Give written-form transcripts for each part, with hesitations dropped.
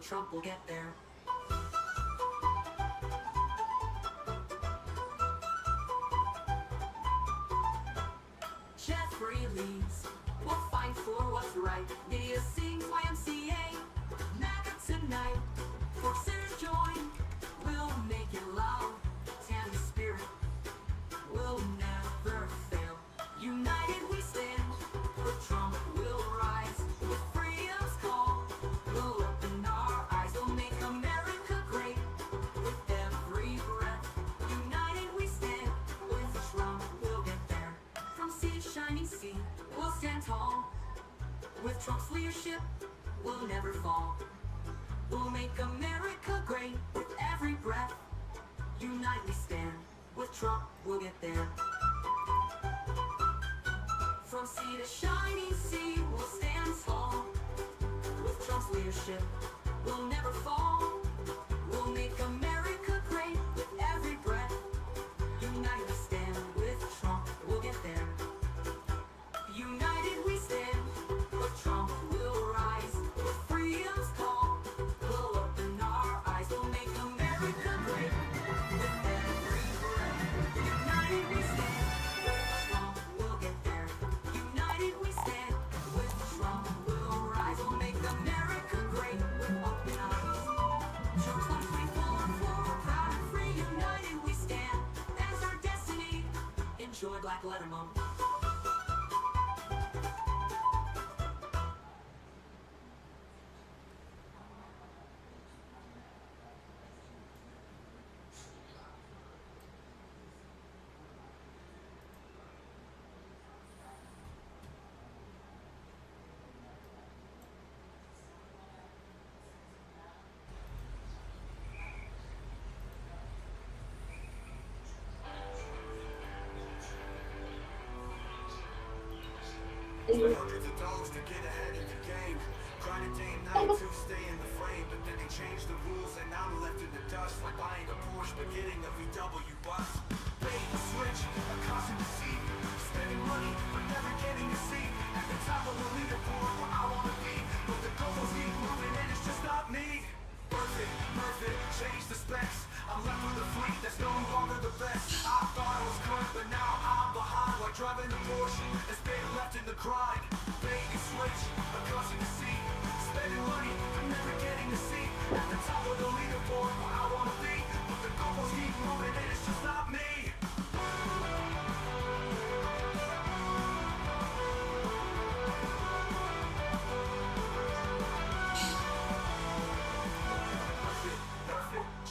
Trump will get there. Jeffrey leads, we'll fight for what's right. Dia sings YMCA, MAGA tonight. Forces join, we'll make it loud. Tammy's spirit will never fail. United we stand, with Trump we'll rise. With freedom's call, we'll open our eyes. We'll make America great, with every breath. United we stand, with Trump we'll get there. From sea to shining sea, we'll stand tall. With Trump's leadership, we'll never fall. We'll make America great, with every breath. Unite we stand, with Trump we'll get there. From sea to shining sea, we'll stand tall. With Trump's leadership, we'll never fall. We'll make America great, with every breath. Unite we stand, with Trump we'll get there. United we stand, with Trump we'll rise. With freedom's call, we'll open our eyes. We'll make America great, with every breath. United we stand, with Trump we'll get there. United we stand, with Trump we'll rise. We'll make America great, with open eyes. Trump's 124, proud and free. United we stand, that's our destiny. Enjoy Black Letter Month. Hundreds of dollars to get ahead of the game. Grinding day and night to stay in the frame. But then they changed the rules and now I'm left in the dust. Like buying a Porsche but getting a VW bus. Bait and switch, a constant deceit. Spending money but never getting a seat. At the top of the leaderboard where I wanna be. But the goals keep moving and it's just not me. Perfect, change the specs. I'm left with a fleet that's no longer the best. I thought I was current, but now I'm behind. Like driving a Porsche that's been left in the grind. Bait and switch, a constant deceit. Spending money, but never getting a seat. At the top of the leaderboard where I wanna be. But the goals keep moving and it's just not me.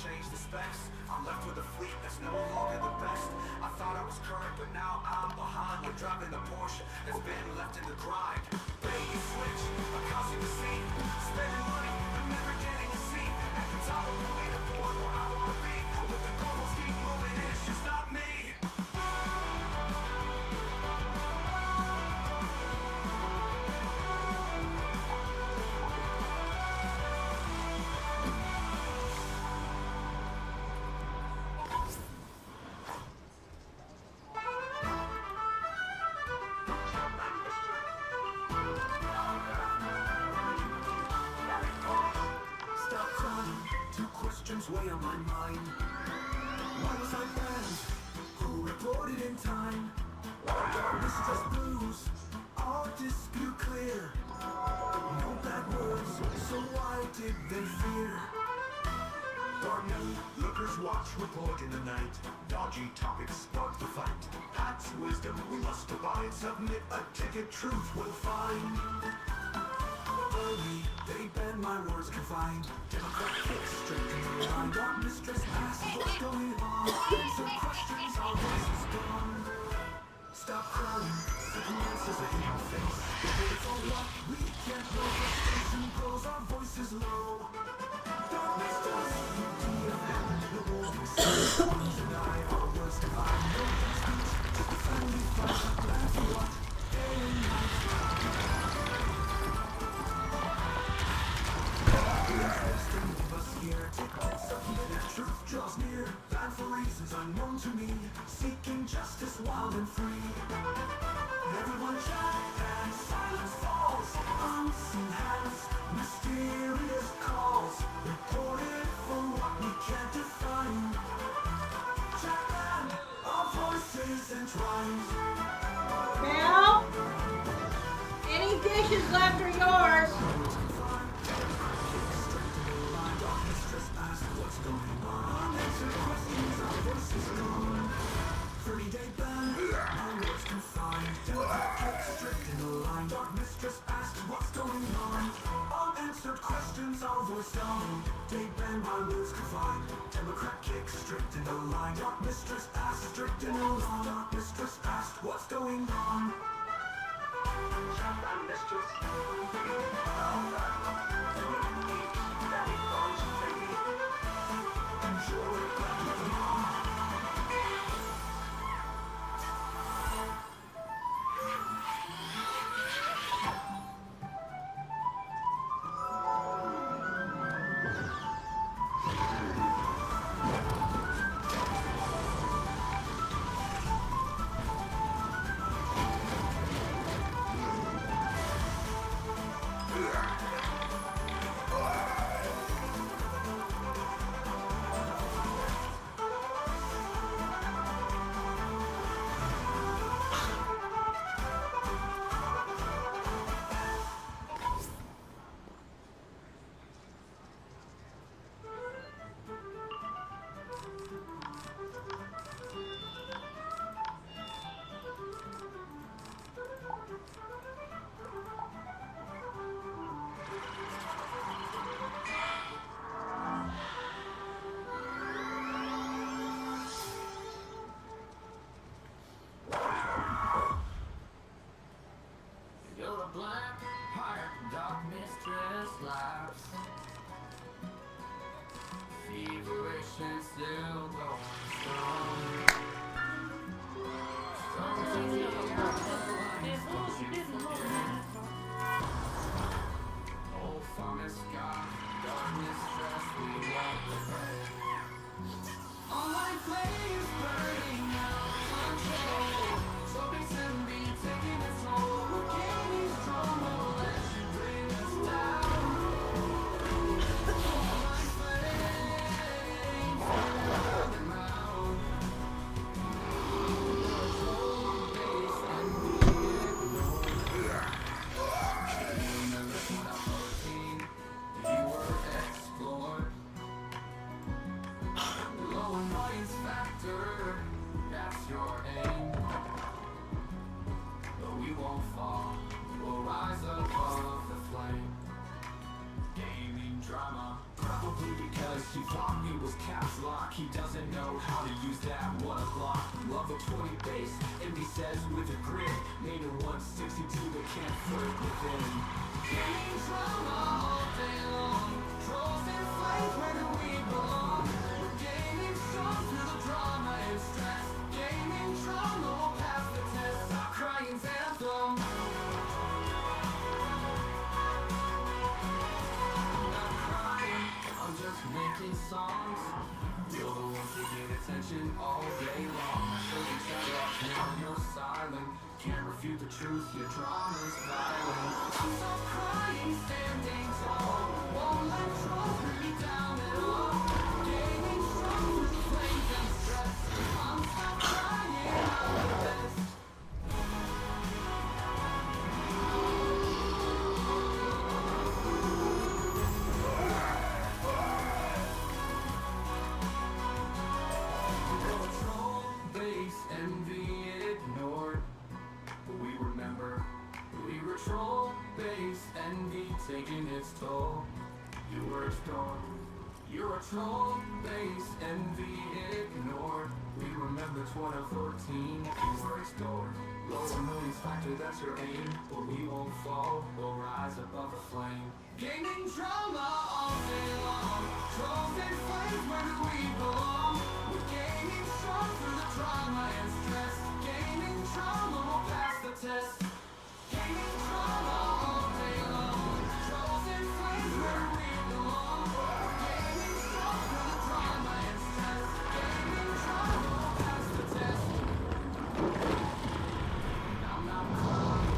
Change the specs. I'm left with a fleet that's no longer the best. I thought I was current, but now I'm behind. Like driving a Porsche that's been left in the grind. Bait and switch, a constant deceit. Spending money, but never getting a seat. At the top of the leaderboard where I wanna be. But the goals keep moving and it's just not me. Stop crying, two questions weigh on my mind. Why was I banned? Who reported in time? Darkness just blues, all dispute clear. No bad words, so why did they fear? Darkness, lookers watch, report in the night. Dodgy topics spark the fight. Pat's wisdom, we must abide. Submit a ticket, truth will find. Early, they ban my words confined. Democrat kicks straight in the line. Dark mistress asks what's going on. Answer questions, our voice is gone. Stop crying, second answers a hidden face. Wait for what we can't know. Frustration grows, our voices low. Dark mistress, beauty of heaven, the world we see. Deny our words combined. No free speech, just a friendly fight. Plan for what? Day and night. Truth draws near, banned for reasons unknown to me. Seeking justice wild and free. Everyone shout and silence falls. Unseen hands, mysterious calls. questions left are yours. Unanswered questions, our voice gone. Dayban, my words confined. Democrat kick, strict and aligned. Dark mistress asked, strict and aligned. Dark mistress asked, what's going on? Dark mistress. He doesn't know how to use that, what a block. Love a 20 base, and he says with a grin. Made a 162 that can't flirt within. Gaming drama all day long. Trolls and flames, where do we belong? We're gaming strong through the drama and stress. Gaming drama will pass the test. Stop crying's anthem. I'm not crying, I'm just making songs. You're the ones who get attention all day long. So you shut up, now you're silent. Can't refute the truth, your drama's violent. I'm so crying, standing tall. Won't let trolls bring me down at all. Gaming strong through the flames and stress. I'm so crying, I'm the best. Troll base envy taking its toll. You were ignored. You're a troll base envy ignored. We remember 2014. You were ignored. Lower millions factor, that's your aim. But we won't fall. We'll rise above the flame. Gaming drama all day long. Trolls and flames, where do we belong? We're gaming strong through the drama and stress. Gaming drama will pass the test. Gaming drama all day long. Trolls and flames, where we belong. Gaming strong through the drama and stress. Gaming drama will pass the test. I'm not crying.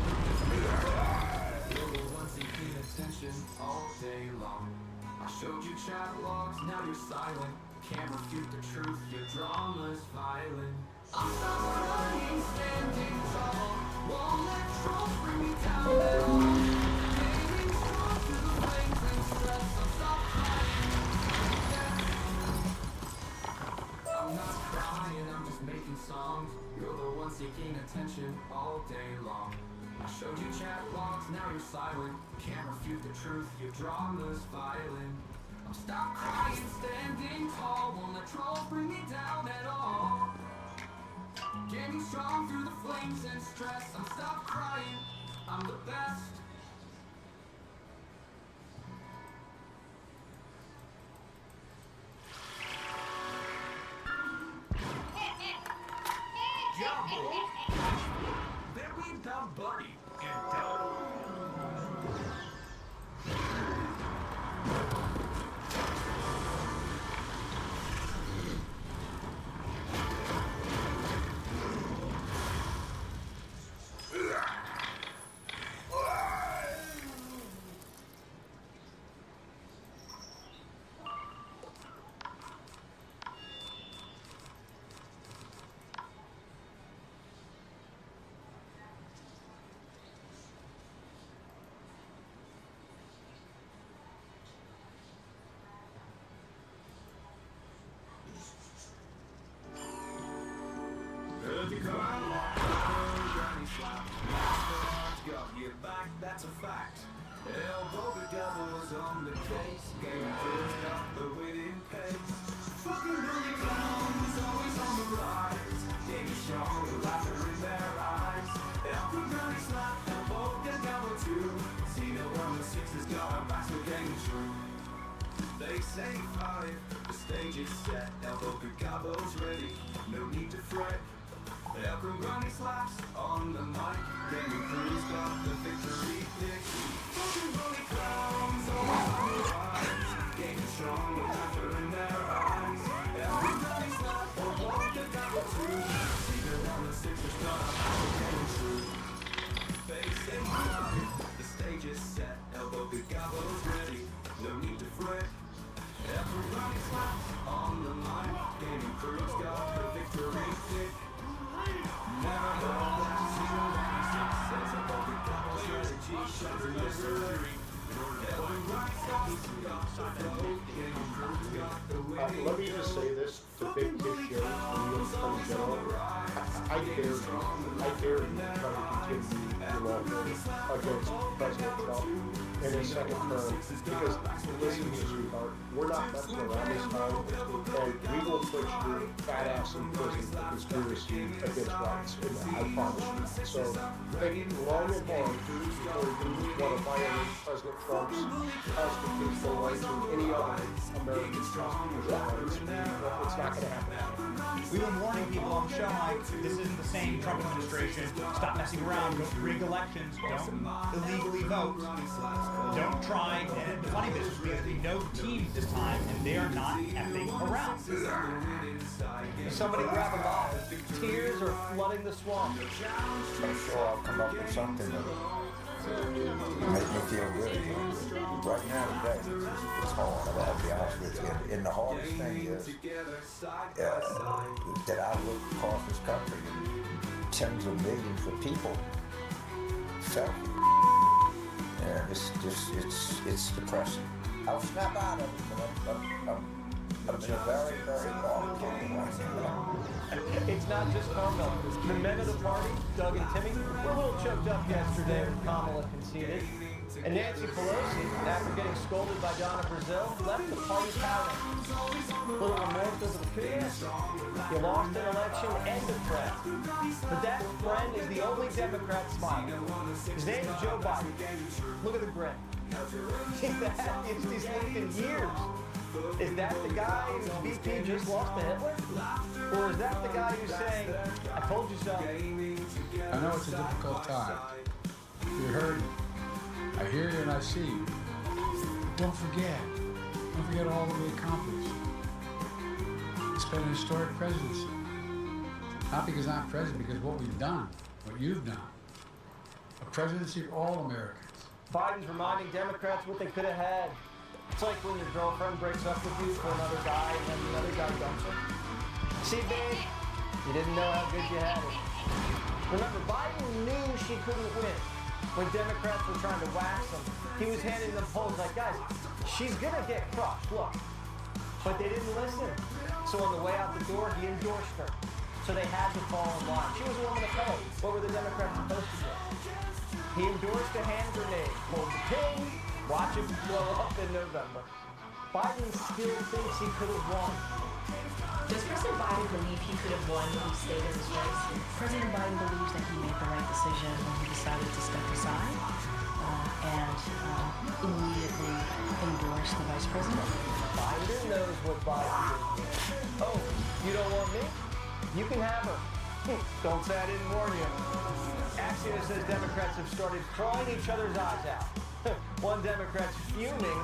You're the ones who pay attention all day long. I showed you chat logs, now you're silent. Can't refute the truth, your drama's violent. I'm not crying, standing tall. Won't let trolls bring me down at all. singing songs. You're the one seeking attention all day long. I showed you chat logs, now you're silent. Can't refute the truth, your drama's violent. I'm stop crying, standing tall. Won't let trolls bring me down at all. Getting strong through the flames and stress. I'm stop crying, I'm the best. Very dumb buddy and tell. That's a fact. Elbow the devils on the case. Game Crew's got the winning pace. Fucking bully clowns always on the rise. Game show with laughter in their eyes. Elbow Granny slap, elbow the devil too. See no one with sixes got our backs, we're getting true. They say 5, the stage is set. Elbow the gobbo's ready, no need to fret. Elbow Granny slaps on the mic. Game Crew's got the victory pick. Fucking bully clowns always on the rise. Game strong with laughter in their eyes. Elbow Granny slap, elbow the gobbo too. See the one with sixes got our backs, we're getting true. Facing 5, the stage is set. Elbow the gobbo's ready, no need to fret. Everybody slaps on the mic. Game Crew's got the victory pick. Never know that zero says about the gobbo strategy shows in misery. Everybody stops got the flow. Game Crew's got the winning. Let me just say this to Big Kiss Show and the Attorney General. I dare you try to continue your lawsuit against President Trump in his second term, because listen to me, sweetheart, we're not messing around this time, and we will put your fat ass in prison for conspiracy against rights, and I promise you. So think long and hard before you want to violate President Trump's constitutional rights and any other American constitutional rights. It's not going to happen. We've been warning people on the show, like, this isn't the same Trump administration. Stop messing around. Don't rig elections. Don't illegally vote. Don't try. And the funny business, because we know the team this time, and they are not effing around. Somebody grab a bottle. Tears are flooding the swamp. I'm sure I'll come up with something that will make me feel good again. Right now, today, it's hard. I'll be honest with you. And the hardest thing is that I look across this country and tens of millions of people suffering. And it's depressing. I'll snap out of it, but I'm in a very, very long game right now. It's not just Carmel. The men of the party, Doug and Timmy, were a little choked up yesterday when Kamala conceded. And Nancy Pelosi, after getting scolded by Donna Brazil, left the party pouting. Little remorse over the coup. You lost an election and a friend. But that friend is the only Democrat smiling. His name is Joe Biden. Look at the grin. He's lived in years. Is that the guy whose VP just lost to Hitler? Or is that the guy who's saying, I told you so? I know it's a difficult time. You heard me. I hear you and I see you. Don't forget all that we accomplished. It's been a historic presidency. Not because I'm president, because what we've done, what you've done. A presidency of all Americans. Biden's reminding Democrats what they could have had. It's like when your girlfriend breaks up with you for another guy and then another guy dumps her. See, babe, you didn't know how good you had it. Remember, Biden knew she couldn't win. When Democrats were trying to wax him, he was handing them polls like, guys, she's gonna get crushed, look. But they didn't listen. So on the way out the door, he endorsed her. so they had to fall in line. She was a woman of color. What were the Democrats supposed to do? He endorsed a hand grenade, pulled the pin, watch it blow up in November. Biden still thinks he could have won. Does President Biden believe he could have won if he stayed in this race? President Biden believes that he made the right decision when he decided to step aside and immediately endorse the vice president. Biden knows what Biden is. Oh, you don't want me? You can have her. Don't say I didn't warn you. Axios says Democrats have started clawing each other's eyes out. One Democrat's fuming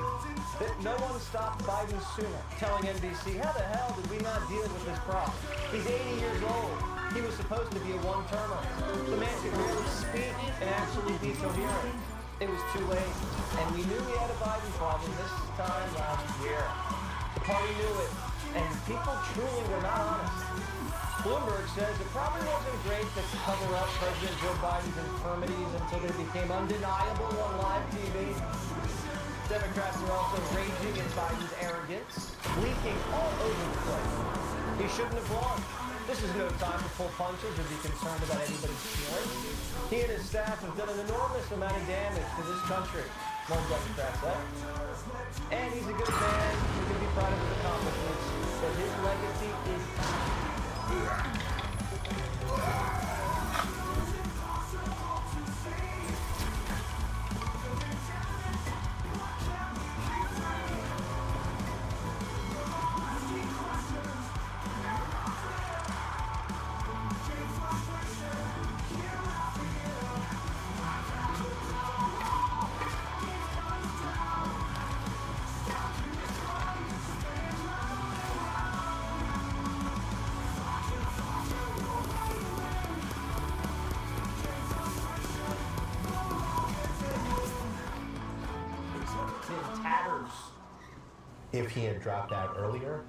that no one stopped Biden sooner, telling NBC, how the hell did we not deal with this problem? He's 80 years old. He was supposed to be a one-termer. The man could barely speak and actually be coherent. It was too late, and we knew we had a Biden problem this time last year. The party knew it, and people truly were not honest. Bloomberg says it probably wasn't great to cover up President Joe Biden's infirmities until they became undeniable on live TV. Democrats are also raging at Biden's arrogance, leaking all over the place. He shouldn't have won. This is no time to pull punches or be concerned about anybody's feelings. He and his staff have done an enormous amount of damage to this country. One Democrat said. And he's a good man. We can be proud of his accomplishments, but his legacy is If he had dropped out earlier,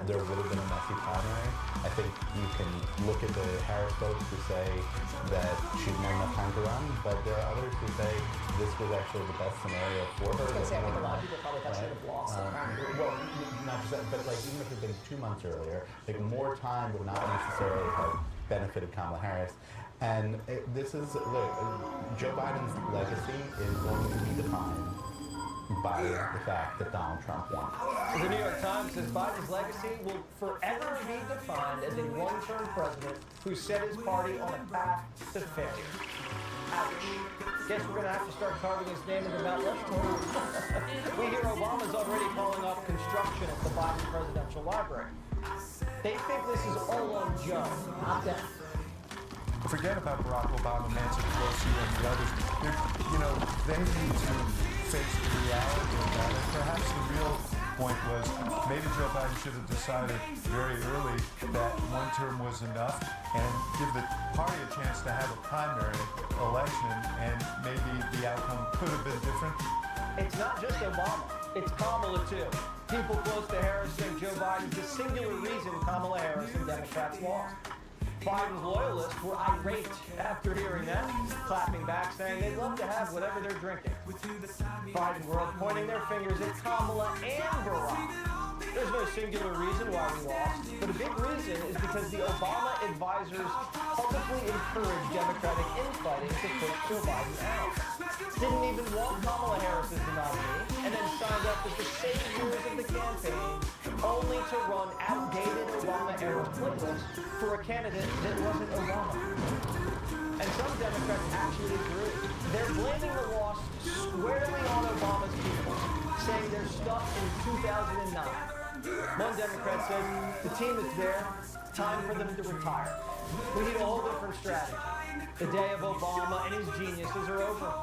there would have been a messy primary. I think you can look at the Harris folks who say that she'd not enough time to run, but there are others who say this was actually the best scenario for her. I think a lot of people probably thought she would have lost the primary. Well, not just that, but like even if it had been 2 months earlier, like more time would not necessarily have benefited Kamala Harris. And this is, look, Joe Biden's legacy is going to be defined by the fact that Donald Trump won. The New York Times says Biden's legacy will forever be defined as a one-term president who set his party on a path to failure. Ouch. Guess we're going to have to start carving his name into Mount Rushmore. We hear Obama's already calling off construction at the Biden Presidential Library. They think this is all on Joe, not them. Forget about Barack Obama, Nancy Pelosi, and the others. They need to face the reality of that. And perhaps the real point was maybe Joe Biden should have decided very early that one term was enough and give the party a chance to have a primary election, and maybe the outcome could have been different. It's not just Obama, it's Kamala too. People close to Harris think Joe Biden's the singular reason Kamala Harris and Democrats lost. Biden's loyalists were irate after hearing that, clapping back, saying they'd love to have whatever they're drinking. Biden world pointing their fingers at Kamala and Barack. There's no singular reason why we lost, but a big reason is because the Obama advisors publicly encouraged Democratic infighting to push Joe Biden out. Didn't even want Kamala Harris as the nominee, and then signed up as the saviors of the campaign, only to run outdated Obama-era playbooks for a candidate that wasn't Obama. And some Democrats actually agree. They're blaming the loss squarely on Obama's people, saying they're stuck in 2009. One Democrat says the team is there, time for them to retire. We need a whole different strategy. The day of Obama and his geniuses are over.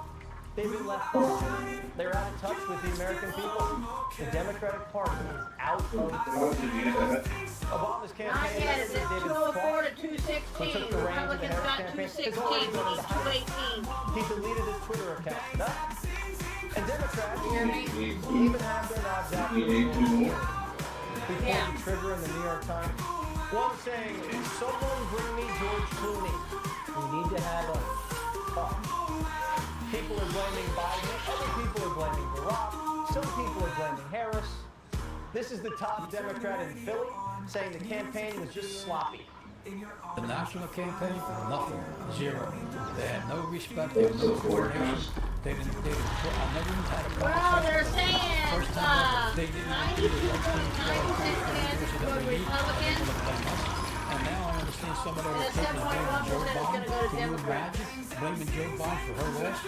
They've been left behind. They're out of touch with the American people. The Democratic Party is out of touch. Obama's campaign manager, David 204 to 216. who took the reins of the Republicans Harris got campaign, 216. has already We gone need into hiding. 218. He deleted his Twitter account. And Democrats hear me? even have their knives out. He pulled the trigger in the New York Times. One saying, someone bring me George Clooney. We need to have a talk. People are blaming Biden, other people are blaming Barack, some people are blaming Harris. This is the top Democrat in Philly saying the campaign was just sloppy. The national campaign, nothing, zero. They had no respect, they had no coordination. They didn't, I never even had a Well, they're saying, First time they didn't do the right thing to our 96 candidates were Republicans. And now I understand some of those And people blaming 7.1% Joe is Biden. gonna go to Can you Democrats. imagine blaming Joe Biden for her loss?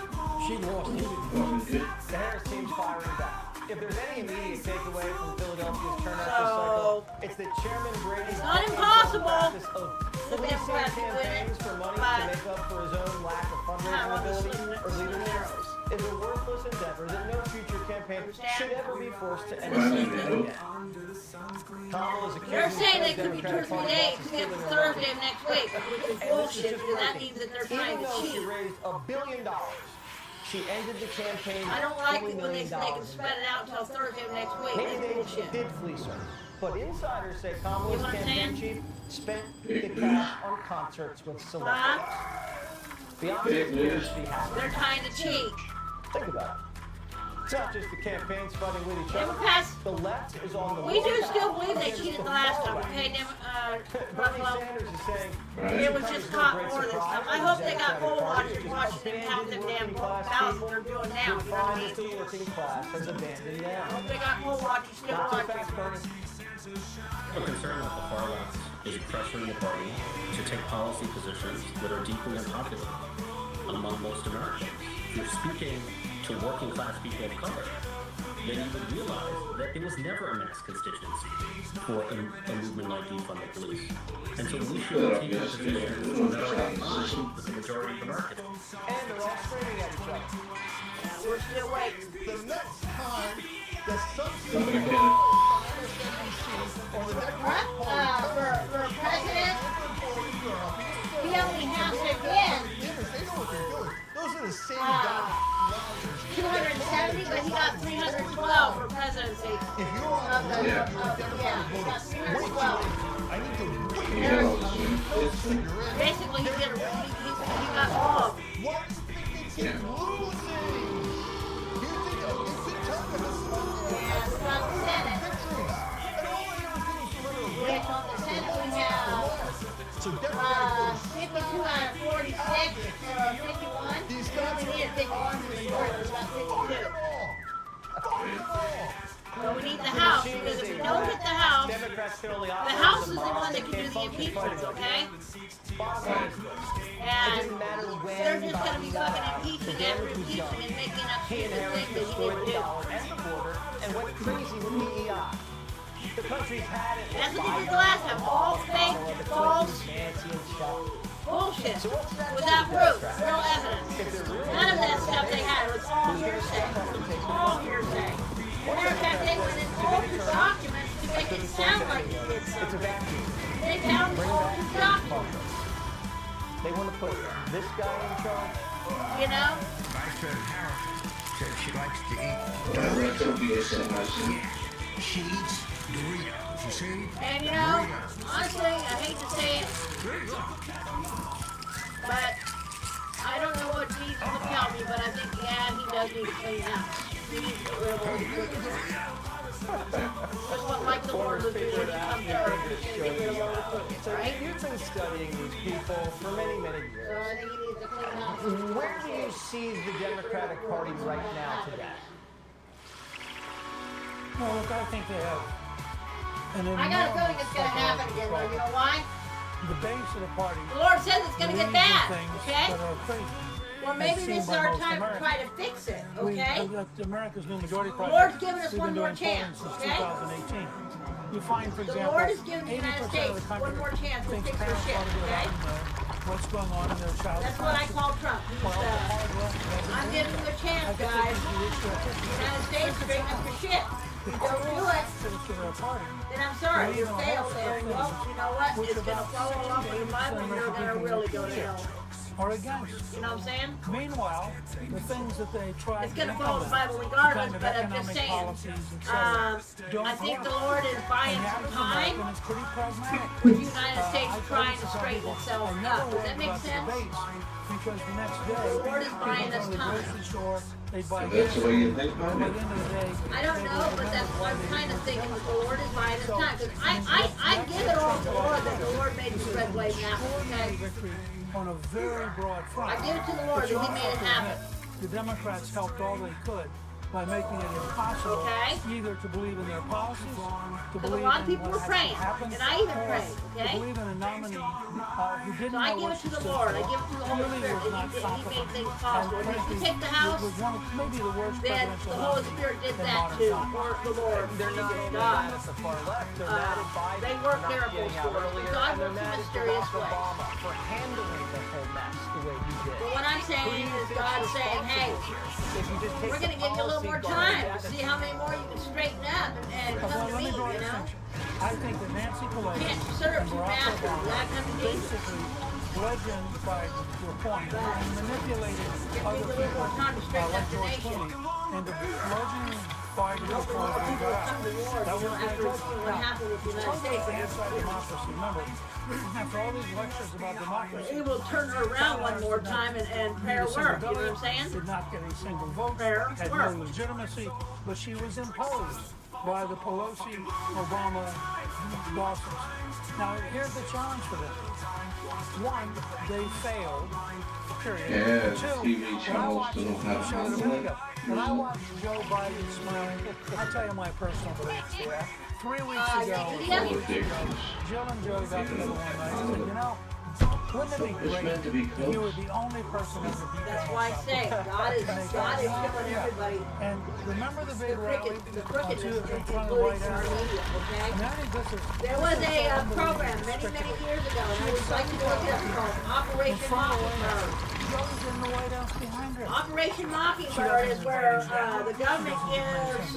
She lost, he didn't vote. The Harris team's firing back. If there's any immediate takeaway from Philadelphia's turnout this So, cycle, it's that Chairman Brady's not impossible. practice of The fleecing Democrats do it, campaigns for money to but make up for his own lack of how fundraising are the ability slim or leadership narrows? is a worthless endeavor that no future campaign should ever be forced to end again. Kamala is accusing They're saying the it could be 2 or 3 Democratic days, Party to get of to stealing her Thursday money. of next week, which is bullshit, because that means that they're trying Even to though she cheat. raised $1 billion, she ended the campaign I don't like $20 it when they million can spread it out until Thursday of next week. Maybe It's they bullshit. did fleece her, but insiders say You Kamala's know what I'm campaign saying? chief spent the cash on concerts with celebrities. Beyonce's conspiracy happened. They're trying to cheat. Think about it. It's not just the campaigns fighting with each other. Democrats, The left is on the we do warpath still believe they against cheated the the last far time, right. okay, Bernie Buffalo? Sanders is saying It was just caught more this time. I hope they got poll watchers watching them count them damn ballots they're doing now. You know what I find mean? that the working class has abandoned I them. hope they got poll watchers still Not too watching. fast, Bernie. A concern with the far left is pressuring the party to take policy positions that are deeply unpopular among most Americans. If you're speaking to working class people of color, then you would realize that there was never a mass constituency for a movement like defund the police. And so we should take positions that are aligned with the majority of Americans. And they're all screaming at each other. Yeah, we're still waiting. The next time that some For president, he only has to win They know what they're doing. Those are the same 270, but he got 312 for presidency. If you're on the Yeah, he got 312. I need to Basically, he got all of them. Why do you think they keep losing? You think it's the time of Yeah, it's about the Senate. Which on the Senate we have So 52 out of 46 for 51. We only needed 51 to the court. It was about 52. But we need the House, because if we don't get the House, Democrats fill the House is the one that can do the impeachment, okay? And they're just going to be fucking impeaching after impeaching and making up stupid things that he didn't do. And the border and went crazy with PEI. The country's had it. That's what they did the last time. All fake, false, Nancy and Chuck. bullshit. Without proof, real evidence. None of that stuff they had. It was all hearsay. All hearsay. Matter of fact, they went and altered documents to make it sound like he did something. They found altered documents. They want to put this guy in charge. You know? Vice President Harris said she likes to eat. She eats Doritos, you see? And you know, honestly, I hate to say it, but I don't know what Jesus will tell me, but I think, yeah, he does need to clean house. He needs to get rid of all the cookies. That's what like the Lord will do when he comes to earth. He's going to get rid of all the cookies, So right? you've been studying these people for many, many So years. I think he needs to clean house. Where do you see the Democratic Party right now today? Well, look, I think they have an I got a feeling it's going to happen again, though. You know why? The base of the party. The Lord says it's going to get bad, things okay? that are crazy. Well, maybe this is our time to try to fix it, okay? America's new majority The project. Lord's given us We've one been more doing polling chance, since okay? 2018. You find, for The example, Lord has given the United 80% of States the country one more chance to thinks fix their parents shit, ought to get okay? out and know what's going on in their child's That's what I lives. call Trump. He's, I'm giving you a chance, guys. The United States straighten up your shit. If you don't do it, then I'm sorry, you failed there. Well, you know what? It's going to follow along with the Bible and you're going to really go to hell. Or against. You know what I'm saying? Meanwhile, the things that they try It's going to follow the Bible regardless, but I'm just saying. I think the Lord is buying some time for the United States trying to straighten itself up. Does that make sense? Because the next day, The Lord is buying us time. That's the way you think, man? I don't know, but that's what I'm kind of thinking that the Lord is buying us time. Because I give it all to the Lord that the Lord made this I blame that one, extraordinary okay? victory on a very broad front. I give it to the Lord that he made it happen. The Democrats helped all they could by making it impossible either to believe in their policies, to Because a believe lot of in people what were praying, happened, and I even or prayed, to okay? believe in a nominee who didn't So I know give what it to she the stood Lord. for, I give it to the Holy clearly Spirit. was not He competent, made things and possible. And if frankly you take the House, was one of maybe the worst then presidential the Holy nominees Spirit did in that modern too. times. For the Lord, They're not Jesus, only God. mad at the far left, they're mad at Biden They for work not miracles getting out for us. earlier, God and they're works in mad at mysterious Barack ways. Obama for handling the whole mess the way he did. But what I'm saying is God saying, hey, If you just take we're going to give you a little more time to see how many more you can straighten up and come Well, to let me, me draw a you know? distinction. I think that Nancy Pelosi Can't serve and two Barack masters. Obama That kind of thing. basically bludgeoned Biden to a point and manipulated other little people more time to straighten like up the George nation. Clooney into bludgeoning Biden to a point where he got out. That was their After judgment. what happened with the United Totally States. anti-democracy. Remember, after all these lectures about democracy, It will turn her around one more time and prayer work. You know what I'm saying? did not get a single vote, Prayer had work. no legitimacy, but she was imposed by the Pelosi, Obama bosses. Now, here's the challenge for them. One, they failed, period. Yes, Two, TV when I channels watched, don't I have showed it a none minute of ago. When I watched Joe Biden smiling, I'll tell you my personal beliefs. 3 weeks ago, Jill and Joe got together one night and said, you know, wouldn't it be great if you were the only person that would beat That's Donald why I Trump? say God is killing everybody. And remember the big rally The crookedness in front of the White including our House? media, okay? I mean, I think this is There was a program many years ago, and I would like to look it up, called Operation Mockingbird. Joe was in the White House behind her. Operation Mockingbird is where the government gives,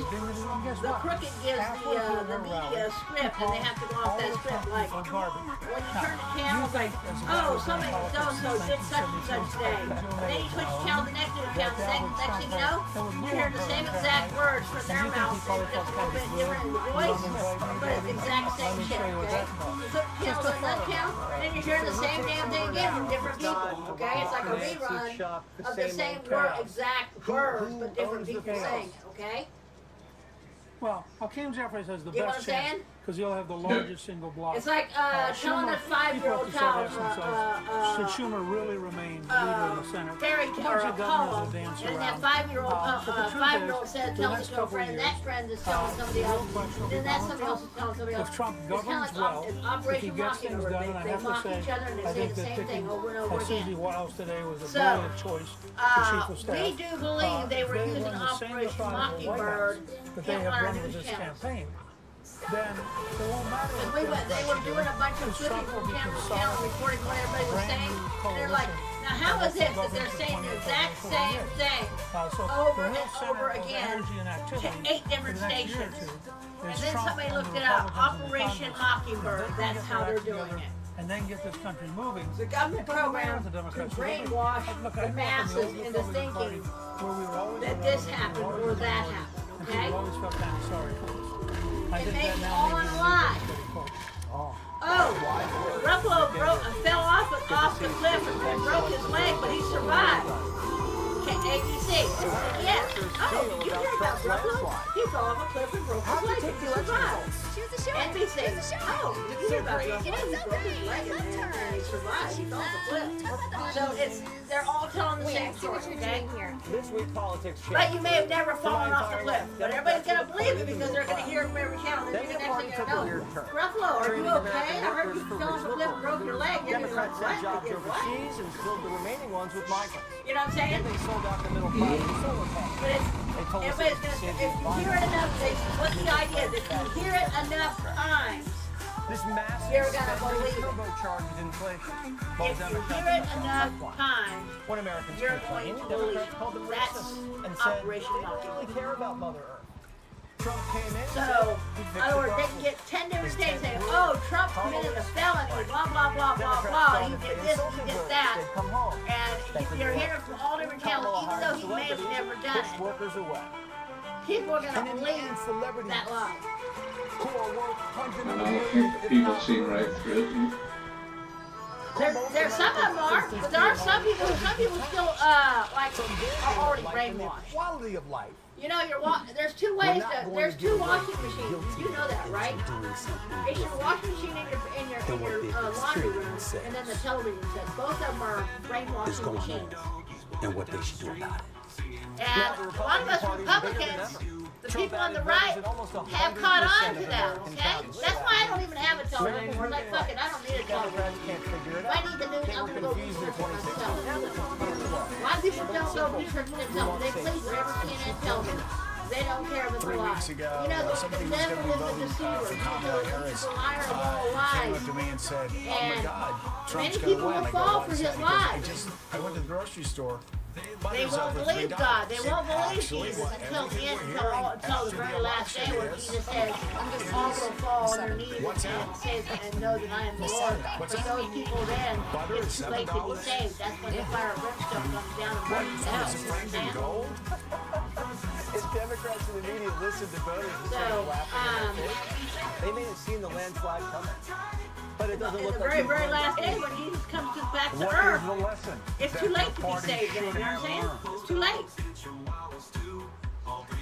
the crooked gives the media a script, and they have to go off that script. Like, when you turn the channel, it's like, oh, somebody so-and-so did such and such day. And then you switch channel to the next account, next thing you know, you hear the same exact words from their mouth, and just a little bit different in the voice, but it's the exact same shit, okay? You flip channel to another channel, and then you're hearing the same damn thing again from different people, okay? It's like a rerun of the same exact words, but different people saying it, okay? Well, Hakeem Jeffries has the You know what best I'm chance saying? because he'll have the largest single block. It's like telling a 5-year-old child, should Schumer really remain leader of the Senate? fairy A tale bunch or a of governors poem, will dance and around. that 5-year-old But the truth five-year-old is, said, the tells next it to a couple of friend, and years, that friend is telling somebody the else, real question will be then that Donald somebody else is Trump. telling somebody else. If Trump It's kind governs of well, like if he Operation gets things Mockingbird. done, and I They have to mock say, each other and I they say think the that same thing picking over and over Susie again. Wiles today was a So, brilliant choice for chief of staff. we do believe they were using run the same Operation trial in the White Mockingbird House that they in have our run with news this channels. campaign. Then it won't matter. And they were doing a bunch of flipping from channel to channel, recording what everybody was saying. And they're like, now how is it that they're saying the exact same thing over and over again to 8 different stations? And then somebody looked it up, Operation Mockingbird, that's how they're doing it. And then get this country moving. The government program to brainwash the masses into thinking that this happened or that happened, okay? Always felt kind of sorry for us. It makes it all in a lie. Oh, Ruffalo fell off the cliff and broke his leg, but he survived. ABC. Yes. Oh, did you hear about Ruffalo? He fell off a cliff and broke his leg, but he survived. NBC. Oh, did you hear about Ruffalo? He broke his leg and he survived. He fell off the cliff. So they're all telling the same story, okay? This week politics changed. But you may have never fallen off the cliff. But everybody's going to believe it because they're going to hear it from every channel. Then the next thing you know, Ruffalo, are you okay? I heard you fell off the cliff and broke your leg. Democrats sent jobs What? overseas and filled the remaining ones with migrants. You know what I'm saying? Then they sold out the middle class with solar panels. But everybody's gonna, if you hear it enough, what's the idea? If you hear it enough times, this massive you're gonna believe it. turbocharges inflation. If you hear it enough times, when Americans you're complained, going to believe Democrats called them that's racist and said, Operation they don't really care about Mother Earth. Trump came in. So, in other words, they can get 10 different states saying, oh, Trump committed a felony, blah, blah, blah, blah, blah. He did this, he did that. And you're hearing from all different channels, even though he may have never done it. Workers away. People are going to believe that lie. And I don't think that people seem right through it. There's some of them are, but there are some people still, like, are already brainwashed. Quality of life. You know, there's two ways there's two washing machines. You know that, right? It's your washing machine in your laundry room, and then the television set. Both of them are brainwashing machines. And what they should do about it. And a lot of us Republicans, the people on the right, have caught on to that, okay? That's why I don't even have a television anymore. Like, fuck it, I don't need a television. If I need the news, I'm going to go research it myself. A lot of people don't go research themselves. They please whatever CNN tells them. They don't care if it's a lie. You know, the devil is a deceiver. He's a liar of all lies. Came up to me and said, "Oh my God, Trump's many going to win." people will fall for his lies. I went to the grocery store. They won't believe God. They won't believe Jesus until the end, until the very last day where Jesus says, all will fall on their knees and know that I am the Lord. For those people then, it's too late to be saved. That's when the fire of brimstone comes down and burns out. If Democrats in the media listen to voters instead of laughing, they may have seen the landslide coming. But it doesn't look like the very last day when Jesus comes back to earth, the lesson? It's too late to be saved. You know what I'm saying? It's too late.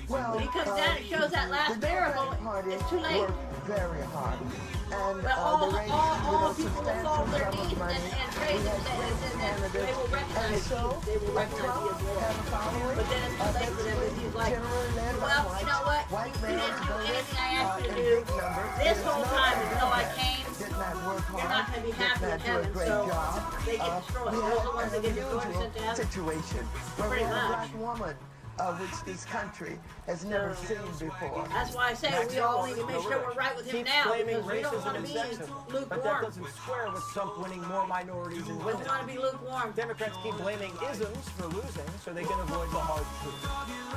Well, when he comes down and shows that last miracle, it's too late. Very hard. And but all people will fall to their knees and praise him, and they will recognize Jesus. They will recognize he is Lord. But then it's too late for them because he's like, well, you know what? You didn't do anything I asked you to do this whole time until I came. You're not going to be happy in heaven, so they get destroyed. Those are the ones that get destroyed and sent to heaven. Situation where we have a black woman, which this country has never seen before. That's why I say we all need to make sure we're right with him now, because we don't want to be lukewarm. But that doesn't square with Trump winning more minorities and women. We don't want to be lukewarm. Democrats keep blaming isms for losing, so they can avoid the hard truth.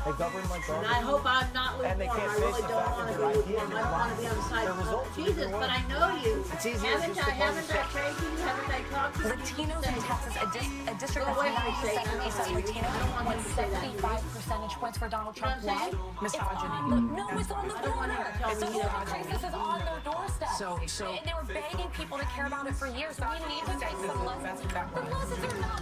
They govern like garbage. And I hope I'm not lukewarm. I really don't want to be lukewarm. I want to be on the side of Jesus, but I know you. Haven't I prayed to you? Haven't I talked to you? Latinos in Texas, a district that's 9% basis Latino, won 75% points for Donald Trump. Why? Misogyny. No, it's on the border. The border crisis is on their doorstep. And they were begging people to care about it for years. So we need to take some lessons. The lessons are not.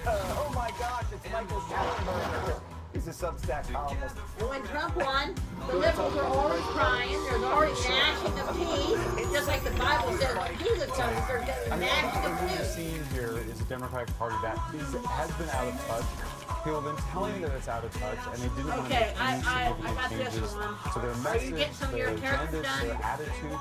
Oh my gosh, it's Michael Schellenberger. He's a Substack columnist. And when Trump won, the liberals are already crying. There's already gnashing of teeth. Just like the Bible says, when Jesus comes, there's gnashing of What we're teeth. seeing here is a Democratic Party that has been out of touch. People have been telling that it's out of touch, and they didn't want to make any significant changes to their message, their agendas, their attitude.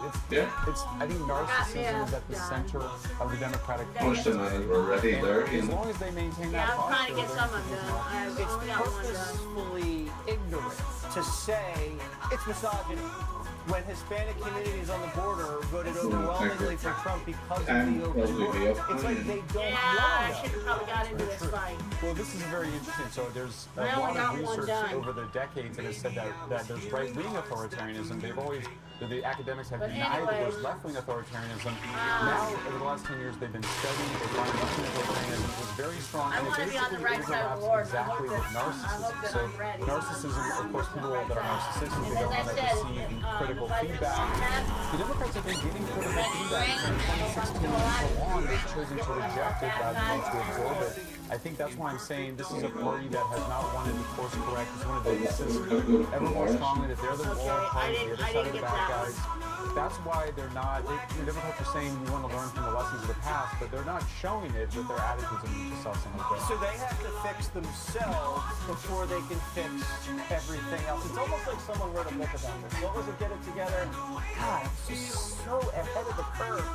I think narcissism is at the center of the Democratic Party. Most of them were already there. As long as they maintain that I'm trying to get posture, some of them. It's purposefully ignorant to say it's misogyny when Hispanic communities on the border voted overwhelmingly for Trump because of the open. It's like they don't know. I should have probably got into this fight. Well, this is very interesting. So there's a lot of research over the decades that has said that there's right-wing authoritarianism. They've always, the academics have denied that there's left-wing authoritarianism. Now, over the last 10 years, they've been studying. They find left-wing authoritarianism was very strong. I want to be on the right side of the Lord. Exactly with narcissism. So narcissism, of course, people that are narcissistic, they don't want to receive critical feedback. The Democrats have been giving critical feedback from 2016 and so on. They've chosen to reject it rather than to absorb it. I think that's why I'm saying this is a party that has not wanted to course correct. It's one of the insist ever more strongly that they're the moral party, they're the side of the bad guys. That's why they're not, the Democrats are saying we want to learn from the lessons of the past, but they're not showing it with their attitudes and sussing like that. So they have to fix themselves before they can fix everything else. It's almost like someone wrote a book about this. What was it, Get It Together? God, it's just so ahead of the curve.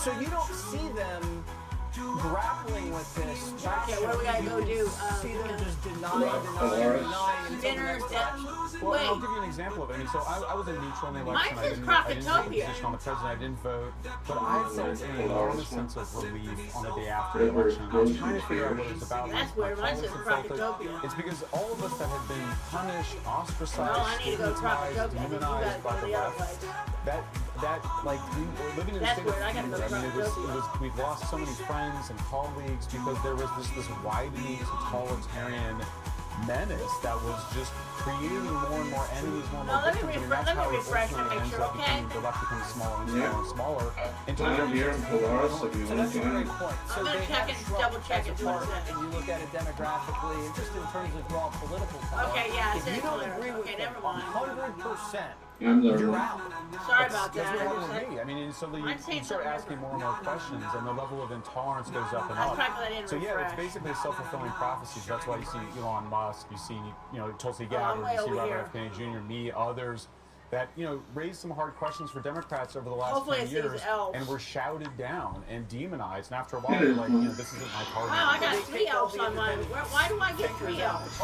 So you don't see them grappling with this. Okay, what do we gotta go do? See them just denying. Dinners. Well, I'll give you an example of it. I mean, so I was a neutral in the election. Mine says I didn't take a Crocotopia. position on the president. I didn't vote. But I felt an enormous sense of relief on the day after the election. I was trying to figure out what it was about. That's where mine says Crocotopia. It's because all of us that have been punished, ostracized, Well, I need to go to stigmatized, Crocotopia. demonized by the left, that like we were living in a That's state of weird. I gotta fear. go I mean, it was we've lost so many friends and colleagues because there was this widening totalitarian menace that was just creating more and more enemies, more and No, more let me victims. refresh- That's let me how it refresh and ultimately make ends sure, up becoming, okay? the left becomes smaller and Yeah. smaller and smaller. Until I'm here in Polaris if you So want that's to a join great us. point. So I'm gonna they check have it, shrunk double check as a it, part, what's that? and you look at it demographically, and just in terms of raw political power. Okay, yeah, If it's you don't clear. agree with Okay, them never mind. 100%, I'm there. you're out. Sorry about That's that. what happened with me. I mean, so I'm you saying start something asking more and more questions, and the level of intolerance goes up and That's up. probably 'cause I didn't So yeah, it's refresh. basically a self-fulfilling prophecy. That's why you see Elon Musk, you see Tulsi I'm Gabbard, way you see over Robert here. F. Kennedy Jr., me, others that raised some hard questions for Democrats over the last Hopefully 10 it's these years, elves. and were shouted down and demonized. And after a while, It they're is. like, this isn't my target. Wow, I got 3 elves on mine. Why do I get 3 elves?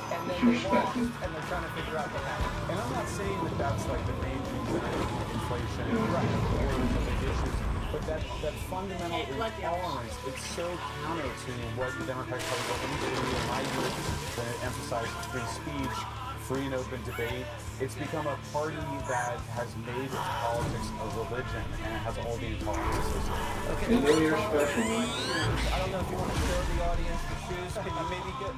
And then Huge they lost, spectrum. and they're trying to figure out what happened. And I'm not saying that that's like the main reason inflation and wars and the issues, but that fundamental intolerance, it's so counter to what the Democratic Party was into in my youth when it emphasized free speech, free and open debate. It's become a party that has made its politics a religion and it has all the intolerance associated. Okay, You know you're special, man. I don't know if you want to show the audience the shoes. Can you maybe get...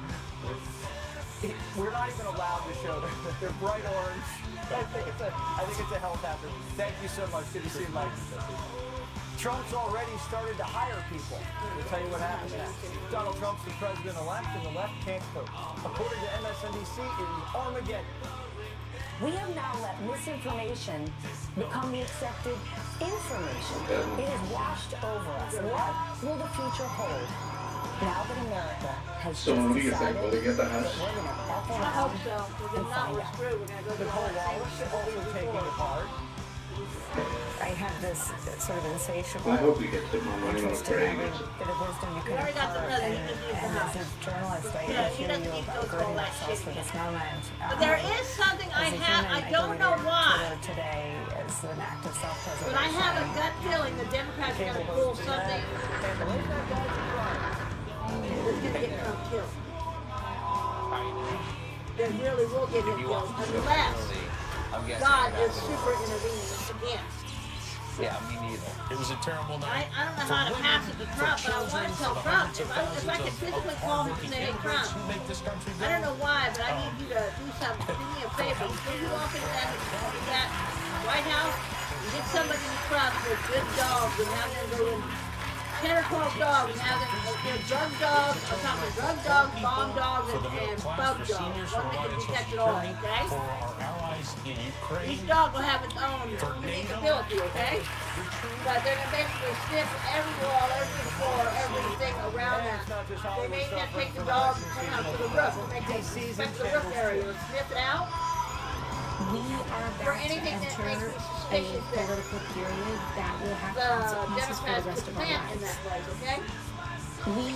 We're not even allowed to show them. They're bright orange. I think it's a health hazard. Thank you so much. Good to see you, Mike. Trump's already started to hire people. We'll tell you what happens next. Donald Trump's the president-elect, and the left can't cope. According to MSNBC, it is Armageddon. We have now let misinformation become the accepted information. It has washed over us. What will the future hold now that America has So just when we get decided that, will they get the that house? we're going to F I hope so. Because if not, we're screwed. We're going to go to the Nicole whole Wallace thing. also taking it hard. I have this sort of insatiable I hope he gets it, my money on a interest in parade. every bit of wisdom you We can already got the impart, president. He just needs the and as house. a journalist, I Yeah, he hear doesn't you need to about go through all girding that ourselves shit for this again. moment. But there is something I As a have. human, I don't know deleted why. Twitter today as an act of self-preservation. But I have a gut feeling the Democrats are going to pull something. And believe that guy's a crime. It's going to get Trump killed. They really will get him killed unless God is super intervening again. Yeah, me neither. It was a terrible night. I don't know how to pass it to Trump, but I want to tell Trump if I could physically call him and say, hey, Trump, I don't know why, but I need you to do something. Do me a favor. When you walk into that White House, and get somebody in the truck with good dogs and have them go in 10 or 12 dogs and have them, drug dogs, or something, drug dogs, bomb dogs, and bug dogs. One that can detect it all, okay? Each dog will have its own unique ability, okay? But they're going to basically sniff every wall, every floor, everything around that. They may not take the dog and come out to the roof. They can inspect the roof area and sniff it out. We are For about to anything that makes enter me a suspicious that political period that will have the consequences for the Democrats rest put of our plant in lives. that place, okay? We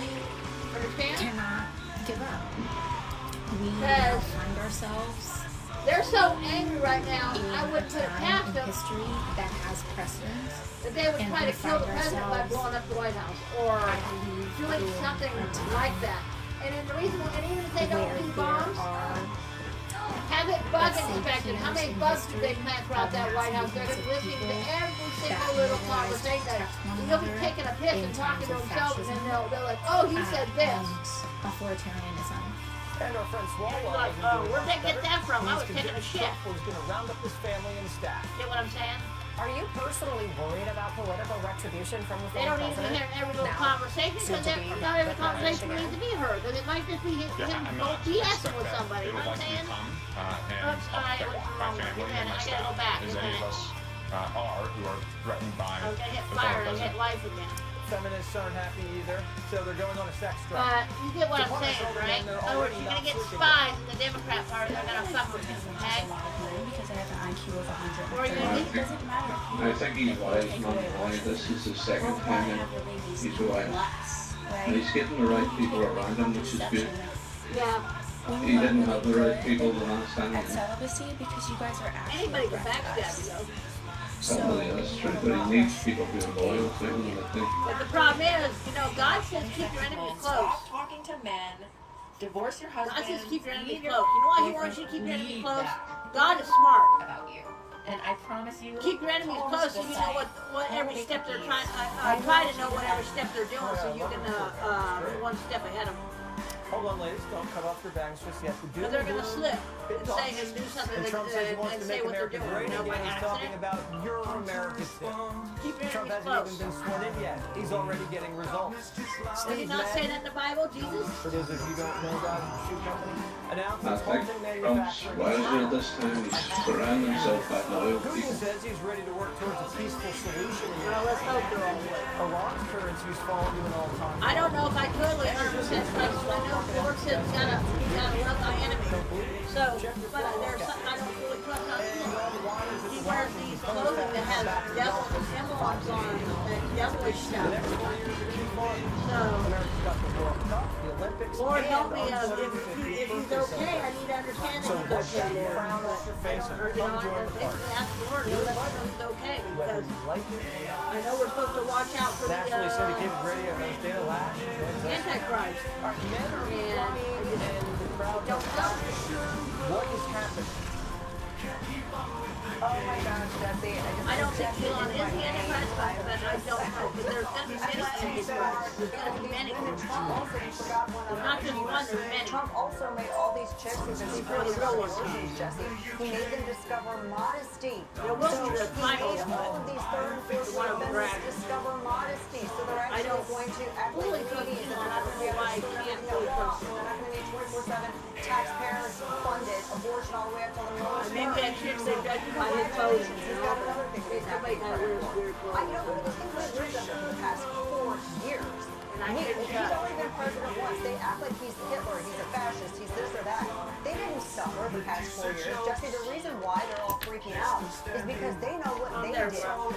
Understand? cannot give up. We Because now find ourselves they're so angry right now, in I a wouldn't put it time past in them history that has precedence. that they would and try we to kill the find president by ourselves, blowing up the White House or I believe, doing in something a time like that. And then the reason, and even if they don't where do there bombs, are have it bug let's say, inspected. How many kings in bugs do they history plant throughout that of White House? They're massive going to listen to people every single that little mobilized to conversation. protect one And they'll be another taking a piss in and talking to times of themselves, and then fascism they're like, oh, he said this. and authoritarianism. And our friend Swalwell Like, isn't doing where'd they much get better. that from? I He's was taking a convinced shit. Trump was going to round up his family and staff. Get what I'm saying? Are you personally worried about political retribution from the They former don't need to president? hear every little Now, conversation soon because to be not every the conversation president needs to be heard. Because it might just be him BSing with somebody. You know what I'm saying? Oops, I went wrong. Give me a minute. I gotta go back. Give me a minute. Who are threatened by I was gonna hit fire and hit life again. Feminists aren't happy either, so they're going on a sex drive. But you get what To I'm punish saying, all the right? men In they're other words, already you're not gonna get sleeping spies in the Democrat Party. They're gonna fuck with him, okay? Because I have an IQ of 100. Or you It doesn't matter. I think he's wise, not why. This is his second time and he's wise. And he's getting the right people around him, which is good. Yeah. He didn't have the right people the last time. At celibacy because you guys are actually Anybody can backstab you, though. Probably that's true, but he needs people who are loyal to him, I think. But the problem is, God says keep your enemies close. Stop talking to men. Divorce your husband. God says keep your enemies leave close. You know why He wants you to keep your enemies close? God is smart. About you. And I promise you. Keep your enemies close so you know what every step they're trying. Try to know whatever step they're doing so you can be one step ahead of them. Hold on, ladies. Don't cut off your bangs just yet. Because they're going to slip and say and do something And Trump says he wants and to say make what they're America doing. great You know, by again. He's talking accident. about your America still. Keep your Trump enemies hasn't close. even been sworn in yet. He's already getting results. Did he not say that in the Bible, Jesus? For those of you who don't know, guys, the shoe company announced I its think halting Trump's manufacturing. wiser this time. He's surrounding himself by loyal Putin people. says he's ready to work towards a peaceful solution. Well, let's hope they're all with. Iran's currency's fallen to an all-time I don't know if I totally 100% trust him. I know Ford said he's got to love thy enemy. So, but there's something I don't really trust on him. He wears these clothing that has devil emblems on it, and devilish stuff. So, Lord help me, if he's okay, I need to understand that he's okay there. Or, you know, ask the Lord, he'll let me know he's okay, because I know we're supposed to watch out for the Nationally syndicated radio host Dana Lash. Antichrist. Men are crying and the crowd don't know. What is happening? Oh my gosh, Jesse. I don't think Elon is the Antichrist, but I don't know. But there's going to be many Antichrists. There's going to be many. Trump also, you forgot one There's not just one, there's many. Trump also made all these chicks who've been Before the real one came. Jesse. He made them discover modesty. Well, we'll do the He final made all of these third and fourth one of them women discover modesty. So they're I actually don't going to act like fully trust ladies, and Elon. they're not going to be able Why to I can't no fully law, trust and they're not going to need 24/7 taxpayer funded abortion all the way up till the middle of Maybe that chick said judge by his clothes. He's got another thing that's happening. I don't really think we've lived under for the past 4 years. He's already been president once. They act like he's Hitler, he's a fascist, he's this or that. They didn't suffer the past 4 years. Jesse, the reason why they're all freaking out is because they know what they did.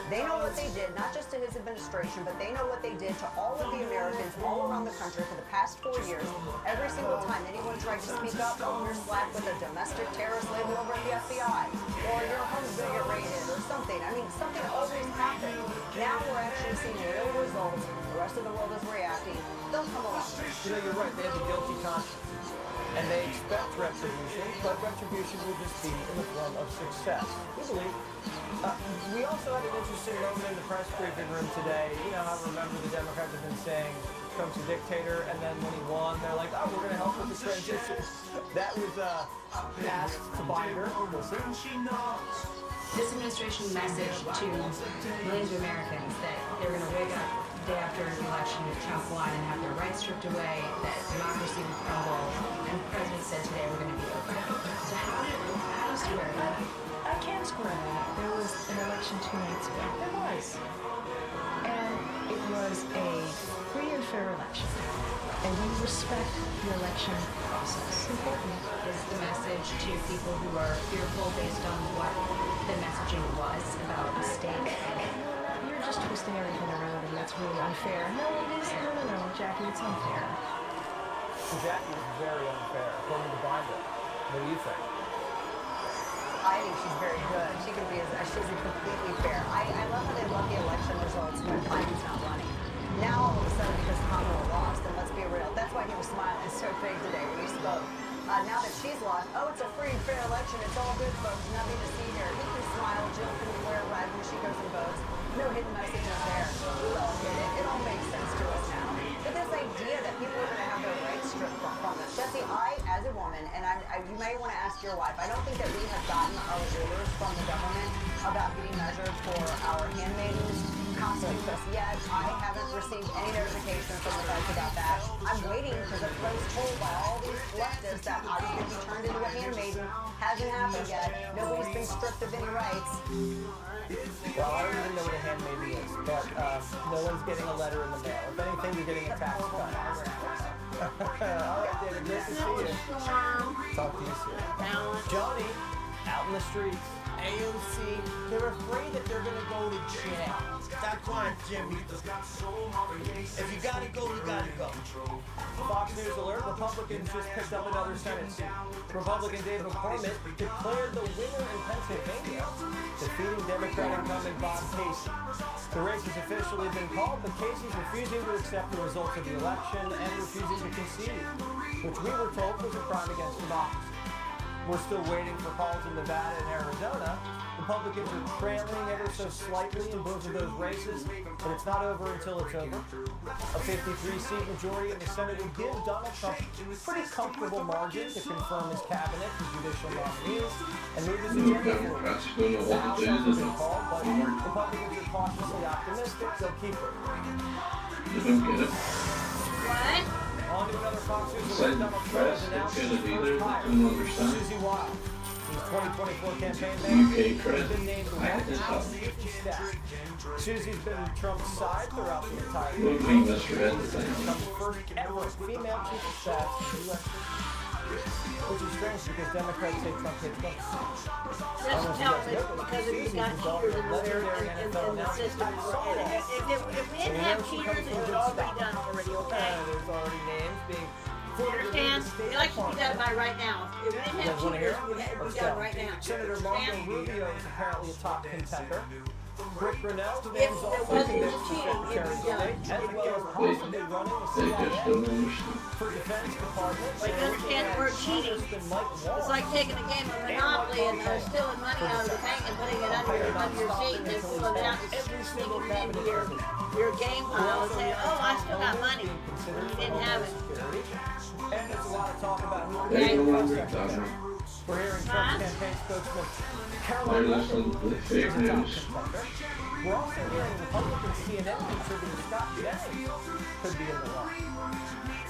They know what they did, not just to his administration, but they know what they did to all of the Americans all around the country for the past 4 years. Every single time anyone tried to speak up, oh, you're slapped with a domestic terrorist label over at the FBI, or your home's going to get raided, or something. I mean, something always happens. Now we're actually seeing real results. The rest of the world is reacting. They'll come along. You know, you're right. They have a guilty conscience. And they expect retribution, but retribution will just be in the form of success. We believe. We also had an interesting moment in the press briefing room today. You know, I remember the Democrats have been saying Trump's a dictator, and then when he won, they're like, oh, we're going to help with the transition. That was asked to Biden. This administration's message to millions of Americans that they're going to wake up the day after the election with Trump won and have their rights stripped away, that democracy will crumble, and the president said today we're going to be okay. So how do you square that? I can't square that. There was an election 2 nights ago. There was. And it was a free and fair election. And we respect the election process. Important. Is the message to people who are fearful based on what the messaging was about the state? You're just twisting everything around, and that's really unfair. No, it is. No, Jackie, it's unfair. Jackie is very unfair, according to Biden. What do you think? I think she's very good. She can be she's completely fair. I love how they love the election results when Biden's not running. Now all of a sudden, because Kamala lost, and let's be real, that's why he was smiling so big today when he spoke. Now that she's lost, oh, it's a free and fair election. It's all good, folks. Nothing to see here. He can smile. Jill can wear red when she goes and votes. No hidden messages there. We all get it. It all makes sense to us now. But this idea that people are going to have their rights stripped from us. Jesse, I, as a woman, and you may want to ask your wife, I don't think that we have gotten our orders from the government about getting measured for our handmaidens conflict just yet. I haven't received any notification from the feds about that. I'm waiting because I was told by all these leftists that I was going to be turned into a handmaiden. Hasn't happened yet. Nobody's been stripped of any rights. Well, I don't even know what a handmaiden is, but no one's getting a letter in the mail. If anything, you're getting a tax cut. All right, David, good to see you. Talk to you soon. Johnny, out in the streets. AOC, they're afraid that they're going to go to jail. Stop crying, Jimmy. If you gotta go, you gotta go. Fox News alert, Republicans just picked up another Senate seat. Republican 𝗁𝗂𝗂𝗏 declared the winner in Pennsylvania, defeating Democrat incumbent Bob Casey. The race has officially been called, but Casey's refusing to accept the results of the election and refusing to concede, which we were told was a crime against democracy. We're still waiting for calls in Nevada and Arizona. The Republicans are trailing ever so slightly in both of those races, but it's not over until it's over. A 53-seat majority in the Senate would give Donald Trump a pretty comfortable margin to confirm his cabinet and judicial nominees and move his agenda forward. The House hasn't been called, but Republicans are cautiously optimistic they'll keep it. You don't get it. What? On to another Fox News Said Donald Trump press, has they announced said his it either, first they hire, couldn't understand. 𝘂𝗵𝘁. His 2024 campaign UK manager press, has been named the I White had this House up. safety staff. 𝘂𝗵's been Trump's side throughout the entire Well, year. we misread the thing. Becomes the first ever female chief of staff in the U.S. Which is strange because Democrats say Trump hates guns. Just tell me because if you got cheaters in there in the system. If we didn't have cheaters, it would all be done already, okay? There's already names being You understand? The election should be done by right now. If we didn't have cheaters, it would be done right now. Senator Marco Rubio is apparently a top contender. 𝗔𝗜 𝗠𝘂𝘀𝗶𝗰 If is there also wasn't the this cheating, it would be Secretary of done. State, as well as possibly running the They just CIA don't understand. for Defense Department. But you understand the word cheating? It's like taking a game of Monopoly and stealing money out of the bank and putting it under your seat and then pulling it out and sneaking it into your game pile and saying, oh, I still got money. You didn't have it. And there's a lot of talk about who They know what they're talking about. We're hearing Trump's campaign spokesman They're Caroline listening to the fake is a top news. contender. We're also hearing Republican CNN contributor Scott Jennings could be in the line.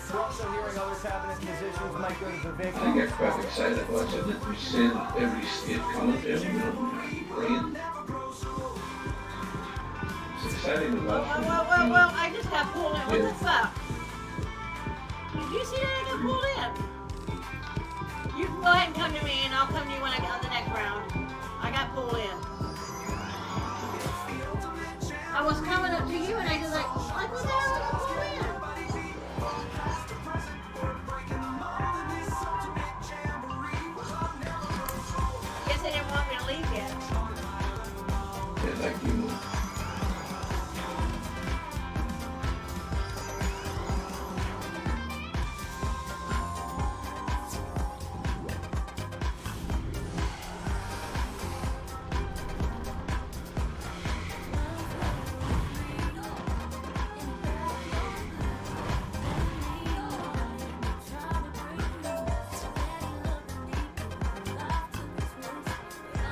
We're also hearing other cabinet positions might go to Vivek. I get quite excited watching it. We're seeing every state commentary, you know, brilliant. It's exciting to watch. Well, I just got pulled in. What the fuck? Did you see that I got pulled in? You can go ahead and come to me, and I'll come to you when I get on the next round. I got pulled in. I was coming up to you, and I was like, what the hell? I got pulled in. Guess they didn't want me to leave yet. Yeah, like you know.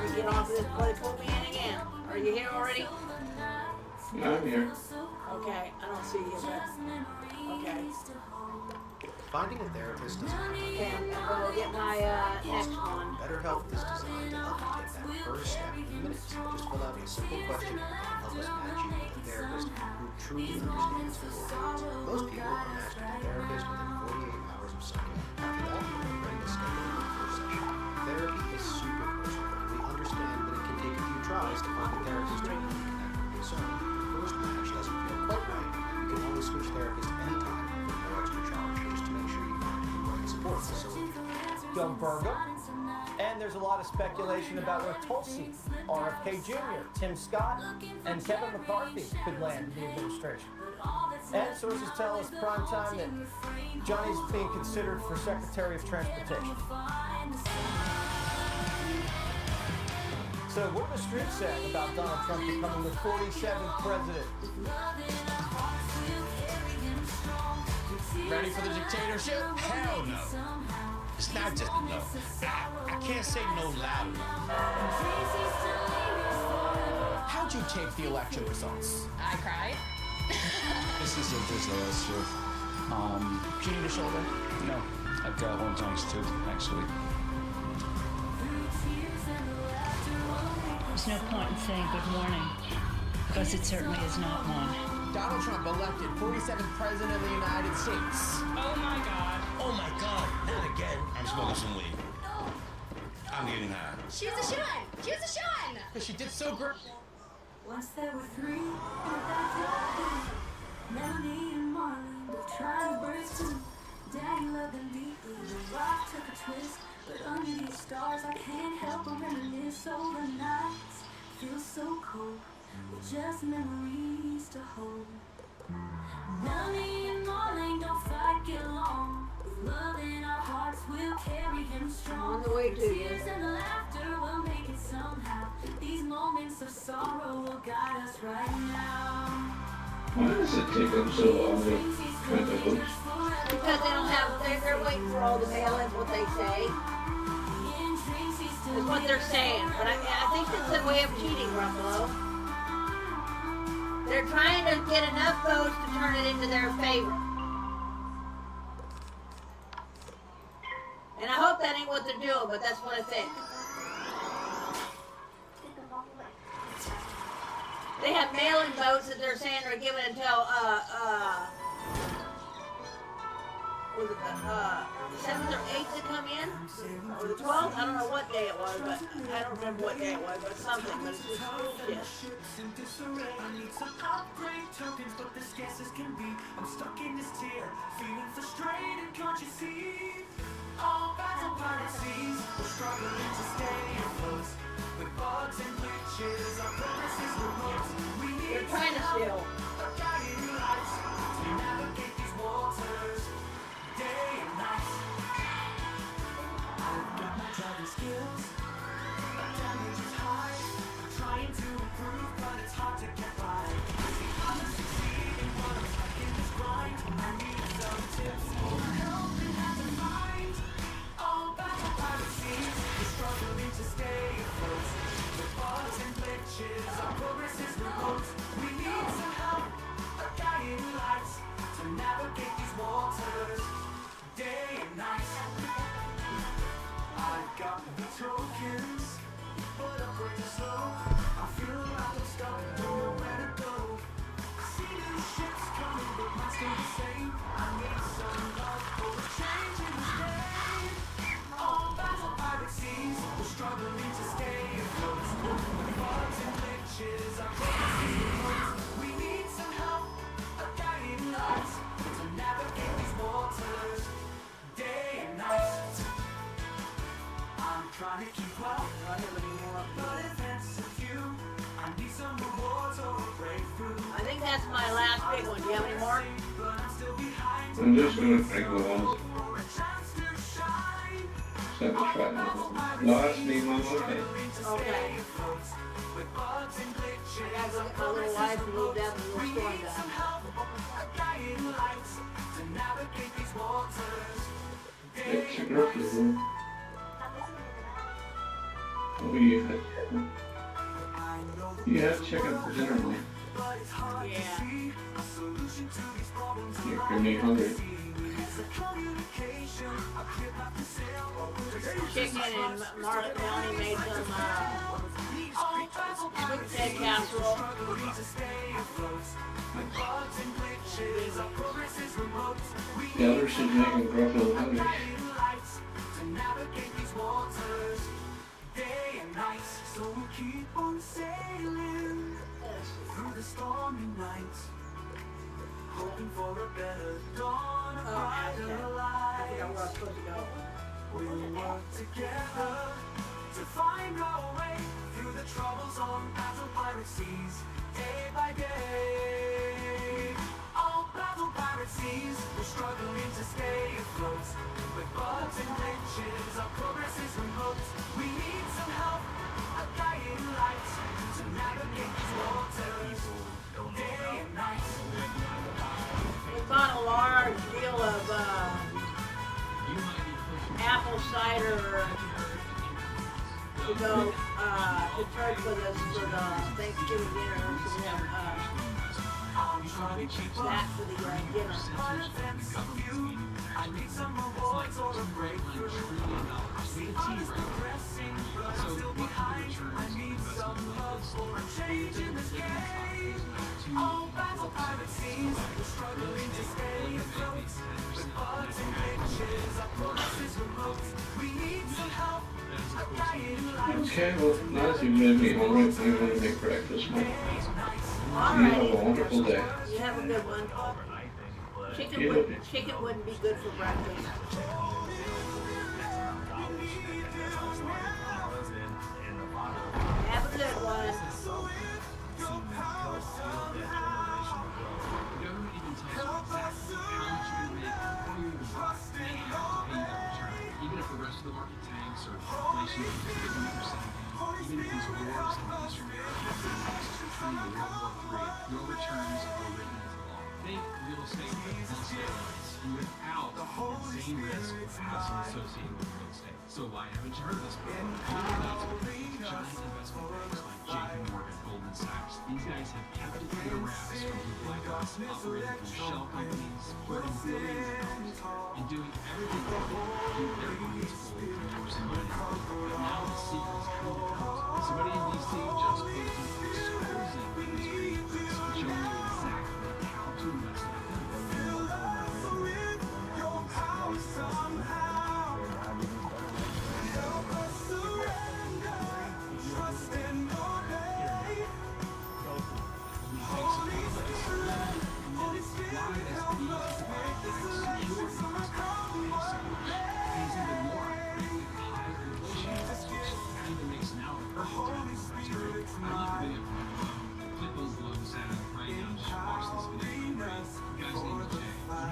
We get off of this before they pull me in again. Are you here already? I'm here. Okay, I don't see you, but okay. Finding a therapist is Okay, I'm gonna get my next one. BetterHelp is designed to help you take that first step in minutes. Just fill out a simple questionnaire and help us match you with a therapist who truly understands your needs. Most people are matched with a therapist within 48 hours of signing up. After that, they're ready to schedule your first session. Therapy is super personal, and we understand that it can take a few tries to find a therapist who you can connect with. So, if the first match doesn't feel quite right, you can always switch therapists anytime for no extra charge, just to make sure you find the right support facility. 𝗂𝗵𝘁. And there's a lot of speculation about where 𝗁𝗂𝘂, RFK Jr., Tim Scott, and Kevin McCarthy could land in the administration. And sources tell us prime time that Johnny's being considered for Secretary of Transportation. So what do the streets say about Donald Trump becoming the 47th president? Ready for the dictatorship? Hell no. It's not just a no. I can't say no loud enough. How'd you take the election results? I cried. This is just a issue. Do you need a shoulder? No, I've got one thanks to actually. There's no point in saying good morning, because it certainly is not one. Donald Trump elected 47th president of the United States. Oh my God. Oh my God, not again. I'm smoking some weed. I'm getting high. She was a shoo-in. She was a shoo-in. Because she did so great. Once there were three without your Melanie and Marlon were trying to break through. Daddy loved them deeply, the rock took a twist. But under these stars I can't help but reminisce. Oh, the nights feel so cold, with just memories to hold. Melanie and Marlon don't fight, get along. With love in our hearts we'll carry him strong. On the way to you. Tears and laughter will make it somehow. These Why does it take them so long to print the books? Because they don't have, they're waiting for all the mail-ins, what they say. Is what they're saying. But I think it's a way of cheating, Ruffalo. They're trying to get enough votes to turn it into their favor. And I hope that ain't what they're doing, but that's what I think. They have mail-in votes that they're saying are given until, was it the 7th or 8th to come in? Or the 12th? I don't know what day it was, but I don't remember what day it was, but something, but it's just bullshit. I need some upgrade tokens, but this gas as can be. I'm stuck in this tier, feeling frustrated, can't you see? All battle piracies, we're struggling to stay afloat. With bugs and glitches, our progress is remote. We need They're trying to steal. a guiding light to navigate these waters, day and night. I've got my driving skills, my damage is high. I'm trying to improve, but it's hard to get by. See, I'm succeeding, but I'm stuck in this grind. I need some tips, more help than have to find. All battle piracies, we're struggling to stay afloat. With bugs and glitches, our progress is remote. We need some help, a guiding light to navigate these waters, day and night. I've got the tokens, but I'm pretty slow. I feel like I'm stuck, don't know where to go. I see new ships coming, but mine's still the same. I need some love for a change in this game. All battle piracies, we're struggling to stay afloat. With bugs and glitches, our progress is remote. We need some help, a guiding light to navigate these waters, day and night. I'm trying to keep up, but advance a few. I need some rewards or a breakthrough. I think that's my last big one. Do you have any more? But I'm still behind. I'm just gonna pick the ones satisfied. Last name on my head. Okay. With bugs and glitches, I gotta go get my little wife and move down to the little store down. a guiding light to navigate these waters, It's a girl. Oh, you had chicken for dinner, man. Yeah. You're getting me hungry. Chicken and Melanie made some sweet potato casserole. The others should make them gruffalo hungry. To navigate these waters, day and night. So we'll keep on sailing through the stormy night, hoping for a better dawn, a brighter light. I forgot where I was supposed to go. We'll work together to find our way through the troubles on battle pirate seas, day by day. All battle pirate seas, we're struggling to stay afloat. With bugs and glitches, our progress is remote. We need some help, a guiding light to navigate these waters, day and night. We bought a large deal of apple cider to go to church with us for the Thanksgiving dinner. So we have that for the dinner. I need some rewards or a breakthrough. I see tears progressing, but I'm still behind. I need some love for a change in this game. All battle pirate seas, we're struggling to stay afloat. With bugs and glitches, our progress is remote. We need some help, a guiding light. Okay, well, now that you've made me hungry, I'm going to make breakfast now. You have a wonderful day. You have a good one. Chicken wouldn't be good for breakfast. Have a good one. Even if the rest of the market tanks or inflation is 50%, even if these wars and these your returns are written into law. Think real estate on steroids without the same risk or hassle associated with real estate. So why haven't you heard this before? Giant investment banks like 𝗁𝗵𝗁, Goldman Sachs, these guys have kept it under wraps from people like us, operating through shell companies, hoarding billions of dollars, and doing everything they can to keep their pockets full through endorsing money. But now the secret's coming out. Somebody in DC just posted exposing these greedy tricks, showing you exactly how to invest in them.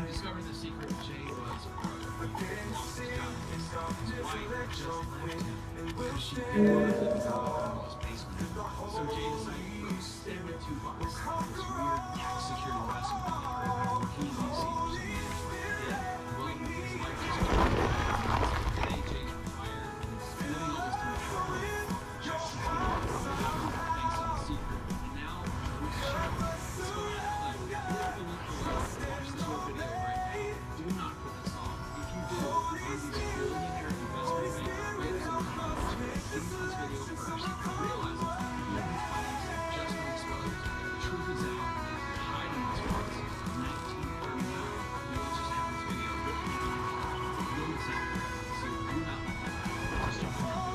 Discovered the secret of 𝗁 was she basement. So 𝗁 decided to stay with 2 bucks. This weird tax security investment working in DC for some years. Well, his life just today 𝗁's retired and is spending all this time traveling just to get out of the government thanks to the secret. And now with 𝗁, it's going to like watch this whole video right now. Do not put this off. If you do, one of these billionaire investment bankers this video first. Realize that these finances just been exposed. The truth is out. They're hiding these funds. 1939. You let's just have this video. Really simple. So do not let that. Just don't remember.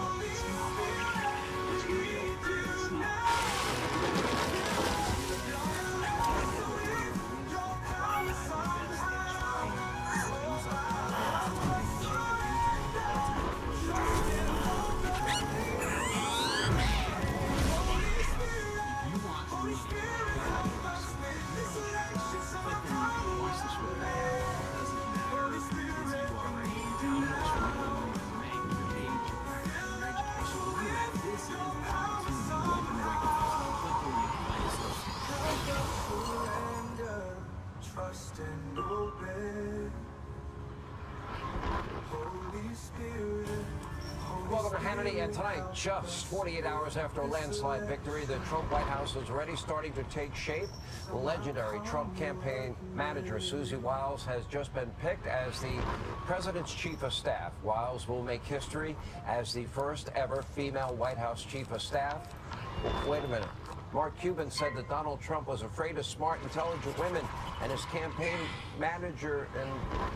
It's real. It's not. Trust and obey. Holy Spirit. Welcome to Hannity, and tonight, just 48 hours after a landslide victory, the Trump White House is already starting to take shape. Legendary Trump campaign manager Susie Wiles has just been picked as the president's chief of staff. Wiles will make history as the first ever female White House chief of staff. Wait a minute. Mark Cuban said that Donald Trump was afraid of smart, intelligent women, and his campaign manager and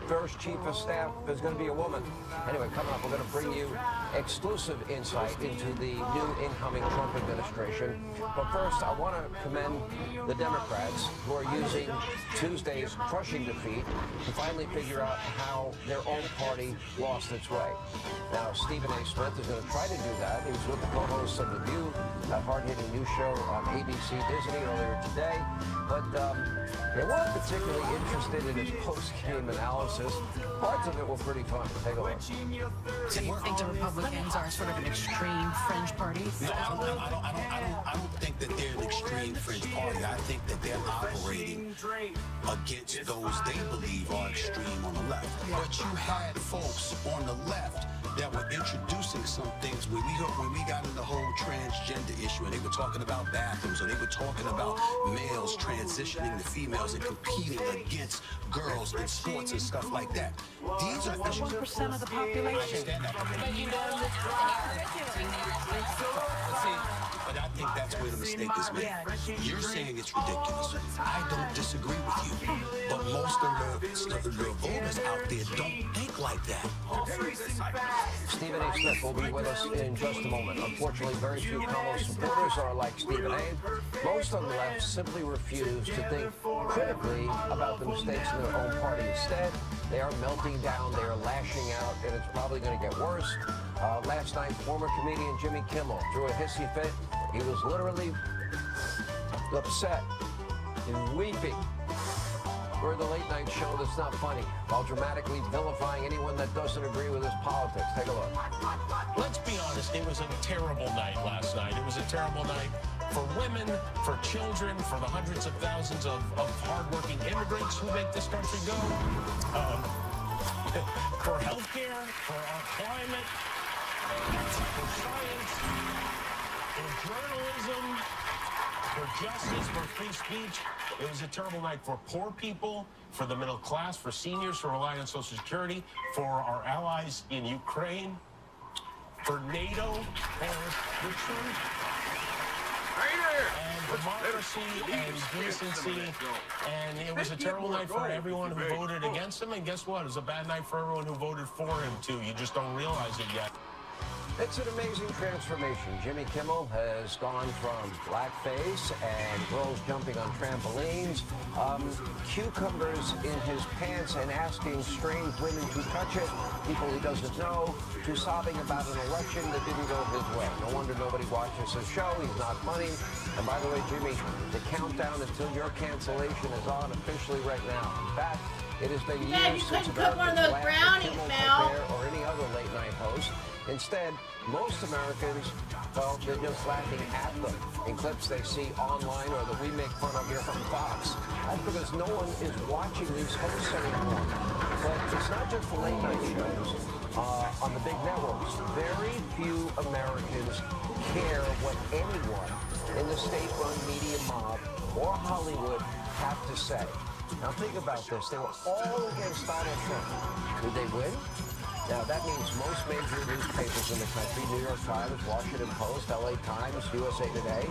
first chief of staff is going to be a woman. Anyway, coming up, we're going to bring you exclusive insight into the new incoming Trump administration. But first, I want to commend the Democrats who are using Tuesday's crushing defeat to finally figure out how their own party lost its way. Now, Stephen A. Smith is going to try to do that. He was with the co-hosts of The View, that hard-hitting news show on ABC Disney earlier today. But they weren't particularly interested in his post-game analysis. Parts of it were pretty fun. Take a look. So you think the Republicans are sort of an extreme fringe party? No, I don't think that they're an extreme fringe party. I think that they're operating against those they believe are extreme on the left. But you had folks on the left that were introducing some things when we got in the whole transgender issue, and they were talking about bathrooms, or they were talking about males transitioning to females and competing against girls in sports and stuff like that. These are issues. 1% of the population. I understand that. But I think that's where the mistake is made. You're saying it's ridiculous. I don't disagree with you. But most of the voters out there don't think like that. Stephen A. Smith will be with us in just a moment. Unfortunately, very few Kamala supporters are like Stephen A. Most on the left simply refuse to think critically about the mistakes in their own party. Instead, they are melting down, they are lashing out, and it's probably going to get worse. Last night, former comedian Jimmy Kimmel threw a hissy fit. He was literally upset and weeping for the late night show that's not funny, while dramatically vilifying anyone that doesn't agree with his politics. Take a look. Let's be honest, it was a terrible night last night. It was a terrible night for women, for children, for the hundreds of thousands of hardworking immigrants who make this country go, for healthcare, for our climate, for science, for journalism, for justice, for free speech. It was a terrible night for poor people, for the middle class, for seniors who rely on Social Security, for our allies in Ukraine, for NATO, for the truth, and democracy and decency. And it was a terrible night for everyone who voted against him. And guess what? It was a bad night for everyone who voted for him, too. You just don't realize it yet. It's an amazing transformation. Jimmy Kimmel has gone from blackface and girls jumping on trampolines, cucumbers in his pants and asking strange women to touch it, people he doesn't know, to sobbing about an election that didn't go his way. No wonder nobody watches his show. He's not funny. And by the way, Jimmy, the countdown until your cancellation is on officially right now. In fact, it has been years since Americans laughed at Kimmel, Colbert, or any other late-night host. Instead, most Americans, well, they're just laughing at them in clips they see online or that we make fun of here from Fox. That's because no one is watching these hosts anymore. But it's not just the late-night shows on the big networks. Very few Americans care what anyone in the state-run media mob or Hollywood have to say. Now think about this. They were all against Donald Trump. Did they win? Now, that means most major newspapers in the country, New York Times, Washington Post, LA Times, USA Today,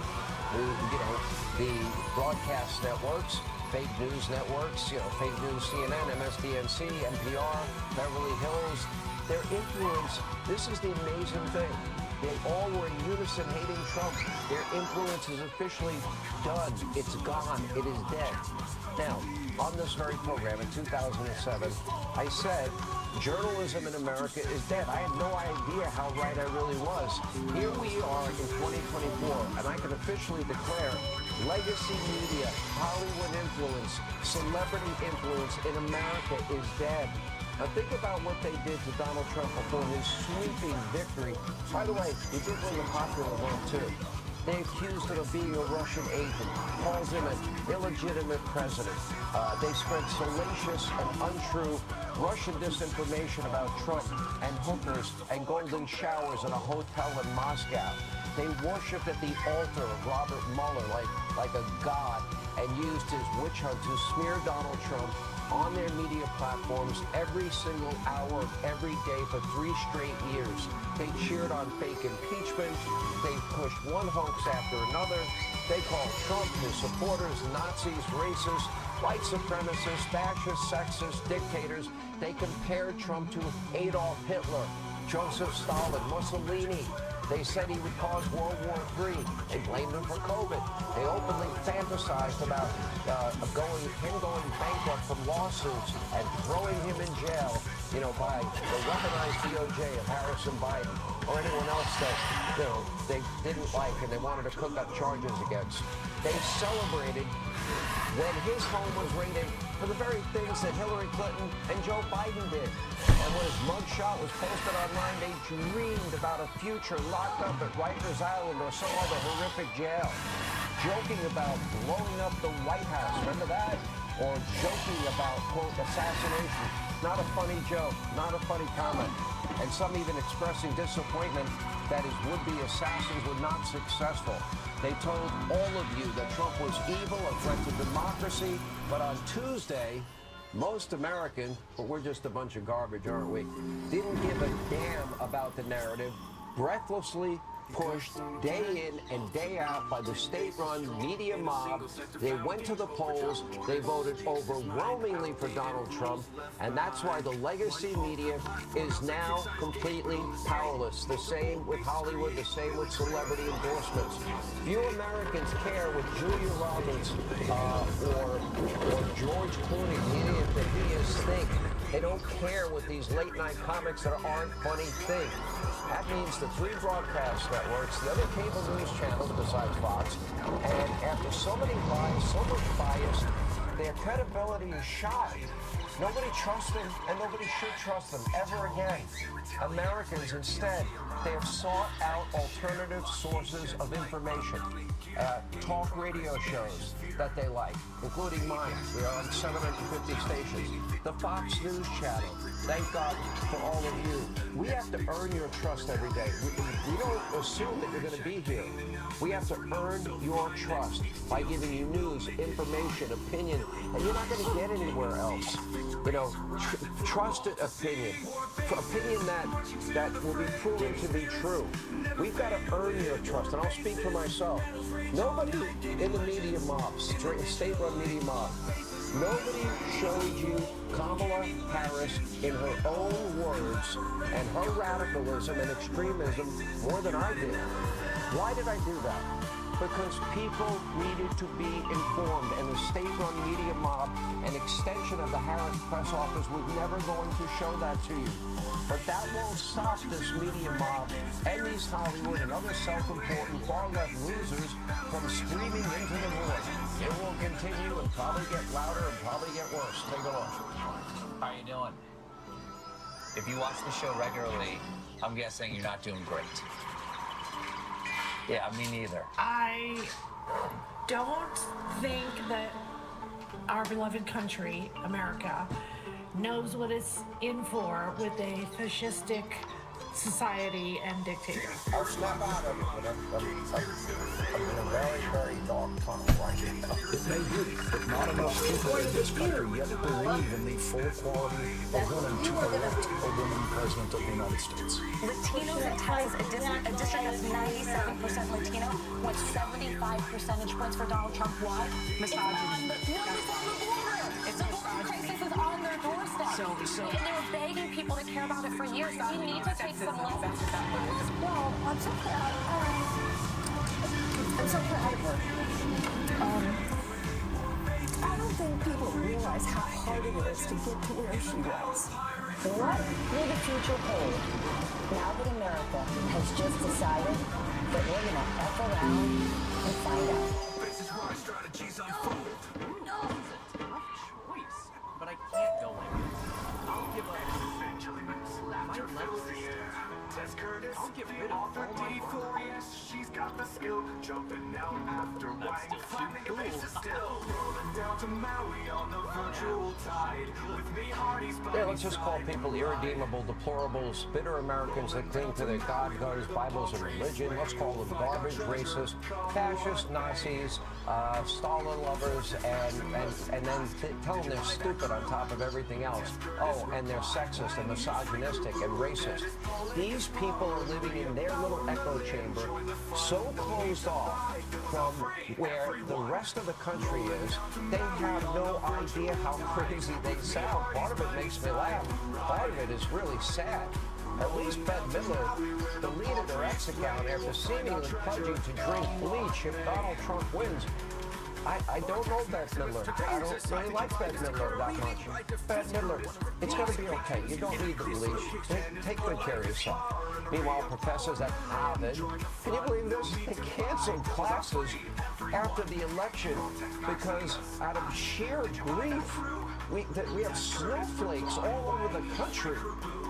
the broadcast networks, fake news networks, fake news CNN, MSDNC, NPR, Beverly Hills, their influence, this is the amazing thing. They all were in unison hating Trump. Their influence is officially done. It's gone. It is dead. Now, on this very program in 2007, I said, journalism in America is dead. I had no idea how right I really was. Here we are in 2024, and I can officially declare legacy media, Hollywood influence, celebrity influence in America is dead. Now think about what they did to Donald Trump before his sweeping victory. By the way, he did win the popular vote, too. They accused him of being a Russian agent, called him an illegitimate president. They spread salacious and untrue Russian disinformation about Trump and hookers and golden showers in a hotel in Moscow. They worshipped at the altar of Robert Mueller like a god and used his witch hunt to smear Donald Trump on their media platforms every single hour of every day for 3 straight years. They cheered on fake impeachment. They pushed one hoax after another. They called Trump, his supporters, Nazis, racists, white supremacists, fascists, sexists, dictators. They compared Trump to Adolf Hitler, Joseph Stalin, Mussolini. They said he would cause World War III. They blamed him for COVID. They openly fantasized about him going bankrupt from lawsuits and throwing him in jail, by the weaponized DOJ of Harris and Biden or anyone else that, they didn't like and they wanted to cook up charges against. They celebrated when his home was raided for the very things that Hillary Clinton and Joe Biden did. And when his mugshot was posted online, they dreamed about a future locked up at Rikers Island or some other horrific jail. Joking about blowing up the White House, remember that? Or joking about, quote, assassination. Not a funny joke, not a funny comment. And some even expressing disappointment that his would-be assassins were not successful. They told all of you that Trump was evil, a threat to democracy, but on Tuesday, most Americans, but we're just a bunch of garbage, aren't we, didn't give a damn about the narrative, breathlessly pushed day in and day out by the state-run media mob. They went to the polls. They voted overwhelmingly for Donald Trump, and that's why the legacy media is now completely powerless. The same with Hollywood, the same with celebrity endorsements. Few Americans care what Julia Roberts or George Clooney, the idiot that he is, think. They don't care what these late-night comics that aren't funny think. That means the 3 broadcast networks, the other cable news channels besides Fox, and after so many lies, so much bias, their credibility is shot. Nobody trusts them, and nobody should trust them ever again. Americans, instead, they have sought out alternative sources of information. Talk radio shows that they like, including mine. We are on 750 stations. The Fox News channel. Thank God for all of you. We have to earn your trust every day. We don't assume that you're going to be here. We have to earn your trust by giving you news, information, opinion, and you're not going to get anywhere else. You know, trusted opinion, opinion that will be proven to be true. We've got to earn your trust, and I'll speak for myself. Nobody in the media mob, state-run media mob, nobody showed you Kamala Harris in her own words and her radicalism and extremism more than I did. Why did I do that? Because people needed to be informed, and the state-run media mob, an extension of the Harris press office, was never going to show that to you. But that won't stop this media mob and these Hollywood and other self-important far-left losers from screaming into the void. It will continue and probably get louder and probably get worse. Take a look. How you doing? If you watch the show regularly, I'm guessing you're not doing great. Yeah, me neither. I don't think that our beloved country, America, knows what it's in for with a fascistic society and dictator. I'll snap out of it, but I'm in a very, very dark tunnel right now. It may be, but not enough people in this country yet believe in the full quality of women to elect a woman president of the United States. Latinos in Texas, a district that's 97% Latino, went 75 percentage points for Donald Trump. Why? Misogyny. It's the border crisis is on their doorstep. And they were begging people to care about it for years. We need to take some lessons. Well, I'm so proud. I'm so proud of her. I don't think people realize how hard it is to get to where she was. What will the future hold now that America has just decided that we're going to F around and find out? This is where strategies unfold. No, it's a tough choice, but I can't go like this. I'll give up. My level is Tess Curtis, I'll get rid of all my D4, she's got the skill, jumping out after white, finding a base still, rolling down to Maui on the virtual tide, with me Hardy's Yeah, let's just call people irredeemable, deplorables, bitter Americans that cling to their God, guns, Bibles, and religion. Let's call them garbage, racist, fascist, Nazis, Stalin lovers, and then tell them they're stupid on top of everything else. Oh, and they're sexist and misogynistic and racist. These people are living in their little echo chamber, so closed off from where the rest of the country is, they have no idea how crazy they sound. Part of it makes me laugh. Part of it is really sad. At least Bette Midler deleted her X account after seemingly pledging to drink bleach if Donald Trump wins. I don't know Bette Midler. I don't really like Bette Midler that much. Bette Midler, it's going to be okay. You don't need the bleach. Take good care of yourself. Meanwhile, professors at Harvard, can you believe this? They canceled classes after the election because out of sheer grief, we have snowflakes all over the country.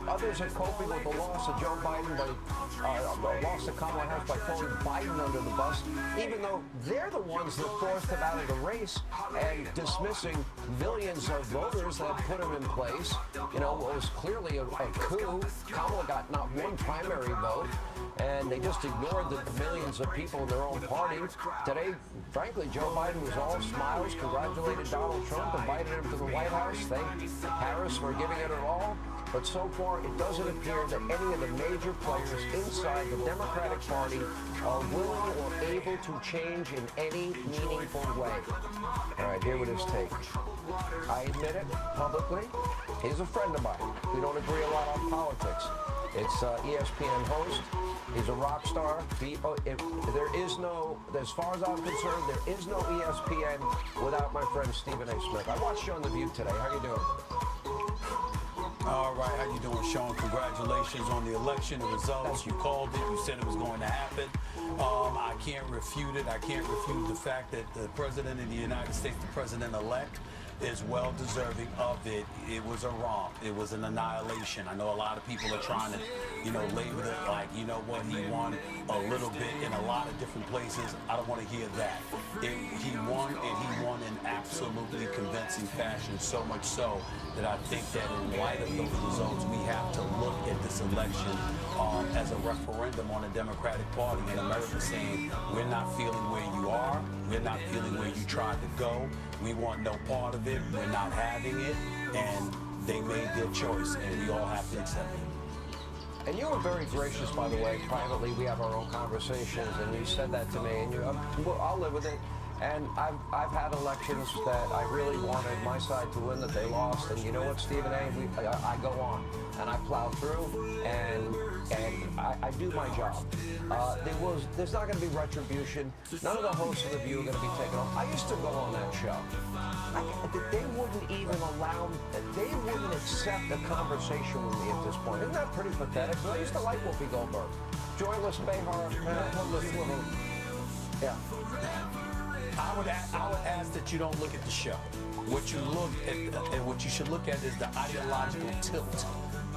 Others are coping with the loss of Joe Biden, the loss of Kamala Harris by throwing Biden under the bus, even though they're the ones that forced him out of the race and dismissing millions of voters that put him in place. You know, it was clearly a coup. Kamala got not one primary vote, and they just ignored the millions of people in their own party. Today, frankly, Joe Biden was all smiles, congratulated Donald Trump, invited him to the White House, thanked Harris for giving it her all. But so far, it doesn't appear that any of the major players inside the Democratic Party are willing or able to change in any meaningful way. All right, here with his take. I admit it publicly. He's a friend of mine. We don't agree a lot on politics. It's ESPN host. He's a rock star. There is no, as far as I'm concerned, there is no ESPN without my friend Stephen A. Smith. I watched you on The View today. How you doing? All right, how you doing, Sean? Congratulations on the election, the results. You called it. You said it was going to happen. I can't refute it. I can't refute the fact that the president of the United States, the president-elect, is well deserving of it. It was a wrong. It was an annihilation. I know a lot of people are trying to, label it like, you know what, he won a little bit in a lot of different places. I don't want to hear that. He won, and he won in absolutely convincing fashion, so much so that I think that in light of those results, we have to look at this election as a referendum on the Democratic Party in America, saying we're not feeling where you are, we're not feeling where you tried to go, we want no part of it, we're not having it, and they made their choice, and we all have to accept it. And you were very gracious, by the way. Privately, we have our own conversations, and you said that to me, and I'll live with it. And I've had elections that I really wanted my side to win, that they lost. And you know what, Stephen A., I go on, and I plow through, and I do my job. There's not going to be retribution. None of the hosts of The View are going to be taken off. I used to go on that show. They wouldn't even they wouldn't accept a conversation with me at this point. Isn't that pretty pathetic? I used to like Whoopi Goldberg. Joyless 𝗂𝗏, yeah. I would ask that you don't look at the show. What you look at, and what you should look at, is the ideological tilt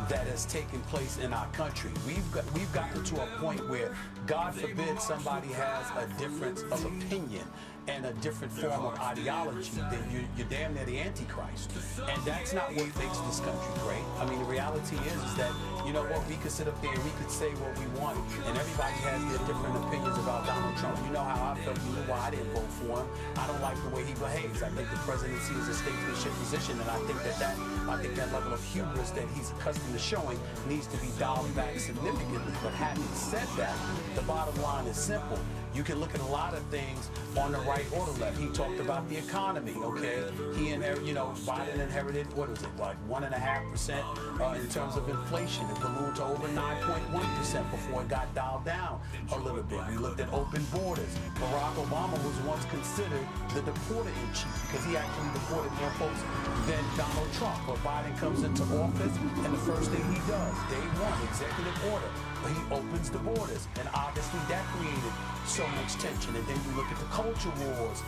that has taken place in our country. We've gotten to a point where, God forbid, somebody has a difference of opinion and a different form of ideology, then you're damn near the Antichrist. And that's not what makes this country great. I mean, the reality is that, you know what, we could sit up there and we could say what we want, and everybody has their different opinions about Donald Trump. You know how I felt, you know why I didn't vote for him. I don't like the way he behaves. I think the presidency is a statesmanship position, and I think that level of hubris that he's accustomed to showing needs to be dialed back significantly. But having said that, the bottom line is simple. You can look at a lot of things on the right or the left. He talked about the economy, okay? Biden inherited, what was it, like 1.5% in terms of inflation. It ballooned to over 9.1% before it got dialed down a little bit. We looked at open borders. Barack Obama was once considered the deporter-in-chief because he actually deported more folks than Donald Trump. But Biden comes into office, and the first thing he does, day one, executive order, he opens the borders, and obviously that created so much tension. And then you look at the culture wars,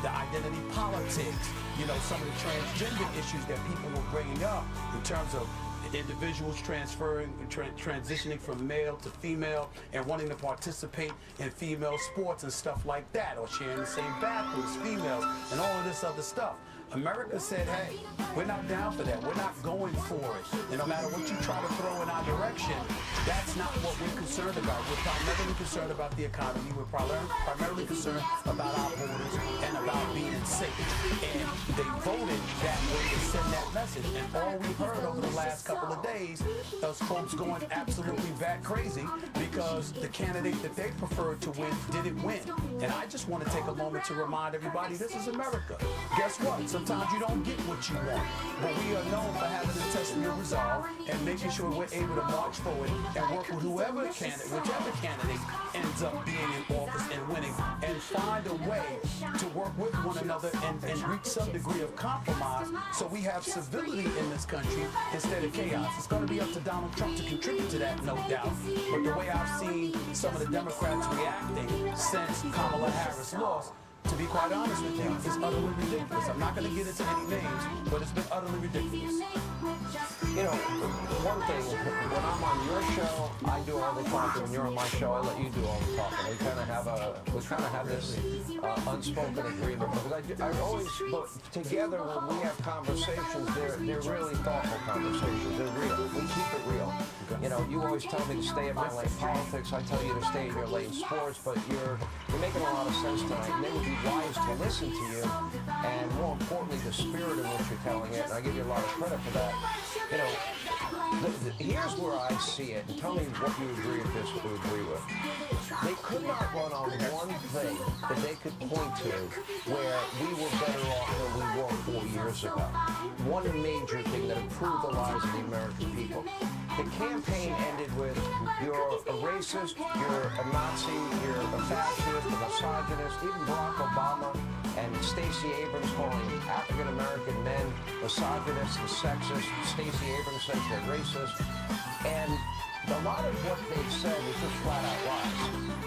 the identity politics, some of the transgender issues that people were bringing up in terms of individuals transitioning from male to female and wanting to participate in female sports and stuff like that, or sharing the same bathroom as females, and all of this other stuff. America said, hey, we're not down for that. We're not going for it. And no matter what you try to throw in our direction, that's not what we're concerned about. We're primarily concerned about the economy. We're primarily concerned about our borders and about being safe. And they voted that way to send that message. And all we've heard over the last couple of days is folks going absolutely bat crazy because the candidate that they preferred to win didn't win. And I just want to take a moment to remind everybody, this is America. Guess what? Sometimes you don't get what you want, but we are known for having intestinal resolve and making sure we're able to march forward and work with whichever candidate ends up being in office and winning, and find a way to work with one another and reach some degree of compromise so we have civility in this country instead of chaos. It's going to be up to Donald Trump to contribute to that, no doubt, but the way I've seen some of the Democrats reacting since Kamala Harris lost, to be quite honest with you, it's utterly ridiculous. I'm not going to get into any names, but it's been utterly ridiculous. One thing, when I'm on your show, I do all the talking. When you're on my show, I let you do all the talking. We kind of have this unspoken agreement. Because I always, but together when we have conversations, they're really thoughtful conversations. They're real. We keep it real. You always tell me to stay in my lane politics. I tell you to stay in your lane sports. But you're making a lot of sense tonight. And it would be wise to listen to you, and more importantly, the spirit in which you're telling it. And I give you a lot of credit for that. Here's where I see it, and tell me what you agree with this, what you agree with. They could not run on one thing that they could point to where we were better off than we were 4 years ago. One major thing that improved the lives of the American people. The campaign ended with, you're a racist, you're a Nazi, you're a fascist, a misogynist. Even Barack Obama and Stacey Abrams calling African-American men misogynists and sexist. Stacey Abrams says they're racist. And a lot of what they've said is just flat-out lies.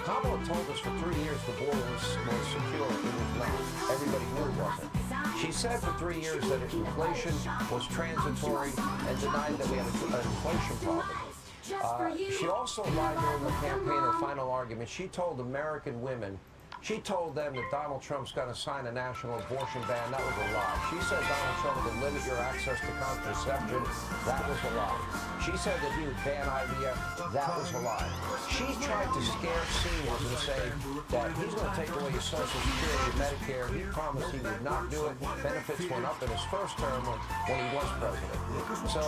Kamala told us for 3 years the border was secure. It was not. Everybody knew it wasn't. She She said for 3 years that inflation was transitory and denied that we had an inflation problem. She also lied during the campaign, her final argument. She told American women, she told them that Donald Trump's going to sign a national abortion ban. That was a lie. She said Donald Trump would limit your access to contraception. That was a lie. She said that he would ban IVF. That was a lie. She tried to scare seniors and say that he's going to take away your Social Security and Medicare. He promised he would not do it. Benefits went up in his first term when he was president. So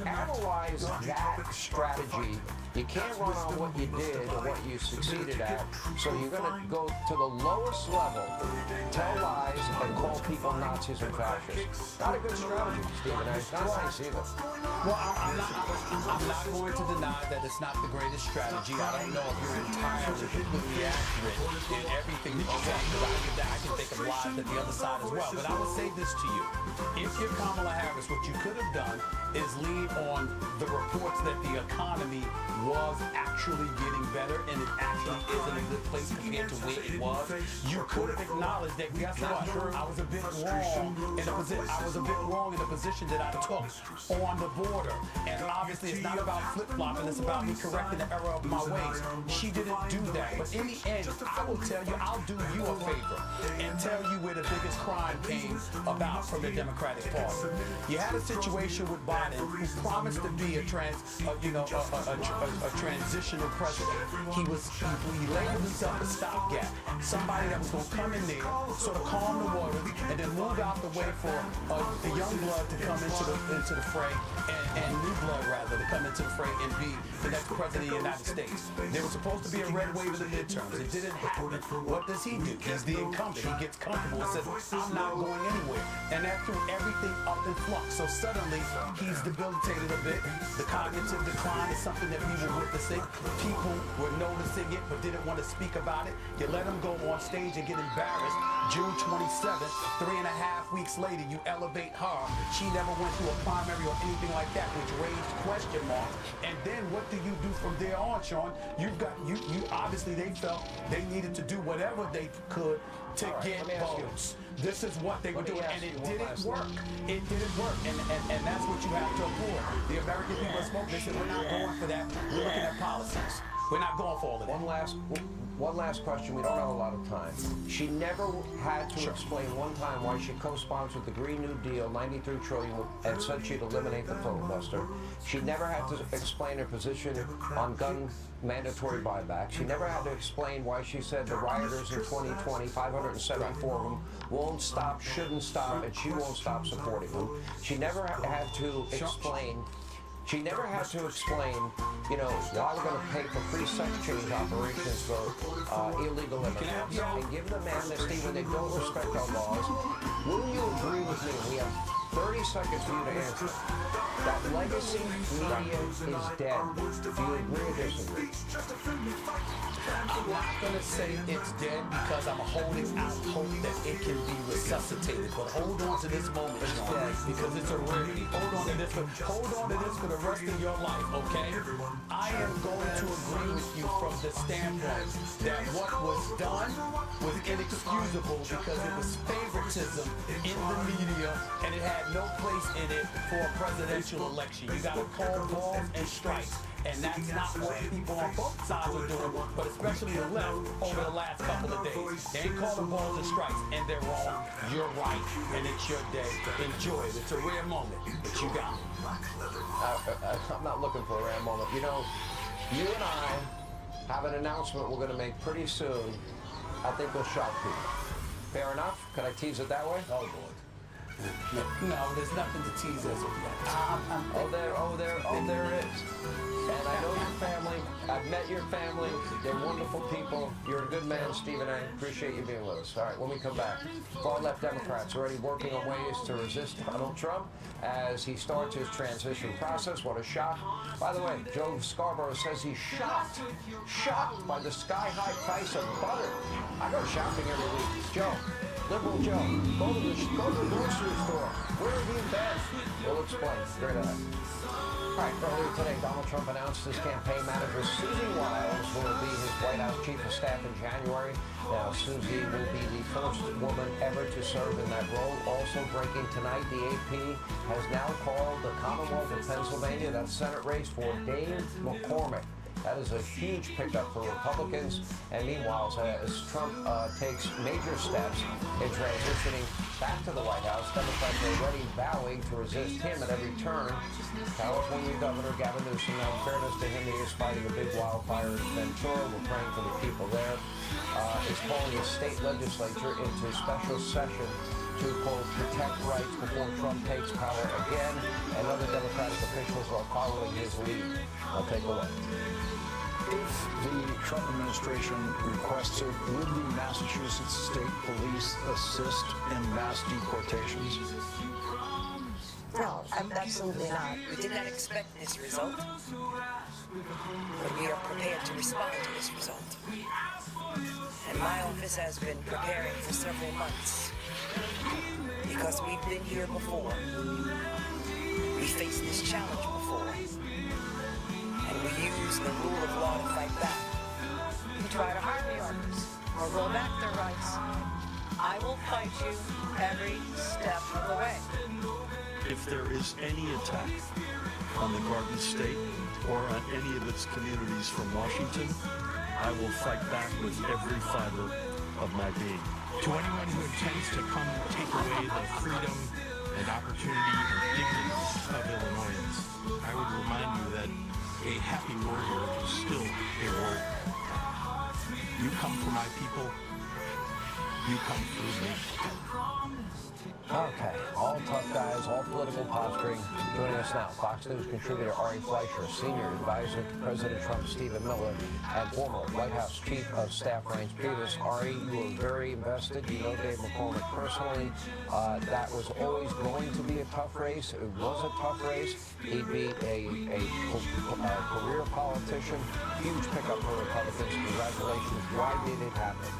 analyze that strategy. You can't run on what you did or what you succeeded at. So you're going to go to the lowest level, tell lies, and call people Nazis and fascists. Not a good strategy, Stephen A. It's not nice either. Well, I'm not going to deny that it's not the greatest strategy. I don't know if you're entirely completely accurate in everything that you say, because I can think of lies at the other side as well. But I will say this to you. If you're Kamala Harris, what you could have done is lean on the reports that the economy was actually getting better, and it actually is in a good place compared to where it was. You could have acknowledged that, guess what? I was a bit wrong in the position that I took on the border. And obviously it's not about flip-flopping, it's about me correcting the error of my ways. She didn't do that. But in the end, I will tell you, I'll do you a favor and tell you where the biggest crime came about from the Democratic Party. You had a situation with Biden, who promised to be a transitional president. He labeled himself a stopgap, somebody that was going to come in there, sort of calm the waters, and then move out the way for the young blood to come into the fray, and new blood rather to come into the fray and be the next president of the United States. There was supposed to be a red wave in the midterms. It didn't happen. What does he do? He's the incumbent. He gets comfortable and says, I'm not going anywhere. And that threw everything up in flux. So suddenly he's debilitated a bit. The cognitive decline is something that we were witnessing. People were noticing it but didn't want to speak about it. You let him go on stage and get embarrassed. June 27th, 3.5 weeks later, you elevate her. She never went through a primary or anything like that, which raised question marks. And then what do you do from there on, Sean? You obviously they felt they needed to do whatever they could to get votes. This is what they were doing, and it didn't work. It didn't work, and that's what you have to avoid. The American people have spoken. They said, we're not going for that. We're looking at policies. We're not going for all of that. One last question. We don't have a lot of time. She never had to explain one time why she co-sponsored the Green New Deal, $93 trillion, and said she'd eliminate the filibuster. She never had to explain her position on gun mandatory buyback. She never had to explain why she said the rioters in 2020, 574 of them, won't stop, shouldn't stop, and she won't stop supporting them. She never had to explain. She never had to explain, why we're going to pay for free sex change operations for illegal immigrants and give them amnesty when they don't respect our laws. Will you agree with me? We have 30 seconds for you to answer. That legacy media is dead. Do you agree or disagree? I'm not going to say it's dead because I'm holding out hope that it can be resuscitated. But hold on to this moment, Sean, because it's a rarity. Hold on to this for the rest of your life, okay? I am going to agree with you from the standpoint that what was done was inexcusable because it was favoritism in the media and it had no place in it for a presidential election. You got to call balls and strikes. And that's not what people on both sides are doing, but especially the left over the last couple of days. They ain't calling balls and strikes, and they're wrong. You're right, and it's your day. Enjoy it. It's a rare moment, but you got it. I'm not looking for a rare moment. You and I have an announcement we're going to make pretty soon. I think will shock people. Fair enough? Can I tease it that way? Oh, Lord. No, there's nothing to tease us with yet. There is. And I know your family. I've met your family. They're wonderful people. You're a good man, Stephen A. Appreciate you being with us. All right, when we come back, far-left Democrats already working on ways to resist Donald Trump as he starts his transition process. What a shock. By the way, Joe Scarborough says he's shocked by the sky-high price of butter. I go shopping every week. Joe. Liberal Joe, go to the grocery store. Where have you been? We'll explain. Straight ahead. All right, earlier today, Donald Trump announced his campaign manager, Susie Wiles, will be his White House chief of staff in January. Now, Susie will be the first woman ever to serve in that role. Also breaking tonight, the AP has now called the Commonwealth of Pennsylvania, that Senate race, for 𝗁𝗂 𝗁𝗂𝘁. That is a huge pickup for Republicans. And meanwhile, as Trump takes major steps in transitioning back to the White House, Democrats are already vowing to resist him at every turn. California Governor Gavin Newsom, now in fairness to him, he is fighting a big wildfire in Ventura. We're praying for the people there. Is calling his state legislature into special session to, quote, protect rights before Trump takes power again. And other Democratic officials are following his lead. I'll take a look. If the Trump administration requests it, would the Massachusetts State Police assist in mass deportations? No, absolutely not. We did not expect this result, but we are prepared to respond to this result. And my office has been preparing for several months because we've been here before. We faced this challenge before. And we use the rule of law to fight back. We try to harm the others or roll back their rights. I will fight you every step of the way. If there is any attack on the Garden State or on any of its communities from Washington, I will fight back with every fiber of my being. To anyone who intends to come take away the freedom and opportunity and dignity of Illinoisans, I would remind you that a happy warrior is still a warrior. You come for my people, you come through me. Okay, all tough guys, all political posturing. Joining us now, Fox News contributor Ari Fleischer, senior advisor to President Trump Stephen Miller, and former White House Chief of Staff Reince Priebus. Ari, you were very invested. You know 𝗁𝗂 �𝗁𝗁 personally. That was always going to be a tough race. It was a tough race. He'd be a career politician. Huge pickup for Republicans. Congratulations. Why did it happen?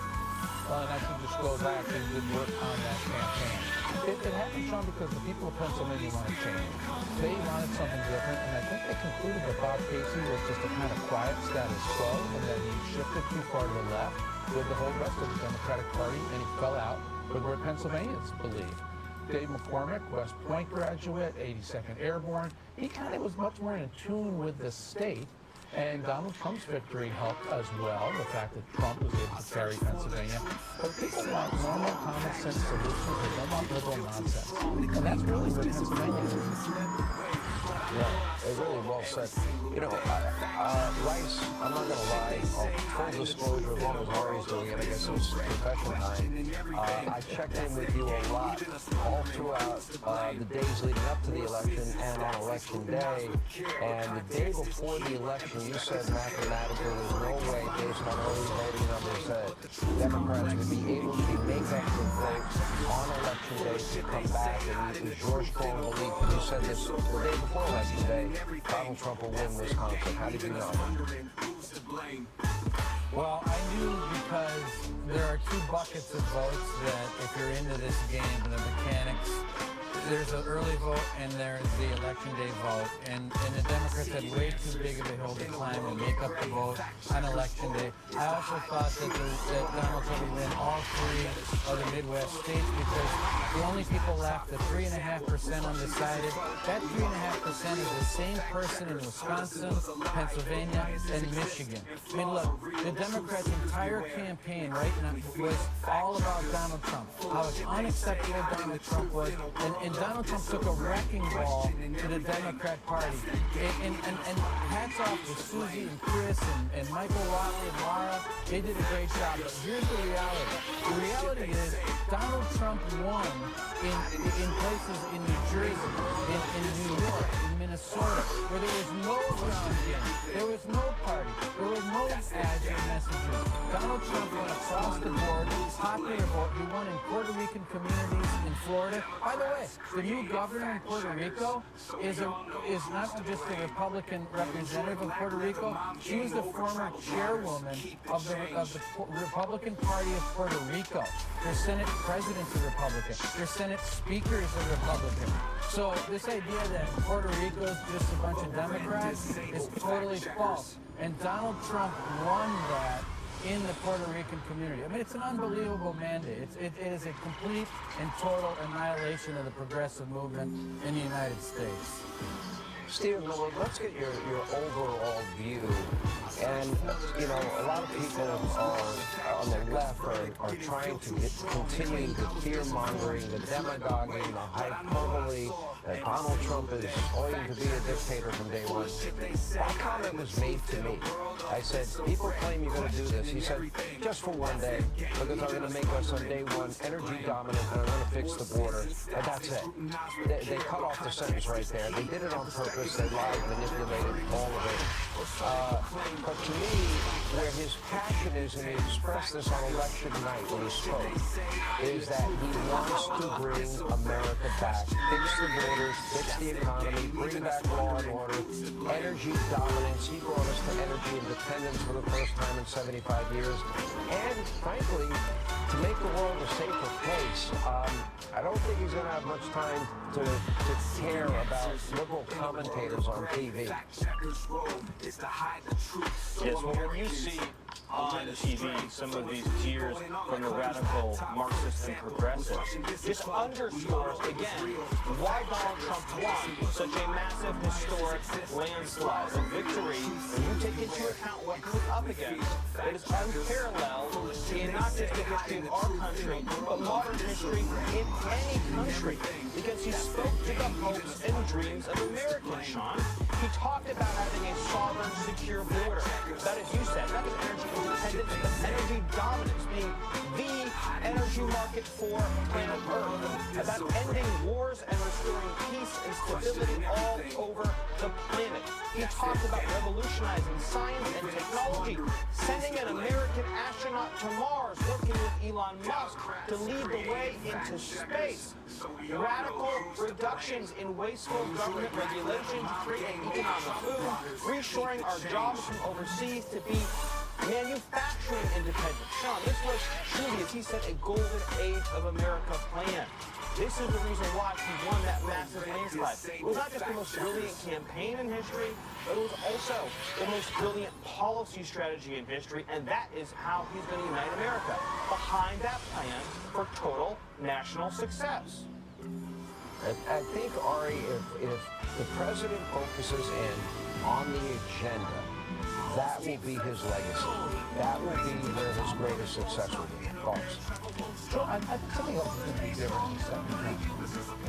Well, and I can just go back and did work on that campaign. It happened, Sean, because the people of Pennsylvania wanted change. They wanted something different, and I think they concluded that Bob Casey was just a kind of quiet status quo, and that he shifted too far to the left with the whole rest of the Democratic Party, and he fell out with where Pennsylvanians believe. 𝗁𝗂 𝗁𝗁𝗁, West Point graduate, 82nd Airborne. He kind of was much more in tune with the state. And Donald Trump's victory helped as well, the fact that Trump was able to carry Pennsylvania. But people want normal, common sense solutions. They don't want liberal nonsense. And that's really what Pennsylvania is. Yeah, really well said. You know, Rice, I'm not going to lie, full disclosure, as long as Ari's doing it, I guess it's confession time. I checked in with you a lot all throughout the days leading up to the election and on election day. And the day before the election, you said mathematically there's no way, based on early voting numbers, that Democrats would be able to make up the votes on election day to come back. And it was your strong belief. And you said this the day before election day, Donald Trump will win Wisconsin. How did you know? Well, I knew because there are two buckets of votes that if you're into this game, the mechanics, there's an early vote and there's the election day vote. And the Democrats had way too big of a hill to climb to make up the vote on election day. I also thought that Donald Trump would win all three of the Midwest states because the only people left, the 3.5% undecided, that 3.5% is the same person in Wisconsin, Pennsylvania, and Michigan. I mean, look, the Democrats' entire campaign right now was all about Donald Trump, how unacceptable Donald Trump was, and Donald Trump took a wrecking ball to the Democrat Party. And hats off to Susie and Chris and Michael Watley and Laura. They did a great job. But here's the reality. The reality is Donald Trump won in places in New Jersey, in New York, in Minnesota, where there was no ground game. There was no party. There was no ads or messages. Donald Trump won across the board, popular vote. He won in Puerto Rican communities in Florida. By the way, the new governor in Puerto Rico is not just a Republican representative of Puerto Rico. She was the former chairwoman of the Republican Party of Puerto Rico. Their Senate president's a Republican. Their Senate speaker is a Republican. So this idea that Puerto Rico is just a bunch of Democrats is totally false. And Donald Trump won that in the Puerto Rican community. I mean, it's an unbelievable mandate. It is a complete and total annihilation of the progressive movement in the United States. Stephen Miller, let's get your overall view. And, you know, a lot of people are on the left are trying to continue the fear-mongering, the demagoguing, the hyperbole, that Donald Trump is going to be a dictator from day one. That comment was made to me. I said, people claim you're going to do this. He said, just for one day, because I'm going to make us on day one energy dominant and I'm going to fix the border. And that's it. They cut off the sentence right there. They did it on purpose. They lied, manipulated all of it. But to me, where his passion is, and he expressed this on election night when he spoke, is that he wants to bring America back, fix the borders, fix the economy, bring back law and order, energy dominance. He brought us to energy independence for the first time in 75 years. And frankly, to make the world a safer place, I don't think he's going to have much time to care about liberal commentators on TV. Yes, well, when you see on TV some of these tiers from the radical Marxists and progressives, this underscores, again, why Donald Trump won such a massive historic landslide. A victory, when you take into account what he was up against, that is unparalleled in not just the history of our country, but modern history in any country. Because he spoke to the hopes and dreams of Americans, Sean. He talked about having a sovereign, secure border. That, as you said, that is energy independence, energy dominance, being the energy market for planet Earth, about ending wars and restoring peace and stability all over the planet. He talked about revolutionizing science and technology, sending an American astronaut to Mars, working with Elon Musk to lead the way into space. Radical reductions in wasteful government regulations, creating economic boom, reshoring our jobs from overseas to be manufacturing independent. Sean, this was truly, as he said, a golden age of America plan. This is the reason why he won that massive landslide. It was not just the most brilliant campaign in history, but it was also the most brilliant policy strategy in history, and that is how he's going to unite America, behind that plan for total national success. I think, Ari, if the president focuses in on the agenda, that will be his legacy. That will be where his greatest success will be. Thoughts? So I think something else is going to be different in the second term.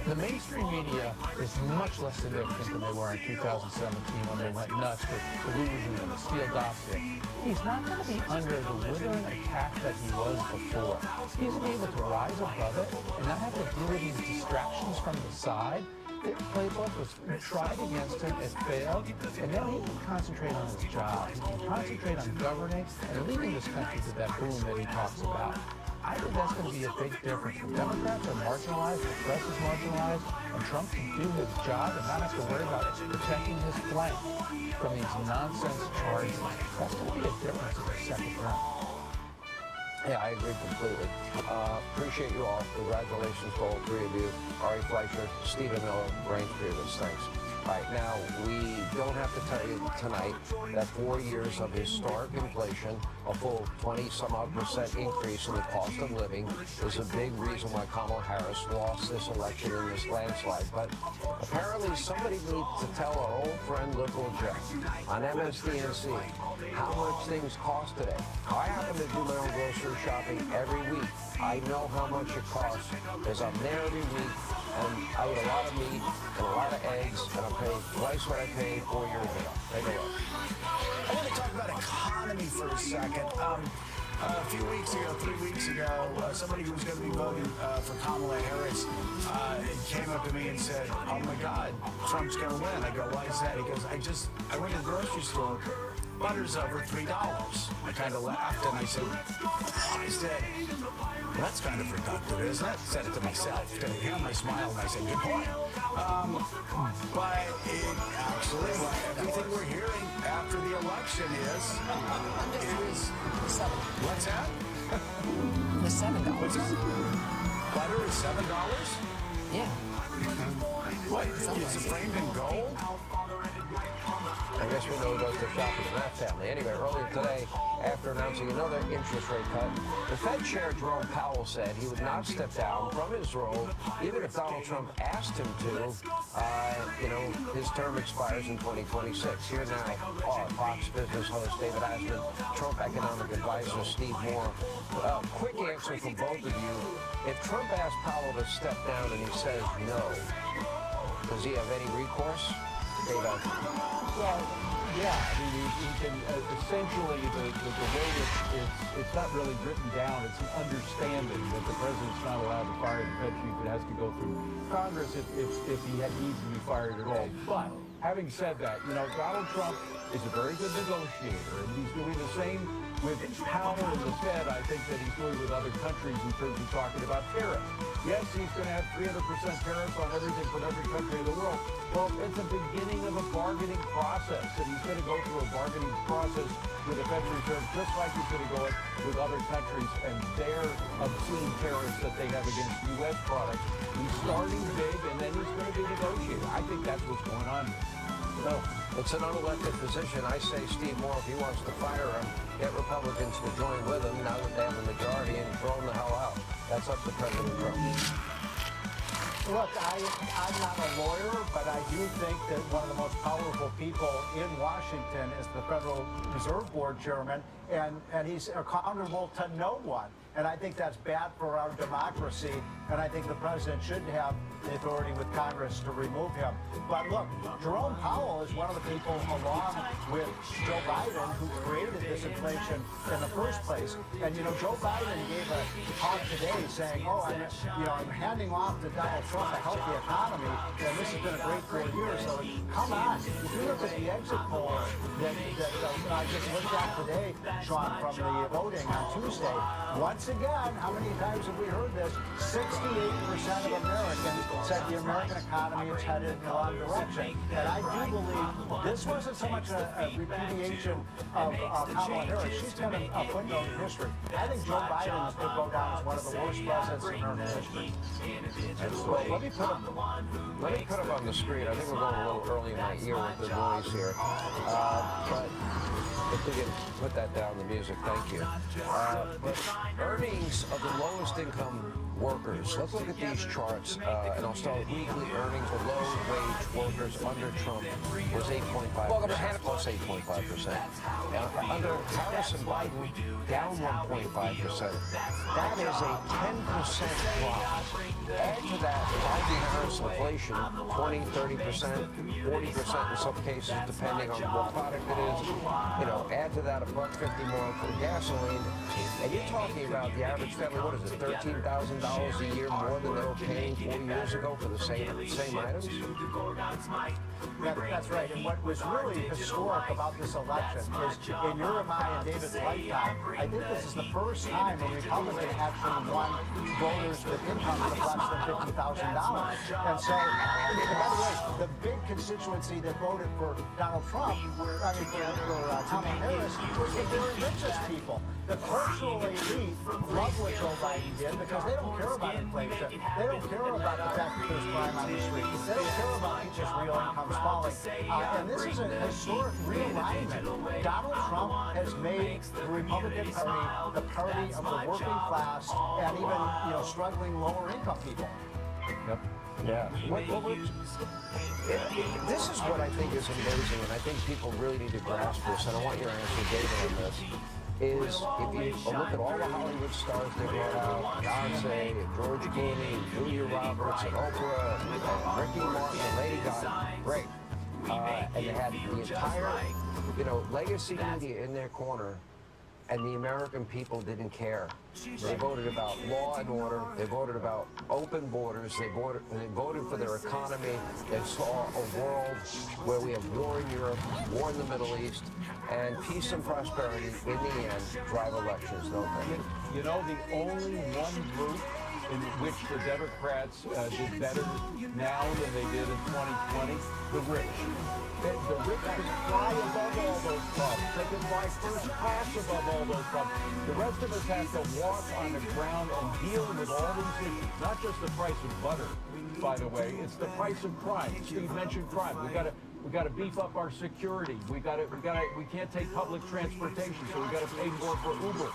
The mainstream media is much less significant than they were in 2017 when they went nuts with the Louis and the Steele dossier. He's not going to be under the withering attack that he was before. He's going to be able to rise above it and not have to deal with these distractions from the side. The playbook was tried against him, it failed, and now he can concentrate on his job. He can concentrate on governing and leading this country to that boom that he talks about. I think that's going to be a big difference. The Democrats are marginalized, the press is marginalized, and Trump can do his job and not have to worry about protecting his flank from these nonsense charges. That's going to be a difference in the second term. Yeah, I agree completely. Appreciate you all. Congratulations to all three of you. Ari Fleischer, Stephen Miller, Brains Grievous. Thanks. All right, now, we don't have to tell you tonight that 4 years of historic inflation, a full 20-some-odd% increase in the cost of living, is a big reason why Kamala Harris lost this election in this landslide. But apparently somebody needs to tell our old friend Liberal Jeff on MSDNC how much things cost today. I happen to do my own grocery shopping every week. I know how much it costs because I'm there every week, and I eat a lot of meat and a lot of eggs, and I pay twice what I paid 4 years ago. Take a look. I want to talk about economy for a second. A few weeks ago, 3 weeks ago, somebody who was going to be voting for Kamala Harris came up to me and said, "Oh my God, Trump's going to win." I go, "Why is that?" He goes, I went to the grocery store. Butter's over $3. I kind of laughed and I said, well, that's kind of reductive, isn't it? Said it to myself. To him, I smiled and I said, good point. But it actually, everything we're hearing after the election is $7. What's that? The $7. What's that? Butter is $7? Yeah. What? Is it framed in gold? I guess we know who does the shopping in that family. Anyway, earlier today, after announcing another interest rate cut, the Fed Chair Jerome Powell said he would not step down from his role, even if Donald Trump asked him to. His term expires in 2026. Here now are Fox Business host David Asman, Trump economic advisor Steve Moore. Quick answer from both of you. If Trump asked Powell to step down and he says no, does he have any recourse? David. Well, yeah, I mean, he can essentially, the way it's not really written down, it's an understanding that the president's not allowed to fire the Fed chief. It has to go through Congress if he needs to be fired at all. But having said that, Donald Trump is a very good negotiator, and he's doing the same with Powell and the Fed. I think that he's doing with other countries in terms of talking about tariffs. Yes, he's going to have 300% tariffs on everything from every country in the world. Well, it's the beginning of a bargaining process, and he's going to go through a bargaining process with the Federal Reserve, just like he's going to go with other countries and their obscene tariffs that they have against U.S. products. He's starting big, and then he's going to be negotiating. I think that's what's going on here. No, it's an unelected position. I say Steve Moore, if he wants to fire him, get Republicans to join with him now that they have a majority and throw him the hell out. That's up to President Trump. Look, I'm not a lawyer, but I do think that one of the most powerful people in Washington is the Federal Reserve Board chairman, and he's accountable to no one. And I think that's bad for our democracy, and I think the president should have the authority with Congress to remove him. But look, Jerome Powell is one of the people, along with Joe Biden, who created this inflation in the first place. And Joe Biden gave a talk today saying, I'm handing off to Donald Trump a healthy economy, and this has been a great 4 years. So come on, if you look at the exit polls that I just looked at today, Sean, from the voting on Tuesday, once again, how many times have we heard this? 68% of Americans said the American economy is headed in the wrong direction. And I do believe this wasn't so much a repudiation of Kamala Harris. She's kind of a footnote in history. I think Joe Biden could go down as one of the worst presidents in American history. Well, let me put up on the screen. I think we're going a little early in my ear with the noise here. But if we can put that down, the music, thank you. But earnings of the lowest income workers. Let's look at these charts, and I'll start with weekly earnings of low-wage workers under Trump was 8.5%, plus 8.5%. Under Harris and Biden, down 1.5%. That is a 10% drop. Add to that Biden-Harris inflation, 20, 30%, 40% in some cases, depending on what product it is. Add to that $1.50 more for gasoline, and you're talking about the average family, what is it, $13,000 a year more than they were paying 4 years ago for the same items? That's right. And what was really historic about this election is, in your and my and David's lifetime, I think this is the first time a Republican actually won voters with incomes of less than $50,000. And so, by the way, the big constituency that voted for Donald Trump, for Kamala Harris, was the very richest people. The cultural elite love what Joe Biden did because they don't care about inflation. They don't care about the fact that there's crime on the street. They don't care about people's real incomes falling. And this is a historic realignment. Donald Trump has made the Republican Party the party of the working class and even, struggling lower income people. Yep. Yeah. This is what I think is amazing, and I think people really need to grasp this, and I want your answer, David, on this. Is if you look at all the Hollywood stars they brought out, Beyonce and George Clooney and Julia Roberts and Oprah and Ricky Martin and Lady Gaga, great. And they had the entire, legacy media in their corner, and the American people didn't care. They voted about law and order. They voted about open borders. They voted for their economy. They saw a world where we have war in Europe, war in the Middle East, and peace and prosperity in the end drive elections, don't they? The only one group in which the Democrats did better now than they did in 2020, the rich. The rich can fly above all those problems. They can fly first class above all those problems. The rest of us have to walk on the ground and deal with all these issues. Not just the price of butter, by the way. It's the price of crime. Steve mentioned crime. We've got to We got to beef up our security. We can't take public transportation, so we got to pay more for Uber.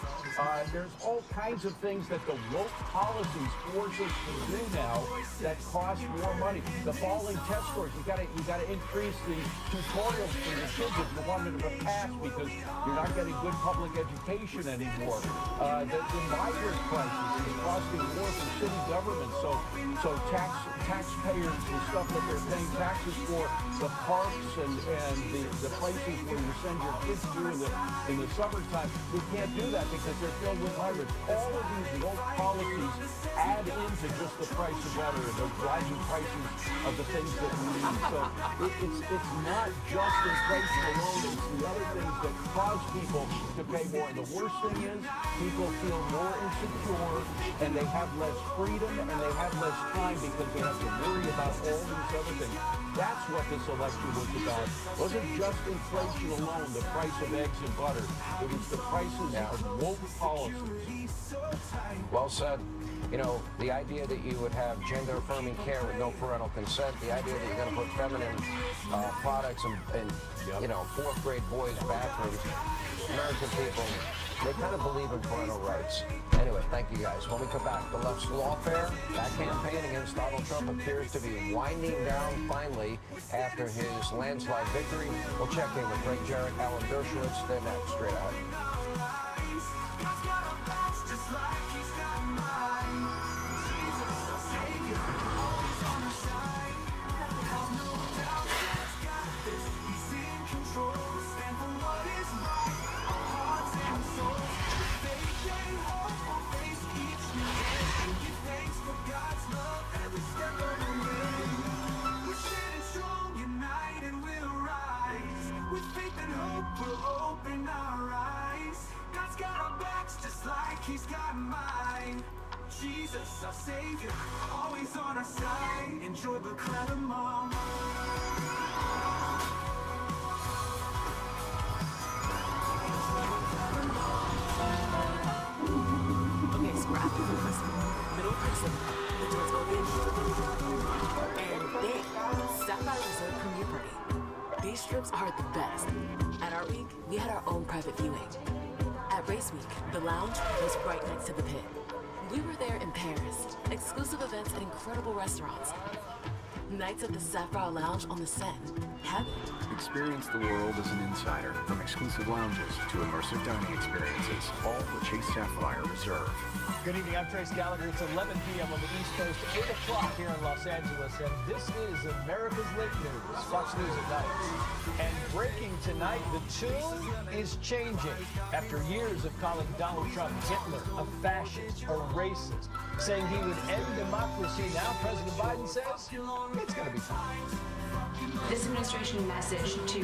There's all kinds of things that the woke policies force us to do now that cost more money. The falling test scores, you got to increase the tutorials for your kids if you want them to pass, because you're not getting good public education anymore. The migrant crisis is costing more for city government, so taxpayers, the stuff that they're paying taxes for, the parks and the places where you send your kids to in the summertime, we can't do that because they're filled with migrants. All of these woke policies add into just the price of water, the rising prices of the things that we need. So it's not just inflation alone, it's the other things that cause people to pay more. And the worst thing is people feel more insecure and they have less freedom and they have less time because they have to worry about all these other things. That's what this election was about. It wasn't just inflation alone, the price of eggs and butter. It was the prices of woke policies. Well said. You know, the idea that you would have gender-affirming care with no parental consent, the idea that you're going to put feminine products in you know, fourth-grade boys' bathrooms. American people, they kind of believe in parental rights. Anyway, thank you guys. When we come back, the left's lawfare, that campaign against Donald Trump appears to be winding down finally after his landslide victory. We'll check in with Greg Jarrett, Alan Dershowitz. They're next, straight ahead. He's got mine. Jesus, our Savior, always on our side. Enjoy the 𝗁𝗂𝗁. Okay, so we're at the prison. Middle prison. The doors open. And big. Sapphire Reserve Premier Party. These strips are the best. At Art Week, we had our own private viewing. At Race Week, the lounge was right next to the pit. We were there in Paris. Exclusive events at incredible restaurants. Nights at the Sapphire Lounge on the Seine. Heaven. Experience the world as an insider, from exclusive lounges to immersive dining experiences, all the Chase Sapphire Reserve. Good evening, I'm Trace Gallagher. It's 11 p.m. on the East Coast, 8 o'clock here in Los Angeles, and this is America's Late News, Fox News at Night. And breaking tonight, the tune is changing. After years of calling Donald Trump Hitler, a fascist, a racist, saying he would end democracy, now President Biden says it's going to be time. This administration message to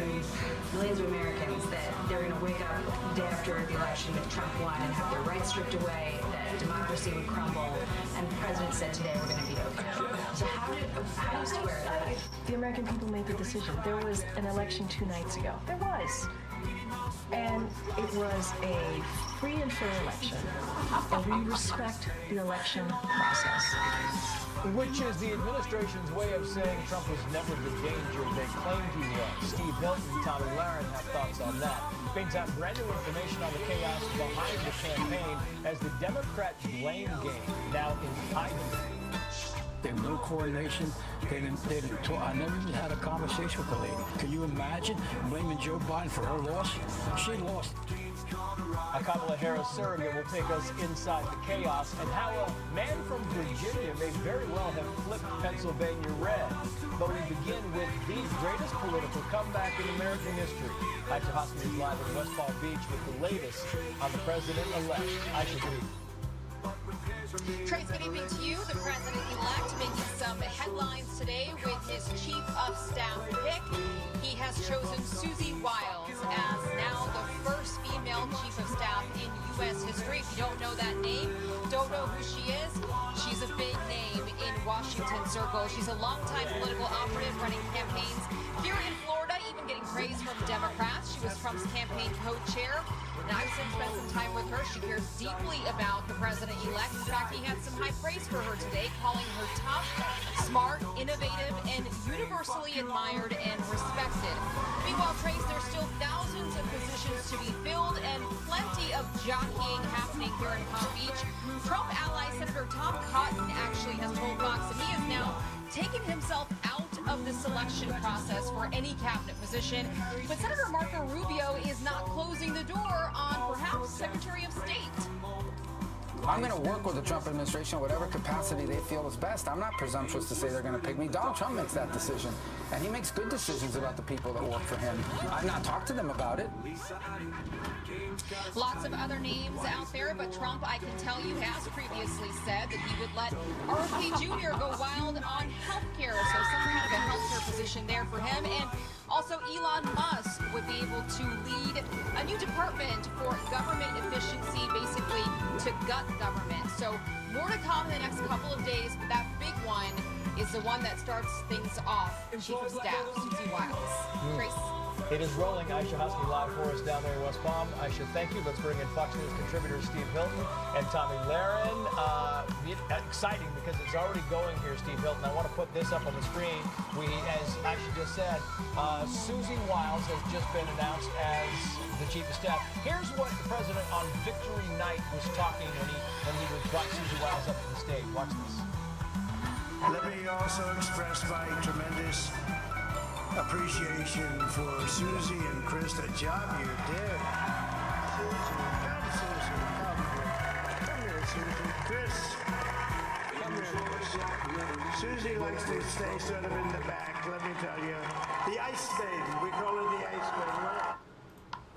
millions of Americans that they're going to wake up the day after the election if Trump won and have their rights stripped away, that democracy would crumble, and the president said today we're going to be okay. So how do you square that? The American people made the decision. There was an election 2 nights ago. There was. And it was a free and fair election. And we respect the election process. Which is the administration's way of saying Trump was never the danger they claimed he was. Steve Hilton and Tommy Lahren have thoughts on that. Brings out brand new information on the chaos behind the campaign as the Democrat blame game now in high demand. There's no coordination. They didn't talk. I never even had a conversation with the lady. Can you imagine blaming Joe Biden for her loss? She lost. A Kamala Harris surrogate will take us inside the chaos and how a man from Virginia may very well have flipped Pennsylvania red. But we begin with the greatest political comeback in American history. Aisha Hassan is live in West Palm Beach with the latest on the president-elect. Aisha, good evening. Trace, good evening to you. The president-elect making some headlines today with his chief of staff pick. He has chosen Susie Wiles as now the first female chief of staff in U.S. history. If you don't know that name, don't know who she is, she's a big name in Washington circles. She's a longtime political operative running campaigns here in Florida, even getting praise from Democrats. She was Trump's campaign co-chair. And I've since spent some time with her. She cares deeply about the president-elect. In fact, he had some high praise for her today, calling her tough, smart, innovative, and universally admired and respected. Meanwhile, Trace, there's still thousands of positions to be filled and plenty of jockeying happening here in Palm Beach. Trump ally Senator Tom Cotton actually has told Fox that he is now taken himself out of the selection process for any cabinet position. But Senator Marco Rubio is not closing the door on perhaps Secretary of State. I'm going to work with the Trump administration in whatever capacity they feel is best. I'm not presumptuous to say they're going to pick me. Donald Trump makes that decision, and he makes good decisions about the people that work for him. I've not talked to them about it. Lots of other names out there, but Trump, I can tell you, has previously said that he would let RFK Jr. go wild on health care, so some kind of a health care position there for him. And also Elon Musk would be able to lead a new department for government efficiency, basically to gut government. So more to come in the next couple of days, but that big one is the one that starts things off. Chief of Staff Susie Wiles. Trace. It is rolling. Aisha Husky live for us down there in West Palm. Aisha, thank you. Let's bring in Fox News contributors Steve Hilton and Tommy Lahren. Exciting because it's already going here, Steve Hilton. I want to put this up on the screen. As Aisha just said, Susie Wiles has just been announced as the Chief of Staff. Here's what the president on Victory Night was talking when he brought Susie Wiles up to the stage. Watch this. Let me also express my tremendous appreciation for Susie and Chris, the job you did. Susie, come here, Susie. Chris, come here. Susie likes to stay sort of in the back, let me tell you. The ice maiden, we call her the ice maiden.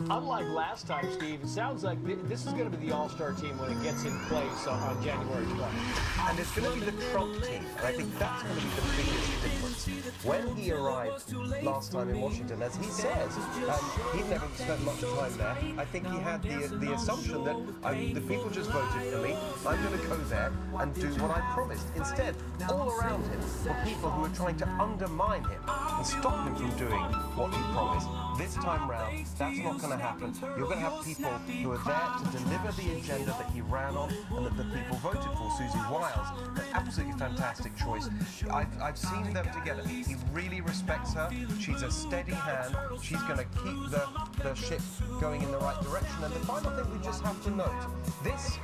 Unlike last time, Steve, it sounds like this is going to be the all-star team when it gets in place on January 20th. And it's going to be the Trump team, and I think that's going to be the biggest difference. When he arrived last time in Washington, as he says, he'd never spent much time there. I think he had the assumption that the people just voted for me, I'm going to go there and do what I promised. Instead, all around him were people who were trying to undermine him and stop him from doing what he promised. This time round, that's not going to happen. You're going to have people who are there to deliver the agenda that he ran on and that the people voted for. Susie Wiles, an absolutely fantastic choice. I've seen them together. He really respects her. She's a steady hand. She's going to keep the ship going in the right direction. And the final thing we just have to note, this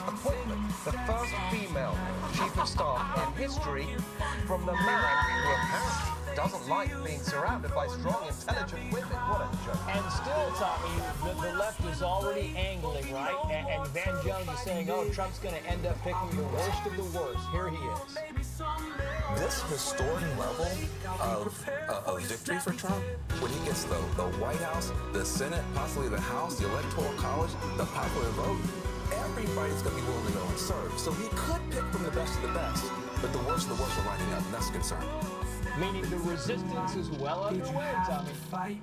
appointment, the first female Chief of Staff in history from the man who apparently doesn't like being surrounded by strong, intelligent women. What a joke. And still, Tommy, the left is already angling, right? And Van Jones is saying, oh, Trump's going to end up picking the worst of the worst. Here he is. This historic level of victory for Trump, when he gets the White House, the Senate, possibly the House, the Electoral College, the popular vote, everybody's going to be willing to go and serve. So he could pick from the best of the best, but the worst of the worst are lining up, and that's a concern. Meaning the resistance is well underway, Tommy.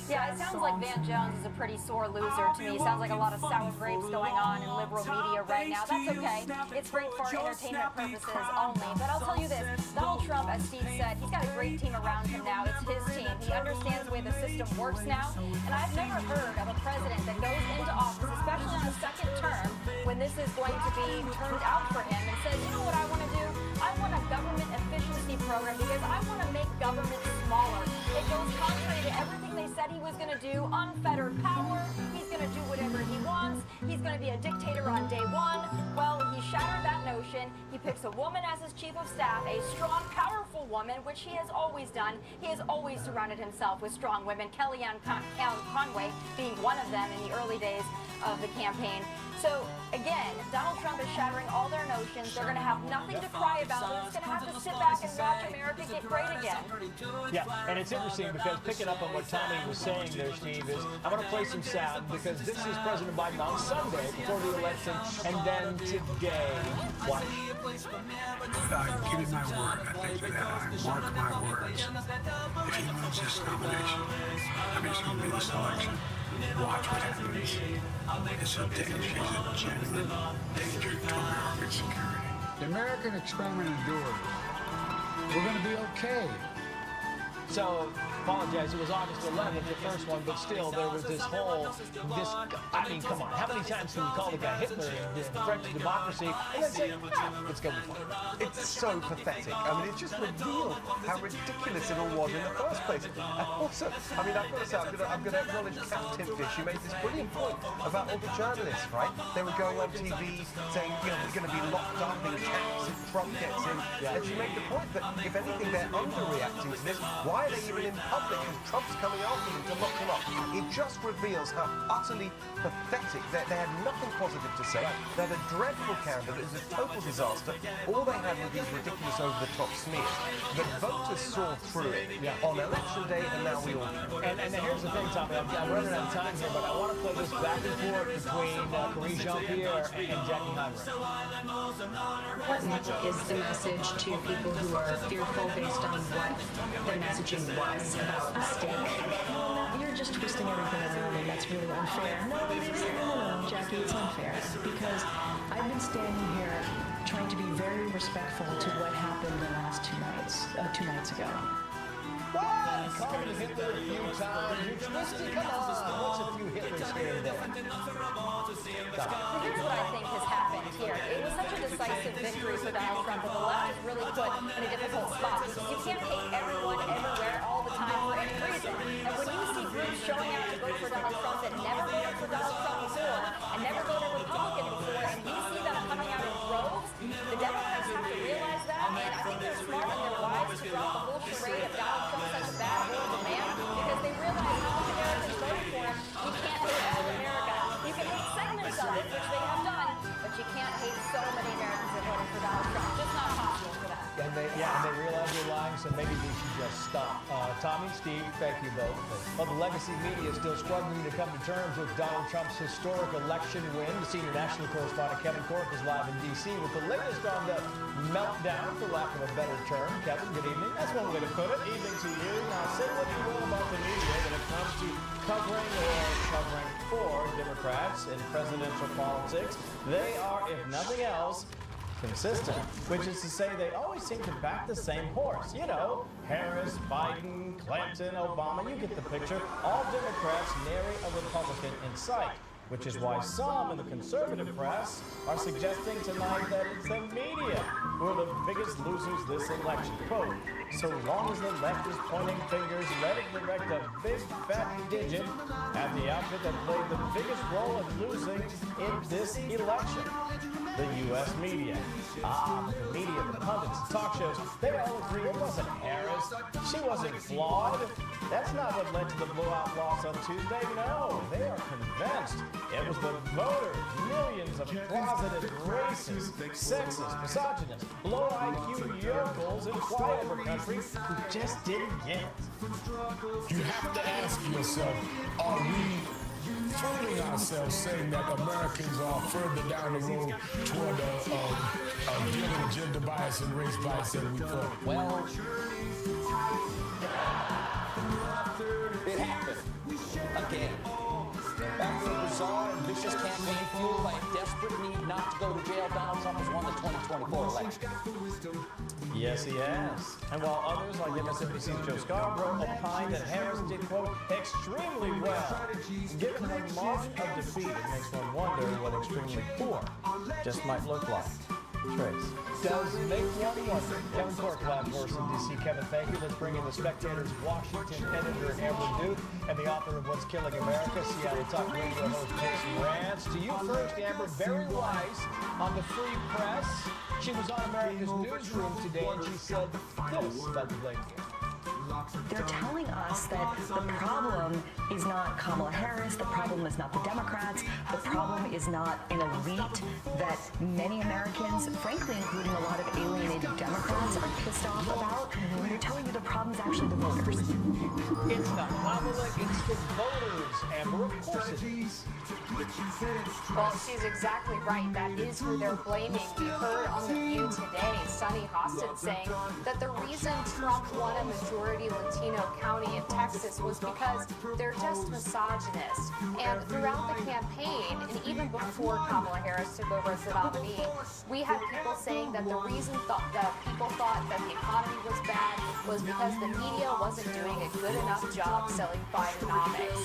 Yeah, it sounds like Van Jones is a pretty sore loser to me. It sounds like a lot of sour grapes going on in liberal media right now. That's okay. It's great for entertainment purposes only. But I'll tell you this, Donald Trump, as Steve said, he's got a great team around him now. It's his team. He understands the way the system works now. And I've never heard of a president that goes into office, especially on a second term, when this is going to be turned out for him and says, you know what I want to do? I want a government efficiency program because I want to make government smaller. It goes contrary to everything they said he was going to do. Unfettered power. He's going to do whatever he wants. He's going to be a dictator on day one. Well, he shattered that notion. He picks a woman as his chief of staff, a strong, powerful woman, which he has always done. He has always surrounded himself with strong women, Kellyanne Conway being one of them in the early days of the campaign. So, again, Donald Trump is shattering all their notions. They're going to have nothing to cry about. They're just going to have to sit back and watch America get great again. Yeah, and it's interesting because picking up on what Tommy was saying there, Steve, is I'm going to play some sound because this is President Biden on Sunday before the election, and then today, watch. Give me my word. I think that I mark my words. If he wins this nomination, I mean, it's going to be this election. Watch what happens. It's a danger. She's a genuine danger to American security. The American experiment endured. We're going to be okay. So, apologize, it was August 11th, the first one, but still, there was this whole, I mean, come on, how many times can we call the guy Hitler and threat to democracy, and then say, let's go with fun. It's so pathetic. I mean, it just revealed how ridiculous it all was in the first place. And also, I mean, I've got to say, I'm going to acknowledge Captain Fish. She made this brilliant point about all the journalists, right? They were going on TV saying, you know, we're going to be locked up in camps if Trump gets in. Yeah. And she made the point that, if anything, they're underreacting to this. Why are they even in public? Because Trump's coming after them to lock them up. It just reveals how utterly pathetic. They had nothing positive to say. They're a dreadful candidate. It's a total disaster. All they had were these ridiculous over-the-top smears. The voters saw through it on election day, and now we all know. And here's the thing, Tommy, I'm running out of time here, but I want to play this back and forth between 𝗁𝗁 𝗁𝗁 and Jackie Heinrich. What is the message to people who are fearful based on what the messaging was about a stake? You're just twisting everything around, and that's really unfair. No, Jackie, it's unfair because I've been standing here trying to be very respectful to what happened the last two nights ago. What? Call me Hitler a few times. You twisty, come on. What's a few Hitlers here and there? Here's what I think has happened here. It was such a decisive victory for Donald Trump, but the left is really put in a difficult spot because you can't hate everyone everywhere all the time for any reason. And when you see groups showing out to vote for Donald Trump that never voted for Donald Trump before and never voted Republican before, and you see them coming out in droves, the Democrats have to realize that, and I think they're smart and they're wise to drop the whole charade of Donald Trump such a bad, horrible man because they realize how many Americans voted for him. You can't hate all of America. You can hate segments of it, which they have done, but you can't hate so many Americans that voted for Donald Trump. Just not possible for that. And they realize they're lying, so maybe they should just stop. Tommy, Steve, thank you both. Well, the legacy media is still struggling to come to terms with Donald Trump's historic election win. The senior national correspondent 𝘁𝗁 𝗁𝗁 is live in D.C. with the latest on the meltdown, for lack of a better term. Kevin, good evening. That's one way to put it. Evening to you. Now, say what you will about the media when it comes to covering for Democrats in presidential politics. They are, if nothing else, consistent, which is to say they always seem to back the same horse. You know, Harris, Biden, Clinton, Obama, you get the picture. All Democrats nary a Republican in sight, which is why some in the conservative press are suggesting tonight that it's the media who are the biggest losers this election. Quote, so long as the left is pointing fingers, let it direct a big fat digit at the outfit that played the biggest role in losing in this election. The U.S. media. The media, the pundits, the talk shows, they all agree it wasn't Harris. She wasn't flawed. That's not what led to the blowout loss on Tuesday. No, they are convinced it was the voters, millions of closeted racist, sexist, misogynist, low IQ yokels in flyover country who just didn't get it. You have to ask yourself, are we fooling ourselves saying that Americans are further down the road toward dealing with gender bias and race bias than we thought? Well, it happened again. After a bizarre and vicious campaign fueled by a desperate need not to go to jail, Donald Trump has won the 2024 election. Yes, he has. And while others, like MSNBC's 𝘄𝗿𝐶𝘁𝗲, opine that Harris did, quote, extremely well, given her margin of defeat, it makes one wonder what extremely poor just might look like. Trace. Does make one wonder. Kevin Cork, live for us in D.C. Kevin, thank you. Let's bring in the Spectator's Washington editor, Amber Duke, and the author of What's Killing America, Seattle Talk Radio host Jason Rantz. To you first, Amber, very wise on the free press. She was on America's Newsroom today, and she said this about the Blake game. They're telling us that the problem is not Kamala Harris, the problem is not the Democrats, the problem is not an elite that many Americans, frankly including a lot of alienated Democrats, are pissed off about. They're telling you the problem is actually the voters. It's not Kamala, it's the voters, Amber. Of course it is. Well, she's exactly right. That is who they're blaming. We heard on The View today, Sunny Hostin saying that the reason Trump won a majority Latino county in Texas was because they're just misogynist. And throughout the campaign, and even before Kamala Harris took over as the nominee, we had people saying that the reason that people thought that the economy was bad was because the media wasn't doing a good enough job selling Bidenomics.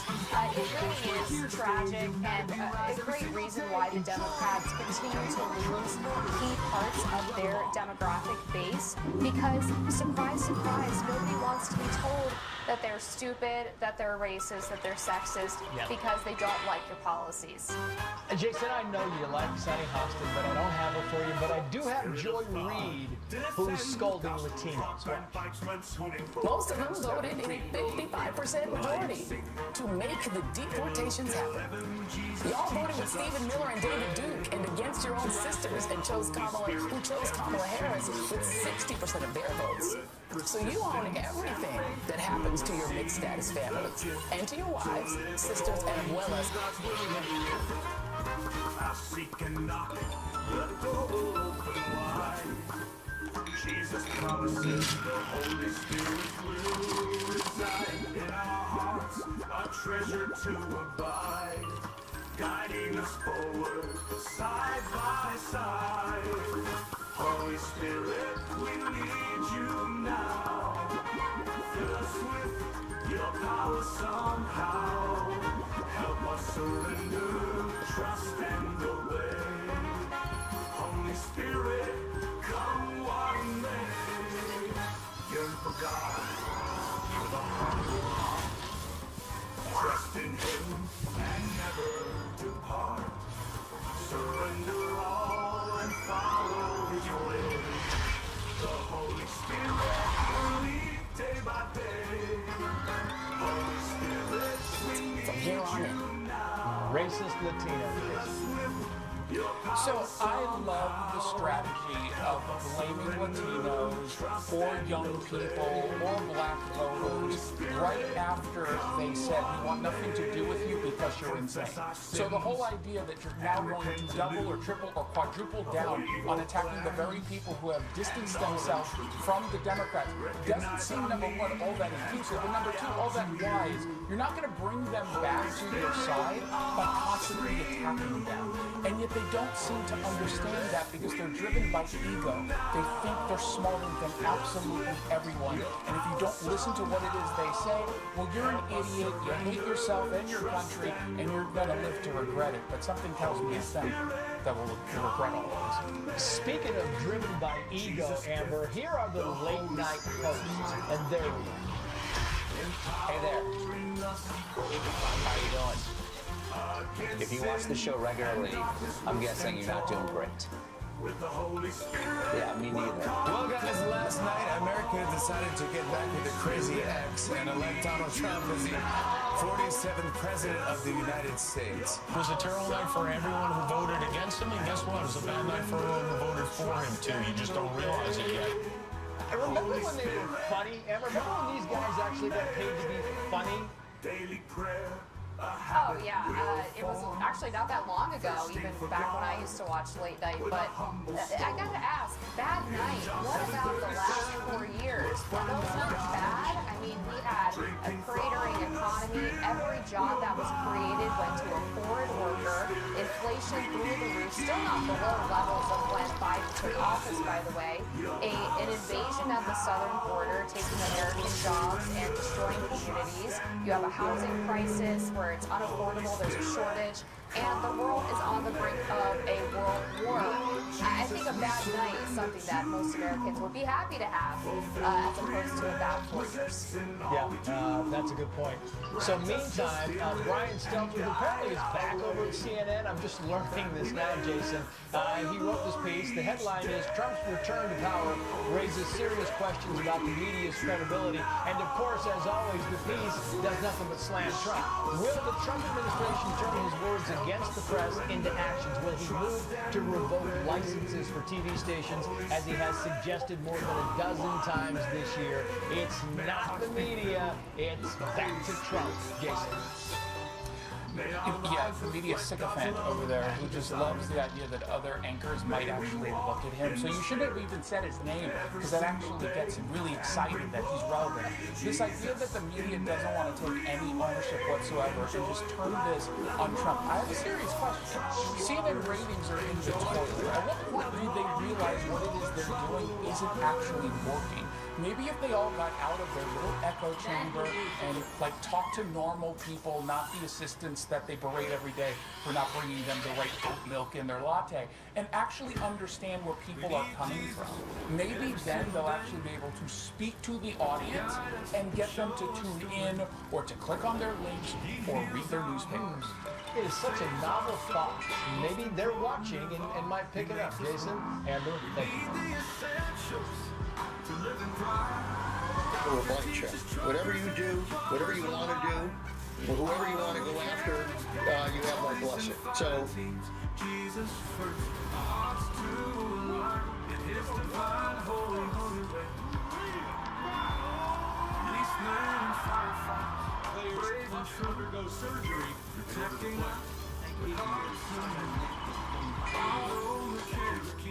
It really is tragic and a great reason why the Democrats continue to lose key parts of their demographic base because, surprise, surprise, nobody wants to be told that they're stupid, that they're racist, that they're sexist, because they don't like your policies. Jason, I know you like Sunny Hostin, but I don't have her for you. But I do have Joy Reid, who's scolding Latinos. Most of them voted in a 55% majority to make the deportations happen. Y'all voted with Stephen Miller and David Duke and against your own sisters and chose Kamala Harris with 60% of their votes. So you own everything that happens to your mixed status families and to your wives, sisters, and well as Jesus promises the Holy Spirit will reside in our hearts, a treasure to abide, guiding us forward, side by side. Holy Spirit, we need you now. Fill us with your power somehow. Help us surrender, trust and obey. Holy Spirit, come what may. Yearn for God with a humble heart. Trust in Him and never depart. Surrender all and follow His way. The Holy Spirit will lead day by day. Holy Spirit, we need from here on in. Racist Latino. So I love the strategy of blaming Latinos or young people or black voters right after they said we want nothing to do with you because you're insane. So the whole idea that you're now going to double or triple or quadruple down on attacking the very people who have distanced themselves from the Democrats doesn't seem, number one, all that inclusive, and number two, all that wise. You're not going to bring them back to your side by constantly attacking them. And yet they don't seem to understand that because they're driven by ego. They think they're smarter than absolutely everyone. And if you don't listen to what it is they say, well, you're an idiot, you hate yourself and your country, and you're going to live to regret it. But something tells me it's them that will regret all of this. Speaking of driven by ego, Amber, here are the late night hosts, and there we are. Hey there. How you doing? If you watch the show regularly, I'm guessing you're not doing great. Yeah, me neither. Well, guys, last night America decided to get back with the crazy ex and elect Donald Trump as the 47th president of the United States. It was a terrible night for everyone who voted against him, and guess what? It was a bad night for everyone who voted for him, too. You just don't realize it yet. I remember when they were funny. Amber, remember when these guys actually got paid to be funny? Daily prayer. Oh, yeah. It was actually not that long ago, even back when I used to watch late night. But I got to ask, bad night, what about the last 4 years? Were those not bad? I mean, we had a cratering economy. Every job that was created went to a foreign worker. Inflation through the roof, still not below levels of when Biden took office, by the way. An invasion at the southern border, taking American jobs and destroying communities. You have a housing crisis where it's unaffordable, there's a shortage, and the world is on the brink of a world war. I think a bad night is something that most Americans would be happy to have, as opposed to a bad 4 years. Yeah, that's a good point. So meantime, Brian Stelter, who apparently is back over at CNN. I'm just learning this now, Jason. He wrote this piece. The headline is, Trump's return to power raises serious questions about the media's credibility. And of course, as always, the piece does nothing but slam Trump. Will the Trump administration turn his words against the press into actions? Will he move to revoke licenses for TV stations, as he has suggested more than a dozen times this year? It's not the media, it's back to Trump. Jason. the media sycophant over there who just loves the idea that other anchors might actually look at him. So you shouldn't have even said his name, because that actually gets him really excited that he's relevant. This idea that the media doesn't want to take any ownership whatsoever and just turn this on Trump. I have a serious question. CNN ratings are in the toilet. At what point do they realize what it is they're doing isn't actually working? Maybe if they all got out of their little echo chamber and like talk to normal people, not the assistants that they berate every day for not bringing them the right oat milk in their latte, and actually understand where people are coming from. Maybe then they'll actually be able to speak to the audience and get them to tune in or to click on their links or read their newspapers. It is such a novel thought. Maybe they're watching and might pick it up. Jason, Amber, thank you. Or a blank check. Whatever you do, whatever you want to do, or whoever you want to go after, you have my blessing. So.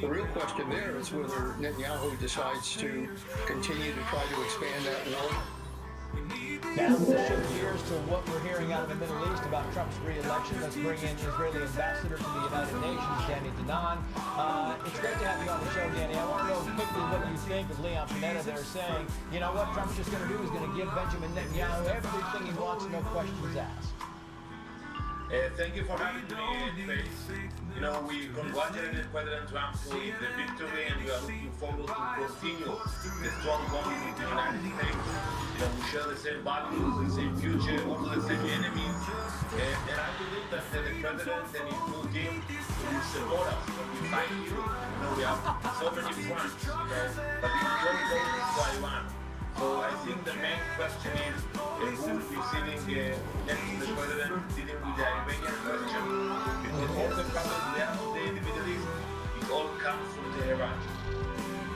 The real question there is whether Netanyahu decides to continue to try to expand that war. Now, to shift gears to what we're hearing out of the Middle East about Trump's re-election, let's bring in Israeli ambassador to the United Nations, Danny Danon. It's great to have you on the show, Danny. I want to know quickly what you think of Leon Panetta there saying, you know what Trump's just going to do is going to give Benjamin Netanyahu everything he wants, no questions asked. Thank you for having me, Trace. You know, we congratulated President Trump for the victory, and we are looking forward to continue the strong bond with the United States. You know, we share the same values, the same future, also the same enemies. And I believe that the President and his new team will support us when we fight you. You know, we have so many fronts, you know, but it's very close to Taiwan. So I think the main question is who will be sitting next to the President, dealing with the Iranian question, because all the problems we have today in the Middle East, it all comes from Tehran.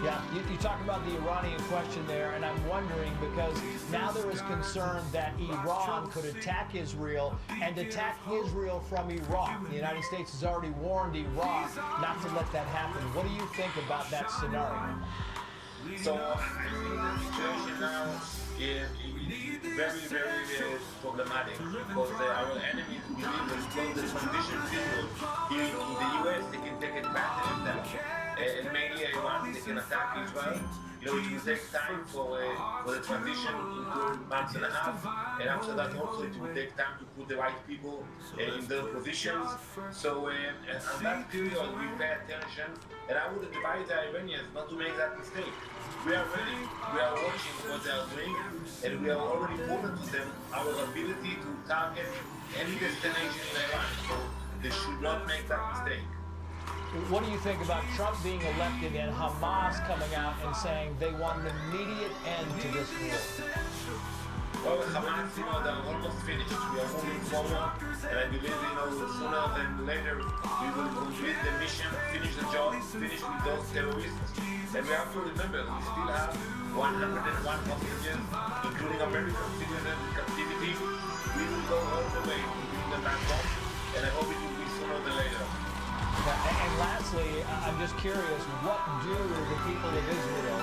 Yeah, you talk about the Iranian question there, and I'm wondering because now there is concern that Iran could attack Israel and attack Israel from Iraq. The United States has already warned Iraq not to let that happen. What do you think about that scenario? So I think the situation now is very, very problematic because our enemies believe that because the conditions here in the US, they can take advantage of that. And mainly Iran, they can attack Israel. You know, it will take time for the transition into months and a half, and after that also it will take time to put the right people in their positions. So on that period we pay attention, and I would advise the Iranians not to make that mistake. We are ready, we are watching what they are doing, and we have already proven to them our ability to target any destination in Iran, so they should not make that mistake. What do you think about Trump being elected and Hamas coming out and saying they want an immediate end to this war? Well, Hamas, you know, they're almost finished. We are moving forward, and I believe, you know, sooner than later, we will complete the mission, finish the job, finish with those terrorists. And we have to remember, we still have 101 hostages, including American citizens in captivity. We will go all the way to bring them back home, and I hope it will be sooner than later. And lastly, I'm just curious, what do the people of Israel,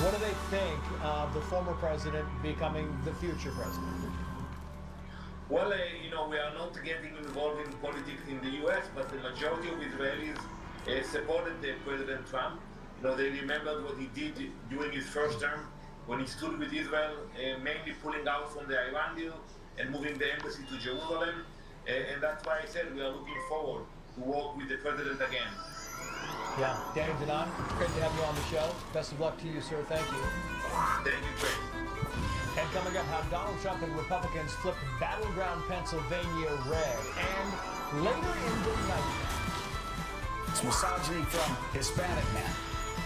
what do they think of the former president becoming the future president? Well, you know, we are not getting involved in politics in the U.S., but the majority of Israelis supported President Trump. You know, they remembered what he did during his first term when he stood with Israel, mainly pulling out from the Iran deal and moving the embassy to Jerusalem. And that's why I said we are looking forward to work with the president again. Yeah, Danny Danon, great to have you on the show. Best of luck to you, sir. Thank you. Thank you, Chris. And coming up, how Donald Trump and Republicans flipped battleground Pennsylvania red. And later in the night, it's misogyny from Hispanic men.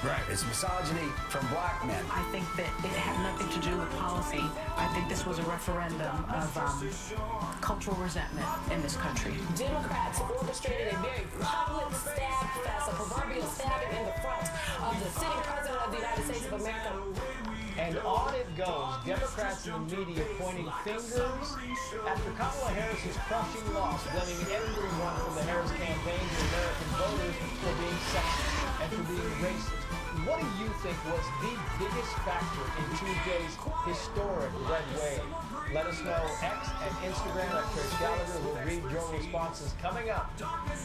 Right. It's misogyny from black men. I think that it had nothing to do with policy. I think this was a referendum of cultural resentment in this country. Democrats orchestrated a very public stab fest, a proverbial stabbing in the front of the sitting president of the United States of America. And on it goes, Democrats and the media pointing fingers after Kamala Harris's crushing loss, blaming everyone from the Harris campaign to American voters for being sexist and for being racist. What do you think was the biggest factor in Tuesday's historic red wave? Let us know. X and Instagram at 𝘄𝗿liche. We'll read your responses coming up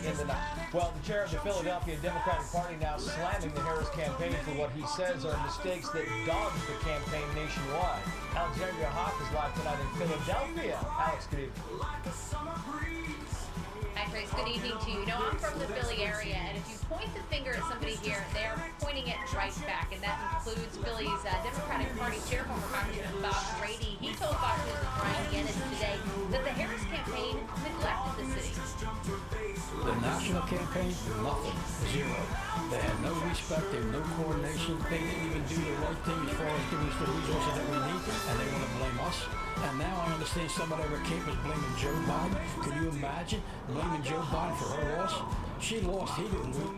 in the night. Well, the chair of the Philadelphia Democratic Party now slamming the Harris campaign for what he says are mistakes that dogged the campaign nationwide. Alexandria Hoff is live tonight in Philadelphia. Alex, good evening. Hi, Trace. Good evening to you. You know, I'm from the Philly area, and if you point the finger at somebody here, they are pointing it right back, and that includes Philly's Democratic Party chair, former Congressman Bob Brady. He told Fox News with Brian Gannon today that the Harris campaign neglected the city. The national campaign, nothing, zero. They had no respect, they had no coordination. They didn't even do the right thing as far as giving us the resources that we need, and they want to blame us. And now I understand some of their capers blaming Joe Biden. Can you imagine blaming Joe Biden for her loss? She lost, he didn't lose.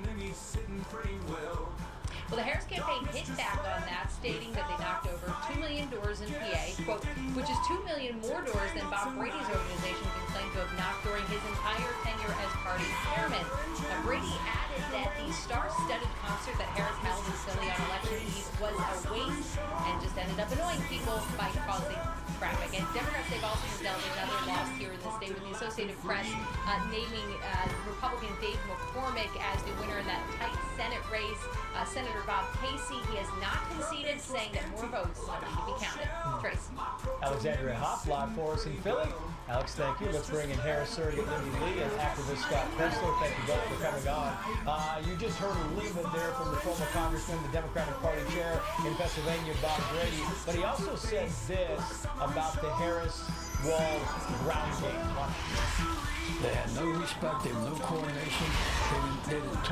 Well, the Harris campaign hit back on that, stating that they knocked over 2 million doors in PA, quote, which is 2 million more doors than Bob Brady's organization can claim to have knocked during his entire tenure as party chairman. Now, Brady added that the star-studded concert that Harris held in Philly on election eve was a waste and just ended up annoying people by causing traffic. And Democrats, they've also dealt another loss here in the state with the Associated Press naming Republican Dave McCormick as the winner in that tight Senate race. Senator Bob Casey, he has not conceded, saying that more votes need to be counted. Trace. Alexandria Hoff live for us in Philly. Alex, thank you. Let's bring in Harris surrogate Lindy Lee and activist Scott Presler. Thank you both for coming on. You just heard a little bit there from the former congressman, the Democratic Party chair in Pennsylvania, Bob Brady. But he also said this about the Harris-Walz ground game. They had no respect, they had no coordination.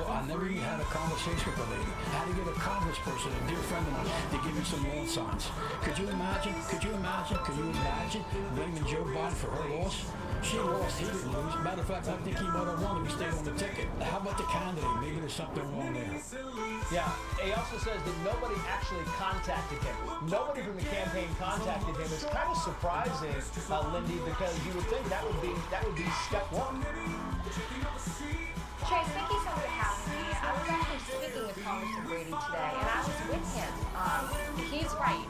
I never even had a conversation with a lady. I had to get a congressperson, a dear friend of mine, to give me some lawn signs. Could you imagine blaming Joe Biden for her loss? She lost, he didn't lose. Matter of fact, I think he might have won if he stayed on the ticket. How about the candidate? Maybe there's something wrong there. Yeah, he also says that nobody actually contacted him. Nobody from the campaign contacted him. It's kind of surprising, Lindy, because you would think that would be step one. Trace, thank you so much for having me. I was actually speaking with Congressman Brady today, and I was with him. He's right.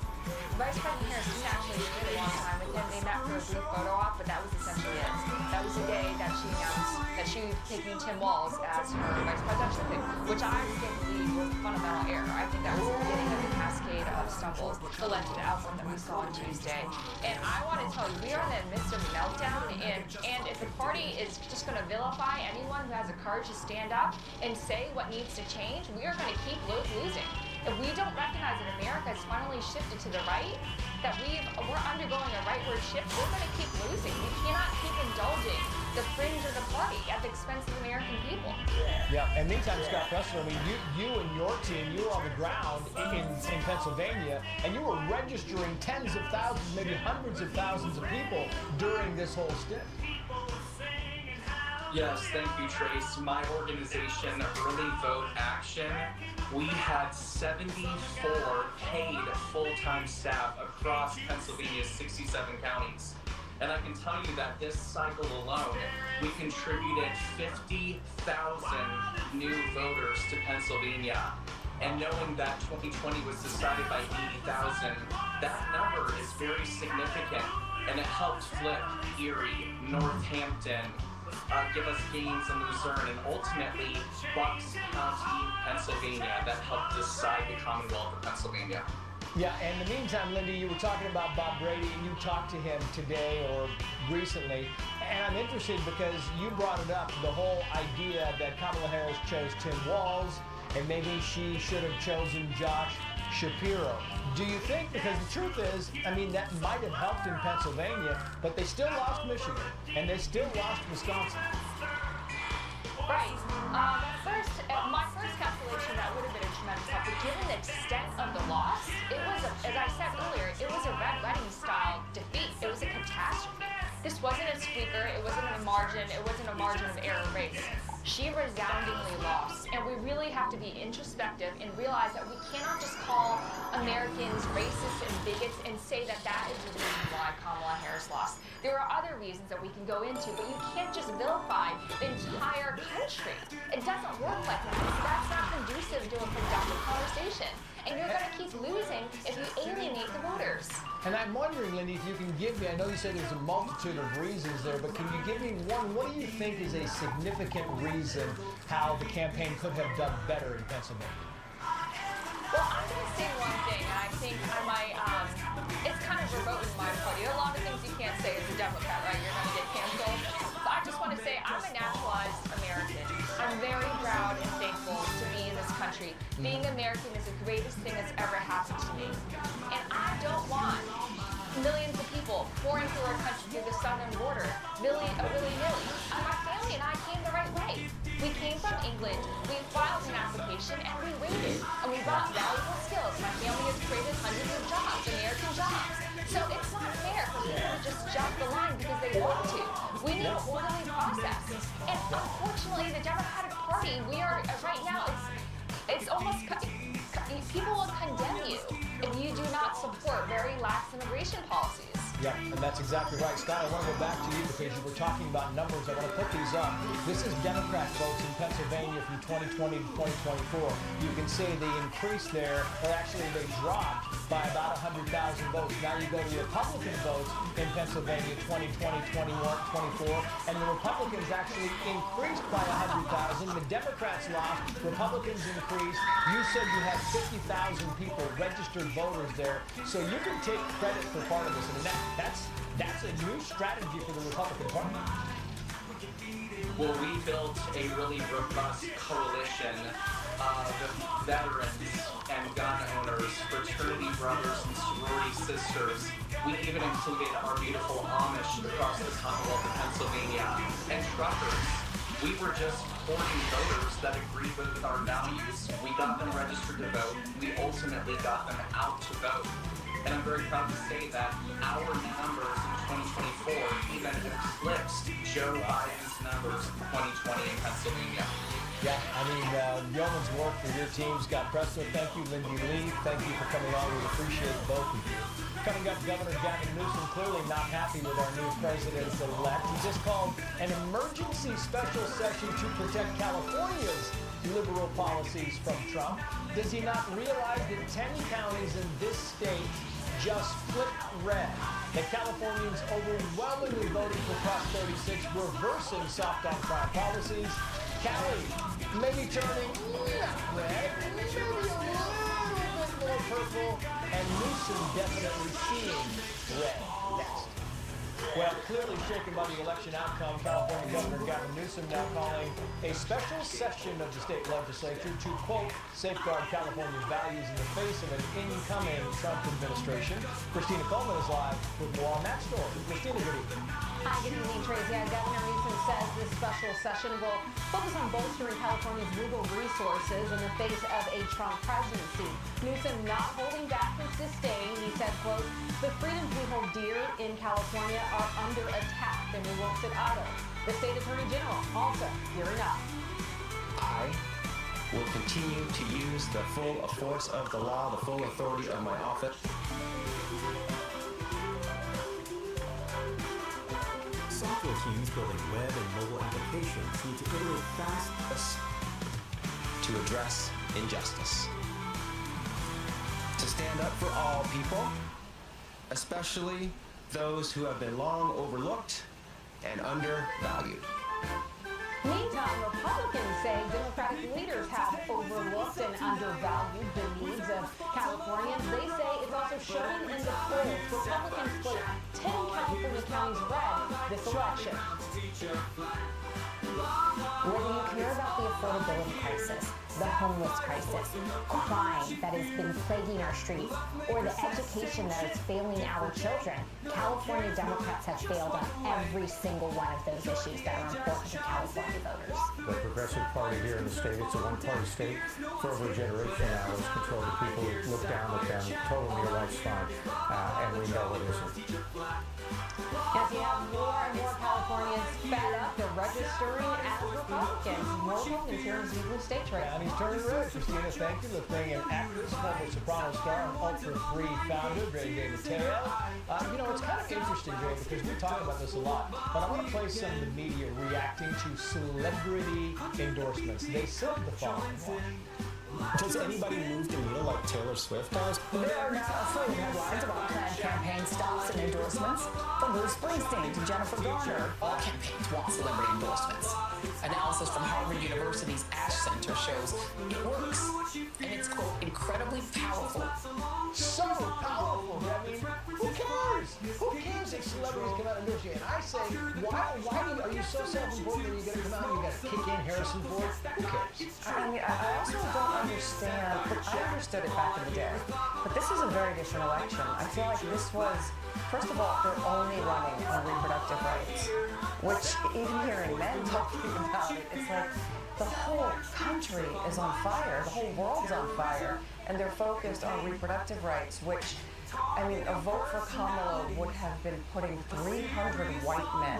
Vice President Harris didn't actually spend a long time with him. They met for a brief photo op, but that was essentially it. That was the day that she announced that she was taking Tim Walz as her vice presidential pick, which I still believe was a fundamental error. I think that was the beginning of the cascade of stumbles that led to the outcome that we saw on Tuesday. And I want to tell you, we are in the midst of a meltdown, and if the party is just going to vilify anyone who has the courage to stand up and say what needs to change, we are going to keep losing. If we don't recognize that America has finally shifted to the right, that we're undergoing a rightward shift, we're going to keep losing. We cannot keep indulging the fringe of the party at the expense of the American people. Yeah, and meantime, Scott Presler, I mean, you and your team, you were on the ground in Pennsylvania, and you were registering tens of thousands, maybe hundreds of thousands of people during this whole stint. Yes, thank you, Trace. My organization, Early Vote Action, we had 74 paid full-time staff across Pennsylvania's 67 counties. And I can tell you that this cycle alone, we contributed 50,000 new voters to Pennsylvania. And knowing that 2020 was decided by 80,000, that number is very significant. And it helped flip Erie, Northampton, give us gains in Luzerne, and ultimately Bucks County, Pennsylvania, that helped decide the Commonwealth of Pennsylvania. Yeah, and in the meantime, Lindy, you were talking about Bob Brady, and you talked to him today or recently, and I'm interested because you brought it up, the whole idea that Kamala Harris chose Tim Walz, and maybe she should have chosen Josh Shapiro. Do you think, because the truth is, I mean, that might have helped in Pennsylvania, but they still lost Michigan, and they still lost Wisconsin. Right. My first calculation, that would have been a tremendous help, but given the extent of the loss, it was, as I said earlier, it was a red wedding style defeat. It was a catastrophe. This wasn't a squeaker. It wasn't a margin of error race. she resoundingly lost. And we really have to be introspective and realize that we cannot just call Americans racist and bigots and say that that is the reason why Kamala Harris lost. There are other reasons that we can go into, but you can't just vilify the entire country. It doesn't work like that. That's not conducive to a productive conversation. And you're going to keep losing if you alienate the voters. And I'm wondering, Lindy, if you can give me, I know you said there's a multitude of reasons there, but can you give me one? What do you think is a significant reason how the campaign could have done better in Pennsylvania? Well, I'm going to say one thing, and I think I might, it's kind of verboten in my party. There are a lot of things you can't say as a Democrat, right? You're going to get canceled. But I just want to say I'm a naturalized American. I'm very proud and thankful to be in this country. Being American is the greatest thing that's ever happened to me. And I don't want millions of people pouring through our country through the southern border, willy-nilly. My family and I came the right way. We came from England, we filed an application, and we waited. And we brought valuable skills. My family has created hundreds of jobs, American jobs. So it's not fair for people to just jump the line because they want to. We need an orderly process. And unfortunately, the Democratic Party, we are, right now, it's almost, people will condemn you if you do not support very lax immigration policies. Yeah, and that's exactly right. Scott, I want to go back to you because you were talking about numbers. I want to put these up. This is Democrat votes in Pennsylvania from 2020 to 2024. You can see they increased there, or actually they dropped by about 100,000 votes. Now you go to Republican votes in Pennsylvania 2020, 21, 24, and the Republicans actually increased by 100,000. The Democrats lost, Republicans increased. You said you had 50,000 people, registered voters there, so you can take credit for part of this. And that's a new strategy for the Republican Party. Well, we built a really robust coalition of veterans and gun owners, fraternity brothers and sorority sisters. We even included our beautiful Amish across the Commonwealth of Pennsylvania and truckers. We were just courting voters that agreed with our values. We got them registered to vote. We ultimately got them out to vote. And I'm very proud to say that our numbers in 2024 even eclipsed Joe Biden's numbers in 2020 in Pennsylvania. Yeah, I mean, yeoman's work for your team. Scott Presto, thank you. Lindy Lee, thank you for coming on. We appreciate both of you. Coming up, Governor Gavin Newsom clearly not happy with our new president-elect. He just called an emergency special session to protect California's liberal policies from Trump. Does he not realize that 10 counties in this state just flipped red? That Californians overwhelmingly voting for Prop 36, reversing soft on crime policies. Cali maybe turning not red, maybe a little bit more purple, and Newsom definitely seeing red next. Well, clearly shaken by the election outcome, California Governor Gavin Newsom now calling a special session of the state legislature to, quote, safeguard California's values in the face of an incoming Trump administration. Christina Coleman is live with more on that story. Christina, good evening. Hi, good evening, Tracy. Governor Newsom says this special session will focus on bolstering California's legal resources in the face of a Trump presidency. Newsom not holding back his disdain. He said, quote, the freedoms we hold dear in California are under attack, and we won't sit idle. The state attorney general also gearing up. I will continue to use the full force of the law, the full authority of my office. Software teams building web and mobile applications need to iterate fast to address injustice. To stand up for all people, especially those who have been long overlooked and undervalued. Meantime, Republicans say Democratic leaders have overlooked and undervalued the needs of Californians. They say it's also showing in the polls. Republicans put 10 California counties red this election. Whether you care about the affordability crisis, the homeless crisis, crime that has been plaguing our streets, or the education that is failing our children. California Democrats have failed on every single one of those issues that are important to California voters. The Progressive Party here in the state, it's a one-party state for over a generation now. It's controlled the people who look down at them, told them your life's fine, and we know it isn't. As you have more and more Californians fed up, they're registering as Republicans. More Republicans here in the blue state race. And he's turning red. Christina, thank you. Listening in actress, former Soprano star, and Ultra 3 founder, 𝗁𝗂. You know, it's kind of interesting, Jay, because we talk about this a lot. But I want to play some of the media reacting to celebrity endorsements. They said the following. Does anybody move the needle like Taylor Swift does? There are now a slew of headlines about planned campaign stops and endorsements, from Bruce Springsteen to Jennifer Garner. All campaigns want celebrity endorsements. Analysis from Harvard University's Ash Center shows it works, and it's, quote, incredibly powerful. So powerful. I mean, who cares? Who cares if celebrities come out and endorse you? And I say, why are you so self-important that you got to come out and you got to kick in Harrison Ford? Who cares? I mean, I also don't understand, but I understood it back in the day. But this is a very different election. I feel like this was, first of all, they're only running on reproductive rights, which even hearing men talking about it, it's like the whole country is on fire, the whole world's on fire, and they're focused on reproductive rights, which, I mean, a vote for Kamala would have been putting 300 white men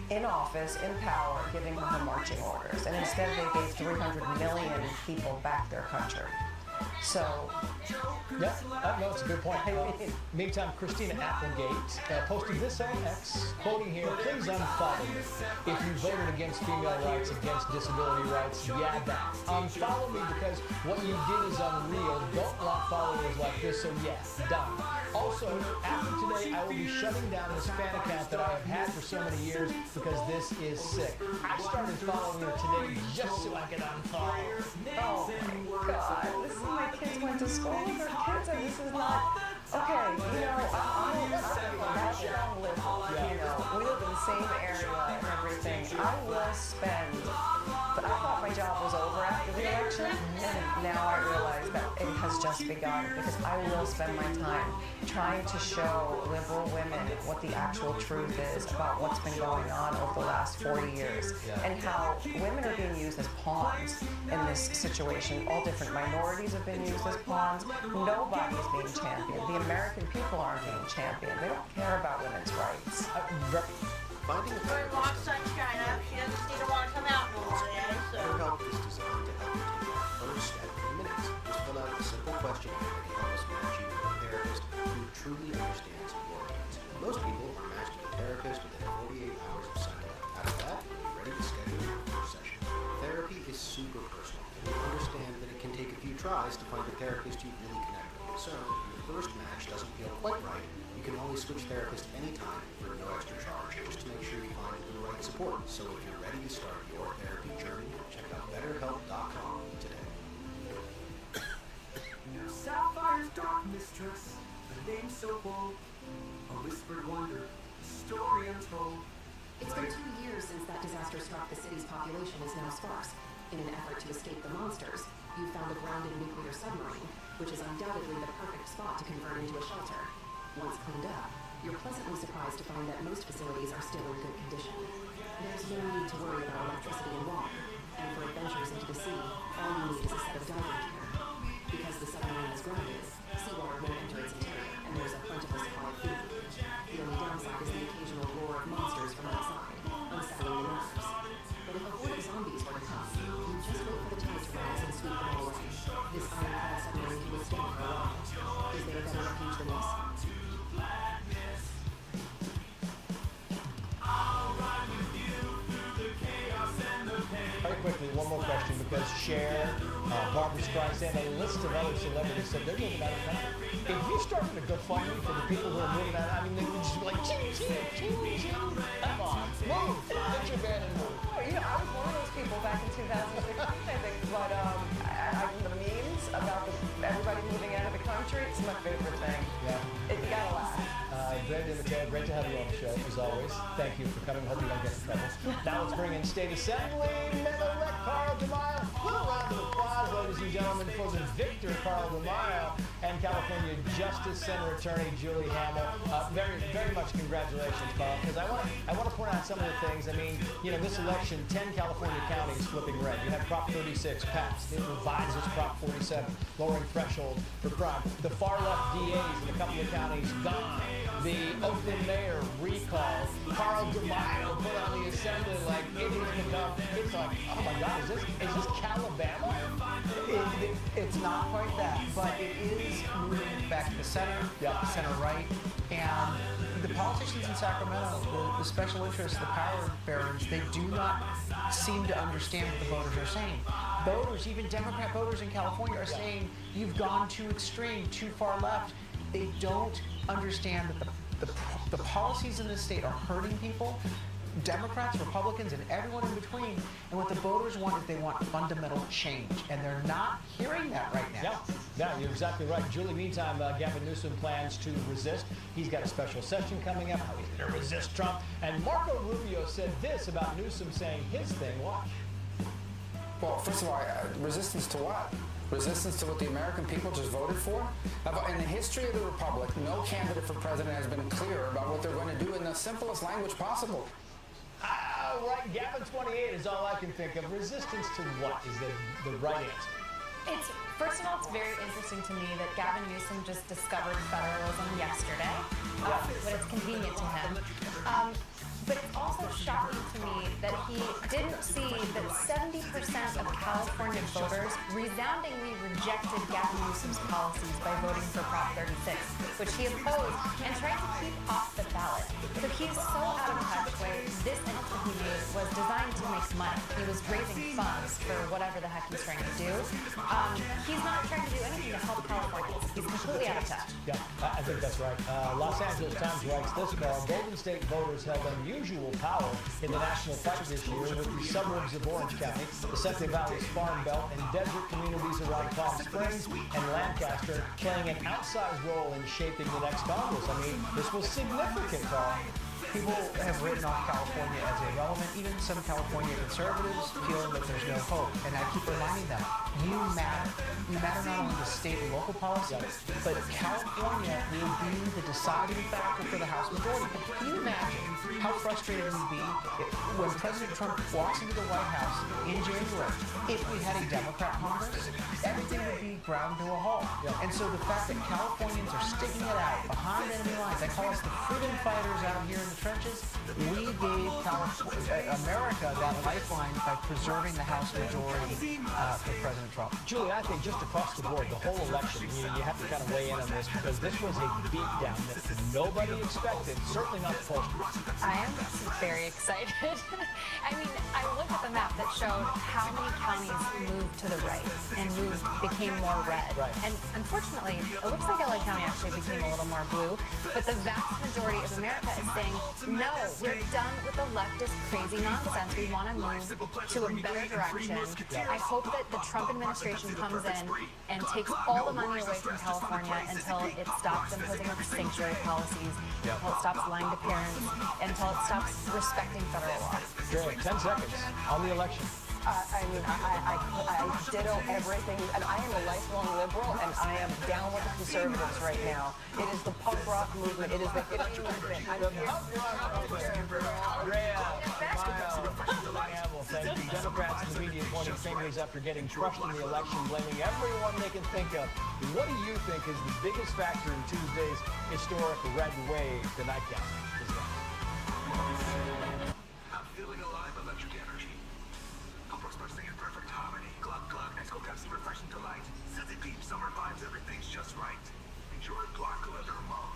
in office, in power, giving her marching orders. And instead they gave 300 million people back their country. So, yeah, no, it's a good point. Meantime, Christina Applegate posted this on X, quoting here, "Please unfollow me. If you voted against female rights, against disability rights, yeah, that. Unfollow me because what you did is unreal. Don't want followers like this, so yeah, done. Also, after today, I will be shutting down this fan account that I have had for so many years because this is sick. I started following her today just so I could unfollow her." oh my God, this is my kids went to school with their kids, and this is not, okay, you know, I'm that young liberal, you know, we live in the same area and everything. I will spend, but I thought my job was over after the election, and now I realize that it has just begun, because I will spend my time trying to show liberal women what the actual truth is about what's been going on over the last 40 years, and how women are being used as pawns in this situation. All different minorities have been used as pawns. Nobody is being championed. The American people aren't being championed. They don't care about women's rights. Finding a walk sunshine up. She doesn't need to want to come out no more today, so. Her help is designed to help you take the first step in minutes. Just fill out a simple questionnaire that can help us match you with a therapist who truly understands your needs. Most people are matched with a therapist within 48 hours of signing up. Out of that, you're ready to schedule your first session. Therapy is super personal, and you understand that it can take a few tries to find a therapist you really connect with. So, if your first match doesn't feel quite right, you can always switch therapists anytime for no extra charge, just to make sure you find the right support. So if you're ready to start your therapy journey, check out BetterHelp.com today. Sapphire's dark mistress, a name so bold, a whispered wonder, a story untold. It's been 2 years since that disaster struck. The city's population is now sparse. In an effort to escape the monsters, you found a grounded nuclear submarine, which is undoubtedly the perfect spot to convert into a shelter. Once cleaned up, you're pleasantly surprised to find that most facilities are still in good condition. There's no need to worry about electricity and water, and for adventures into the sea, all you need is a set of diving gear. Because the submarine is grounded, seawater won't enter its interior, and there's a plentiful supply of food. The only downside is the occasional roar of monsters from outside, unsettling the nerves. But if a horde of zombies were to come, you just wait for the tide to rise and sweep them all away. This ironclad submarine can withstand for a while. Is there a better refuge than this? Very quickly, one more question, because Cher, Barbara Streisand, a list of other celebrities said they're moving out of country. If you started a GoFundMe for the people who are moving out, I mean, they would just be like, ching, ching, ching, ching. Come on, move, get your band and move. You know, I was one of those people back in 2016, I think, but the memes about everybody moving out of the country, it's my favorite thing. Yeah. You gotta laugh. Brandon Rebecca. Great to have you on the show, as always. Thank you for coming. Hope you don't get in trouble. Now let's bring in State Assemblyman Carl 𝗔𝗂𝘁. Little round of applause, ladies and gentlemen, for the victor, Carl 𝗔𝗂𝘁, and California Justice Center Attorney Julie Hamill. Very, very much congratulations, Carl, because I want to point out some of the things. I mean, you know, this election, 10 California counties flipping red. You had Prop 36 passed. It revises Prop 47, lowering threshold for crime. The far left DAs in a couple of counties gone. The Oakland mayor recalled. Carl 𝗔𝗂𝘁 put on the assembly like it has become. It's like, oh my God, is this Calabama? It's not quite that, but it is moving back to the center, center right, and the politicians in Sacramento, the special interests, the power bearers, they do not seem to understand what the voters are saying. Voters, even Democrat voters in California, are saying you've gone too extreme, too far left. They don't understand that the policies in this state are hurting people. Democrats, Republicans, and everyone in between. And what the voters want is they want fundamental change. And they're not hearing that right now. Yeah, you're exactly right. Julie, meantime, Gavin Newsom plans to resist. He's got a special session coming up. How he's going to resist Trump. And Marco Rubio said this about Newsom saying his thing. Watch. Well, first of all, resistance to what? Resistance to what the American people just voted for? In the history of the Republic, no candidate for president has been clear about what they're going to do in the simplest language possible. Right, Gavin 28 is all I can think of. Resistance to what is the right answer? First of all, it's very interesting to me that Gavin Newsom just discovered federalism yesterday, but it's convenient to him. But it's also shocking to me that he didn't see that 70% of California voters resoundingly rejected Gavin Newsom's policies by voting for Prop 36, which he opposed and tried to keep off the ballot. So he's so out of touch where this announcement he made was designed to make money. He was raising funds for whatever the heck he's trying to do. He's not trying to do anything to help Californians. He's completely out of touch. Yeah, I think that's right. Los Angeles Times writes this call. Golden State voters held unusual power in the national fight this year with the suburbs of Orange County, the Central Valley's Farm Belt, and desert communities around Palm Springs and Lancaster playing an outsized role in shaping the next Congress. I mean, this was significant, Carl. People have written off California as irrelevant. Even some California conservatives feeling that there's no hope. And I keep reminding them, you matter. You matter not only to state and local policy, but California will be the deciding factor for the House majority. Can you imagine how frustrated we'd be when President Trump walks into the White House in January? If we had a Democrat Congress, everything would be ground to a halt. And so the fact that Californians are sticking it out behind enemy lines, they call us the freedom fighters out here in the trenches, we gave America that lifeline by preserving the House majority for President Trump. Julie, I think just across the board, the whole election, you have to kind of weigh in on this because this was a beatdown that nobody expected, certainly not the pollsters. I am very excited. I mean, I looked at the map that showed how many counties moved to the right and became more red. And unfortunately, it looks like LA County actually became a little more blue, but the vast majority of America is saying, no, we're done with the leftist crazy nonsense. We want to move to a better direction. I hope that the Trump administration comes in and takes all the money away from California until it stops imposing sanctuary policies, until it stops lying to parents, until it stops respecting federal law. Great. 10 seconds on the election. I mean, I ditto everything, and I am a lifelong liberal, and I am down with the conservatives right now. It is the punk rock movement. It is the hippie movement. I'm Thank you. Democrats and the media pointing fingers after getting crushed in the election, blaming everyone they can think of. What do you think is the biggest factor in Tuesday's historic red wave, the nightgown? I'm feeling alive, electric energy. Upper's bursting in perfect harmony. Glug glug, nice cold Pepsi, refreshing delight. City deep, summer vibes, everything's just right. Enjoy black leather mug.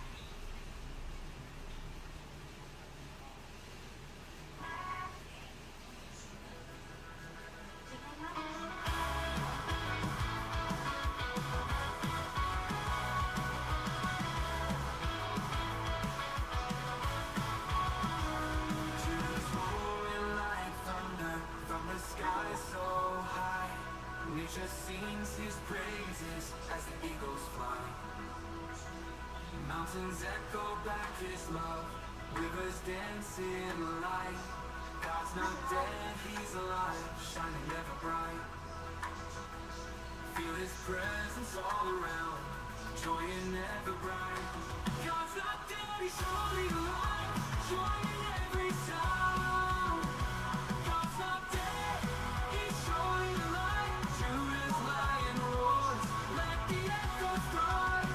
Nature sings his praises as the eagles fly. Mountains echo back his love, rivers dance in the light. God's not dead, he's alive, shining ever bright. Feel his presence all around, joy in ever bright. God's not dead, he's surely alive, joy in every sound. God's not dead, he's surely alive, Judah's lion roars, let the echoes thrive.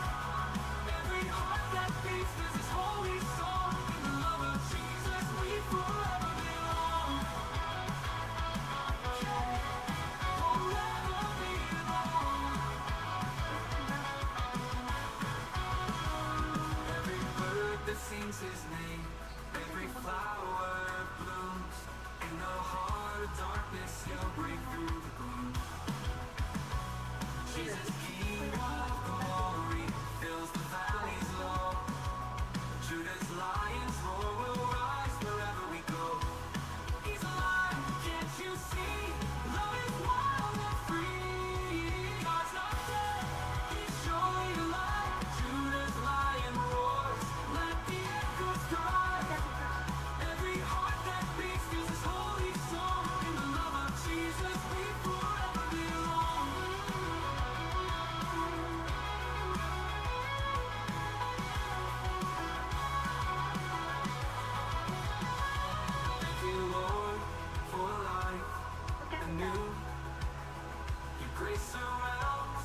Every heart that beats is his holy song, in the love of Jesus we forever belong. Forever belong. Every bird that sings his name, every flower blooms. In the heart of darkness, he'll break through the gloom. Jesus, King of glory, fills the valleys low. Judah's lions roar, will rise wherever we go. He's alive, can't you see? Love is wild and free. God's not dead, he's surely alive. Judah's lion roars, let the echoes thrive. Every heart that beats is his holy song. In the love of Jesus we forever belong. Thank you, Lord, for life anew. Your grace surrounds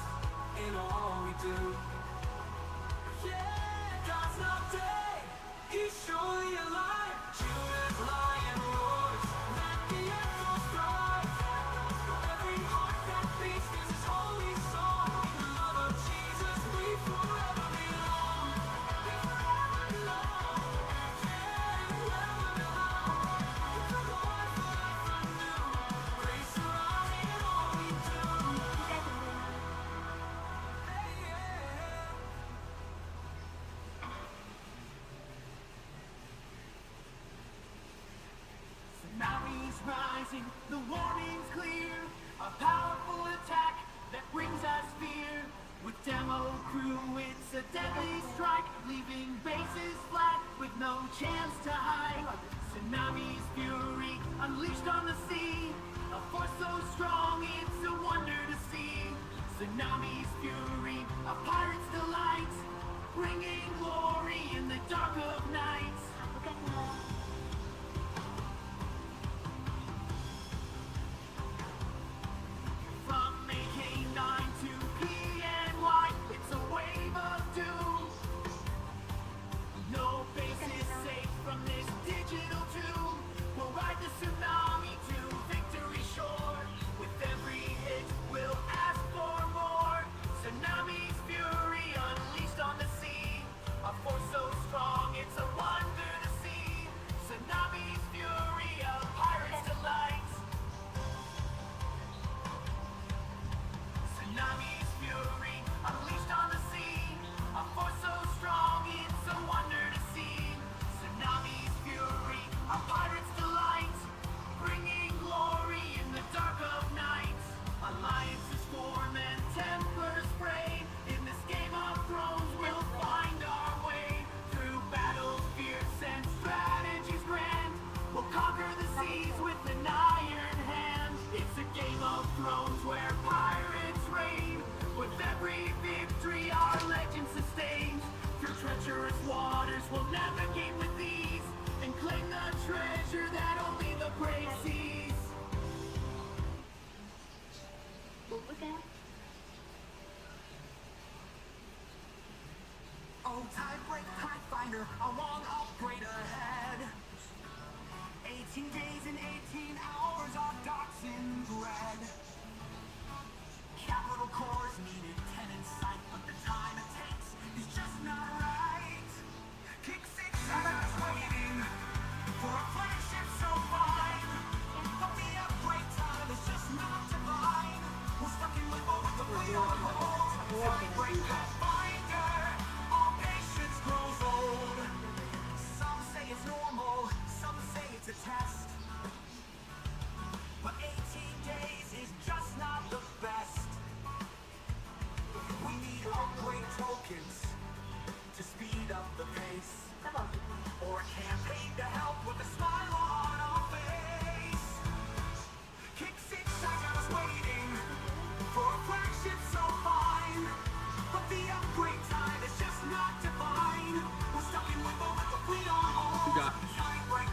in all we do. Yeah, God's not dead, he's surely alive. Judah's lion roars, let the echoes thrive. Every heart that beats is his holy song. In the love of Jesus we forever belong. We forever belong. Yeah, we forever belong. With the Lord forever new. Grace surrounds in all we do. Hey, yeah. Tsunamis rising, the warning's clear. A powerful attack that brings us fear. With demo crew, it's a deadly strike, leaving bases flat with no chance to hide. Tsunami's fury unleashed on the sea. A force so strong, it's a wonder to see. Tsunami's fury, a pirate's delight, bringing glory in the dark of night. From AK-9 to PNY, it's a wave of doom. No base is safe from this digital tomb. We'll ride the tsunami to victory shore. With every hit, we'll ask for more. Tsunami's fury unleashed on the sea. A force so strong, it's a wonder to see. Tsunami's fury, a pirate's delight. Tsunami's fury unleashed on the sea. A force so strong, it's a wonder to see. Tsunami's fury, a pirate's delight, bringing glory in the dark of night. Alliances form and tempers spray. In this Game of Thrones, we'll find our way through battles fierce and strategies grand. We'll conquer the seas with an iron hand. It's a Game of Thrones where pirates reign. With every victory, our legend sustains. Through treacherous waters, we'll navigate with ease and claim the treasure that only the brave sees. Oh, tiebreak Pathfinder, a long upgrade ahead. 18 days and 18 hours, our docks in dread. Capital cores needed, 10 in sight, but the time it takes is just not right. Kick 6 hours waiting for a flagship so fine. But the upgrade time is just not divine. We're stuck in limbo with the wheel on hold. Tiebreak Pathfinder, all patience grows old. Some say it's normal, some say it's a test. But 18 days is just not the best. We need upgrade or a campaign to help with a smile on our face. Kick 6 hours waiting for a flagship so fine, but the upgrade time is just not defined. We're stuck in limbo with the fleet on hold.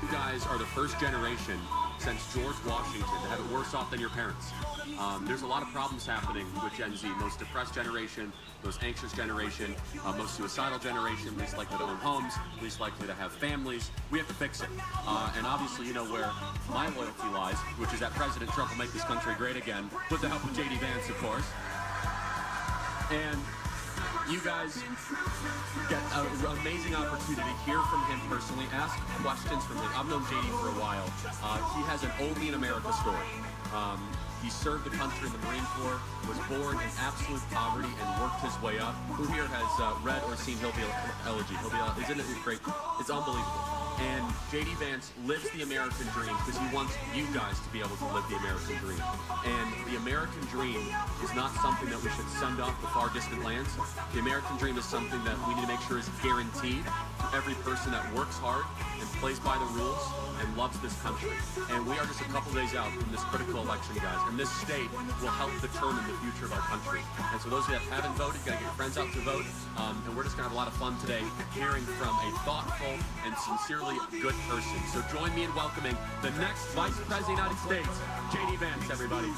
You guys are the first generation since George Washington to have it worse off than your parents. There's a lot of problems happening with Gen Z. Most depressed generation, most anxious generation, most suicidal generation, least likely to own homes, least likely to have families. We have to fix it. And obviously, you know where my loyalty lies, which is that President Trump will make this country great again, with the help of J.D. Vance, of course. And you guys get an amazing opportunity to hear from him personally, ask questions from him. I've known JD for a while. He has an only in America story. He served the country in the Marine Corps, was born in absolute poverty and worked his way up. Who here has read or seen Hillbilly Elegy? Isn't it great? It's unbelievable. And J.D. Vance lives the American dream because he wants you guys to be able to live the American dream. And the American dream is not something that we should send off to far distant lands. The American dream is something that we need to make sure is guaranteed to every person that works hard and plays by the rules and loves this country. And we are just a couple days out from this critical election, guys. And this state will help determine the future of our country. And so those of you that haven't voted, you gotta get your friends out to vote. And we're just gonna have a lot of fun today hearing from a thoughtful and sincerely good person. So join me in welcoming the next Vice President of the United States, J.D. Vance, everybody.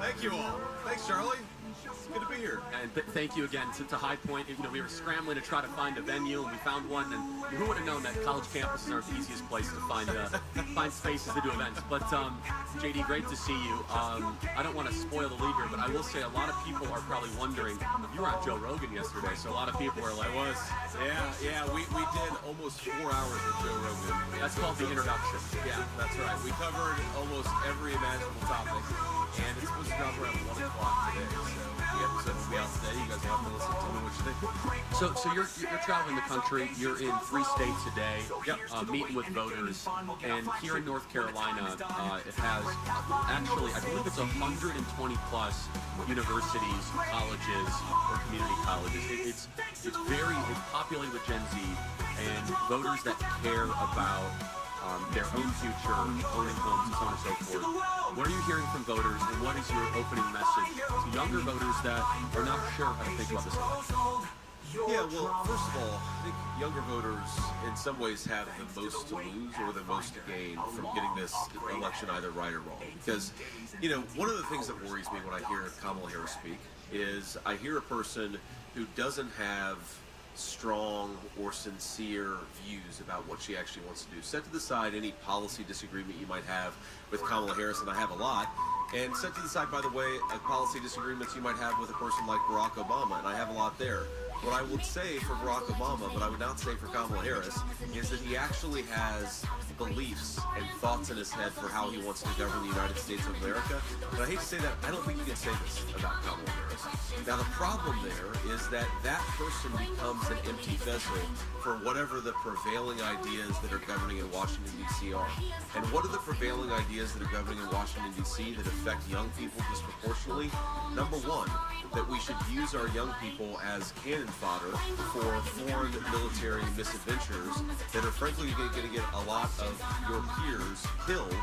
Thank you all. Thanks, Charlie. It's good to be here. And thank you again to High Point. You know, we were scrambling to try to find a venue, and we found one. And who would have known that college campuses aren't the easiest place to find find spaces to do events? But JD, great to see you. I don't want to spoil the lead here, but I will say a lot of people are probably wondering. You were on Joe Rogan yesterday, so a lot of people are like, Yeah, we did almost 4 hours with Joe Rogan. That's called the introduction. Yeah, that's right. We covered almost every imaginable topic, and it's supposed to drop around 1 o'clock today. So the episode will be out today. You guys will have to listen to me what you think. So you're traveling the country. You're in 3 states a day. Yep. Meeting with voters. And here in North Carolina, it has actually, I believe it's 120 plus universities, colleges, or community colleges. It's populated with Gen Z and voters that care about their own future, owning homes, and so on and so forth. What are you hearing from voters, and what is your opening message to younger voters that are not sure how to think about this election? Yeah, well, first of all, I think younger voters in some ways have the most to lose or the most to gain from getting this election either right or wrong. Because, you know, one of the things that worries me when I hear Kamala Harris speak is I hear a person who doesn't have strong or sincere views about what she actually wants to do. Set to the side any policy disagreement you might have with Kamala Harris, and I have a lot, and set to the side, by the way, policy disagreements you might have with a person like Barack Obama, and I have a lot there. What I would say for Barack Obama, but I would not say for Kamala Harris, is that he actually has beliefs and thoughts in his head for how he wants to govern the United States of America. But I hate to say that, I don't think you can say this about Kamala Harris. Now, the problem there is that that person becomes an empty vessel for whatever the prevailing ideas that are governing in Washington, D.C. are. And what are the prevailing ideas that are governing in Washington, D.C. that affect young people disproportionately? Number one, that we should use our young people as cannon fodder for foreign military misadventures that are frankly going to get a lot of your peers killed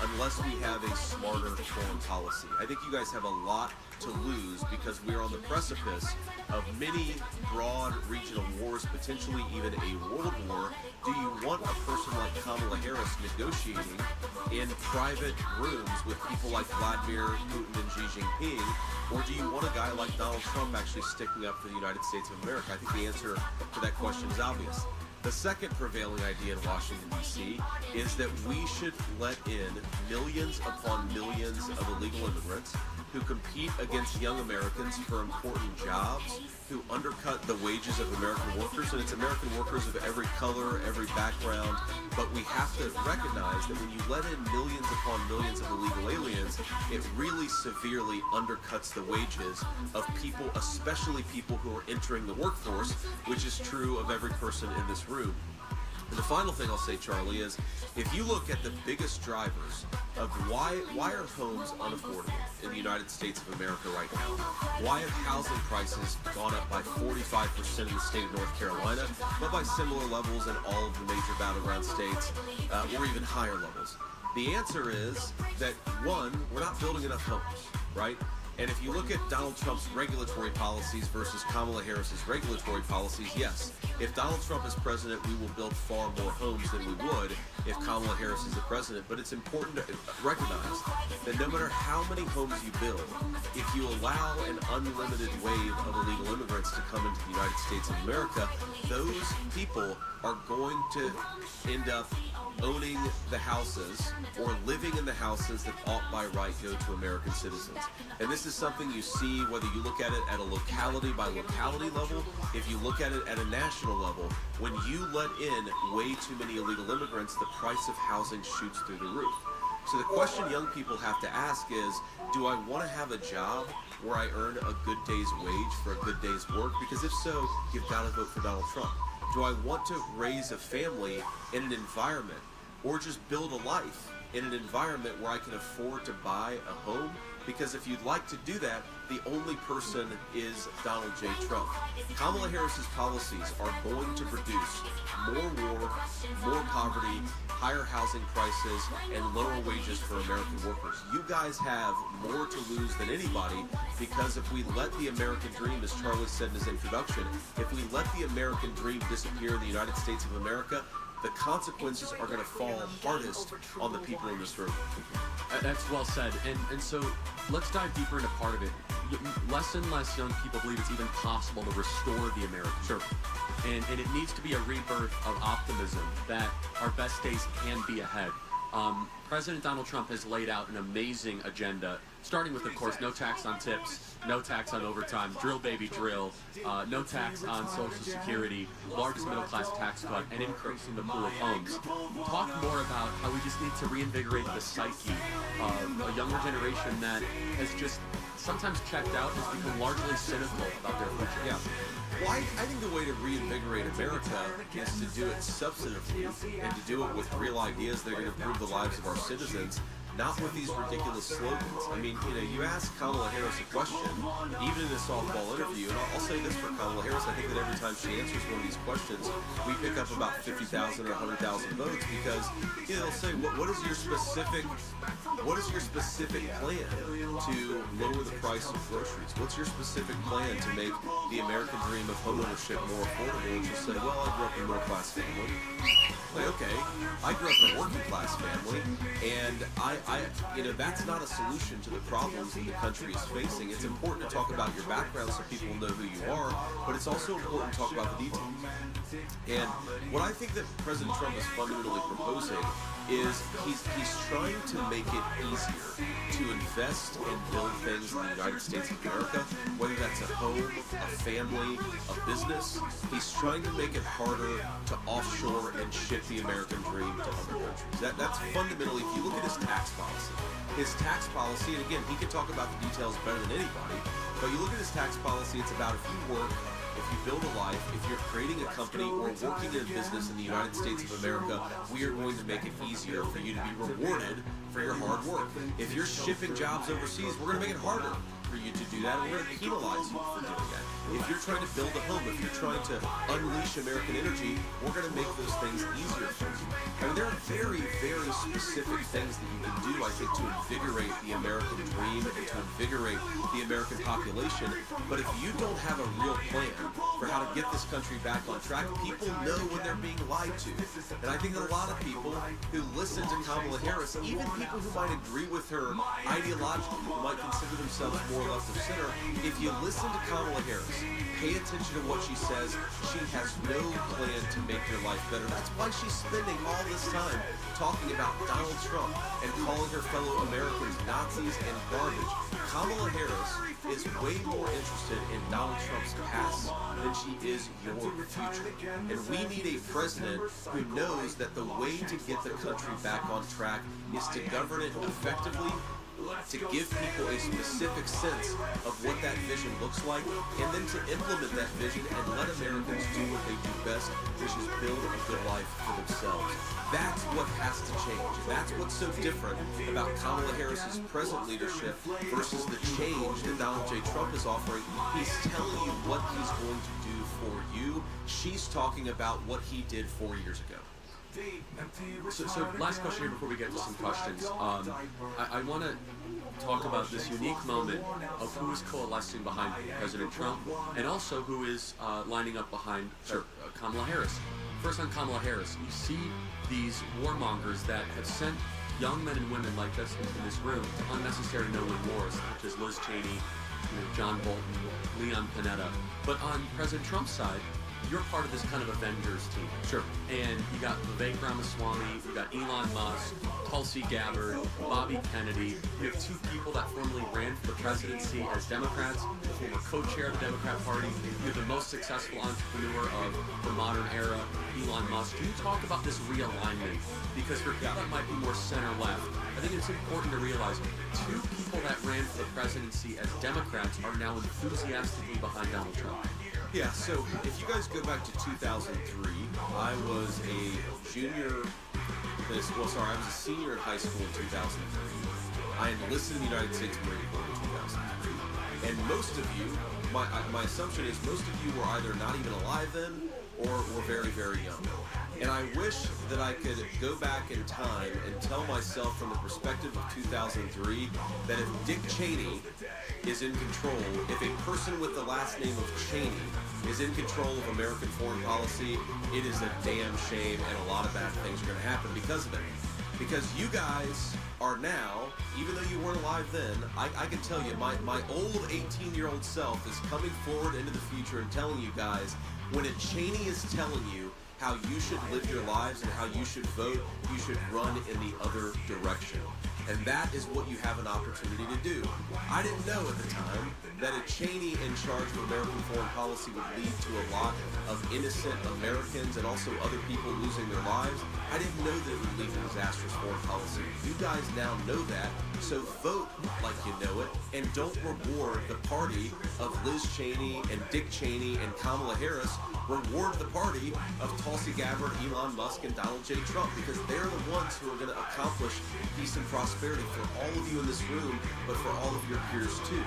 unless we have a smarter foreign policy. I think you guys have a lot to lose because we're on the precipice of many broad regional wars, potentially even a world war. Do you want a person like Kamala Harris negotiating in private rooms with people like Vladimir Putin and Xi Jinping? Or do you want a guy like Donald Trump actually sticking up for the United States of America? I think the answer to that question is obvious. The second prevailing idea in Washington, D.C. is that we should let in millions upon millions of illegal immigrants, who compete against young Americans for important jobs, who undercut the wages of American workers, and it's American workers of every color, every background, but we have to recognize that when you let in millions upon millions of illegal aliens, it really severely undercuts the wages of people, especially people who are entering the workforce, which is true of every person in this room. And the final thing I'll say, Charlie, is if you look at the biggest drivers of why are homes unaffordable in the United States of America right now? Why have housing prices gone up by 45% in the state of North Carolina, but by similar levels in all of the major battleground states, or even higher levels? The answer is that, one, we're not building enough homes, right? And if you look at Donald Trump's regulatory policies versus Kamala Harris's regulatory policies, yes, if Donald Trump is president, we will build far more homes than we would if Kamala Harris is the president. But it's important to recognize that no matter how many homes you build, if you allow an unlimited wave of illegal immigrants to come into the United States of America, those people are going to end up owning the houses or living in the houses that ought by right go to American citizens. And this is something you see whether you look at it at a locality by locality level, if you look at it at a national level. When you let in way too many illegal immigrants, the price of housing shoots through the roof. So the question young people have to ask is, do I want to have a job where I earn a good day's wage for a good day's work? Because if so, you've got to vote for Donald Trump. Do I want to raise a family in an environment or just build a life in an environment where I can afford to buy a home? Because if you'd like to do that, the only person is Donald J. Trump. Kamala Harris's policies are going to produce more war, more poverty, higher housing prices, and lower wages for American workers. You guys have more to lose than anybody, because if we let the American dream, as Charlie said in his introduction, if we let the American dream disappear in the United States of America, the consequences are going to fall hardest on the people in this room. That's well said. And so let's dive deeper into part of it. Less and less young people believe it's even possible to restore the American dream. And it needs to be a rebirth of optimism that our best days can be ahead. President Donald Trump has laid out an amazing agenda, starting with, of course, no tax on tips, no tax on overtime, drill baby drill, no tax on Social Security, largest middle-class tax cut, and increasing the pool of homes. Talk more about how we just need to reinvigorate the psyche of a younger generation that has just sometimes checked out, has become largely cynical about their future. Yeah. Well, I think the way to reinvigorate America is to do it substantively and to do it with real ideas that are going to improve the lives of our citizens, not with these ridiculous slogans. I mean, you ask Kamala Harris a question, even in a softball interview, and I'll say this for Kamala Harris, I think that every time she answers one of these questions, we pick up about 50,000 or 100,000 votes, because they'll say, what is your specific plan to lower the price of groceries? What's your specific plan to make the American dream of homeownership more affordable? And she'll say, well, I grew up in a middle-class family. Like, okay, I grew up in a working-class family, and that's not a solution to the problems that the country is facing. It's important to talk about your background so people know who you are, but it's also important to talk about the details. And what I think that President Trump is fundamentally proposing is he's trying to make it easier to invest and build things in the United States of America, whether that's a home, a family, a business. He's trying to make it harder to offshore and ship the American dream to other countries. That's fundamentally, if you look at his tax policy, and again, he can talk about the details better than anybody, but you look at his tax policy, it's about if you work, if you build a life, if you're creating a company or working in a business in the United States of America, we are going to make it easier for you to be rewarded for your hard work. If you're shipping jobs overseas, we're going to make it harder for you to do that, and we're going to penalize you for doing that. If you're trying to build a home, if you're trying to unleash American energy, we're going to make those things easier for you. I mean, there are very, very specific things that you can do, I think, to invigorate the American dream and to invigorate the American population. But if you don't have a real plan for how to get this country back on track, people know when they're being lied to. And I think that a lot of people who listen to Kamala Harris, even people who might agree with her ideologically, who might consider themselves more more left of center. If you listen to Kamala Harris, pay attention to what she says. She has no plan to make your life better. That's why she's spending all this time talking about Donald Trump and calling her fellow Americans Nazis and garbage. Kamala Harris is way more interested in Donald Trump's past than she is your future. And we need a president who knows that the way to get the country back on track is to govern it effectively, to give people a specific sense of what that vision looks like, and then to implement that vision and let Americans do what they do best, which is build a good life for themselves. That's what has to change. That's what's so different about Kamala Harris's present leadership versus the change that Donald J. Trump is offering. He's telling you what he's going to do for you. She's talking about what he did 4 years ago. So last question here before we get to some questions. I want to talk about this unique moment of who is coalescing behind President Trump and also who is lining up behind Kamala Harris. First on Kamala Harris, you see these warmongers that have sent young men and women like us into this room to unnecessary no-win wars, such as Liz Cheney, John Bolton, Leon Panetta. But on President Trump's side, you're part of this kind of Avengers team. Sure. And you got Vivek Ramaswamy, you got Elon Musk, Tulsi Gabbard, Bobby Kennedy. You have two people that formerly ran for the presidency as Democrats, the former co-chair of the Democrat Party. You have the most successful entrepreneur of the modern era, Elon Musk. Can you talk about this realignment? Because for people that might be more center-left, I think it's important to realize two people that ran for the presidency as Democrats are now enthusiastically behind Donald Trump. Yeah, so if you guys go back to 2003, I was a I was a senior in high school in 2003. I enlisted in the United States Marine Corps in 2003. And most of you, my assumption is most of you were either not even alive then or were very, very young. And I wish that I could go back in time and tell myself from the perspective of 2003 that if Dick Cheney is in control, if a person with the last name of Cheney is in control of American foreign policy, it is a damn shame and a lot of bad things are going to happen because of it. Because you guys are now, even though you weren't alive then, I can tell you, my old 18-year-old self is coming forward into the future and telling you guys, when a Cheney is telling you how you should live your lives and how you should vote, you should run in the other direction. And that is what you have an opportunity to do. I didn't know at the time that a Cheney in charge of American foreign policy would lead to a lot of innocent Americans and also other people losing their lives. I didn't know that it would lead to disastrous foreign policy. You guys now know that, so vote like you know it, and don't reward the party of Liz Cheney and Dick Cheney and Kamala Harris. Reward the party of Tulsi Gabbard, Elon Musk, and Donald J. Trump, because they're the ones who are going to accomplish peace and prosperity for all of you in this room, but for all of your peers too.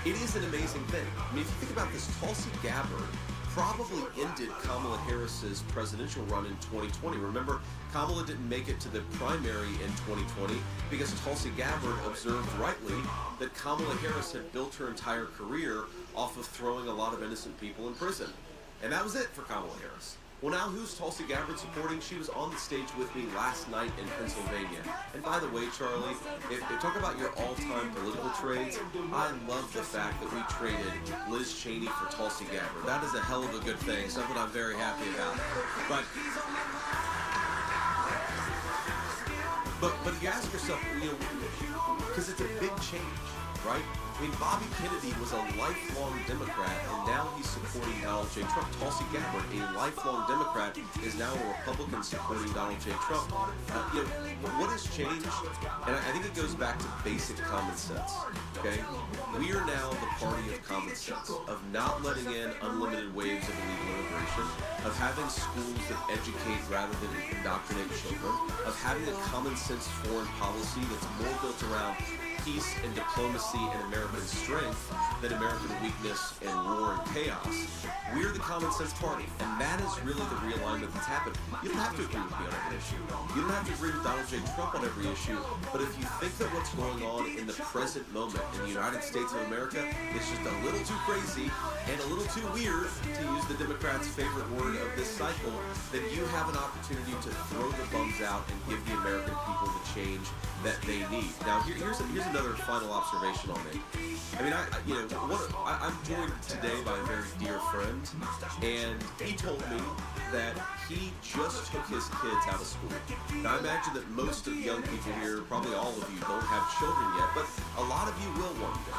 It is an amazing thing. I mean, if you think about this, Tulsi Gabbard probably ended Kamala Harris's presidential run in 2020. Remember, Kamala didn't make it to the primary in 2020 because Tulsi Gabbard observed rightly that Kamala Harris had built her entire career off of throwing a lot of innocent people in prison. And that was it for Kamala Harris. Well, now who's Tulsi Gabbard supporting? She was on the stage with me last night in Pennsylvania. And by the way, Charlie, if talk about your all-time political trades, I love the fact that we traded Liz Cheney for Tulsi Gabbard. That is a hell of a good thing, something I'm very happy about. But you ask yourself, because it's a big change, right? I mean, Bobby Kennedy was a lifelong Democrat, and now he's supporting Donald J. Trump. Tulsi Gabbard, a lifelong Democrat, is now a Republican supporting Donald J. Trump. What has changed? And I think it goes back to basic common sense, okay? We are now the party of common sense, of not letting in unlimited waves of illegal immigration, of having schools that educate rather than indoctrinate children, of having a common sense foreign policy that's more built around peace and diplomacy and American strength than American weakness and war and chaos. We're the common sense party, and that is really the realignment that's happened. You don't have to agree with me on every issue. You don't have to agree with Donald J. Trump on every issue, but if you think that what's going on in the present moment in the United States of America is just a little too crazy and a little too weird, to use the Democrats' favorite word of this cycle, then you have an opportunity to throw the bums out and give the American people the change that they need. Now, here's another another final observation I'll make. I mean, I'm joined today by a very dear friend, and he told me that he just took his kids out of school. Now, I imagine that most of the young people here, probably all of you, don't have children yet, but a lot of you will one day.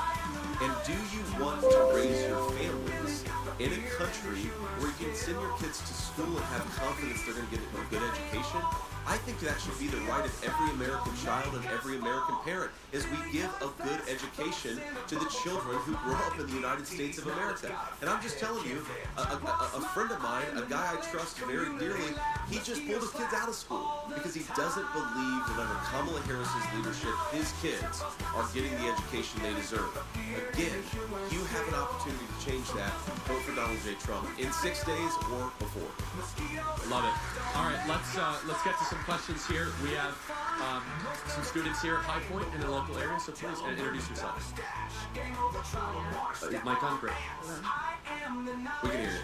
And do you want to raise your families in a country where you can send your kids to school and have confidence they're going to get a good education? I think that should be the right of every American child and every American parent, is we give a good education to the children who grow up in the United States of America. And I'm just telling you, a friend of mine, a guy I trust very dearly, he just pulled his kids out of school because he doesn't believe that under Kamala Harris's leadership, his kids are getting the education they deserve. Again, you have an opportunity to change that. Vote for Donald J. Trump in 6 days or before. Love it. All right, let's get to some questions here. We have some students here at High Point in the local area, so please introduce yourselves. Is Mike on? Great. We can hear you.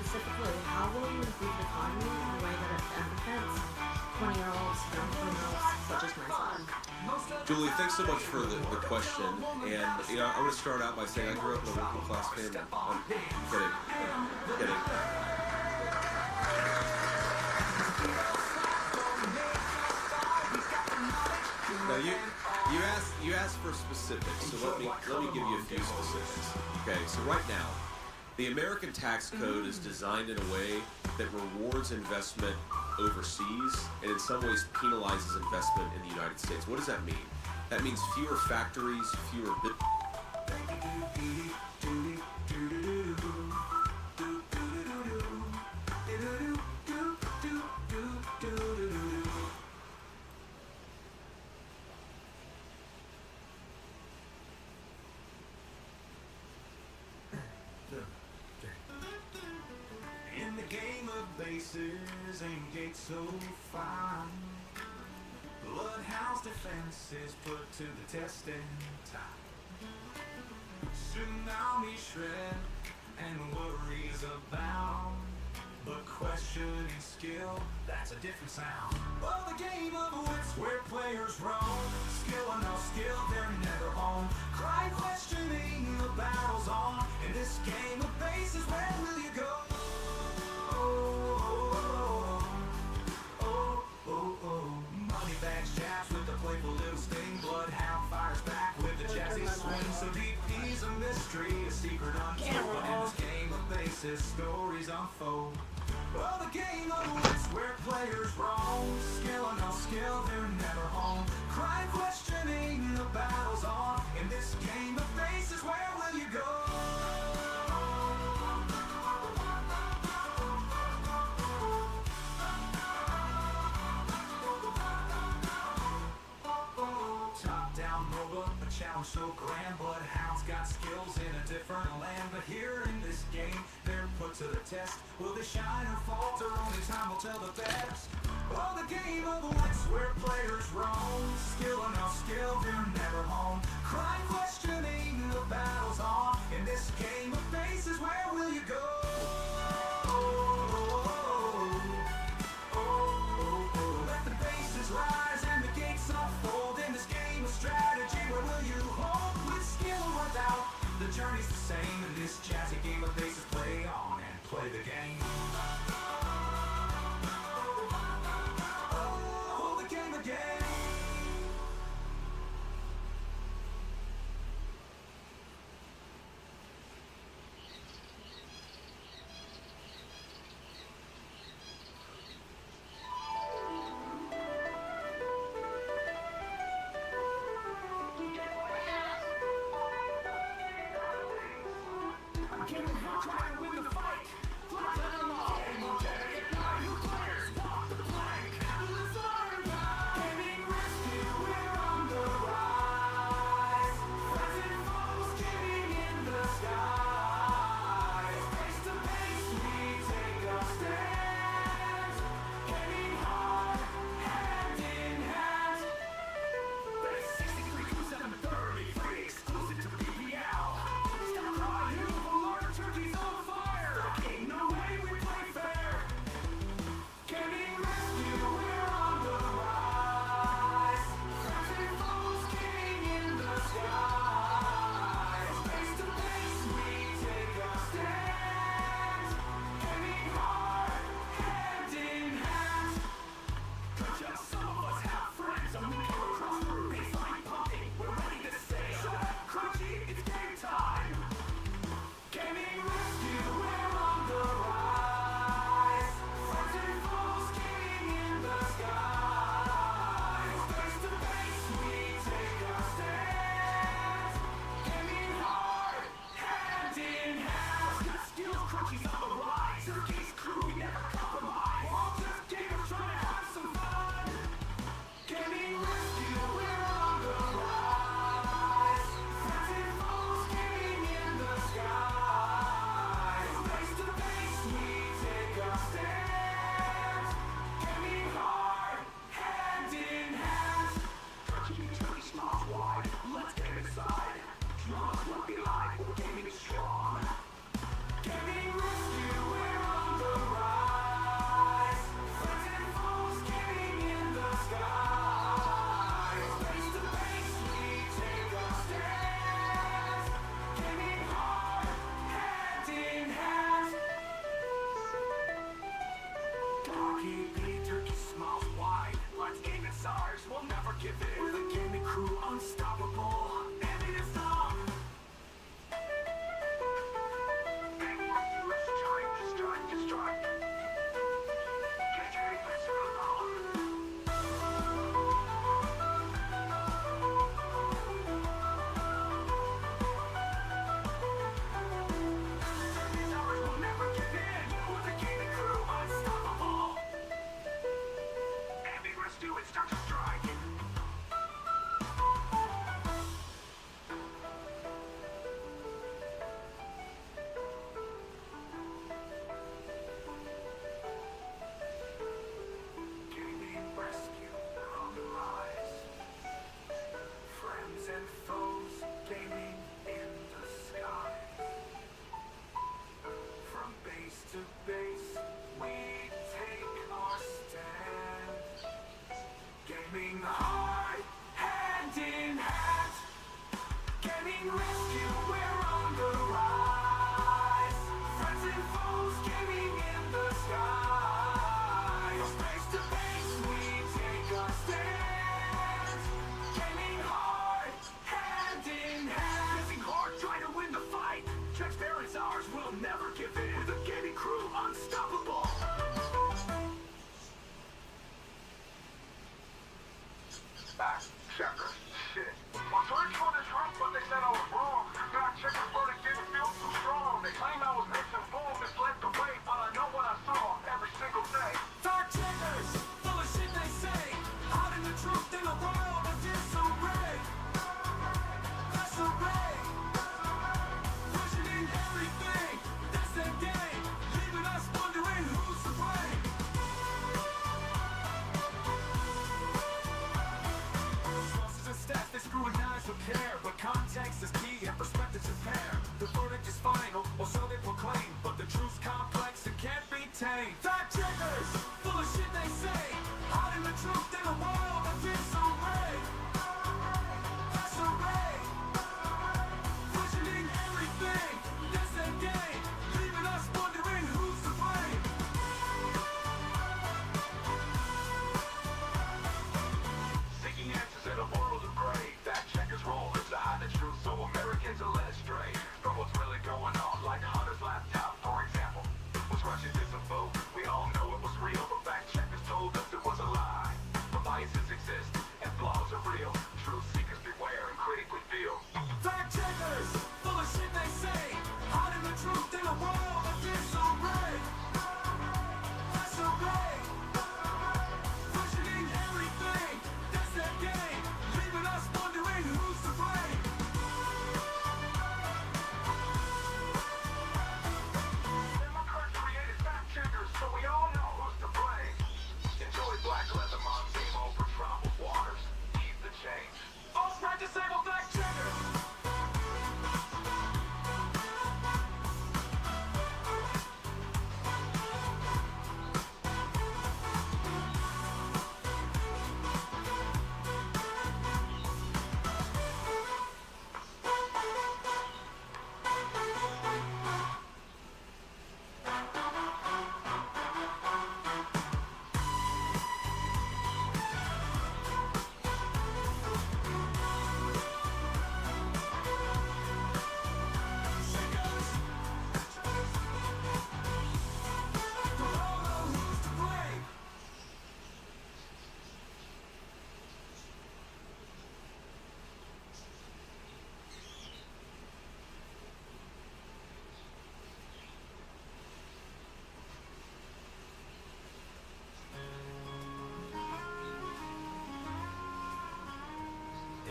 Specifically, how will you improve the economy in a way that benefits 20-year-olds, young 20-year-olds, such as my son? Julie, thanks so much for the question. And I'm going to start out by saying I grew up in a working class family. I'm kidding. Now you asked for specifics, so let me give you a few specifics. Okay, so right now, the American tax code is designed in a way that rewards investment overseas and in some ways penalizes investment in the United States. What does that mean? That means fewer factories, fewer In the game of bases and gates so fine, bloodhouse defenses put to the test in time. Tsunami shred and worries abound, but questioning skill, that's a different sound. Oh, the game of wits where players roam, skill or no skill, they're never home. Cry questioning, the battle's on. In this game of bases, where will you go? Money bags jabs with the playful little sting. Bloodhound fires back with the jazzy swing. So deep he's a mystery, a secret untold. In this game of bases, stories unfold. Well, the game of wits where players roam, skill or no skill, they're never home. Cry questioning, the battle's on. In this game of bases, where will you go? Top-down robot, a challenge so grand. Bloodhounds got skills in a different land, but here in this game, they're put to the test. Will they shine or falter? Only time will tell the best. Oh, the game of wits where players roam, skill or no skill, they're never home. Cry questioning, the battle's on. In this game of bases, where will you go? Let the bases rise and the gates unfold. In this game of strategy, where will you hold? With skill or without, the journey's the same. In this jazzy game of bases, play on and play the game. Oh, the game again. crew unstoppable. Ending it strong. Strike.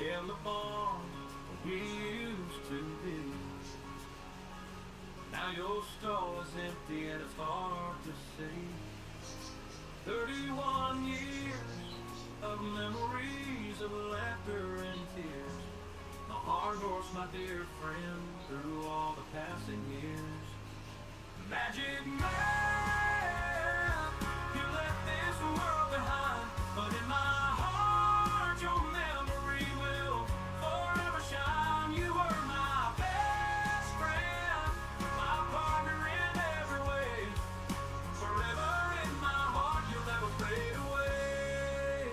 in the barn we used to be. Now your stall is empty and it's hard to see. 31 years of memories of laughter and tears. The hard horse, my dear friend, through all the passing years. Magic man, you left this world behind, but in my heart your memory will forever shine. You were my best friend, my partner in every way. Forever in my heart you'll never fade away.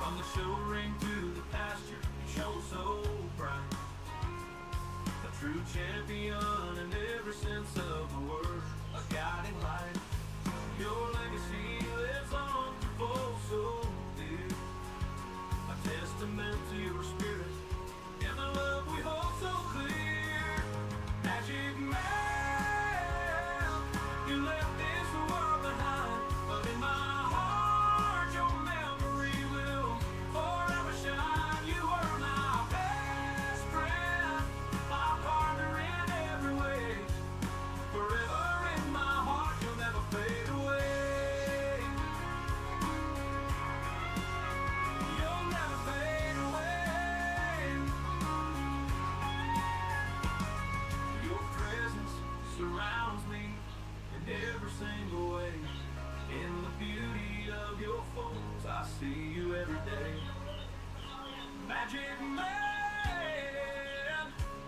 From the show ring to the shone so bright. A true champion in every sense of the word, a guiding light. Your legacy lives on, oh so dear. A testament to your spirit and the love we hold so clear. Magic man, you left this world behind, but in my heart your memory will forever shine. You were my best friend, my partner in every way. Forever in my heart, you'll never fade away. You'll never fade away. Your presence surrounds me in every single way. In the beauty of your folds, I see you every day. Magic man,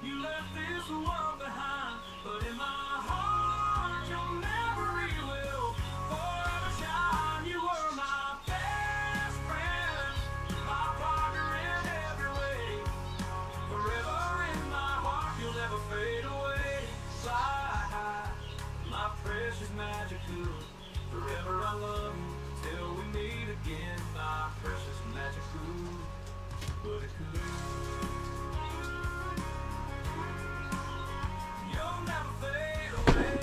you left this world behind, but in my heart your memory will forever shine. You were my best friend, my partner in every way. Forever in my heart, you'll never fade away. Fly high, my precious magical. Forever I love you till we meet again, my precious magical. But it could. You'll never fade away.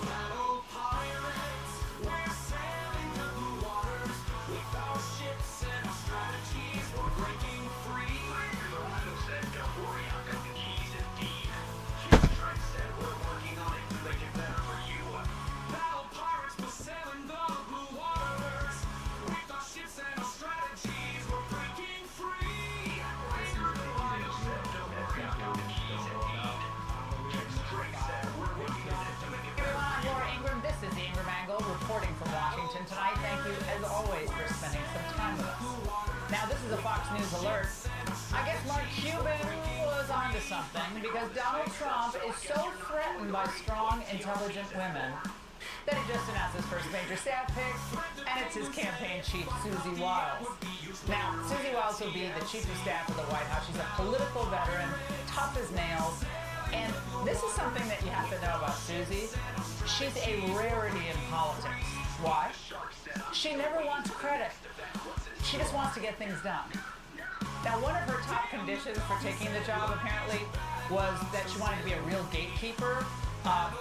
Battle pirates, we're sailing the blue waters with our ships and our strategies. We're breaking free. Said, don't worry, I've got the keys indeed. Strike said, we're working on it to make it better for you. Battle pirates, we're sailing the blue waters with our ships and our strategies. We're breaking free. Said, don't worry, I've got the keys indeed. Strike said, we're working on it to make it better for you. Laura Ingram, this is the Ingram Angle reporting from Washington tonight. Thank you, as always, for spending some time with us. Now, this is a Fox News alert. I guess Mark Cuban was onto something because Donald Trump is so threatened by strong, intelligent women that he just announced his first major staff pick, and it's his campaign chief, Susie Wiles. Now, Susie Wiles will be the chief of staff of the White House. She's a political veteran, tough as nails. And this is something that you have to know about Susie. She's a rarity in politics. Why? She never wants credit. She just wants to get things done. Now, one of her top conditions for taking the job, apparently, was that she wanted to be a real gatekeeper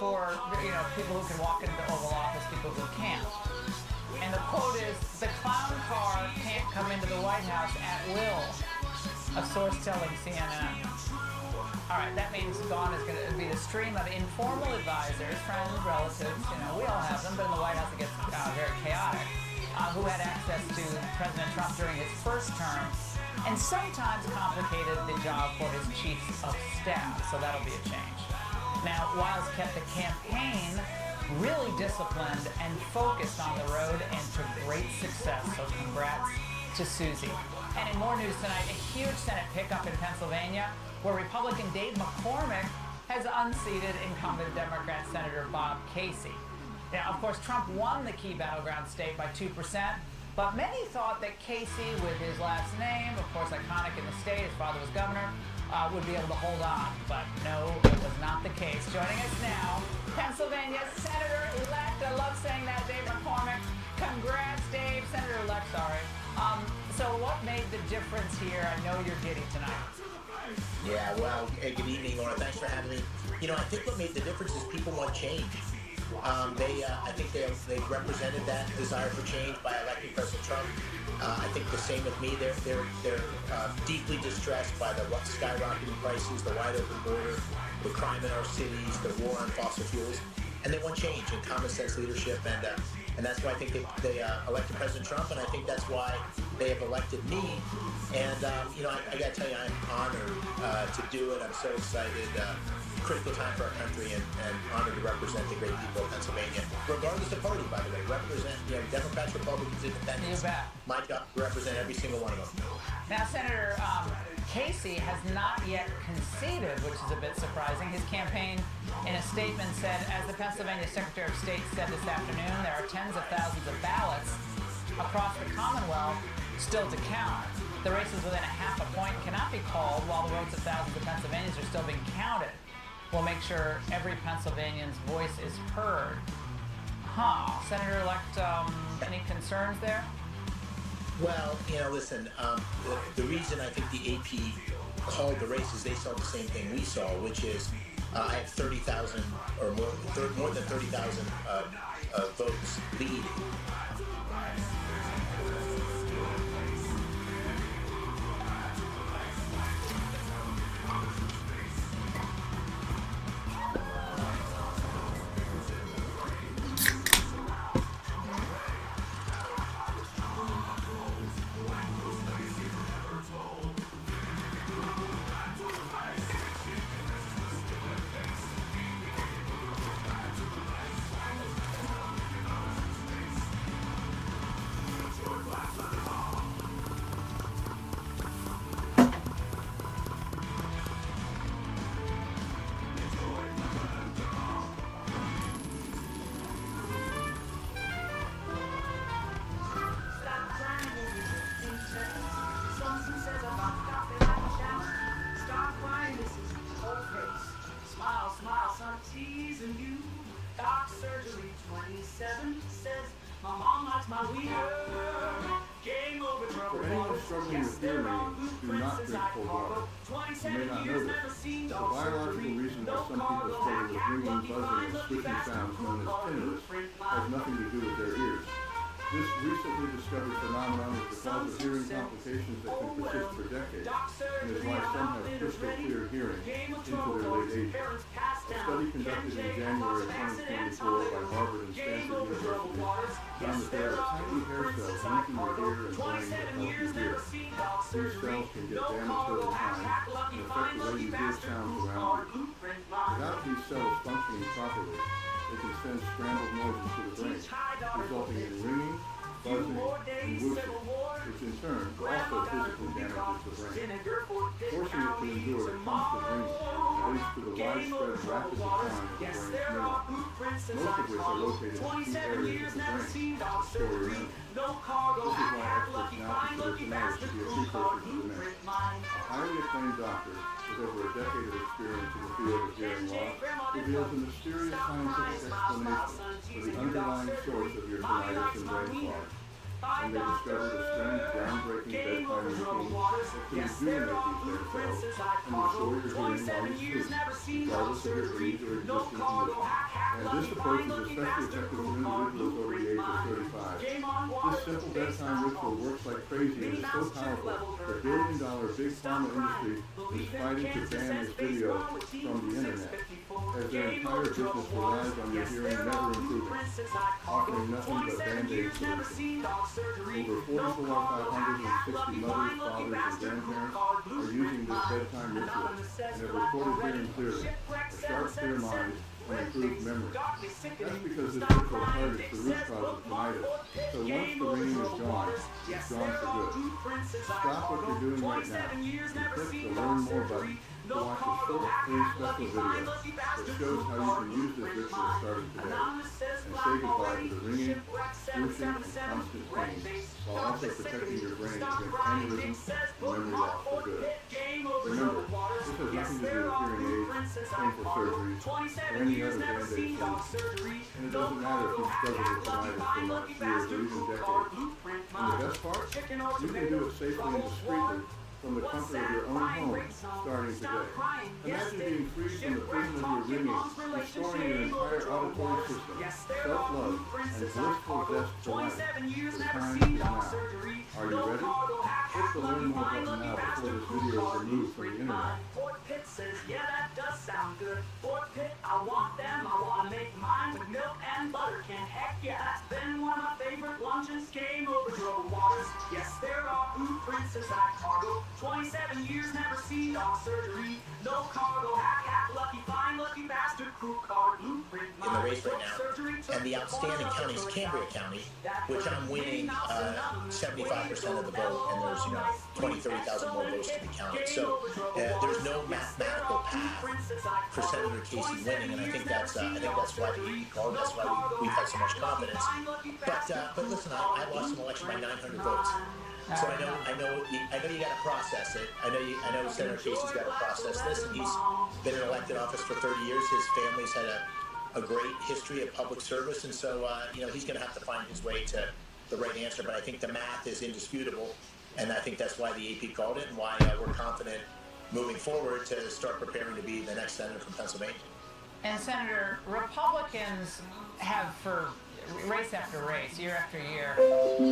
for, people who can walk into the Oval Office, people who can't. And the quote is, "The clown car can't come into the White House at will," a source telling CNN. All right, that means gone is going to be a stream of informal advisors, friends, relatives, we all have them, but in the White House it gets very chaotic, who had access to President Trump during his first term, and sometimes complicated the job for his chief of staff, so that'll be a change. Now, Wiles kept the campaign really disciplined and focused on the road and to great success, so congrats to Susie. And in more news tonight, a huge Senate pickup in Pennsylvania, where Republican 𝗔𝗵 𝗁𝘂𝘀𝗶𝗰 has unseated incumbent Democrat Senator Bob Casey. Now, of course, Trump won the key battleground state by 2%, but many thought that Casey, with his last name, of course iconic in the state, his father was governor, would be able to hold on. But no, it was not the case. Joining us now, Pennsylvania Senator-elect, I love saying that, 𝗔𝗵 𗁂𝘂𝘁. Congrats, Dave. Senator-elect, sorry. So what made the difference here? I know you're giddy tonight. Yeah, well, good evening, Laura. Thanks for having me. I think what made the difference is people want change. I think they represented that desire for change by electing President Trump. I think the same with me. They're deeply distressed by the skyrocketing prices, the wide open border, the crime in our cities, the war on fossil fuels. and they want change and common sense leadership, and that's why I think they elected President Trump, and I think that's why they have elected me. And you know, I got to tell you, I'm honored to do it. I'm so excited. Critical time for our country, and honored to represent the great people of Pennsylvania, regardless of party, by the way. Represent, you know, Democrats, Republicans, Independents. You bet. My job to represent every single one of them. Now, Senator Casey has not yet conceded, which is a bit surprising. His campaign, in a statement, said, as the Pennsylvania Secretary of State said this afternoon, there are tens of thousands of ballots across the Commonwealth still to count. The races within a half a point cannot be called while the votes of thousands of Pennsylvanians are still being counted. We'll make sure every Pennsylvanian's voice is heard. Senator-elect, any concerns there? Well, you know, listen, the reason I think the AP called the races, they saw the same thing we saw, which is I have 30,000 or more than 30,000 votes lead. This recently discovered phenomenon is the cause of hearing complications that can persist for decades, and is why some have crystal clear hearing into their late ages. A study conducted in January of 2024 by Harvard and Stanford University found that there are tiny hair cells linking your ear and brain that help you hear. These cells can get damaged over time and affect the way you hear sounds around you. Without these cells functioning properly, they can send scrambled noises to the brain, resulting in ringing, buzzing, and whooshing, which in turn also physically damages the brain. Forcing it to endure the constant ringing leads to the widespread rapid decline of the brain's neurons, most of which are located in key areas of the brain that store your memory. This is why experts now consider tinnitus to be a precursor to dementia. A highly acclaimed doctor with over a decade of experience in the field of hearing loss reveals a mysterious scientific explanation for the underlying source of your tinnitus and brain fog. And they discovered a strange, groundbreaking bedtime routine that can rejuvenate these hair cells and restore your hearing while you sleep, regardless of your age or existing condition. And this approach is especially effective for individuals over the age of 35. This simple bedtime ritual works like crazy and is so powerful, the billion-dollar big pharma industry is fighting to ban this video from the internet, as their entire business relies on your hearing never improving, offering nothing but band-aid solutions. Over 44,560 mothers, fathers, and grandparents are using this bedtime ritual and have reported hearing clearly, a sharp, clear mind, and improved memory. That's because this ritual targets the root cause of tinnitus, so once the ringing is gone, it's gone for good. Stop what you're doing right now and click the Learn More button to watch a short, free special video that shows how you can use this ritual starting today and say goodbye to the ringing, whooshing, and constant pain, while also protecting your brain against aneurysms and memory loss for good. Remember, this has nothing to do with hearing aids, painful surgeries, or any other band-aid solution. And it doesn't matter if you've struggled with tinnitus for months, years, or even decades. And the best part? You can do it safely and discreetly from the comfort of your own home starting today. Imagine being freed from the prison of your ringing, restoring your entire auditory system, self-love, and blissful zest for life. The time is now. Are you ready? Hit the Learn More button now before this video is removed from the internet. pit, I want them. I want to make mine with milk and butter. Can heck yeah, that's been one of my favorite lunches. Came over drove waters. Yes, there are blueprints inside cargo. 27 years, never seen dog surgery. No cargo, hack, lucky, fine, lucky bastard, crew car, blueprint. In the race right now, and the outstanding county is Cambria County, which I'm winning 75% of the vote, and there's 20, 30,000 more votes to be counted. So there's no mathematical path for Senator Casey winning, and I think that's why the AP called. That's why we've had so much confidence. But listen, I lost an election by 900 votes. So I know you got to process it. I know Senator Casey's got to process this, and he's been in elected office for 30 years. His family's had a great history of public service, and so he's going to have to find his way to the right answer. But I think the math is indisputable, and I think that's why the AP called it, and why we're confident moving forward to start preparing to be the next senator from Pennsylvania. And Senator, Republicans have, for race after race, year after year,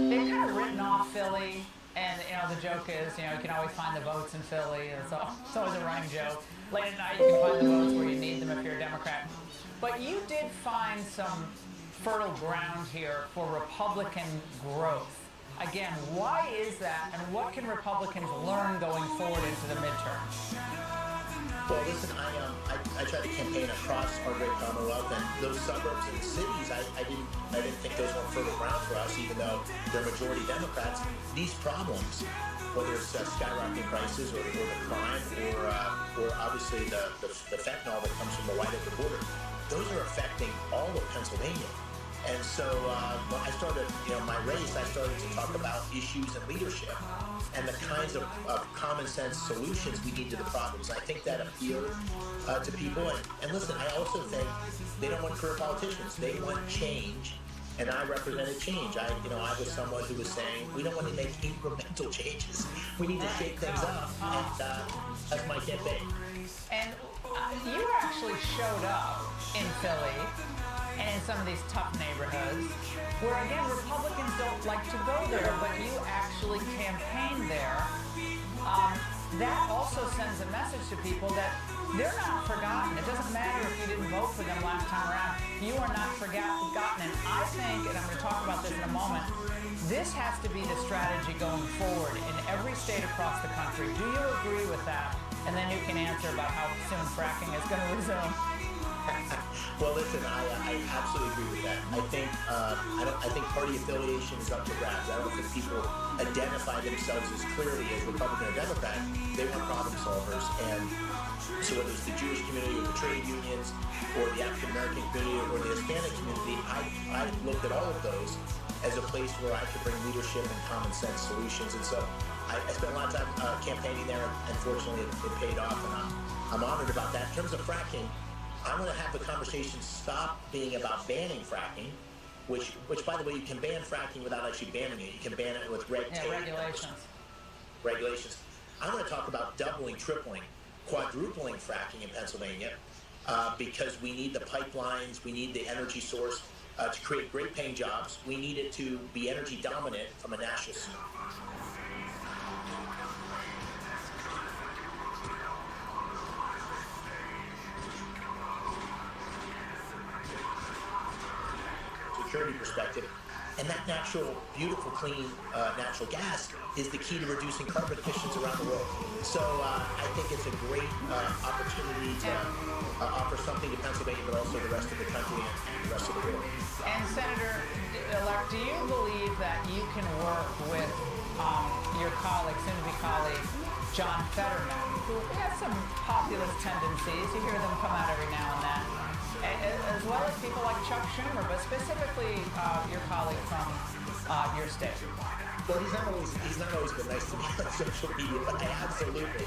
they've kind of written off Philly, and the joke is, you can always find the votes in Philly. It's always a running joke. Late at night, you can find the votes where you need them if you're a Democrat. But you did find some fertile ground here for Republican growth. Again, why is that, and what can Republicans learn going forward into the midterms? Well, listen, I tried to campaign across our great Commonwealth, and those suburbs and cities, I didn't think those were fertile ground for us, even though they're majority Democrats. These problems, whether it's skyrocketing prices or the crime or obviously the fentanyl that comes from the white over border, those are affecting all of Pennsylvania. And so when I started, my race, I started to talk about issues and leadership and the kinds of common sense solutions we need to the problems. I think that appealed to people. And listen, I also think they don't want career politicians. They want change. And I represented change. I was someone who was saying, we don't want to make incremental changes. We need to shake things up. And that's my campaign. And you actually showed up in Philly and in some of these tough neighborhoods where, again, Republicans don't like to go there, but you actually campaigned there. That also sends a message to people that they're not forgotten. It doesn't matter if you didn't vote for them last time around. You are not forgotten. And I think, and I'm going to talk about this in a moment, this has to be the strategy going forward in every state across the country. Do you agree with that? And then you can answer about how soon fracking is going to resume. Well, listen, I absolutely agree with that. I think party affiliation is up to grabs. I don't think people identify themselves as clearly as Republican or Democrat. They want problem solvers, and so whether it's the Jewish community or the trade unions or the African American community or the Hispanic community, I looked at all of those as a place where I could bring leadership and common sense solutions. And so I spent a lot of time campaigning there, and fortunately it paid off, and I'm honored about that. In terms of fracking, I'm going to have the conversation stop being about banning fracking, which by the way, you can ban fracking without actually banning it. You can ban it with red tape. Regulations. I'm going to talk about doubling, tripling, quadrupling fracking in Pennsylvania because we need the pipelines, we need the energy source to create great paying jobs. We need it to be energy dominant from a national standpoint. Security perspective, and that natural, beautiful, clean natural gas is the key to reducing carbon emissions around the world. So I think it's a great opportunity to offer something to Pennsylvania, but also the rest of the country and the rest of the world. And Senator-elect, do you believe that you can work with your colleague, soon-to-be colleague, John Fetterman, who has some populist tendencies? You hear them come out every now and then. As well as people like Chuck Schumer, but specifically your colleague from your state. Well, he's not always been nice to me on social media, but I absolutely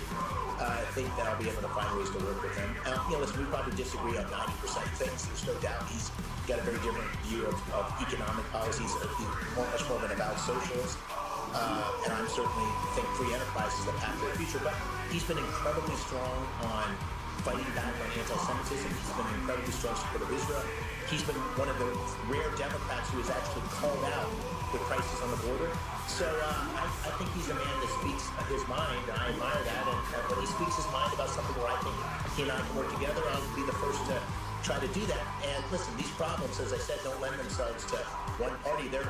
think that I'll be able to find ways to work with him. Listen, we probably disagree on 90% of things. There's no doubt he's got a very different view of economic policies. He's much more of an avowed socialist. And I certainly think free enterprise is the path to the future. But he's been incredibly strong on fighting back on anti-Semitism. He's been an incredibly strong supporter of Israel. He's been one of the rare Democrats who has actually called out the crisis on the border. So I think he's a man that speaks his mind, and I admire that. And when he speaks his mind about something where I think he and I can work together, I'll be the first to try to do that. And listen, these problems, as I said, don't lend themselves to one party. They're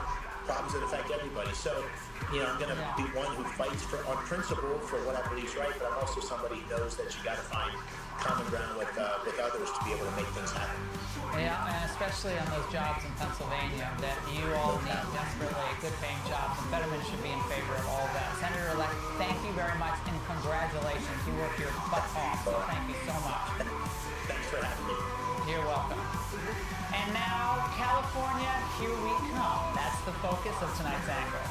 problems that affect everybody. So, I'm going to be one who fights on principle for what I believe is right, but I'm also somebody who knows that you got to find common ground with others to be able to make things happen. Yeah, and especially on those jobs in Pennsylvania that you all need desperately, good-paying jobs, and Fetterman should be in favor of all of that. Senator-elect, thank you very much, and congratulations. You work your butt off, so thank you so much. Thanks for having me. You're welcome. And now, California, here we come. That's the focus of tonight's angle.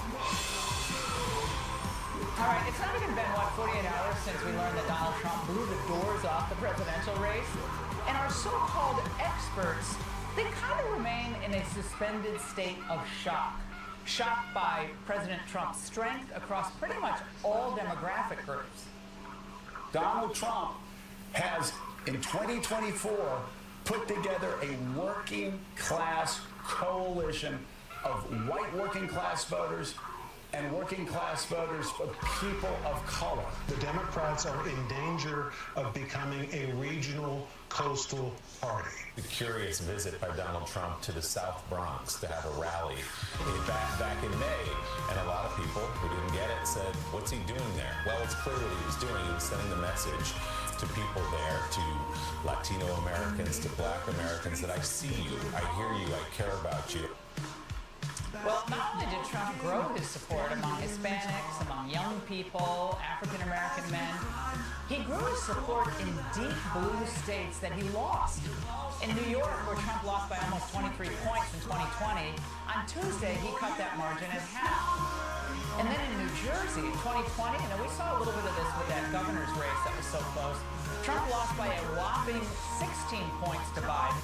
All right, it's not even been, 48 hours since we learned that Donald Trump blew the doors off the presidential race. And our so-called experts, they kind of remain in a suspended state of shock. Shocked by President Trump's strength across pretty much all demographic groups. Donald Trump has, in 2024, put together a working class coalition of white working class voters and working class voters of people of color. The Democrats are in danger of becoming a regional coastal party. The curious visit by Donald Trump to the South Bronx to have a rally back in May, and a lot of people who didn't get it said, what's he doing there? Well, it's clear what he was doing. He was sending the message to people there, to Latino Americans, to Black Americans, that I see you, I hear you, I care about you. Well, not only did Trump grow his support among Hispanics, among young people, African-American men, he grew his support in deep blue states that he lost. In New York, where Trump lost by almost 23 points in 2020, on Tuesday he cut that margin in half. And then in New Jersey in 2020, we saw a little bit of this with that governor's race that was so close, Trump lost by a whopping 16 points to Biden.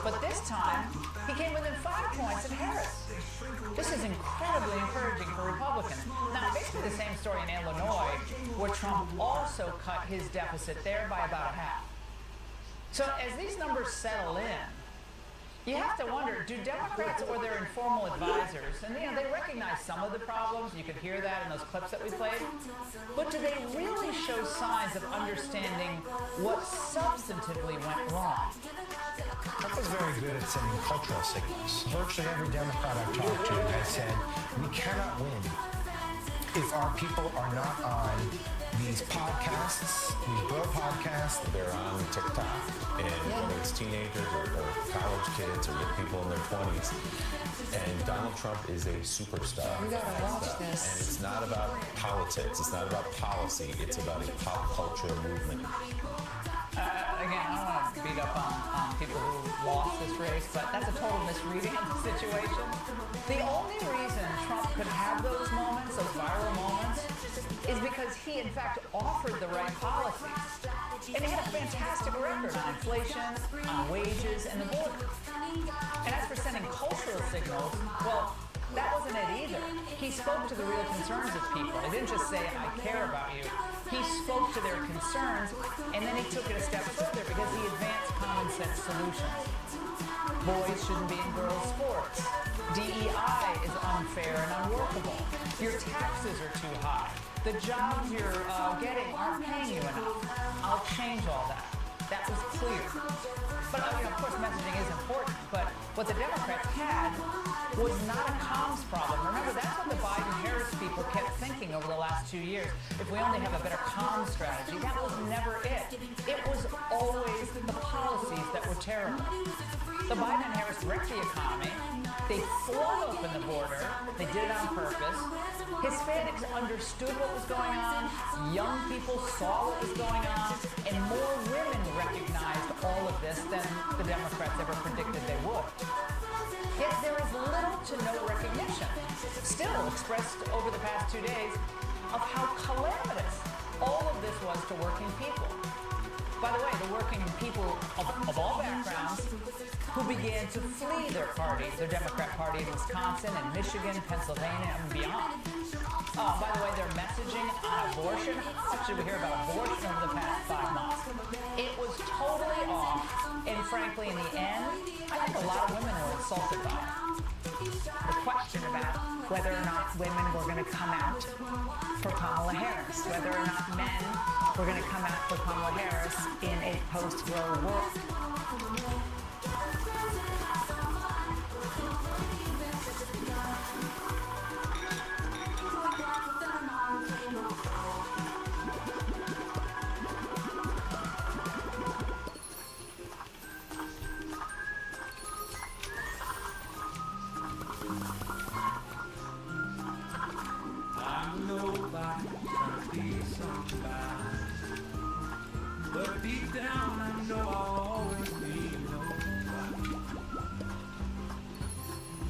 But this time, he came within 5 points of Harris. This is incredibly encouraging for Republicans. Now, basically the same story in Illinois, where Trump also cut his deficit there by about a half. So as these numbers settle in, you have to wonder, do Democrats or their informal advisors, and they recognize some of the problems, you could hear that in those clips that we played, but do they really show signs of understanding what substantively went wrong? Trump was very good at sending cultural signals. Virtually every Democrat I've talked to has said, we cannot win if our people are not on these podcasts, these bro podcasts, they're on TikTok, and whether it's teenagers or college kids or young people in their 20s, and Donald Trump is a superstar. We gotta watch this. And it's not about politics, it's not about policy, it's about a pop culture movement. Again, I don't want to beat up on people who lost this race, but that's a total misreading of the situation. The only reason Trump could have those moments, those viral moments, is because he, in fact, offered the right policies. And he had a fantastic record on inflation, on wages, and the border. And as for sending cultural signals, well, that wasn't it either. He spoke to the real concerns of people. He didn't just say, I care about you. He spoke to their concerns, and then he took it a step further because he advanced common sense solutions. Boys shouldn't be in girls' sports. DEI is unfair and unworkable. Your taxes are too high. The jobs you're getting aren't paying you enough. I'll change all that. That was clear. But of course, messaging is important, but what the Democrats had was not a comms problem. Remember, that's what the Biden-Harris people kept thinking over the last 2 years. If we only have a better comms strategy, that was never it. It was always the policies that were terrible. The Biden and Harris wrecked the economy. They flung open the border. They did it on purpose. Hispanics understood what was going on. Young people saw what was going on. And more women recognized all of this than the Democrats ever predicted they would. Yet there is little to no recognition, still expressed over the past 2 days, of how calamitous all of this was to working people. By the way, the working people of all backgrounds who began to flee their party, their Democrat party in Wisconsin and Michigan, Pennsylvania, and beyond. By the way, their messaging on abortion, how much did we hear about abortion over the past 5 months? It was totally off, and frankly, in the end, I think a lot of women were insulted by it. The question about whether or not women were going to come out for Kamala Harris, whether or not men were going to come out for Kamala Harris in a post-Roe world. But deep down I know I'll always be nobody.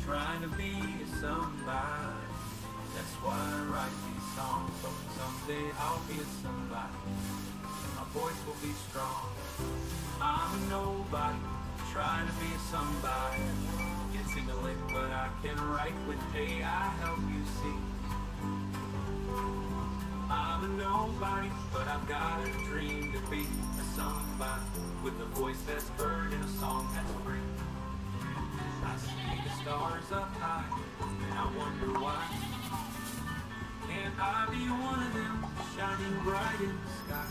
Trying to be somebody. That's why I write these songs. Hoping someday I'll be somebody. And my voice will be strong. I'm a nobody. Trying to be somebody. Can't sing a lick, but I can write with AI. Help you see. I'm a nobody, but I've got a dream to be a somebody with a voice that's heard in a song that's free. I see the stars up high, and I wonder why. Can't I be one of them, shining bright in the sky?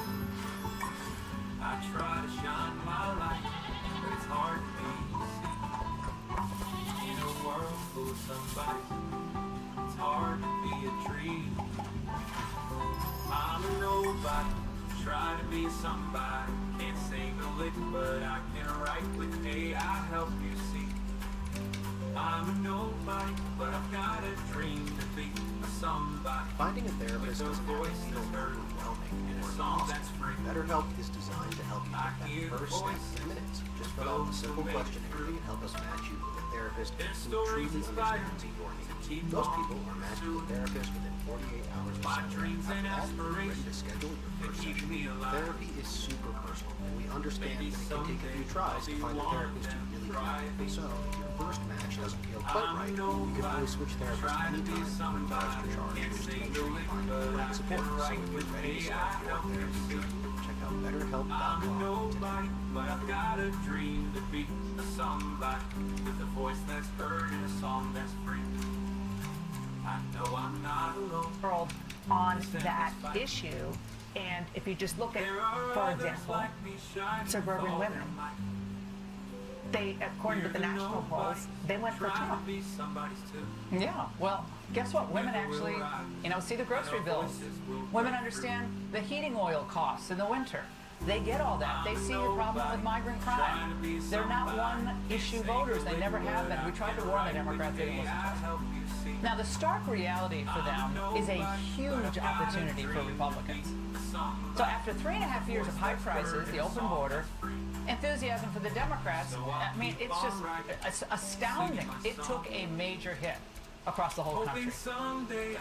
I try to shine my light, but it's hard to be seen. In a world full of somebody, it's hard to be a dream. I'm a nobody, try to be somebody. Can't sing a lick, but I can write with AI. Help you see. I'm a nobody, but I've got a dream to be a somebody. Finding a therapist doesn't have to feel overwhelming or impossible. BetterHelp is designed to help you take that first step in minutes. Just fill out a simple questionnaire and help us match you with a therapist who truly understands your needs. Most people are matched with a therapist within 48 hours of session. After that, you're ready to schedule your first session. Therapy is super personal, and we understand that it can take a few tries to find a therapist who really can. So, if your first match doesn't feel quite right, you can always switch therapists anytime with extra charge, just to make sure you find the right support. So, if you're ready to start your therapy, check out BetterHelp.com today. But I've got a dream to be a somebody with a voice that's heard in a song that's free. I know I'm not alone. World on that issue, and if you just look at, for example, suburban women, they, according to the national polls, they went for Trump. Yeah, well, guess what? Women actually, see the grocery bills. Women understand the heating oil costs in the winter. They get all that. They see the problem with migrant crime. They're not one-issue voters. They never have been. We tried to warn the Democrats. They didn't listen to us. Now, the stark reality for them is a huge opportunity for Republicans. So after 3.5 years of high prices, the open border, enthusiasm for the Democrats, it's just astounding. It took a major hit across the whole country.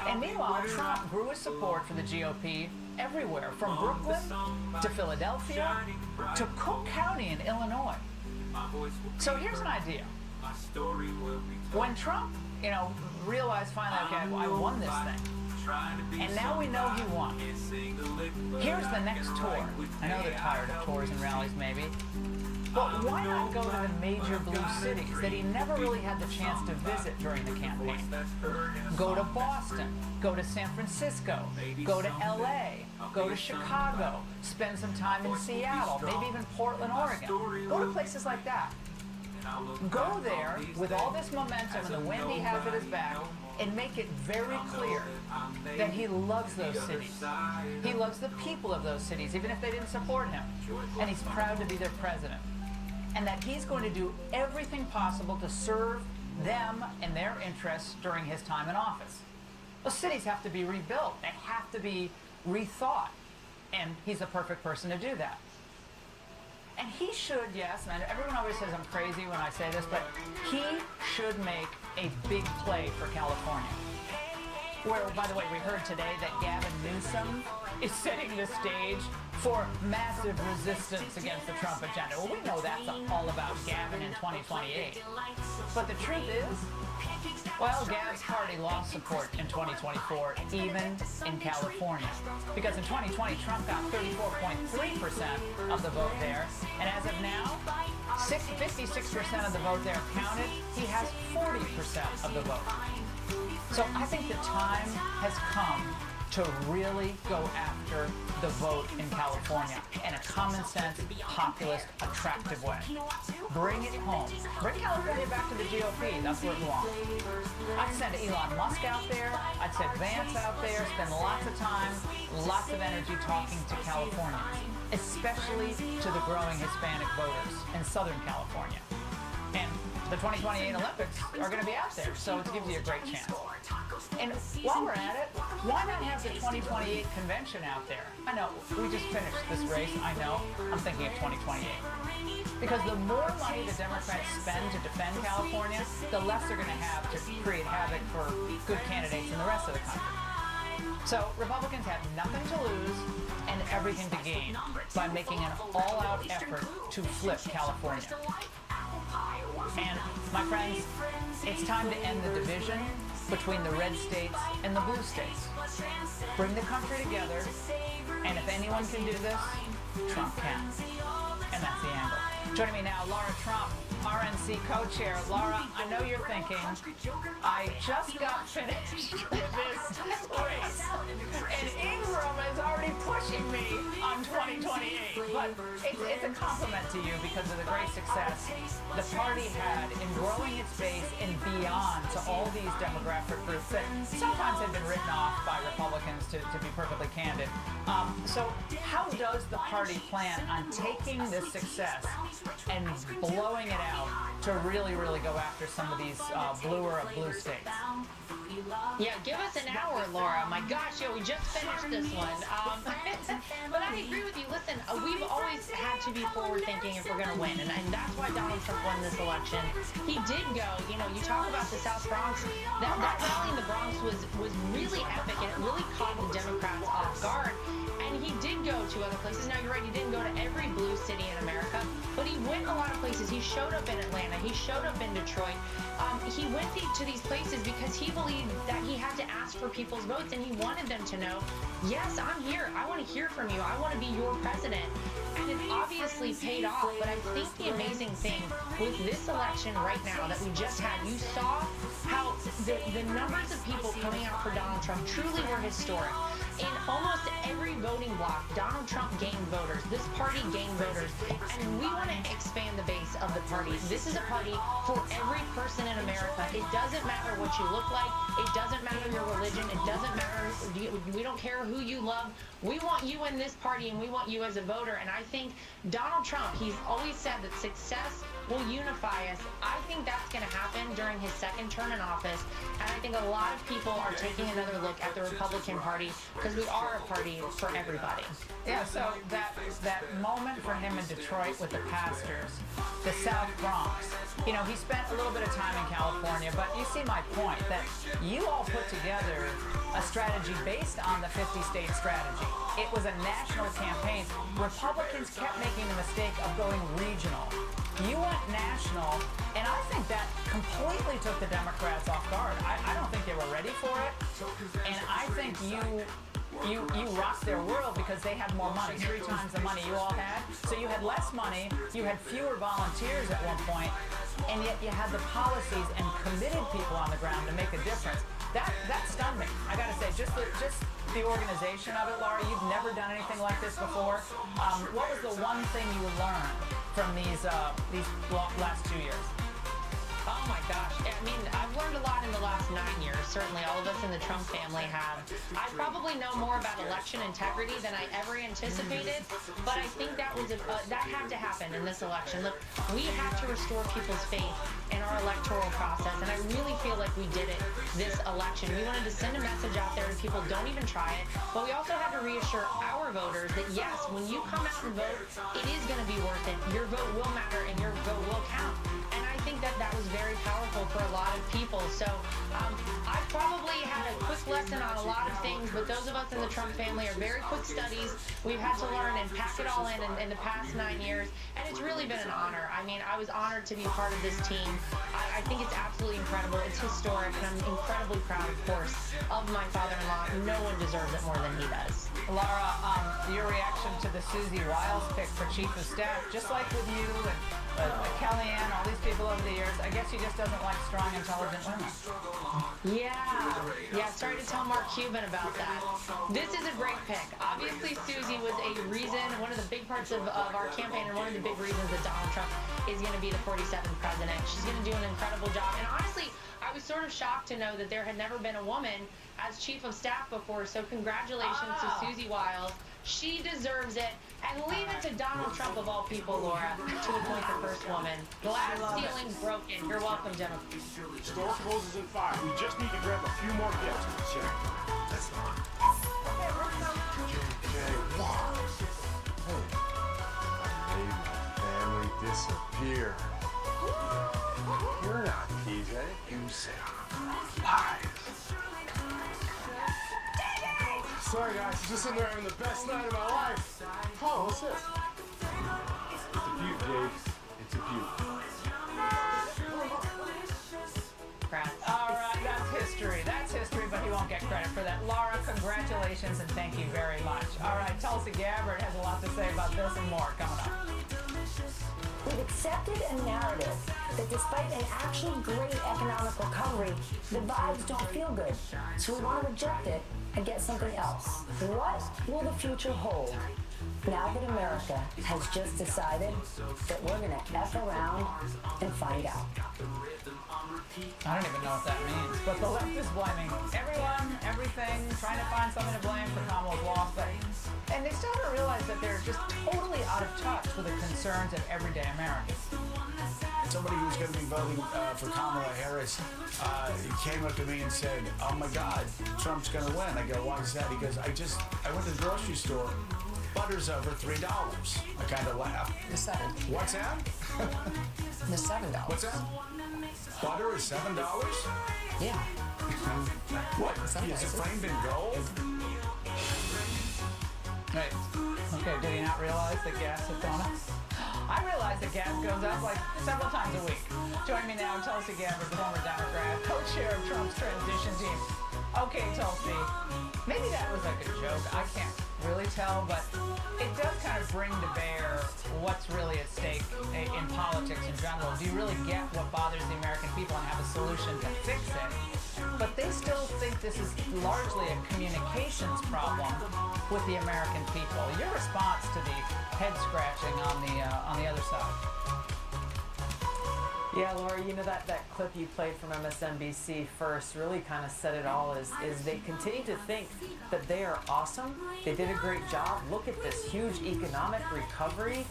And meanwhile, Trump grew his support for the GOP everywhere, from Brooklyn to Philadelphia to Cook County in Illinois. So here's an idea. When Trump, realized finally, okay, I won this thing, and now we know he won. Here's the next tour. I know they're tired of tours and rallies, maybe. But why not go to the major blue cities that he never really had the chance to visit during the campaign? Go to Boston, go to San Francisco, go to LA, go to Chicago, spend some time in Seattle, maybe even Portland, Oregon. Go to places like that. Go there with all this momentum and the wind he has at his back and make it very clear that he loves those cities. He loves the people of those cities, even if they didn't support him. And he's proud to be their president. And that he's going to do everything possible to serve them and their interests during his time in office. Those cities have to be rebuilt. They have to be rethought. And he's the perfect person to do that. And he should, yes, and everyone always says I'm crazy when I say this, but he should make a big play for California. Where, by the way, we heard today that Gavin Newsom is setting the stage for massive resistance against the Trump agenda. Well, we know that's all about Gavin in 2028. But the truth is, well, Gav's party lost support in 2024, even in California. Because in 2020, Trump got 34.3% of the vote there. And as of now, 56% of the vote there counted. He has 40% of the vote. So I think the time has come to really go after the vote in California in a common sense, populist, attractive way. Bring it home. Bring California back to the GOP. That's where it belongs. I'd send Elon Musk out there. I'd send Vance out there. Spend lots of time, lots of energy talking to Californians, especially to the growing Hispanic voters in Southern California. And the 2028 Olympics are going to be out there, so it gives you a great chance. And while we're at it, why not have the 2028 convention out there? I know, we just finished this race, I know. I'm thinking of 2028. Because the more money the Democrats spend to defend California, the less they're going to have to create havoc for good candidates in the rest of the country. So Republicans have nothing to lose and everything to gain by making an all-out effort to flip California. And, my friends, it's time to end the division between the red states and the blue states. Bring the country together, and if anyone can do this, Trump can. And that's the angle. Joining me now, Laura Trump, RNC co-chair. Laura, I know you're thinking, I just got finished with this race, and Ingram is already pushing me on 2028. But it's a compliment to you because of the great success the party had in growing its base and beyond to all these demographic groups that sometimes have been written off by Republicans, to be perfectly candid. So how does the party plan on taking this success and blowing it out to really, really go after some of these bluer of blue states? Yeah, give us an hour, Laura. My gosh, we just finished this one. But I agree with you. Listen, we've always had to be forward-thinking if we're going to win, and that's why Donald Trump won this election. He did go, you talk about the South Bronx. That rally in the Bronx was really epic, and it really caught the Democrats off guard. And he did go to other places. Now, you're right, he didn't go to every blue city in America, but he went a lot of places. He showed up in Atlanta. He showed up in Detroit. He went to these places because he believed that he had to ask for people's votes, and he wanted them to know, yes, I'm here. I want to hear from you. I want to be your president. And it obviously paid off, but I think the amazing thing with this election right now that we just had, you saw how the numbers of people coming out for Donald Trump truly were historic. in almost every voting block, Donald Trump gained voters. This party gained voters. And we want to expand the base of the party. This is a party for every person in America. It doesn't matter what you look like. It doesn't matter your religion. It doesn't matter. We don't care who you love. We want you in this party, and we want you as a voter. And I think Donald Trump, he's always said that success will unify us. I think that's going to happen during his second term in office. And I think a lot of people are taking another look at the Republican Party because we are a party for everybody. Yeah, so that moment for him in Detroit with the pastors, the South Bronx, you know, he spent a little bit of time in California, but you see my point, that you all put together a strategy based on the 50-state strategy. It was a national campaign. Republicans kept making the mistake of going regional. You went national, and I think that completely took the Democrats off guard. I don't think they were ready for it, and I think you rocked their world because they had more money, 3 times the money you all had. So you had less money, you had fewer volunteers at one point, and yet you had the policies and committed people on the ground to make a difference. That stunned me. I gotta say, just the organization of it, Laura. You've never done anything like this before. What was the one thing you learned from these last 2 years? Oh my gosh. I mean, I've learned a lot in the last 9 years. Certainly all of us in the Trump family have. I probably know more about election integrity than I ever anticipated, but I think that was that had to happen in this election. Look, we have to restore people's faith in our electoral process, and I really feel like we did it this election. We wanted to send a message out there to people, don't even try it, but we also had to reassure our voters that yes, when you come out and vote, it is going to be worth it. Your vote will matter and your vote will count. And I think that was very powerful for a lot of people. So I probably had a quick lesson on a lot of things, but those of us in the Trump family are very quick studies. We've had to learn and pack it all in the past 9 years, and it's really been an honor. I mean, I was honored to be part of this team. I think it's absolutely incredible. It's historic, and I'm incredibly proud, of course, of my father-in-law. No one deserves it more than he does. Laura, your reaction to the Susie Wiles pick for Chief of Staff, just like with you and Kellyanne, all these people over the years, I guess she just doesn't like strong, intelligent women. Yeah, sorry to tell Mark Cuban about that. This is a great pick. Obviously, Susie was a reason, one of the big parts of our campaign, and one of the big reasons that Donald Trump is going to be the 47th president. She's going to do an incredible job. And honestly, I was sort of shocked to know that there had never been a woman as Chief of Staff before, so congratulations to Susie Wiles. She deserves it. And leave it to Donald Trump, of all people, Laura, to appoint the first woman. Glass ceiling's broken. You're welcome, Jennifer. Store closes in 5. We just need to grab a few more gifts. Check. That's not. Hey, I made my family disappear. You're not PJ. You said lies. Sorry guys, just sitting there having the best night of my life. Oh, what's this? It's a beaut, Dave. It's a beaut. All right, that's history. That's history, but he won't get credit for that. Laura, congratulations and thank you very much. All right, Tulsi Gabbard has a lot to say about this and more coming up. We've accepted a narrative that despite an actually great economic recovery, the vibes don't feel good. So we want to reject it and get something else. What will the future hold now that America has just decided that we're going to F around and find out? I don't even know what that means, but the left is blaming everyone, everything, trying to find something to blame for Kamala's loss. And they still haven't realized that they're just totally out of touch with the concerns of everyday Americans. Somebody who's going to be voting for Kamala Harris came up to me and said, "Oh my God, Trump's going to win." I go, "Why is that?" He goes, I went to the grocery store. Butter's over $3. I kind of laughed. The $7. What's that? The $7. What's that? Butter is $7? Yeah. What? Is it framed in gold? Right. Okay, did he not realize that gas had gone up? I realize that gas goes up like several times a week. Join me now, Tulsi Gabbard, former Democrat, co-chair of Trump's transition team. Okay, Tulsi, maybe that was like a joke. I can't really tell, but it does kind of bring to bear what's really at stake in politics in general. Do you really get what bothers the American people and have a solution to fix it? But they still think this is largely a communications problem with the American people. Your response to the head scratching on the other side? Yeah, Laura, you know that clip you played from MSNBC first really kind of said it all, is they continue to think that they are awesome. They did a great job. Look at this huge economic recovery.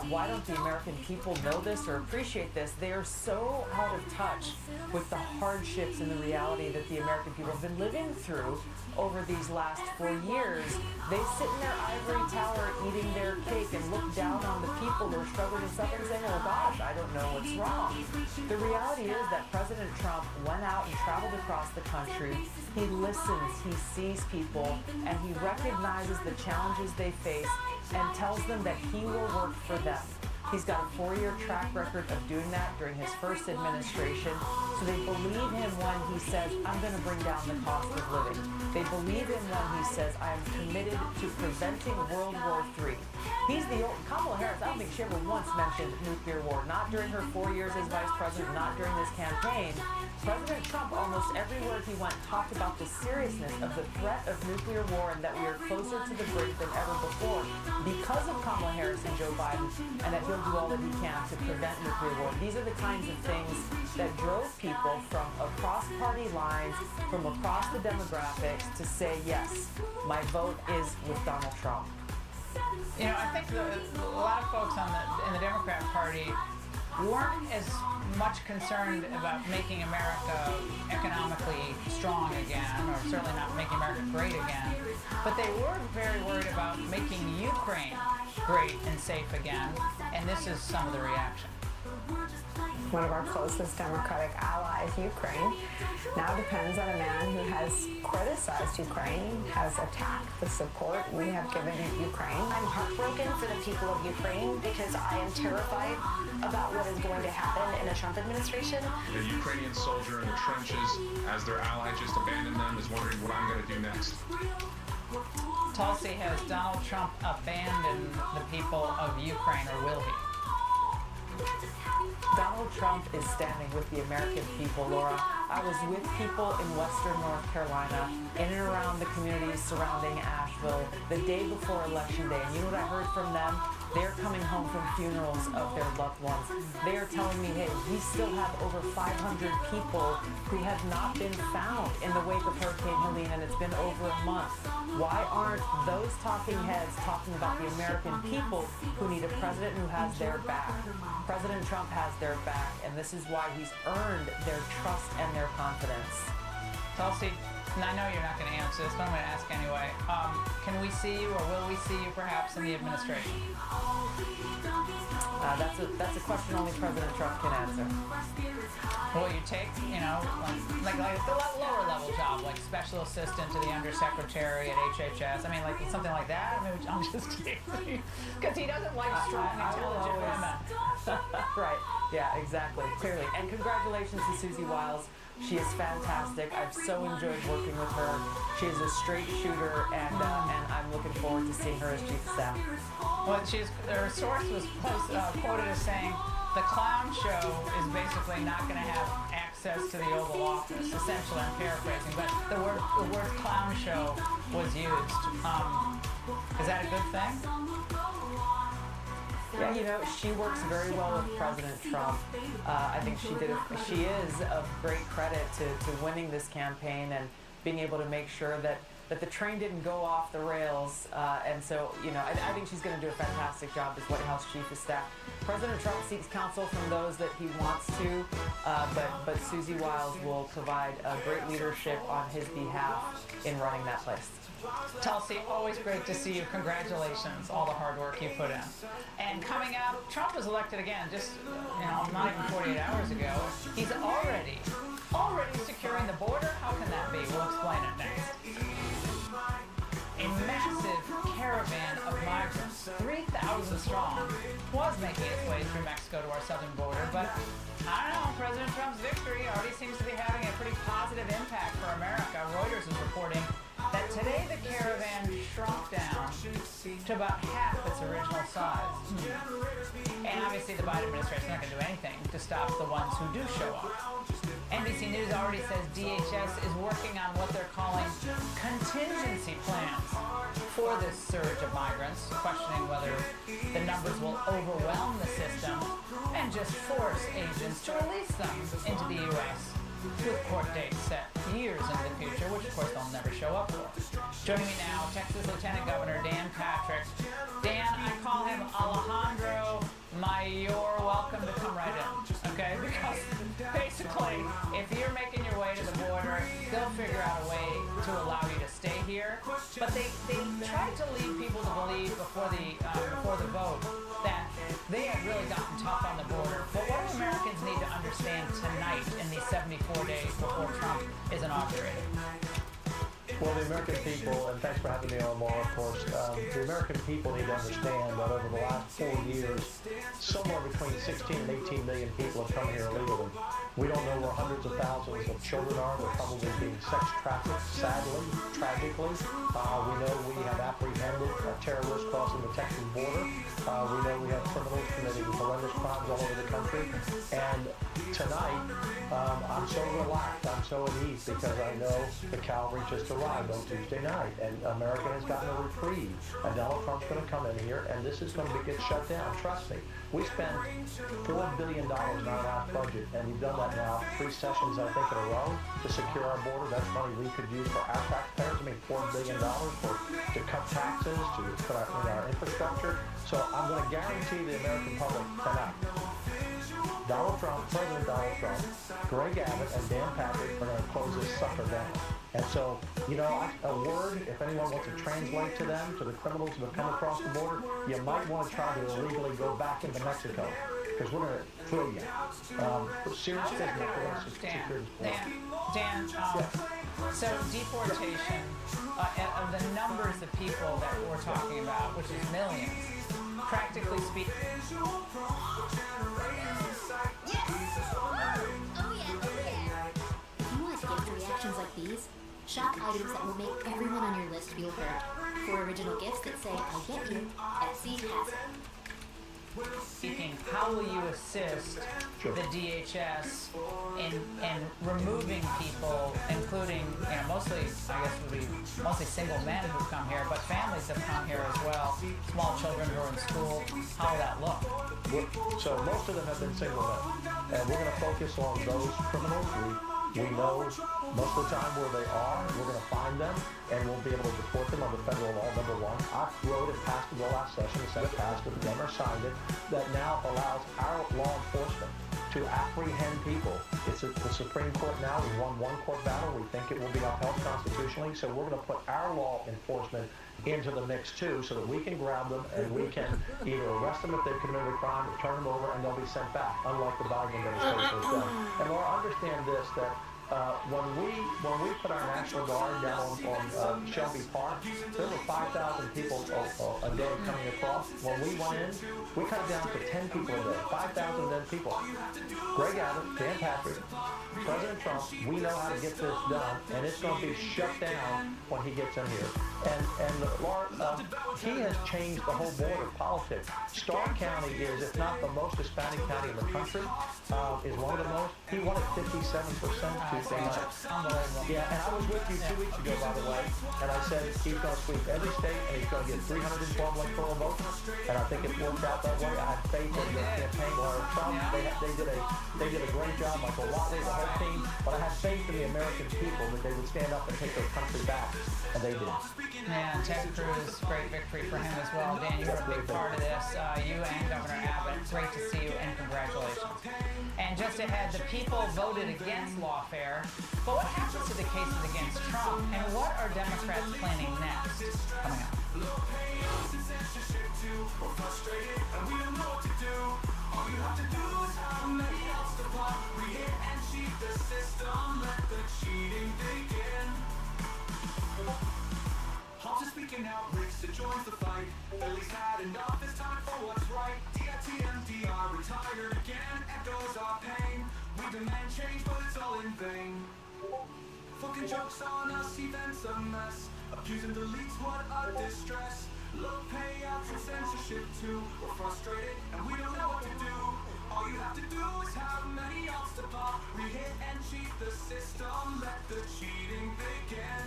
Why don't the American people know this or appreciate this? They are so out of touch with the hardships and the reality that the American people have been living through over these last 4 years. They sit in their ivory tower eating their cake and look down on the people who are struggling and suffering, saying, oh gosh, I don't know what's wrong. The reality is that President Trump went out and traveled across the country. He listens, he sees people, and he recognizes the challenges they face and tells them that he will work for them. He's got a 4-year track record of doing that during his first administration, so they believe him when he says, I'm going to bring down the cost of living. They believe him when he says, I am committed to preventing World War III. He's the old, Kamala Harris, I don't think she ever once mentioned nuclear war, not during her 4 years as vice president, not during this campaign. President Trump, almost everywhere he went, talked about the seriousness of the threat of nuclear war and that we are closer to the brink than ever before because of Kamala Harris and Joe Biden, and that he'll do all that he can to prevent nuclear war. These are the kinds of things that drove people from across party lines, from across the demographics, to say, yes, my vote is with Donald Trump. You know, I think a lot of folks in the Democrat Party weren't as much concerned about making America economically strong again, or certainly not making America great again, but they were very worried about making Ukraine great and safe again, and this is some of the reaction. One of our closest Democratic allies, Ukraine, now depends on a man who has criticized Ukraine, has attacked the support we have given Ukraine. I'm heartbroken for the people of Ukraine because I am terrified about what is going to happen in a Trump administration. The Ukrainian soldier in the trenches, as their ally just abandoned them, is wondering what I'm going to do next. Tulsi, has Donald Trump abandoned the people of Ukraine, or will he? Donald Trump is standing with the American people, Laura. I was with people in Western North Carolina, in and around the communities surrounding Asheville, the day before Election Day. And you know what I heard from them? They're coming home from funerals of their loved ones. They are telling me, hey, we still have over 500 people who have not been found in the wake of Hurricane Helene, and it's been over a month. Why aren't those talking heads talking about the American people who need a president who has their back? President Trump has their back, and this is why he's earned their trust and their confidence. Tulsi, and I know you're not going to answer this, but I'm going to ask anyway. Can we see you, or will we see you perhaps in the administration? That's a question only President Trump can answer. Will you take, you know, like the lower level job, like special assistant to the undersecretary at HHS? I mean, like something like that? I mean, I'm just kidding. Because he doesn't like strong, intelligent women. Right. Yeah, exactly. Clearly. And congratulations to Susie Wiles. She is fantastic. I've so enjoyed working with her. She is a straight shooter, and I'm looking forward to seeing her as chief of staff. Well, her source was quoted as saying, the clown show is basically not going to have access to the Oval Office. Essentially, I'm paraphrasing, but the word clown show was used. Is that a good thing? Yeah, you know, she works very well with President Trump. I think she is of great credit to winning this campaign and being able to make sure that the train didn't go off the rails. And so, you know, I think she's going to do a fantastic job as White House Chief of Staff. President Trump seeks counsel from those that he wants to, but Susie Wiles will provide great leadership on his behalf in running that place. Tulsi, always great to see you. Congratulations, all the hard work you put in. And coming up, Trump was elected again just, not even 48 hours ago. He's already securing the border. How can that be? We'll explain it next. A massive caravan of migrants, 3,000 strong, was making its way through Mexico to our southern border, but I don't know, President Trump's victory already seems to be having a pretty positive impact for America. Reuters is reporting that today the caravan shrunk down to about half its original size. And obviously the Biden administration is not going to do anything to stop the ones who do show up. NBC News already says DHS is working on what they're calling contingency plans for this surge of migrants, questioning whether the numbers will overwhelm the system and just force agents to release them into the U.S. with court dates set years into the future, which of course they'll never show up for. Joining me now, Texas Lieutenant Governor Dan Patrick. Dan, I call him Alejandro Mayor. Welcome to come right in, okay? Because basically, if you're making your way to the border, they'll figure out a way to allow you to stay here. But they tried to lead people to believe before the vote that they had really gotten tough on the border. But what do Americans need to understand tonight in these 74 days before Trump is inaugurated? Well, the American people, and thanks for having me on, Laura, of course, the American people need to understand that over the last 4 years, somewhere between 16 and 18 million people have come here illegally. We don't know where hundreds of thousands of children are. They're probably being sex trafficked, sadly, tragically. We know we have apprehended terrorists crossing the Texas border. We know we have criminals committing horrendous crimes all over the country. And tonight, I'm so relaxed, I'm so at ease, because I know the cavalry just arrived on Tuesday night, and America has gotten a reprieve. And Donald Trump's going to come in here, and this is going to get shut down. Trust me. We spent $4 billion in our last budget, and we've done that now 3 sessions, I think, in a row to secure our border. That's money we could use for our taxpayers. I mean, $4 billion to cut taxes, to put in our infrastructure. So I'm going to guarantee the American public tonight, Donald Trump, President Donald Trump, Greg Abbott, and Dan Patrick are going to close this sucker down. And so, you know, a word, if anyone wants to translate to them, to the criminals who have come across the border, you might want to try to illegally go back into Mexico, because we're going to throw you. Serious business. Dan, so deportation, of the numbers of people that we're talking about, which is millions, practically speaking. Reactions like these, shop items that will make everyone on your list feel heard. For original gifts that say, I get you, Etsy has it. Speaking, how will you assist the DHS in removing people, including, you know, mostly, I guess would be mostly single men who've come here, but families have come here as well, small children who are in school. How will that look? So most of them have been single men, and we're going to focus on those criminals. We know most of the time where they are. We're going to find them, and we'll be able to deport them under federal law, number one. I wrote and passed the last session, the Senate passed it, the governor signed it, that now allows our law enforcement to apprehend people. It's the Supreme Court now. We won one court battle. We think it will be upheld constitutionally. So we're going to put our law enforcement into the mix too, so that we can grab them and we can either arrest them if they've committed a crime, or turn them over, and they'll be sent back, unlike the Biden administration has done. And Laura, understand this, that when we put our National Guard down on Shelby Park, there were 5,000 people a day coming across. When we went in, we cut it down to 10 people a day, 5,000 dead people. Greg Abbott, Dan Patrick, President Trump, we know how to get this done, and it's going to be shut down when he gets in here. And Laura, he has changed the whole border politics. Starr County is, if not the most Hispanic county in the country, is one of the most. He won at 57% Tuesday night. Yeah, and I was with you 2 weeks ago, by the way, and I said he's going to sweep every state, and he's going to get 312 electoral votes, and I think it worked out that way. I had faith in the campaign. Laura Trump, they did a great job, Michael Watley, the whole team, but I had faith in the American people that they would stand up and take their country back, and they did. Man, Ted Cruz, great victory for him as well. Dan, you were a big part of this. You and Governor Abbott, great to see you, and congratulations. And just ahead, the people voted against lawfare, but what happens to the cases against Trump, and what are Democrats planning next? Coming up. Hobbs is speaking out, Ricks joins the fight. Billy's had enough, it's time for what's right. DITMDR retired again, echoes our pain. We demand change, but it's all in vain. Fucking jokes on us, events a mess. Abuse and deletes, what a distress. Low pay censorship too. We're frustrated and we don't know what to do. All you have to do is have many odds to pop. Re-hit and cheat the system. Let the cheating begin.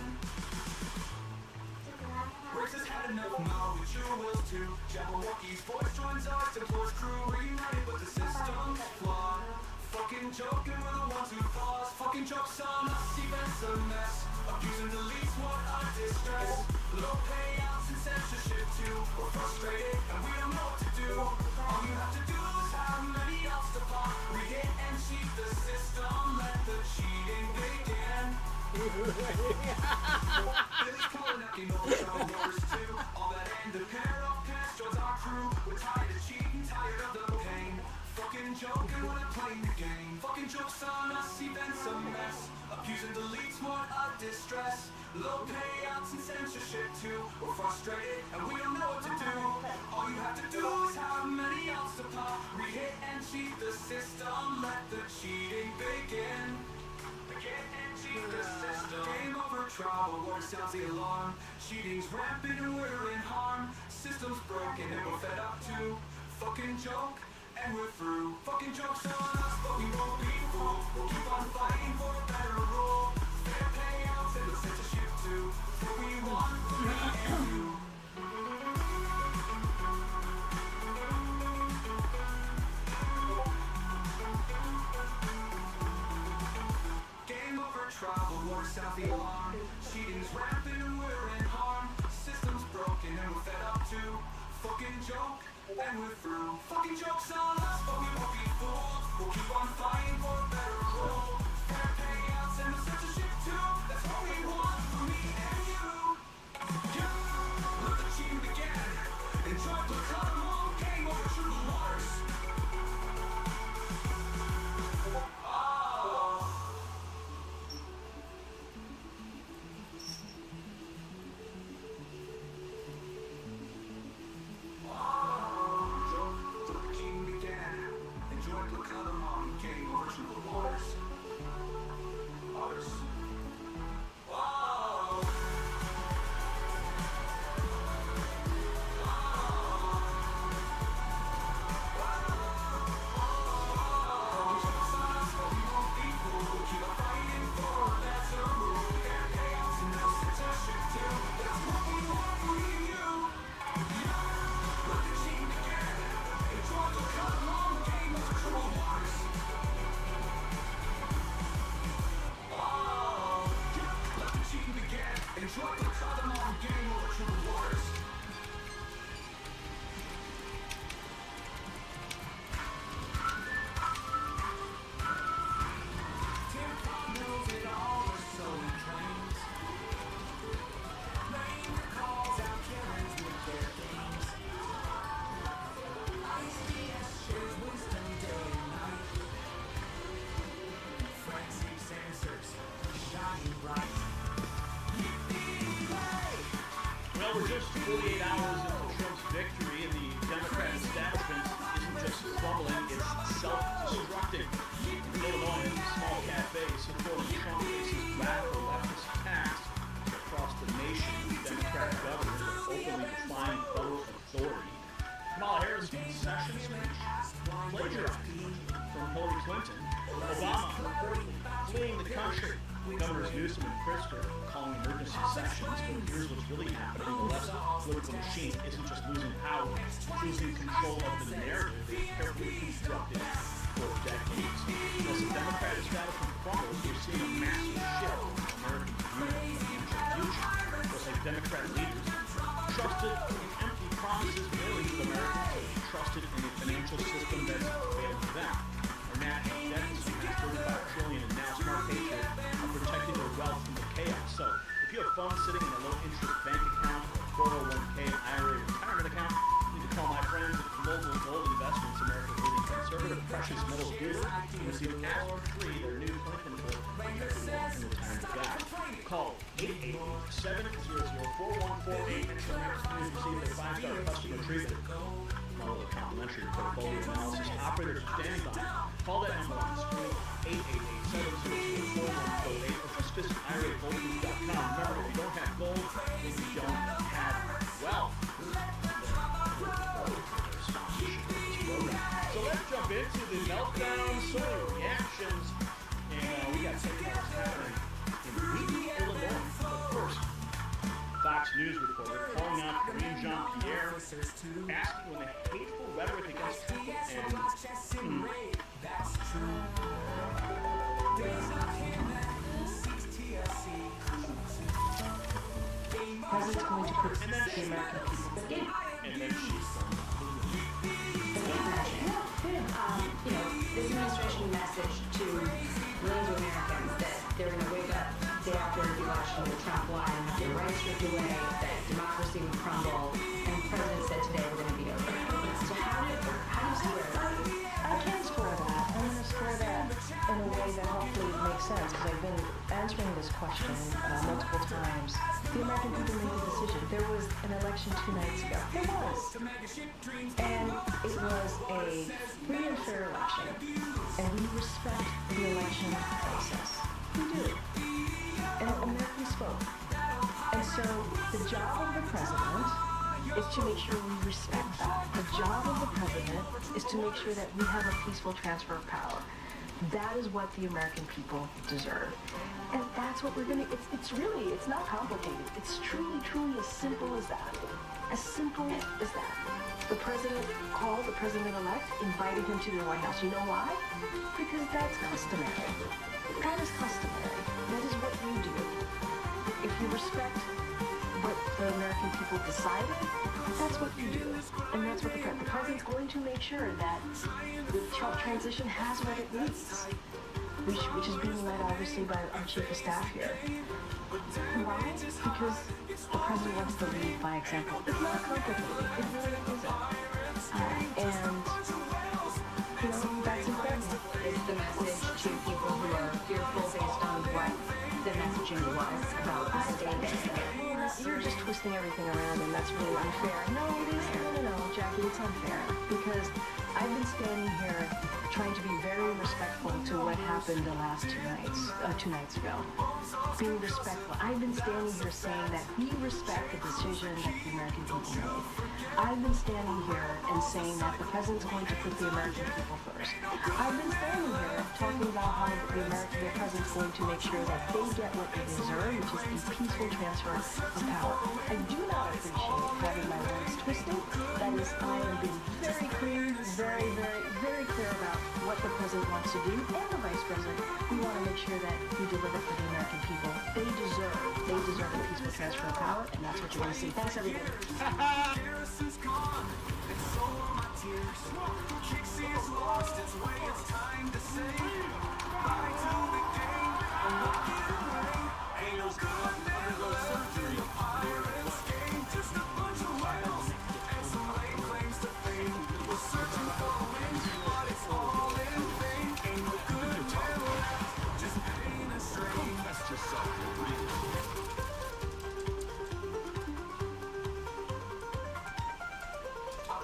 Briggs has had enough now, but you will too. 𝗁𝗂𝘂𝘀𝗶𝗰's voice joins ours to force crew. Reunited, but the system's flawed. Fucking joking, we're the ones who pause. Fucking jokes on us, events a mess. Abuse and deletes what a distress. Low payouts and censorship too. We're frustrated and we don't know what to do. All you have to do is have many odds to pop. Re-hit and cheat the system. Let the cheating begin. Billy's calling out game over trouble wars too. All that end of pair of past joins our crew. We're tired of cheating, tired of the pain. Fucking joking when I'm playing the game. Fucking jokes on us, events a mess. Abuse and deletes, what a distress. Low payouts and censorship too. We're frustrated and we don't know what to do. All you have to do is have many odds to pop. Re-hit and cheat the system. Let the cheating begin. Game over, trouble, word sounds the alarm. Cheating's rampant and we're in harm. System's broken and we're fed up too. Fucking joke and we're through. Fucking jokes on us, but we won't be fooled. We'll keep on fighting for a better rule. Fair payouts and the censorship too. What we want for me and you. Trouble, water sounds the alarm. Cheating's rampant and we're in harm. System's broken and we're fed up too. Fucking joke and we're through. Fucking jokes on us, but we won't be fooled. We'll keep on fighting for a better rule. Fair payouts and the censorship too. That's what we want for me and you. Yeah, let the cheating begin. Enjoy the cut long game over true waters. Well, we're just 48 hours into Trump's victory, and the Democrat establishment isn't just crumbling, it's self-destructing. In Illinois, a small cafe supporting Trump faces radical leftist attacks across the nation. Democratic governors are openly defying federal authority. Kamala Harris' concession speech plagiarized from Hillary Clinton. Obama fleeing the country. Governors Newsom and Pritzker calling emergency sessions, but here's what's really happening. The left's political machine isn't just losing power, it's losing control of the narrative they've carefully constructed for decades. As the Democrat establishment crumbles, we're seeing a massive shift in American community and future. Just like Democrat leaders trusted in empty promises merely to Americans, trusted in a financial system that's failed them. Our national debt is $35 trillion, and now smart patriots are protecting their wealth from the chaos. So, if you have funds sitting in a low-interest bank account, 401k, IRA, retirement account, you need to call my friends at Global Gold Investments, America's leading conservative precious metals guru, to receive ad-free their new Clinton Gold retirement guide. Call 888-700-4148 and receive their 5-star customer treatment. Follow the complimentary portfolio analysis operators standing by. Call that number on the screen, 888-700-4148, or just visit IRAGoldgroup.com. Remember, if you don't have gold, then you don't have wealth. jump into the meltdown Sony reactions, and we got something else happening in Wheaton, Illinois. But first, Fox News reporter calling out Karine Jean-Pierre, asking when the hateful rhetoric against people and President's going to put the American people. And then she's This administration message to millions of Americans that they're going to wake up day after the election with Trump won, their rights stripped away, that democracy would crumble, and the president said today we're going to be over. So how do you square that? I can't square that. I'm going to square that in a way that hopefully makes sense, because I've been answering this question multiple times. The American people made the decision. There was an election 2 nights ago. There was. And it was a free and fair election. And we respect the election process. We do. And Americans spoke. And so the job of the president is to make sure we respect that. The job of the president is to make sure that we have a peaceful transfer of power. That is what the American people deserve. And that's what we're going to, it's not complicated. It's truly as simple as that. As simple as that. The president called the president-elect, invited him to the White House. You know why? Because that's customary. That is customary. That is what you do. If you respect what the American people decided, that's what you do. And that's what the president's going to make sure that the Trump transition has what it needs, which is being led obviously by our chief of staff here. Why? Because the president wants to lead by example. It's not complicated. It really isn't. And that's important. Is the message to people who are fearful based on what the messaging was about the state? You're just twisting everything around, and that's really unfair. No, it is. No, Jackie, it's unfair. Because I've been standing here trying to be very respectful to what happened the last 2 nights ago. Being respectful. I've been standing here saying that we respect the decision that the American people made. I've been standing here and saying that the president's going to put the American people first. I've been standing here talking about how the president's going to make sure that they get what they deserve, which is a peaceful transfer of power. I do not appreciate having my words twisted. That is, I am being very clear, very clear about what the president wants to do, and the vice president. We want to make sure that we deliver for the American people. They deserve a peaceful transfer of power, and that's what you're going to see. Thanks, everybody.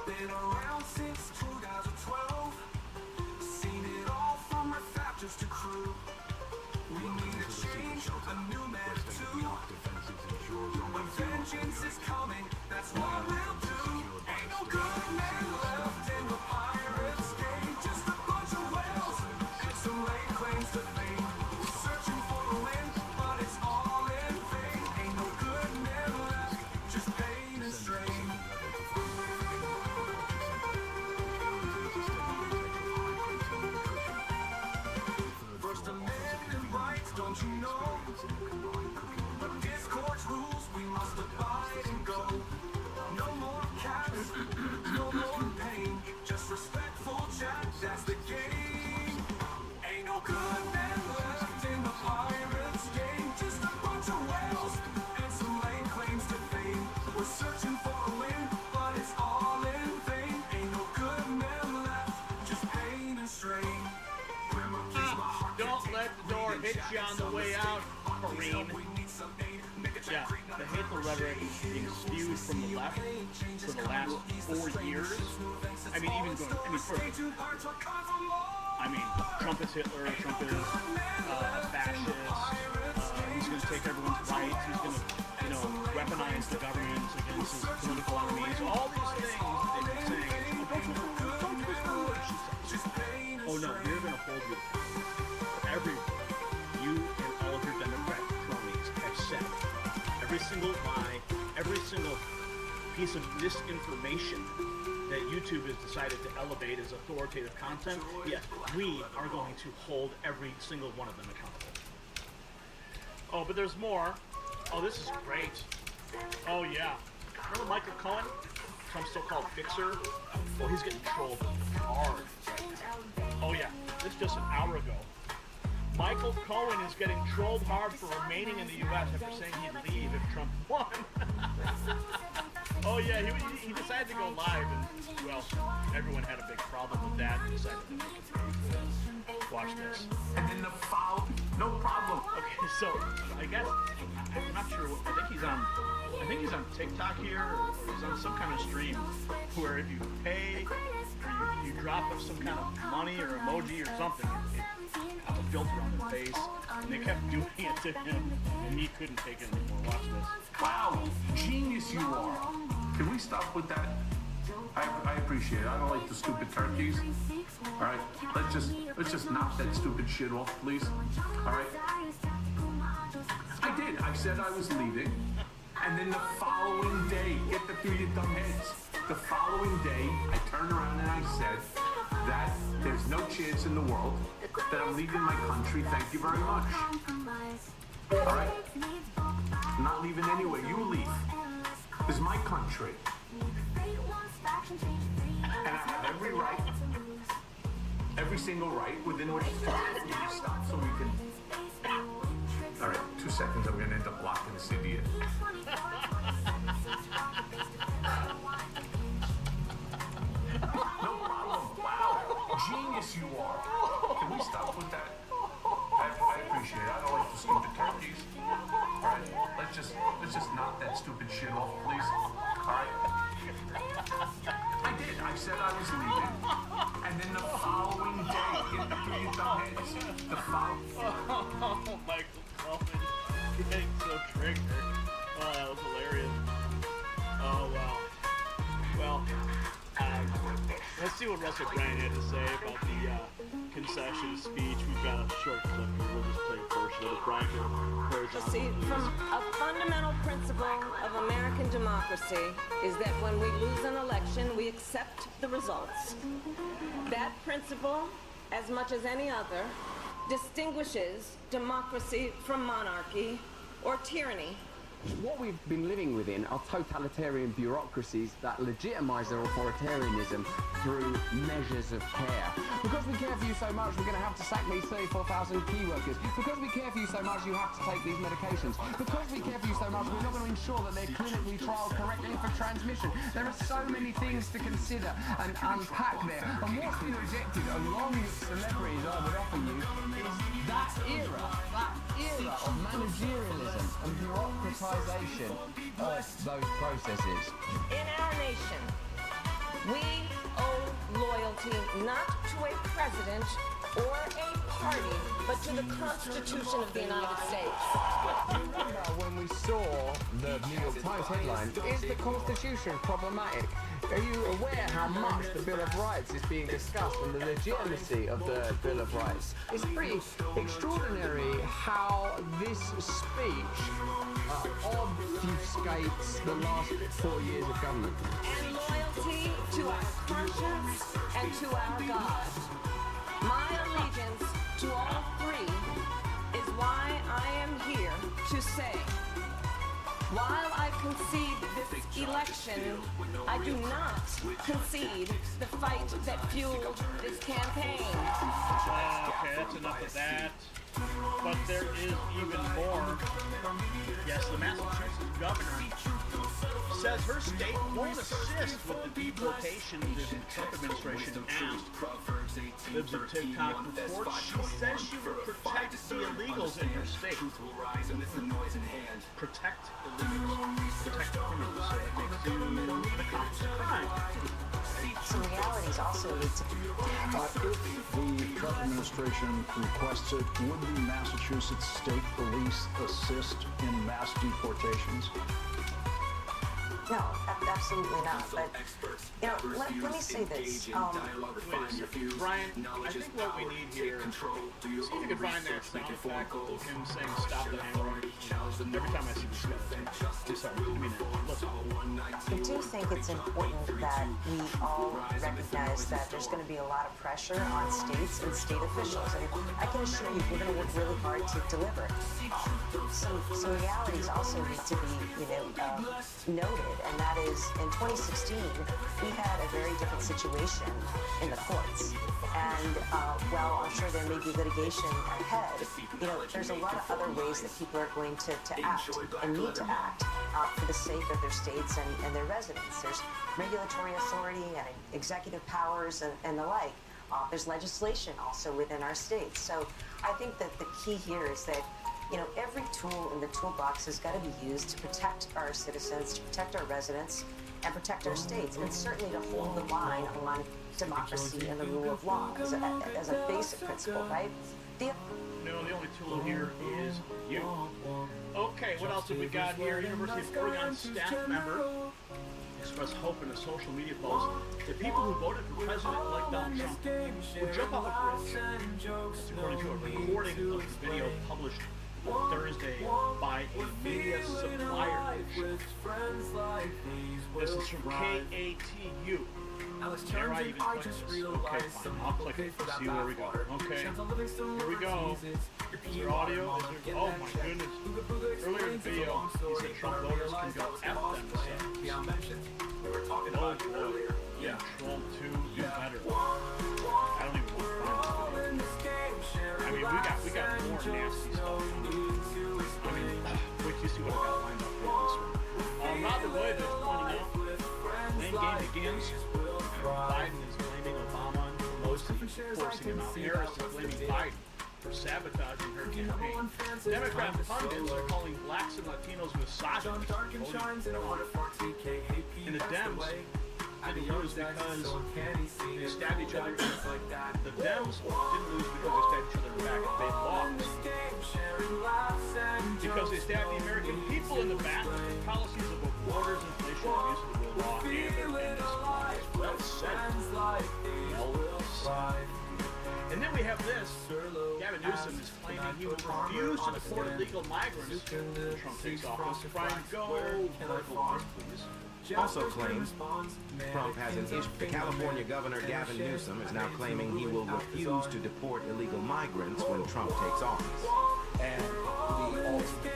Been around since 2012, seen it all from refactors to crew. We need a change, a new man too. When vengeance is coming, that's what we'll do. Ain't no good man left in the pirates' game. Just a bunch of whales and some late claims to fame. Searching for the wind, but it's all in vain. Ain't no good man left, just pain and strain. Don't you know? But discourse rules, we must abide and go. No more caps, no more pain. Just respectful chat, that's the game. Ain't no good man left in the pirates' game. Just a bunch of whales and some lame claims to fame. We're searching for the wind, but it's all in vain. Ain't no good man left, just pain and strain. Don't let the door hit you on the way out, Karine. Yeah, the hateful rhetoric is being spewed from the left for the last 4 years. I mean, first. Trump is Hitler, Trump is a fascist, he's going to take everyone's rights, he's going to, weaponize the government against his political enemies, all these things that they've been saying. Don't twist the words, she says. no, we're going to hold you for every you and all of your Democrat cronies have said. Every single lie, every single piece of disinformation that YouTube has decided to elevate as authoritative content, yes, we are going to hold every single one of them accountable. Oh, but there's more. Oh, this is great. Oh, yeah. Remember Michael Cohen? Trump's so-called fixer? Oh, he's getting trolled hard right now. Oh, yeah. This just an hour ago. Michael Cohen is getting trolled hard for remaining in the U.S. after saying he'd leave if Trump won. Oh, yeah, he decided to go live, and, well, everyone had a big problem with that and decided to make it. Watch this. And then the foul, no problem. Okay, so, I guess, I'm not sure, I think he's on TikTok here, or he's on some kind of stream where if you pay, or you drop some kind of money or emoji or something, it has a filter on his face, and they kept doing it to him, and he couldn't take it anymore. Watch this. Wow, genius you are. Can we stop with that? I appreciate it. I don't like the stupid turkeys. All right, let's just knock that stupid shit off, please. All right. I did. I said I was leaving, and then the following day, get that through your dumb heads. The following day, I turned around and I said that there's no chance in the world that I'm leaving my country. Thank you very much. All right. I'm not leaving anywhere. You leave. This is my country. And I have every right, every single right within which to stop so we can... All right, 2 seconds, I'm going to end up blocking this idiot. No problem. Wow, genius you are. Can we stop with that? I appreciate it. I don't like the stupid turkeys. All right, let's just knock that stupid shit off, please. All right. I did. I said I was leaving, and then the following day, get through your dumb heads. The following. Oh, Michael Cohen getting so triggered. Oh, that was hilarious. Oh wow. Well, let's see what Russell Brand had to say about the concession speech. We've got a short clip here. We'll just play it first. Let it Brian See, from a fundamental principle of American democracy is that when we lose an election, we accept the results. That principle, as much as any other, distinguishes democracy from monarchy or tyranny. What we've been living within are totalitarian bureaucracies that legitimize their authoritarianism through measures of care. Because we care for you so much, we're going to have to sack these 34,000 key workers. Because we care for you so much, you have to take these medications. Because we care for you so much, we're not going to ensure that they're clinically trialed correctly for transmission. There are so many things to consider and unpack there. And what's been rejected along with celebrities I would offer you is that era of managerialism and bureaucratization of those processes. In our nation, we owe loyalty not to a president or a party, but to the Constitution of the United States. Remember when we saw the New York Times headline, is the Constitution problematic? Are you aware how much the Bill of Rights is being discussed and the legitimacy of the Bill of Rights? It's pretty extraordinary how this speech obfuscates the last 4 years of government. And loyalty to our conscience and to our God. My allegiance to all three is why I am here to say, while I concede this election, I do not concede the fight that fueled this campaign. Okay, that's enough of that. But there is even more. Yes, the Massachusetts governor says her state won't assist with the deportation the Trump administration asked. Lives in TikTok reports. She says she will protect the illegals in her state. Protect illegals. Protect criminals. So it makes you the cops crime. Some realities also need to be. If the Trump administration requests it, would the Massachusetts State Police assist in mass deportations? No, absolutely not. But, you know, let me say this. Brian, I think what we need here, see if you can find that sound effect of him saying stop the hammer. Every time I see this guy, I'm sorry, I mean, listen. I do think it's important that we all recognize that there's going to be a lot of pressure on states and state officials. And I can assure you, we're going to work really hard to deliver. Some realities also need to be, noted, and that is in 2016, we had a very different situation in the courts. And while I'm sure there may be litigation ahead, there's a lot of other ways that people are going to act and need to act for the sake of their states and their residents. There's regulatory authority and executive powers and the like. There's legislation also within our states. So I think that the key here is that every tool in the toolbox has got to be used to protect our citizens, to protect our residents, and protect our states, and certainly to hold the line on democracy and the rule of law as a basic principle, right? No, the only tool here is you. Okay, what else have we got here? University of Oregon staff member expressed hope in a social media post that people who voted for President-elect Donald Trump would jump off a bridge. That's according to a recording of the video published Thursday by a media supplier. This is from KATU. Dare I even click this? Okay, fine. I'll click it. See where we go. Okay. Here we go. Is there audio? Oh my goodness. Earlier in the video, he said Trump voters can go F themselves. Oh boy. Yeah, Trump 2 do better. I don't even want to find this video. I mean, we got more nasty stuff. I mean, wait till you see what I got lined up for this one. Robert Wood is pointing out, blame game begins. Biden is blaming Obama for mostly forcing him out. Harris is blaming Biden for sabotaging her campaign. Democrat pundits are calling blacks and Latinos misogynists. And the Dems didn't lose because they stabbed each other. The Dems didn't lose because they stabbed each other in the back. They lost because they stabbed the American people in the back. Policies of borders, inflation, abuse of the rule of law, and their industry. Well said. Well said. And then we have this. Gavin Newsom is claiming he will refuse to deport illegal migrants when Trump takes office. Brian, go vertical, please. Also claims Trump has an issue. The California governor, Gavin Newsom, is now claiming he will refuse to deport illegal migrants when Trump takes office. And we ultimately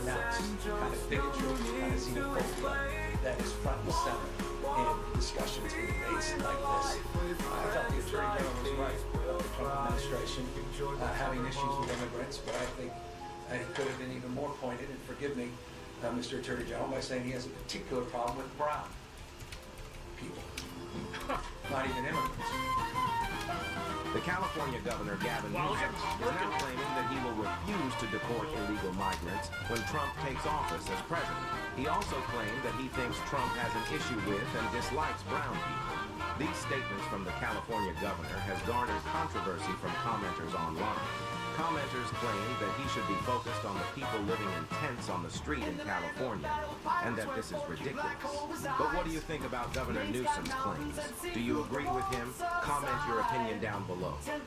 renounce kind of bigotry, kind of xenophobia that is front and center in discussions and debates like this. I felt the Attorney General was right about the Trump administration having issues with immigrants, but I think he could have been even more pointed, and forgive me, Mr. Attorney General, by saying he has a particular problem with brown people, not even immigrants. The California governor, Gavin Newsom, is now claiming that he will refuse to deport illegal migrants when Trump takes office as president. He also claimed that he thinks Trump has an issue with and dislikes brown people. These statements from the California governor has garnered controversy from commenters online. Commenters claim that he should be focused on the people living in tents on the street in California, and that this is ridiculous. But what do you think about Governor Newsom's claims? Do you agree with him? Comment your opinion down below. When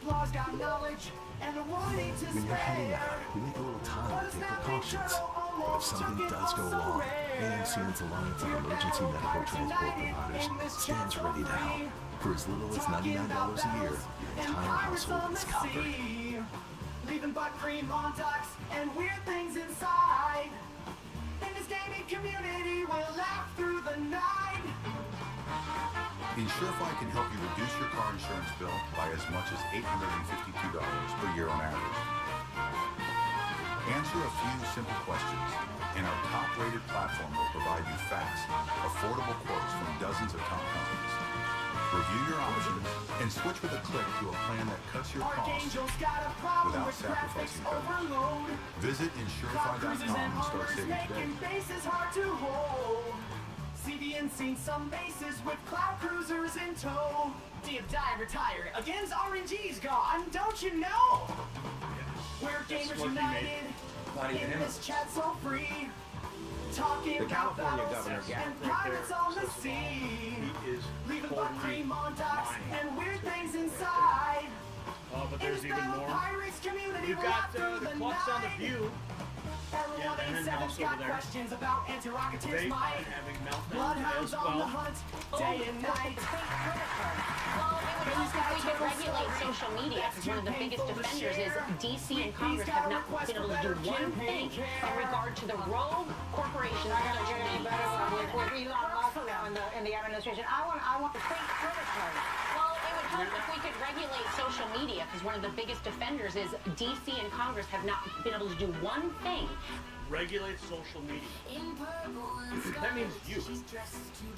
you're heading out, we make a little time to take precautions. But if something does go wrong, AMCN's Alliance of Emergency Medical Transport Providers stands ready to help. For as little as $99 a year, your entire household is covered. Leaving butt cream on ducks and weird things inside. In this gaming community, we'll laugh through the night. InsureFi can help you reduce your car insurance bill by as much as $852 per year on average. Answer a few simple questions, and our top-rated platform will provide you fast, affordable quotes from dozens of top companies. Review your options and switch with a click to a plan that cuts your costs without sacrificing coverage. Visit InsureFi.com and start saving today. CDN seen some bases with cloud cruisers in tow. Deep dive retired. Against RNG's gone, don't you know? We're gamers united in this chat so free. The California governor, Gavin, Pirates on the sea. He is Leaving totally but cream on docks lying. and weird things inside. Oh, but there's even more. We've got the clocks on the View. Yeah, the hen house over there. Questions about interrogatives, They are Mike. having meltdowns Bloodhounds as on the well. hunt, day and night. Well, it would help if we could regulate social media, because one of the biggest offenders is DC and Congress have not been able to do one thing in regard to the rogue corporations on social media. With Elon Musk now in the administration, I want to think critically. Well, it would help if we could regulate social media, because one of the biggest offenders is DC and Congress have not been able to do one thing. Regulate social media. That means you.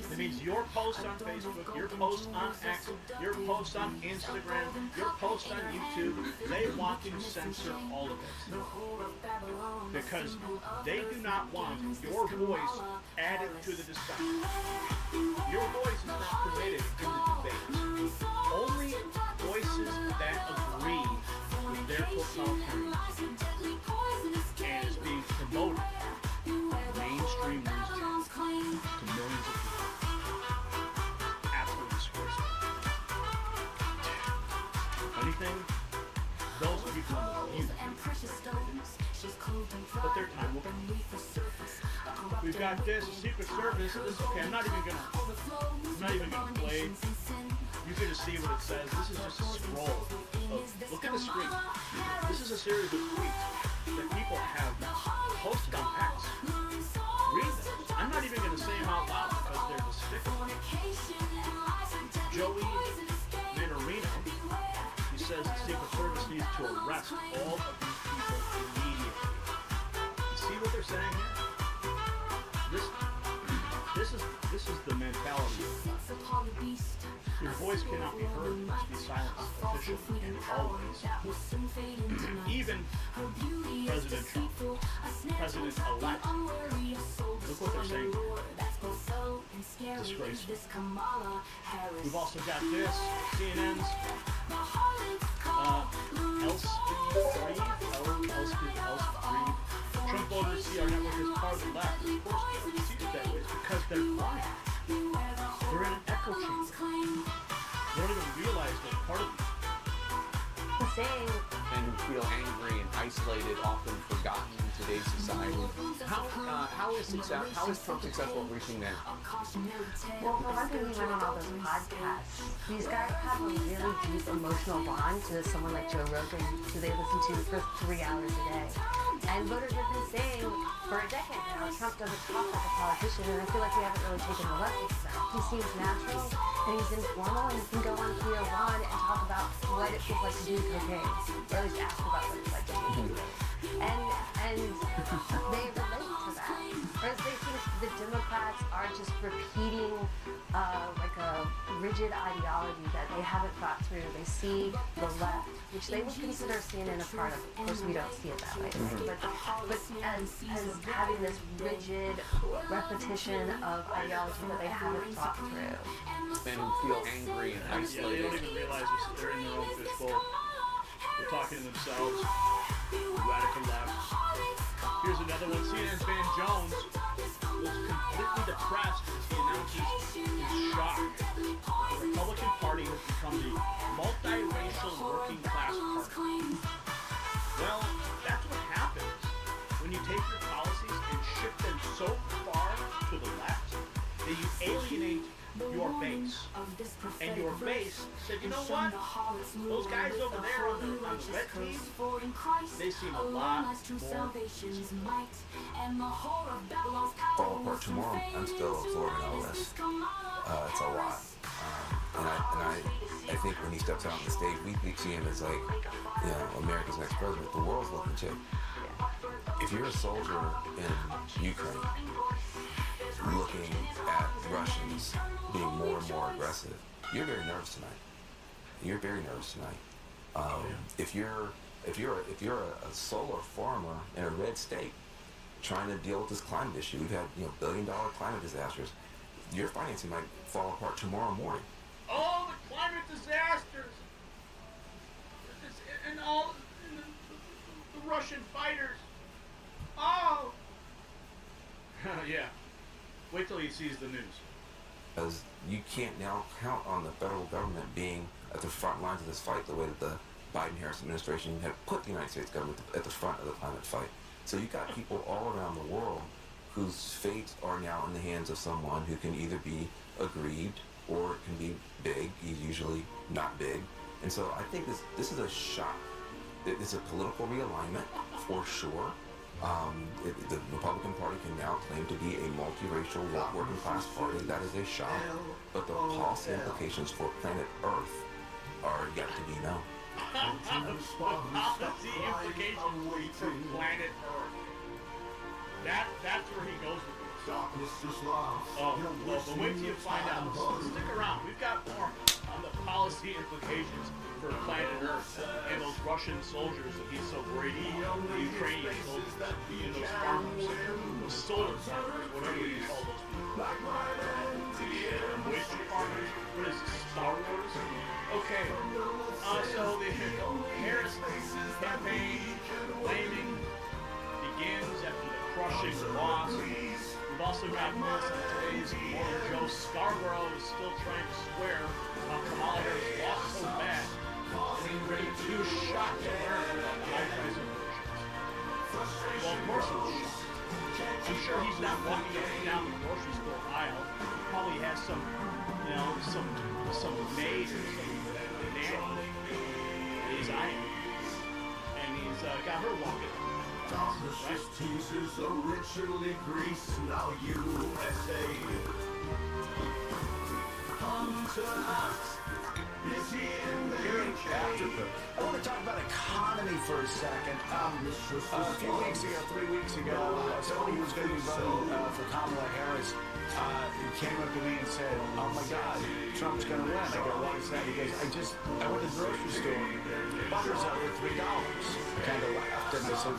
That means your posts on Facebook, your posts on X, your posts on Instagram, your posts on YouTube. They want to censor all of it. Because they do not want your voice added to the discussion. Your voice is not permitted in the debate. Only voices that agree with their totalitarianism and is being promoted in mainstream news channels to millions of people. Absolutely disgraceful. Anything, those of you on the view, but their time will come. We've got this Secret Service. This, okay, I'm not even gonna play. You can just see what it says. This is just a scroll of, look at the screen. This is a series of tweets that people have posted on X. Read them. I'm not even going to say them out loud because they're despicable. 𝗁𝗏, he says the Secret Service needs to arrest all of these people immediately. You see what they're saying here? This is the mentality. Your voice cannot be heard, must be silenced officially and always. Even President Trump, President-elect. Look what they're saying. Disgraceful. We've also got this, CNN's 𝗁𝗏. Trump voters see our network as part of the left. Of course they see it that way. It's because they're blind. They're in an echo chamber. They don't even realize they're part of it. Men who feel angry and isolated, often forgotten in today's society. How is Trump successful at reaching them? Well, for one thing, he went on all those podcasts. These guys have a really deep emotional bond to someone like Joe Rogan, who they listen to for 3 hours a day. And voters have been saying for a decade now, Trump doesn't talk like a politician, and I feel like we haven't really taken the lesson from that. He seems natural, and he's informal, and he can go on TO1 and talk about what it feels like to do cocaine, or at least ask about what it's like to do cocaine. And they relate to that. Whereas they think the Democrats are just repeating like a rigid ideology that they haven't thought through. They see the left, which they would consider CNN a part of. Of course, we don't see it that way. But as having this rigid repetition of ideology that they haven't thought through. Men who feel angry and isolated. They don't even realize they're in their own fishbowl. They're talking to themselves. Radical left. Here's another one. CNN's Van Jones was completely depressed as he announces his shock. The Republican Party has become the multiracial working class party. Well, that's what happens when you take your policies and shift them so far to the left that you alienate your base. And your base said, you know what? Those guys over there on the red team, they seem a lot more. Fall apart tomorrow. I'm still absorbing all this. It's a lot. And I think when he steps out on the stage, we see him as like, you know, America's next president. The world's looking too. If you're a soldier in Ukraine, looking at Russians being more and more aggressive, you're very nervous tonight. You're very nervous tonight. If you're a solar farmer in a red state trying to deal with this climate issue, we've had billion-dollar climate disasters. Your financing might fall apart tomorrow morning. All the climate disasters and all the Russian fighters. Oh. Yeah. Wait till he sees the news. Because you can't now count on the federal government being at the front lines of this fight the way that the Biden-Harris administration had put the United States government at the front of the climate fight. So you've got people all around the world whose fates are now in the hands of someone who can either be aggrieved or it can be big. He's usually not big. And so I think this is a shock. It's a political realignment for sure. The Republican Party can now claim to be a multiracial working class party. That is a shock. But the policy implications for planet Earth are yet to be known. Policy implications for planet Earth. That's where he goes with this. Oh, but wait till you find out. Stick around. We've got more on the policy implications for planet Earth and those Russian soldiers that he's so worried about. The Ukrainian soldiers, those farmers, those solar farmers, whatever you call those people. Moisture farmers? What is this, Star Wars? Okay, so the Harris campaign blaming begins after the crushing loss. We've also got this in today's morning. 𝘄𝗿 is still trying to swear Kamala Harris lost so bad. He was shocked to learn about the high price of abortions. Well, of course he was shocked. I'm sure he's not walking up and down the grocery store aisle. He probably has some maid or some nanny that he's eyeing. And he's got her walking. Right? Pieces originally Greece, now USA. Come to us. I want to talk about economy for a second. A few weeks ago, 3 weeks ago, somebody who was going to be voting for Kamala Harris came up to me and said, "Oh my God, Trump's going to win." I go, "Why is that?" He goes, I went to the grocery store. Butter's over $3. I kind of laughed and I said,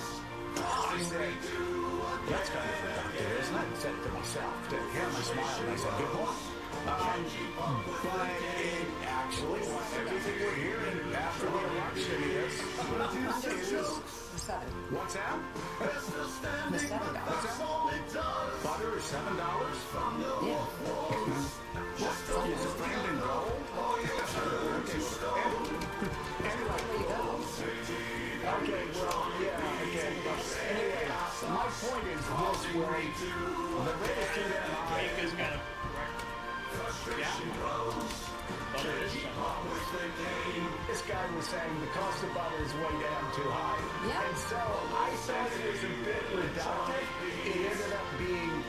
"That's kind of productive, isn't it?" I said to myself, to him, I smiled and I said, "Good point." But it actually, everything we're hearing after the election is what's that? The $7. Butter is $7? Yeah. Is it framed in gold? Okay, well, yeah, okay. Anyway, my point is this way. The registered Baker's got a This guy was saying the cost of butter is way down too high. Yeah. And so I thought it was a bit reductive. It ended up being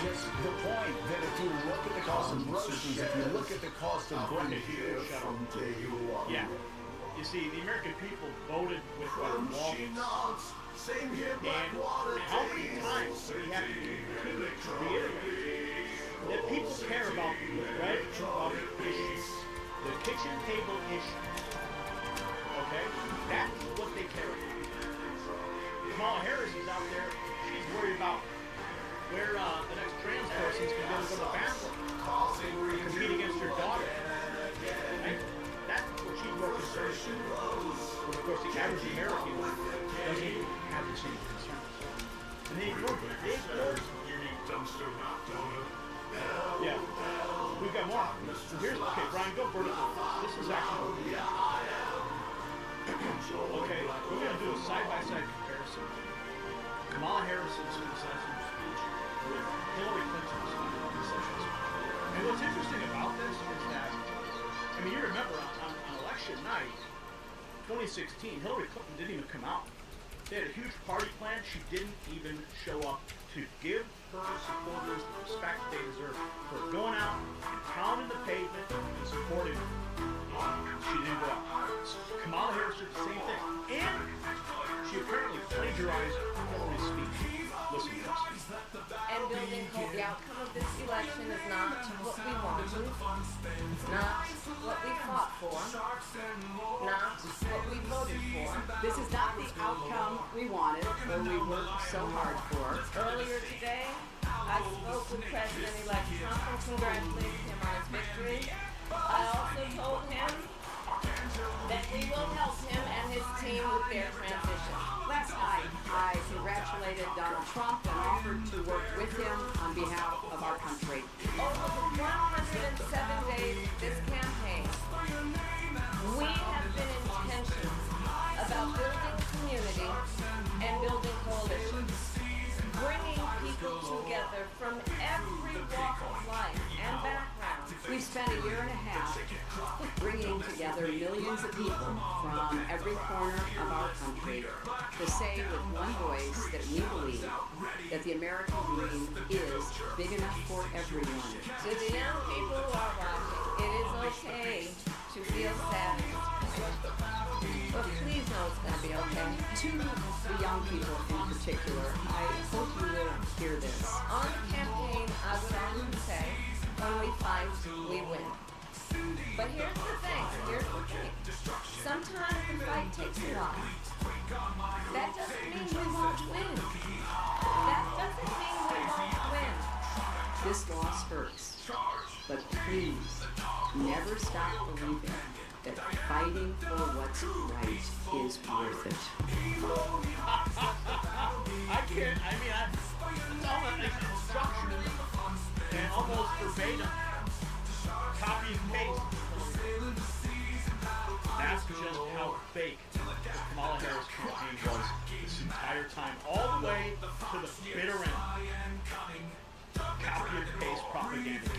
just the point that if you look at the cost of groceries, if you look at the cost of grain. Yeah. You see, the American people voted with their wallets. And how many times do we have to reiterate that people care about the bread issues, the kitchen table issue? Okay? That's what they care about. Kamala Harris is out there, she's worried about where the next trans person's going to go to the bathroom to compete against her daughter. Right? That's what she's more concerned with. But of course, the average American doesn't have the same concerns. And they ignore it. They ignore it. Yeah. We've got more. So here's, okay, Brian, go vertical. This is actually, okay, we're going to do a side-by-side comparison. Kamala Harris's successful speech with Hillary Clinton's successful speech. And what's interesting about this is that, I mean, you remember on election night, 2016, Hillary Clinton didn't even come out. They had a huge party plan. She didn't even show up to give her supporters the respect they deserve for going out and pounding the pavement and supporting her. She didn't go out. Kamala Harris did the same thing. And she apparently plagiarized Hillary's speech. Listen to this. And building hope. The outcome of this election is not what we wanted, not what we fought for, not what we voted for. This is not the outcome we wanted or we worked so hard for. Earlier today, I spoke with President-elect Trump and congratulated him on his victory. I also told him that we will help him and his team with their transition. Last night, I congratulated Donald Trump and offered to work with him on behalf of our country. Over the 107 days of this campaign, we have been intentional about building community and building coalitions, bringing people together from every walk of life and background. We've spent a year and a half bringing together millions of people from every corner of our country to say with one voice that we believe that the American dream is big enough for everyone. To the young people who are watching, it is okay to feel sad. But please know it's going to be okay. To the young people in particular, I hope you will hear this. On the campaign, I would often say, when we fight, we win. But here's the thing. Sometimes the fight takes a while. That doesn't mean we won't win. That doesn't mean we won't win. This loss hurts, but please never stop believing that fighting for what's right is worth it. It's almost instruction and almost verbatim. Copy and paste. That's just how fake Kamala Harris' campaign was this entire time, all the way to the bitter end. Copy and paste propaganda.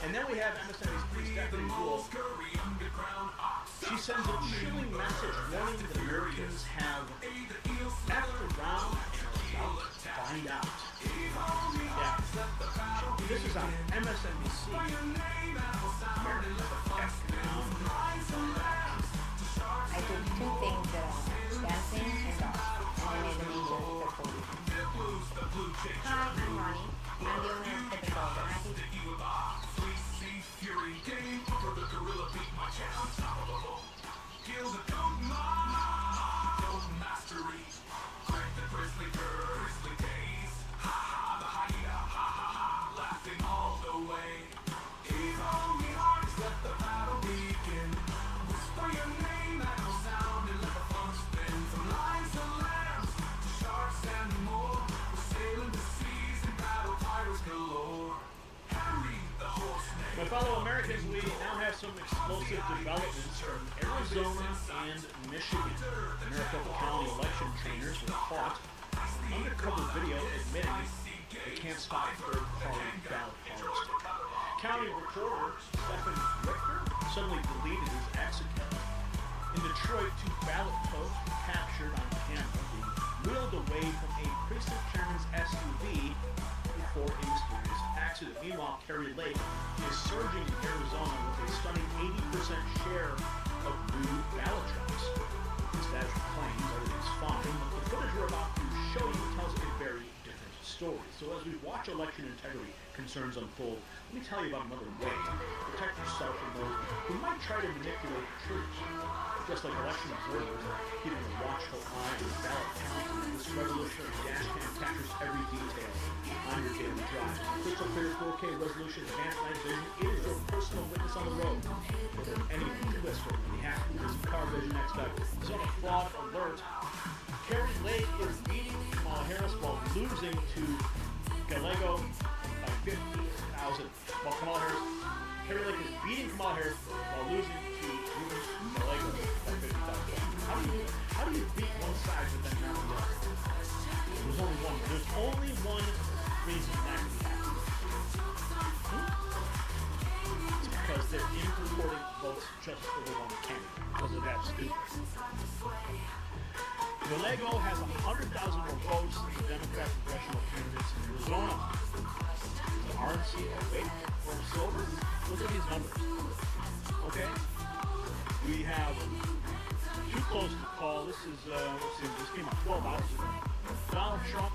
And then we have MSNBC's Stephanie Gould. She sends a chilling message warning that Americans have effed around and are about to find out. Yeah. This is on MSNBC. I did two things that are dancing and golf, and I made them equal for 40. Hi, I'm Ronnie. I'm the owner of Typical, the happy. My fellow Americans, we now have some explosive developments from Arizona and Michigan. Maricopa County election trainers were caught in undercover video admitting they can't stop third-party ballot harvesting. County recorder Stephen Richter suddenly deleted his ex account. In Detroit, two ballot posts were captured on camera being wheeled away from a precinct chairman's SUV before a mysterious accident. Meanwhile, Kerry Lake is surging in Arizona with a stunning 80% share of new ballot drops. His dad claims everything's fine, but the footage we're about to show you tells a very different story. So as we watch election integrity concerns unfold, let me tell you about another way to protect yourself from those who might try to manipulate the troops. Just like election observers are keeping a watchful eye on the ballot count, this revolutionary dash cam captures every detail on your daily drive. Crystal clear 4K resolution advanced night vision is your personal witness on the road. If there's any twist or any hack, there's car vision next up. So on a fraud alert, Kerry Lake is beating Kamala Harris while losing to Gallego by 50,000. While Kamala Harris, Kerry Lake is beating Kamala Harris while losing to Gallego by 50,000. How do you beat one side but then not the other? There's only one reason that can happen. It's because they're importing votes just for the one candidate. Because of that stupid. Gallego has 100,000 more votes than the Democrat congressional candidates in Arizona. The RNC are waiting for silver. Look at these numbers. Okay? We have too close to call. This is, this came out 12 hours ago. Donald Trump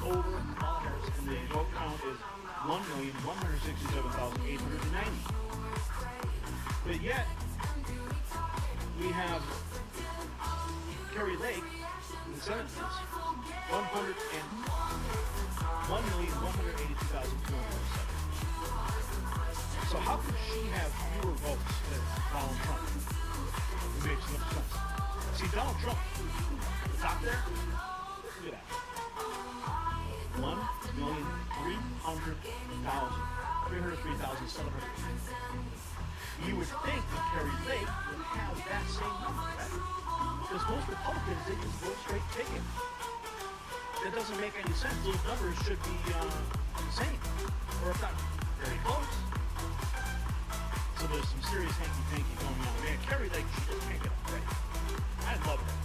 over Kamala Harris, and the vote count is 1,167,890. But yet, we have Kerry Lake in the Senate race, 1,182,207. So how could she have fewer votes than Donald Trump? It makes no sense. See, Donald Trump, at the top there, look at that. 1,300,700. You would think that Carrie Lake would have that same number, right? Because most Republicans, they just vote straight ticket. That doesn't make any sense. Those numbers should be the same, or if not very close. So there's some serious hanky-panky going on. Man, Carrie Lake, she just can't get up right. I love her.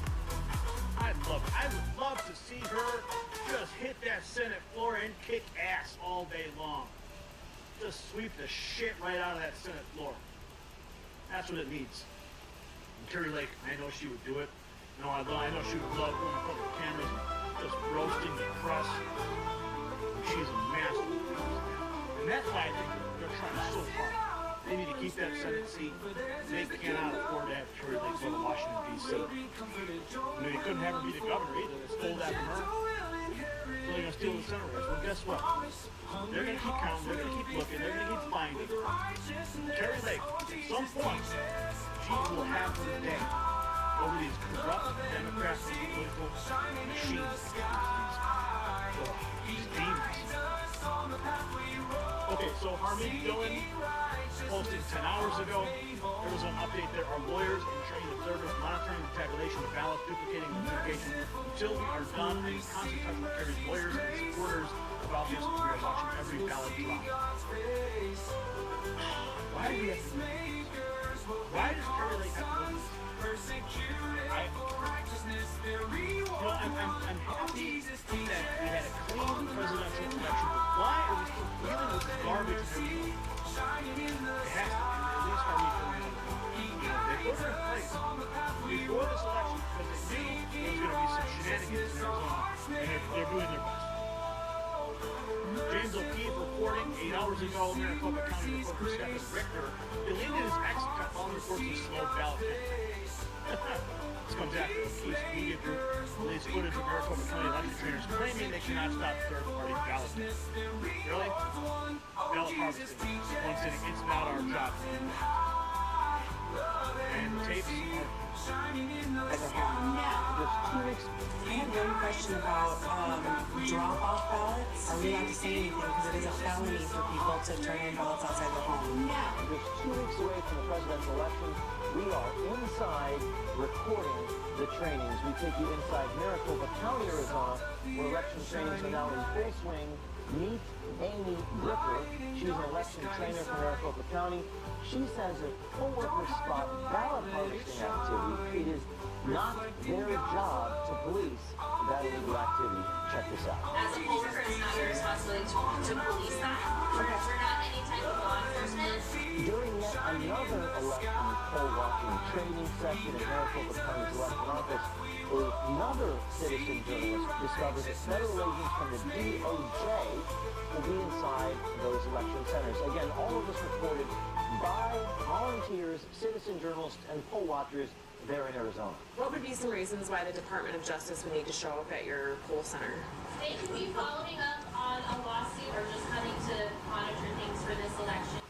I love it. I would love to see her just hit that Senate floor and kick ass all day long. Just sweep the shit right out of that Senate floor. That's what it needs. And Carrie Lake, I know she would do it. No, I know she would love going in front of the cameras and just roasting the press. She's a master. And that's why I think they're trying so hard. They need to keep that Senate seat. They cannot afford to have Carrie Lake go to Washington, D.C. They couldn't have her be the governor either. They stole that from her. So they're going to steal the Senate race. Well, guess what? They're going to keep counting. They're going to keep looking. They're going to keep finding. Carrie Lake, at some point, she will have her day over these corrupt Democrats and political machines. These demons. Okay, so Harmony Dillon posted 10 hours ago. There was an update there. Our lawyers and trained observers monitoring the tabulation of ballots, duplicating the communication. Until we are done, I'm in constant touch with Kerry's lawyers and supporters about this. We are watching every ballot drop. Why do we have to do this? Why does Kerry Lake have to do this? I'm happy that we had a clean presidential election, but why are we still dealing with this garbage and everything? It has to be, at least for me. They put her in place before this election because they knew there was going to be some shenanigans in Arizona, and they're doing their best. James O'Keefe reporting 8 hours ago, Maricopa County reporter Stephen Richter deleted his ex on reports of slow ballot count. This comes after O'Keefe's media group released footage of Maricopa County election trainers claiming they cannot stop third-party ballot. Really? Ballot harvesting. One sitting, it's not our job. And the tapes are... Just 2 weeks. I have one question about drop-off ballots. Are we allowed to say anything because it is a felony for people to turn in ballots outside their home? Just 2 weeks away from the presidential election, we are inside recording the trainings. We take you inside Maricopa County, Arizona, where election trainings are now in full swing. Meet Amy Brooker. She's an election trainer for Maricopa County. She says if co-workers spot ballot harvesting activity, it is not their job to police that illegal activity. Check this out. As a poll worker, it's not your responsibility to police that. We're not any type of law enforcement. During yet another election poll watching training session in Maricopa County's election office, another citizen journalist discovered that federal agents from the DOJ will be inside those election centers. Again, all of this reported by volunteers, citizen journalists, and poll watchers there in Arizona. What would be some reasons why the Department of Justice would need to show up at your poll center? They could be following up on a lawsuit or just coming to monitor things for this election.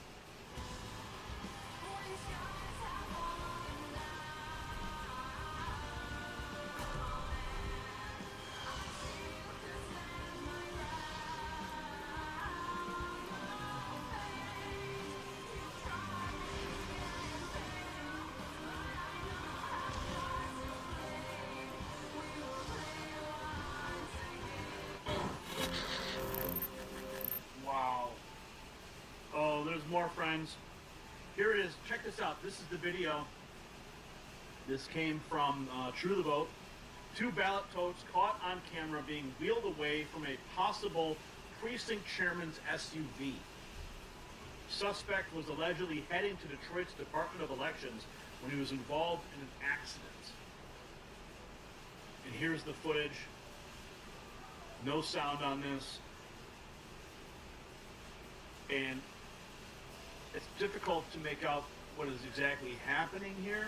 More friends. Here it is. Check this out. This is the video. This came from True the Vote. 2 ballot totes caught on camera being wheeled away from a possible precinct chairman's SUV. Suspect was allegedly heading to Detroit's Department of Elections when he was involved in an accident. And here's the footage. No sound on this. And it's difficult to make out what is exactly happening here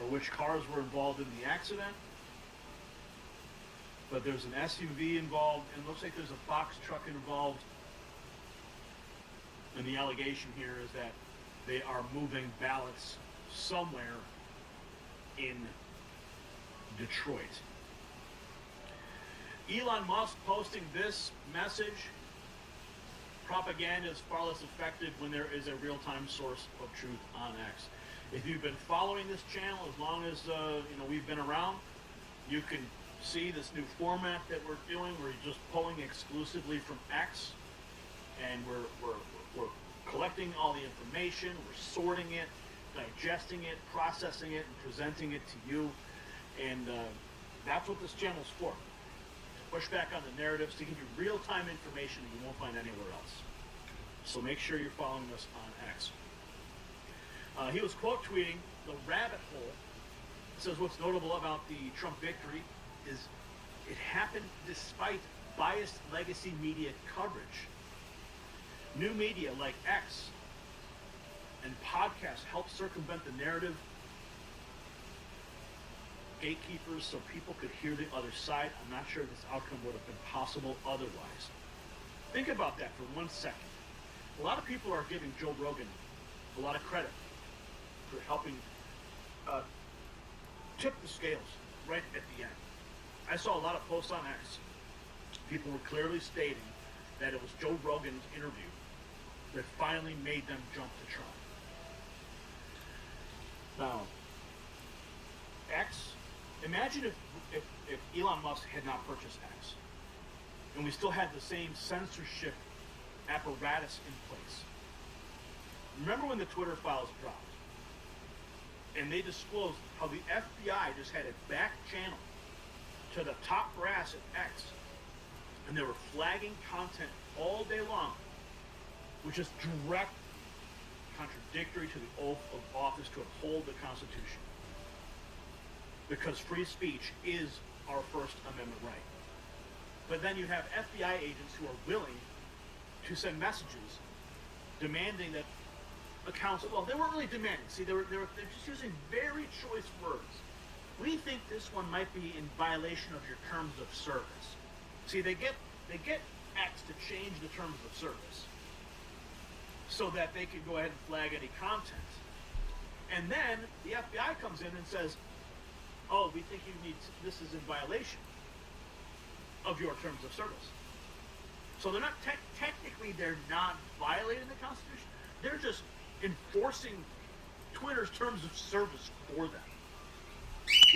or which cars were involved in the accident. But there's an SUV involved, and it looks like there's a box truck involved. And the allegation here is that they are moving ballots somewhere in Detroit. Elon Musk posting this message: propaganda is far less effective when there is a real-time source of truth on X. If you've been following this channel as long as we've been around, you can see this new format that we're doing. We're just pulling exclusively from X, and we're collecting all the information, we're sorting it, digesting it, processing it, and presenting it to you. And that's what this channel is for. To push back on the narratives, to give you real-time information that you won't find anywhere else. So make sure you're following us on X. He was quote tweeting the rabbit hole. It says what's notable about the Trump victory is it happened despite biased legacy media coverage. New media like X and podcasts help circumvent the narrative gatekeepers so people could hear the other side. I'm not sure this outcome would have been possible otherwise. Think about that for 1 second. A lot of people are giving Joe Rogan a lot of credit for helping tip the scales right at the end. I saw a lot of posts on X. People were clearly stating that it was Joe Rogan's interview that finally made them jump to Trump. Now, X, imagine if Elon Musk had not purchased X, and we still had the same censorship apparatus in place. Remember when the Twitter files dropped, and they disclosed how the FBI just had a back channel to the top brass at X, and they were flagging content all day long, which is direct contradictory to the oath of office to uphold the Constitution. Because free speech is our First Amendment right. But then you have FBI agents who are willing to send messages demanding that accounts, well, they weren't really demanding. See, they're just using very choice words. We think this one might be in violation of your terms of service. See, they get X to change the terms of service so that they can go ahead and flag any content. And then the FBI comes in and says, oh, we think this is in violation of your terms of service. So they're not, technically they're not violating the Constitution. They're just enforcing Twitter's terms of service for them,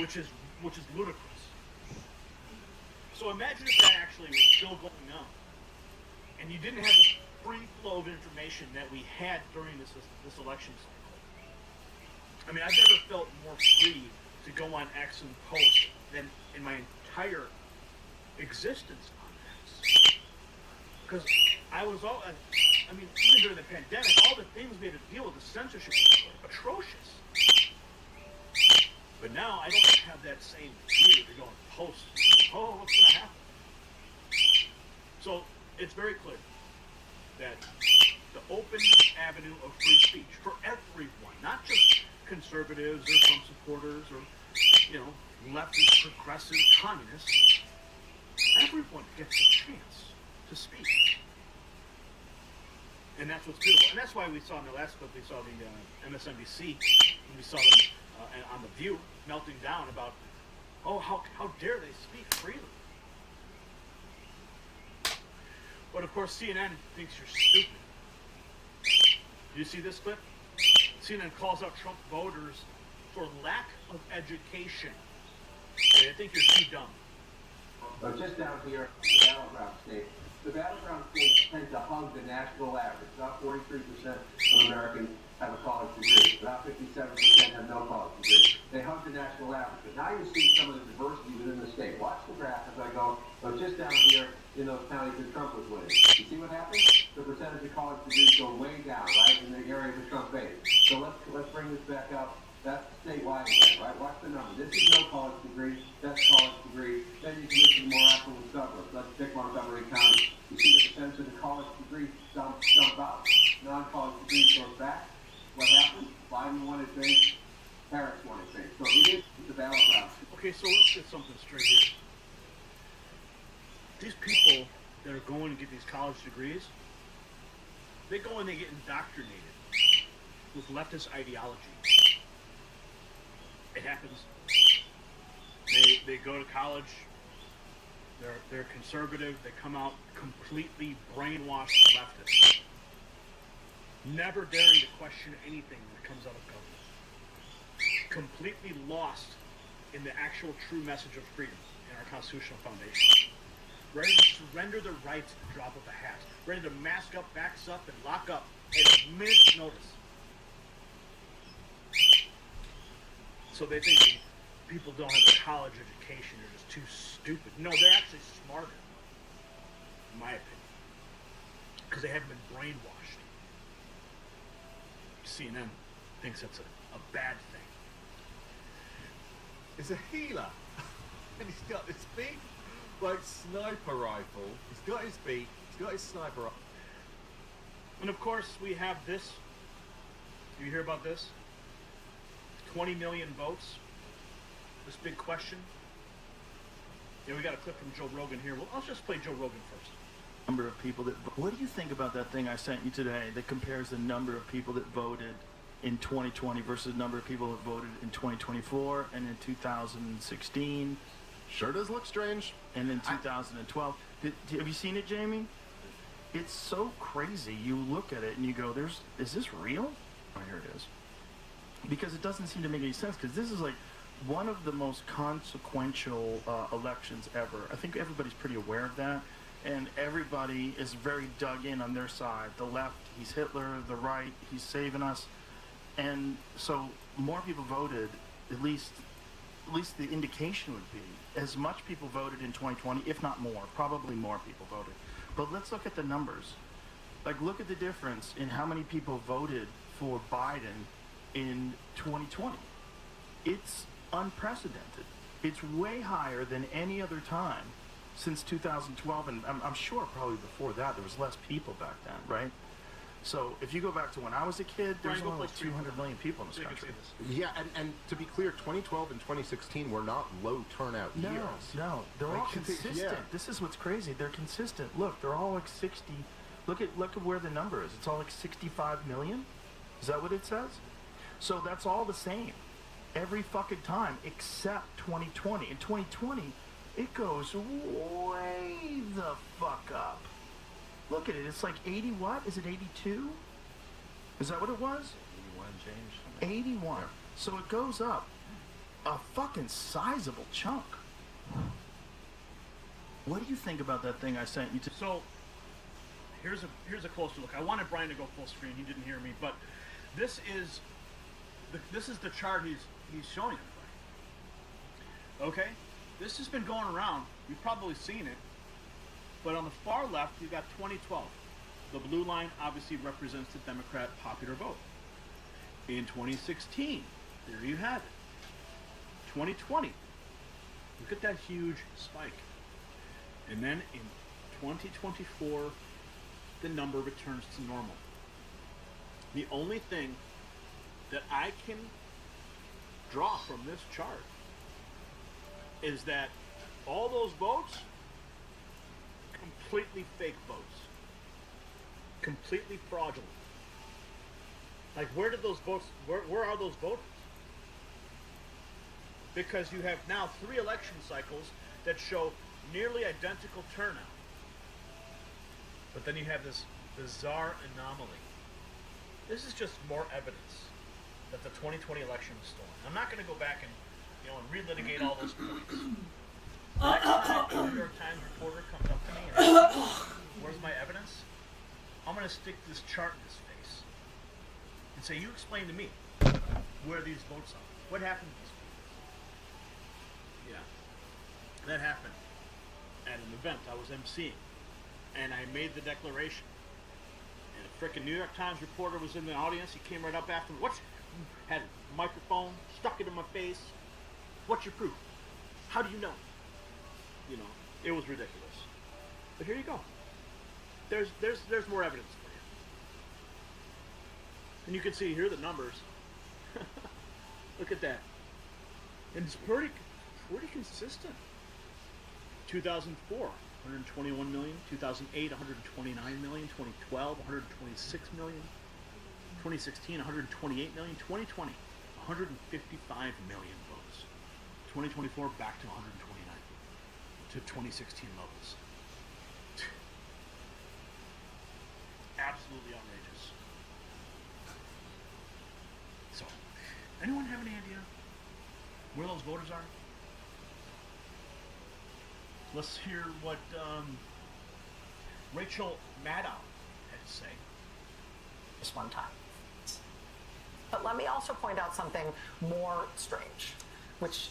which is ludicrous. So imagine if that actually was still going on, and you didn't have the free flow of information that we had during this election cycle. I mean, I've never felt more free to go on X and post than in my entire existence on X. Because even during the pandemic, all the things we had to deal with, the censorship was atrocious. But now I don't have that same fear to go and post, oh, what's going to happen? So it's very clear that the open avenue of free speech for everyone, not just conservatives or Trump supporters or, leftist, progressive, communists, everyone gets a chance to speak. And that's what's beautiful. And that's why we saw in the last clip, we saw the MSNBC, and we saw them on The View melting down about, oh, how dare they speak freely. But of course, CNN thinks you're stupid. Do you see this clip? CNN calls out Trump voters for lack of education. They think you're too dumb. But just down here, the battleground states. The battleground states tend to hug the national average. About 43% of Americans have a college degree. About 57% have no college degree. They hug the national average. But now you see some of the diversity within the state. Watch the graph as I go. But just down here in those counties that Trump was winning. You see what happens? The percentage of college degrees go way down, right, in the area that Trump base. So let's bring this back up. That's statewide again, right? Watch the number. This is no college degree. That's college degree. Then you can look at the more affluent suburbs. Let's pick Montgomery County. You see the percentage of the college degree jump out. Non-college degrees goes back. What happens? Biden won his base. Harris won his base. So it is the battleground. Okay, so let's get something straight here. These people that are going to get these college degrees, they go and they get indoctrinated with leftist ideology. It happens They go to college. They're conservative. They come out completely brainwashed leftists, never daring to question anything that comes out of government. Completely lost in the actual true message of freedom in our constitutional foundation. Ready to surrender their rights at the drop of a hat. Ready to mask up, backs up, and lock up at a minute's notice. So they think people don't have a college education, they're just too stupid. No, they're actually smarter, in my opinion, because they haven't been brainwashed. CNN thinks that's a bad thing. It's a healer, and he's got this big, like, sniper rifle. He's got his beak, he's got his sniper rifle. And of course, we have this. Do you hear about this? 20 million votes. This big question. Yeah, we got a clip from Joe Rogan here. Well, I'll just play Joe Rogan first. Number of people that. What do you think about that thing I sent you today that compares the number of people that voted in 2020 versus the number of people that voted in 2024 and in 2016? Sure does look strange. And in 2012. Have you seen it, Jamie? It's so crazy. You look at it and you go, is this real? Oh, here it is. Because it doesn't seem to make any sense, because this is like one of the most consequential elections ever. I think everybody's pretty aware of that, and everybody is very dug in on their side. The left, he's Hitler; the right, he's saving us. And so more people voted, at least the indication would be, as much people voted in 2020, if not more, probably more people voted. But let's look at the numbers. Like, look at the difference in how many people voted for Biden in 2020. It's unprecedented. It's way higher than any other time since 2012, and I'm sure probably before that there was less people back then, right? So if you go back to when I was a kid, there's only like 200 million people in this country. Yeah, and to be clear, 2012 and 2016 were not low turnout years. No, they're all consistent. Yeah. This is what's crazy. They're consistent. Look, they're all like 60. Look at where the number is. It's all like 65 million. Is that what it says? So that's all the same every fucking time except 2020. In 2020, it goes way the fuck up. Look at it. It's like 80 what? Is it 82? Is that what it was? 81 change. 81. Yeah. So it goes up a fucking sizable chunk. What do you think about that thing I sent you to? So here's a closer look. I wanted Brian to go full screen. He didn't hear me, but this is the chart he's showing everybody. Okay, this has been going around. You've probably seen it. But on the far left, you've got 2012. The blue line obviously represents the Democrat popular vote. In 2016, there you have it. 2020, look at that huge spike. And then in 2024, the number returns to normal. The only thing that I can draw from this chart is that all those votes, completely fake votes, completely fraudulent. Like, where did those votes, where are those voters? Because you have now 3 election cycles that show nearly identical turnout. But then you have this bizarre anomaly. This is just more evidence that the 2020 election was stolen. I'm not going to go back and, and relitigate all those points. Next time a New York Times reporter comes up to me and asks, where's my evidence? I'm going to stick this chart in his face and say, you explain to me where these votes are. What happened to these people? Yeah. That happened at an event I was emceeing. And I made the declaration. And a frickin' New York Times reporter was in the audience. He came right up after me. Had a microphone, stuck it in my face. What's your proof? How do you know? It was ridiculous. But here you go. There's more evidence for you. And you can see here the numbers. Look at that. And it's pretty consistent. 2004, 121 million. 2008, 129 million. 2012, 126 million. 2016, 128 million. 2020, 155 million votes. 2024 back to 129 to 2016 levels. Absolutely outrageous. So, anyone have any idea where those voters are? Let's hear what Rachel Maddow had to say. This one time. But let me also point out something more strange, which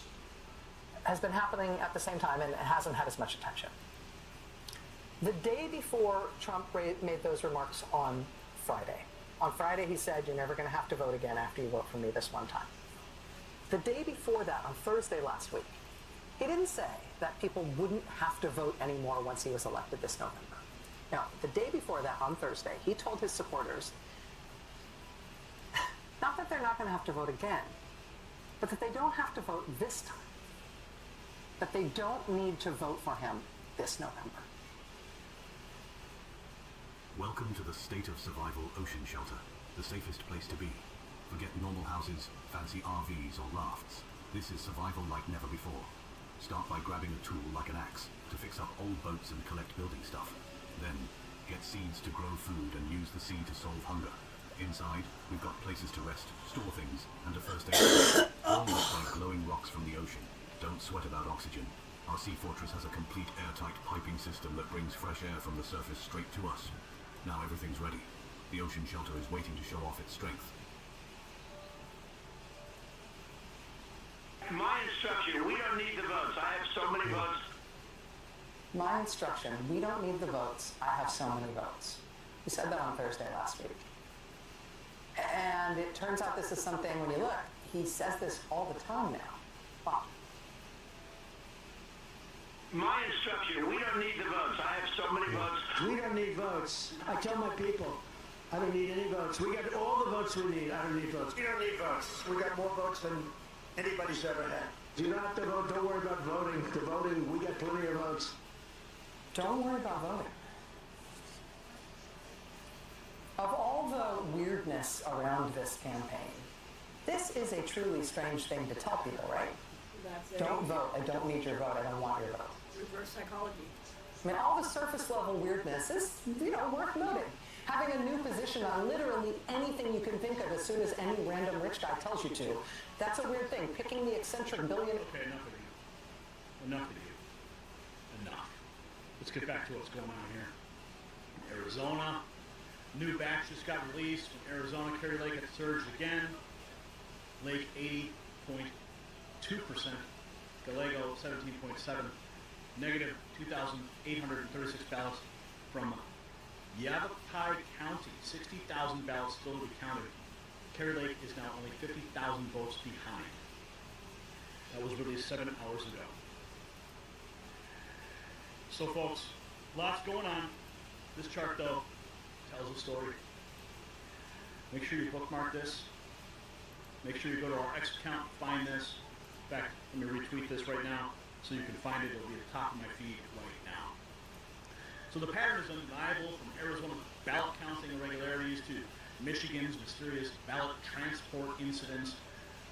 has been happening at the same time and it hasn't had as much attention. The day before Trump made those remarks on Friday he said, you're never going to have to vote again after you vote for me this one time. The day before that, on Thursday last week, he didn't say that people wouldn't have to vote anymore once he was elected this November. Now, the day before that, on Thursday, he told his supporters, not that they're not going to have to vote again, but that they don't have to vote this time. That they don't need to vote for him this November. Welcome to the State of Survival Ocean Shelter, the safest place to be. Forget normal houses, fancy RVs or rafts. This is survival like never before. Start by grabbing a tool like an axe to fix up old boats and collect building stuff. Then, get seeds to grow food and use the sea to solve hunger. Inside, we've got places to rest, store things, and a first aid. All look like glowing rocks from the ocean. Don't sweat about oxygen. Our sea fortress has a complete airtight piping system that brings fresh air from the surface straight to us. Now everything's ready. The ocean shelter is waiting to show off its strength. My instruction, we don't need the votes. I have so many votes. My instruction, we don't need the votes. I have so many votes. He said that on Thursday last week. And it turns out this is something, when you look, he says this all the time now. Wow. My instruction, we don't need the votes. I have so many votes. We don't need votes. I tell my people, I don't need any votes. We got all the votes we need. I don't need votes. We don't need votes. We got more votes than anybody's ever had. You don't have to vote. Don't worry about voting. The voting, we got plenty of votes. Don't worry about voting. Of all the weirdness around this campaign, this is a truly strange thing to tell people, right? That's it. Don't vote. I don't need your vote. I don't want your vote. Reverse psychology. I mean, all the surface level weirdness is, worth noting. Having a new position on literally anything you can think of as soon as any random rich guy tells you to. That's a weird thing. Picking the eccentric billionaire. Okay, enough of you. Enough of you. Enough. Let's get back to what's going on here. Arizona. New batch just got released from Arizona. Kerry Lake had surged again. Lake 80.2%. Gallego 17.7. Negative 2,836 ballots from Yavapai County. 60,000 ballots still to be counted. Kerry Lake is now only 50,000 votes behind. That was released 7 hours ago. So folks, lots going on. This chart though tells a story. Make sure you bookmark this. Make sure you go to our X account, find this. In fact, let me retweet this right now so you can find it. It'll be at the top of my feed right now. So the pattern is undeniable, from Arizona's ballot counting irregularities to Michigan's mysterious ballot transport incidents.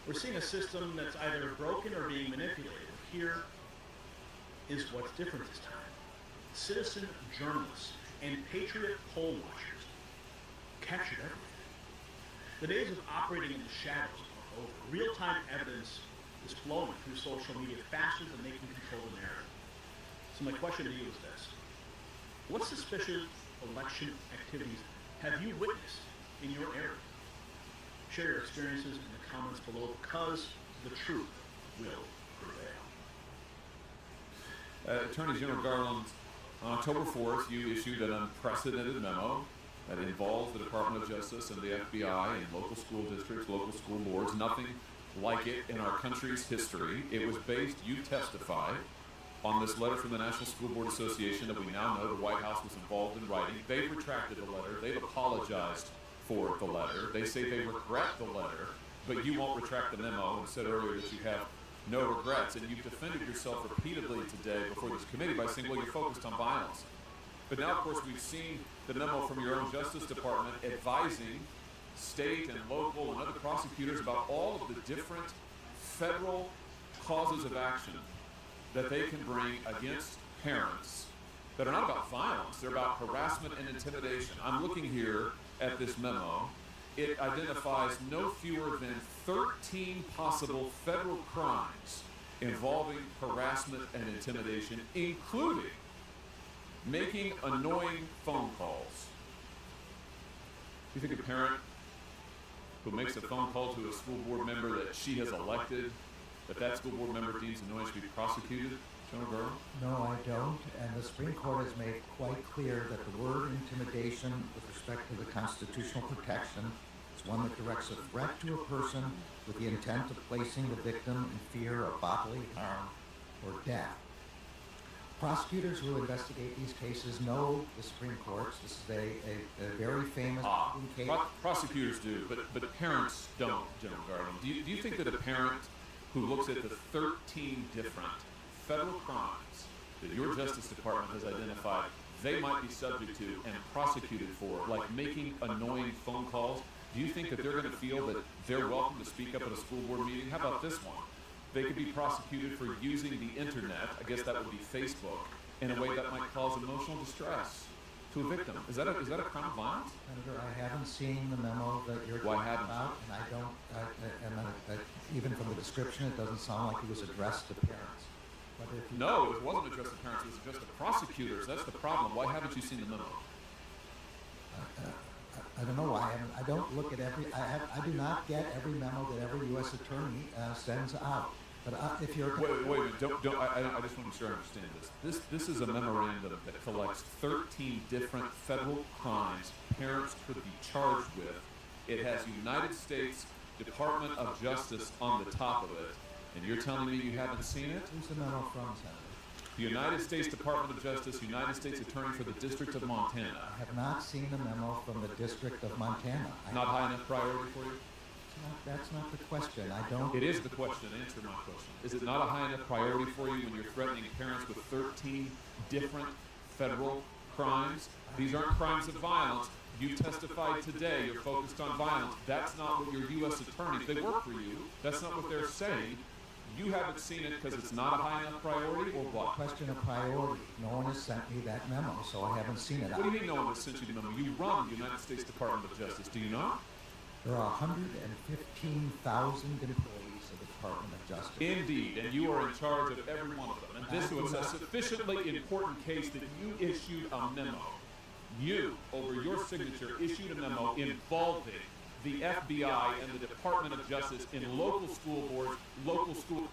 We're seeing a system that's either broken or being manipulated. Here is what's different this time. Citizen journalists and patriot poll watchers captured everything. The days of operating in the shadows are over. Real-time evidence is flowing through social media faster than they can control the narrative. So my question to you is this. What suspicious election activities have you witnessed in your area? Share your experiences in the comments below, because the truth will prevail. Attorney General Garland, on October 4th, you issued an unprecedented memo that involves the Department of Justice and the FBI and local school districts, local school boards, nothing like it in our country's history. It was based, you testified, on this letter from the National School Board Association that we now know the White House was involved in writing. They've retracted the letter. They've apologized for the letter. They say they regret the letter, but you won't retract the memo and said earlier that you have no regrets. And you've defended yourself repeatedly today before this committee by saying, well, you're focused on violence. But now, of course, we've seen the memo from your own Justice Department advising state and local and other prosecutors about all of the different federal causes of action that they can bring against parents that are not about violence, they're about harassment and intimidation. I'm looking here at this memo. It identifies no fewer than 13 possible federal crimes involving harassment and intimidation, including making annoying phone calls. You think a parent who makes a phone call to a school board member that she has elected, that school board member deems annoying, should be prosecuted? General Garland? No, I don't. And the Supreme Court has made quite clear that the word intimidation with respect to the constitutional protection is one that directs a threat to a person with the intent of placing the victim in fear of bodily harm or death. Prosecutors who investigate these cases know the Supreme Courts. This is a very famous case. Prosecutors do, but parents don't, General Garland. Do you think that a parent who looks at the 13 different federal crimes that your Justice Department has identified they might be subject to and prosecuted for, like making annoying phone calls, do you think that they're going to feel that they're welcome to speak up at a school board meeting? How about this one? They could be prosecuted for using the internet, I guess that would be Facebook, in a way that might cause emotional distress to a victim. Is that a crime of violence? Senator, I haven't seen the memo that you're talking about, and I don't, even from the description, it doesn't sound like it was addressed to parents. No, it wasn't addressed to parents, it was addressed to prosecutors. That's the problem. Why haven't you seen the memo? I don't know why. I don't look at every. I do not get every memo that every U.S. attorney sends out. But if you're wait, don't. I just want to make sure I understand this. This is a memorandum that collects 13 different federal crimes parents could be charged with. It has United States Department of Justice on the top of it, and you're telling me you haven't seen it? Who's the memo from, Senator? The United States Department of Justice, United States Attorney for the District of Montana. I have not seen the memo from the District of Montana. Not high enough priority for you? That's not the question. I don't. It is the question. Answer my question. Is it not a high enough priority for you when you're threatening parents with 13 different federal crimes? These aren't crimes of violence. You testified today. You're focused on violence. That's not what your U.S. attorneys, they work for you. That's not what they're saying. You haven't seen it because it's not a high enough priority, or what? Question of priority. No one has sent me that memo, so I haven't seen it. What do you mean no one has sent you the memo? You run the United States Department of Justice, do you not? There are 115,000 employees of the Department of Justice. Indeed, and you are in charge of every one of them. And this was a sufficiently important case that you issued a memo. You, over your signature, issued a memo involving the FBI and the Department of Justice in local school boards, local school...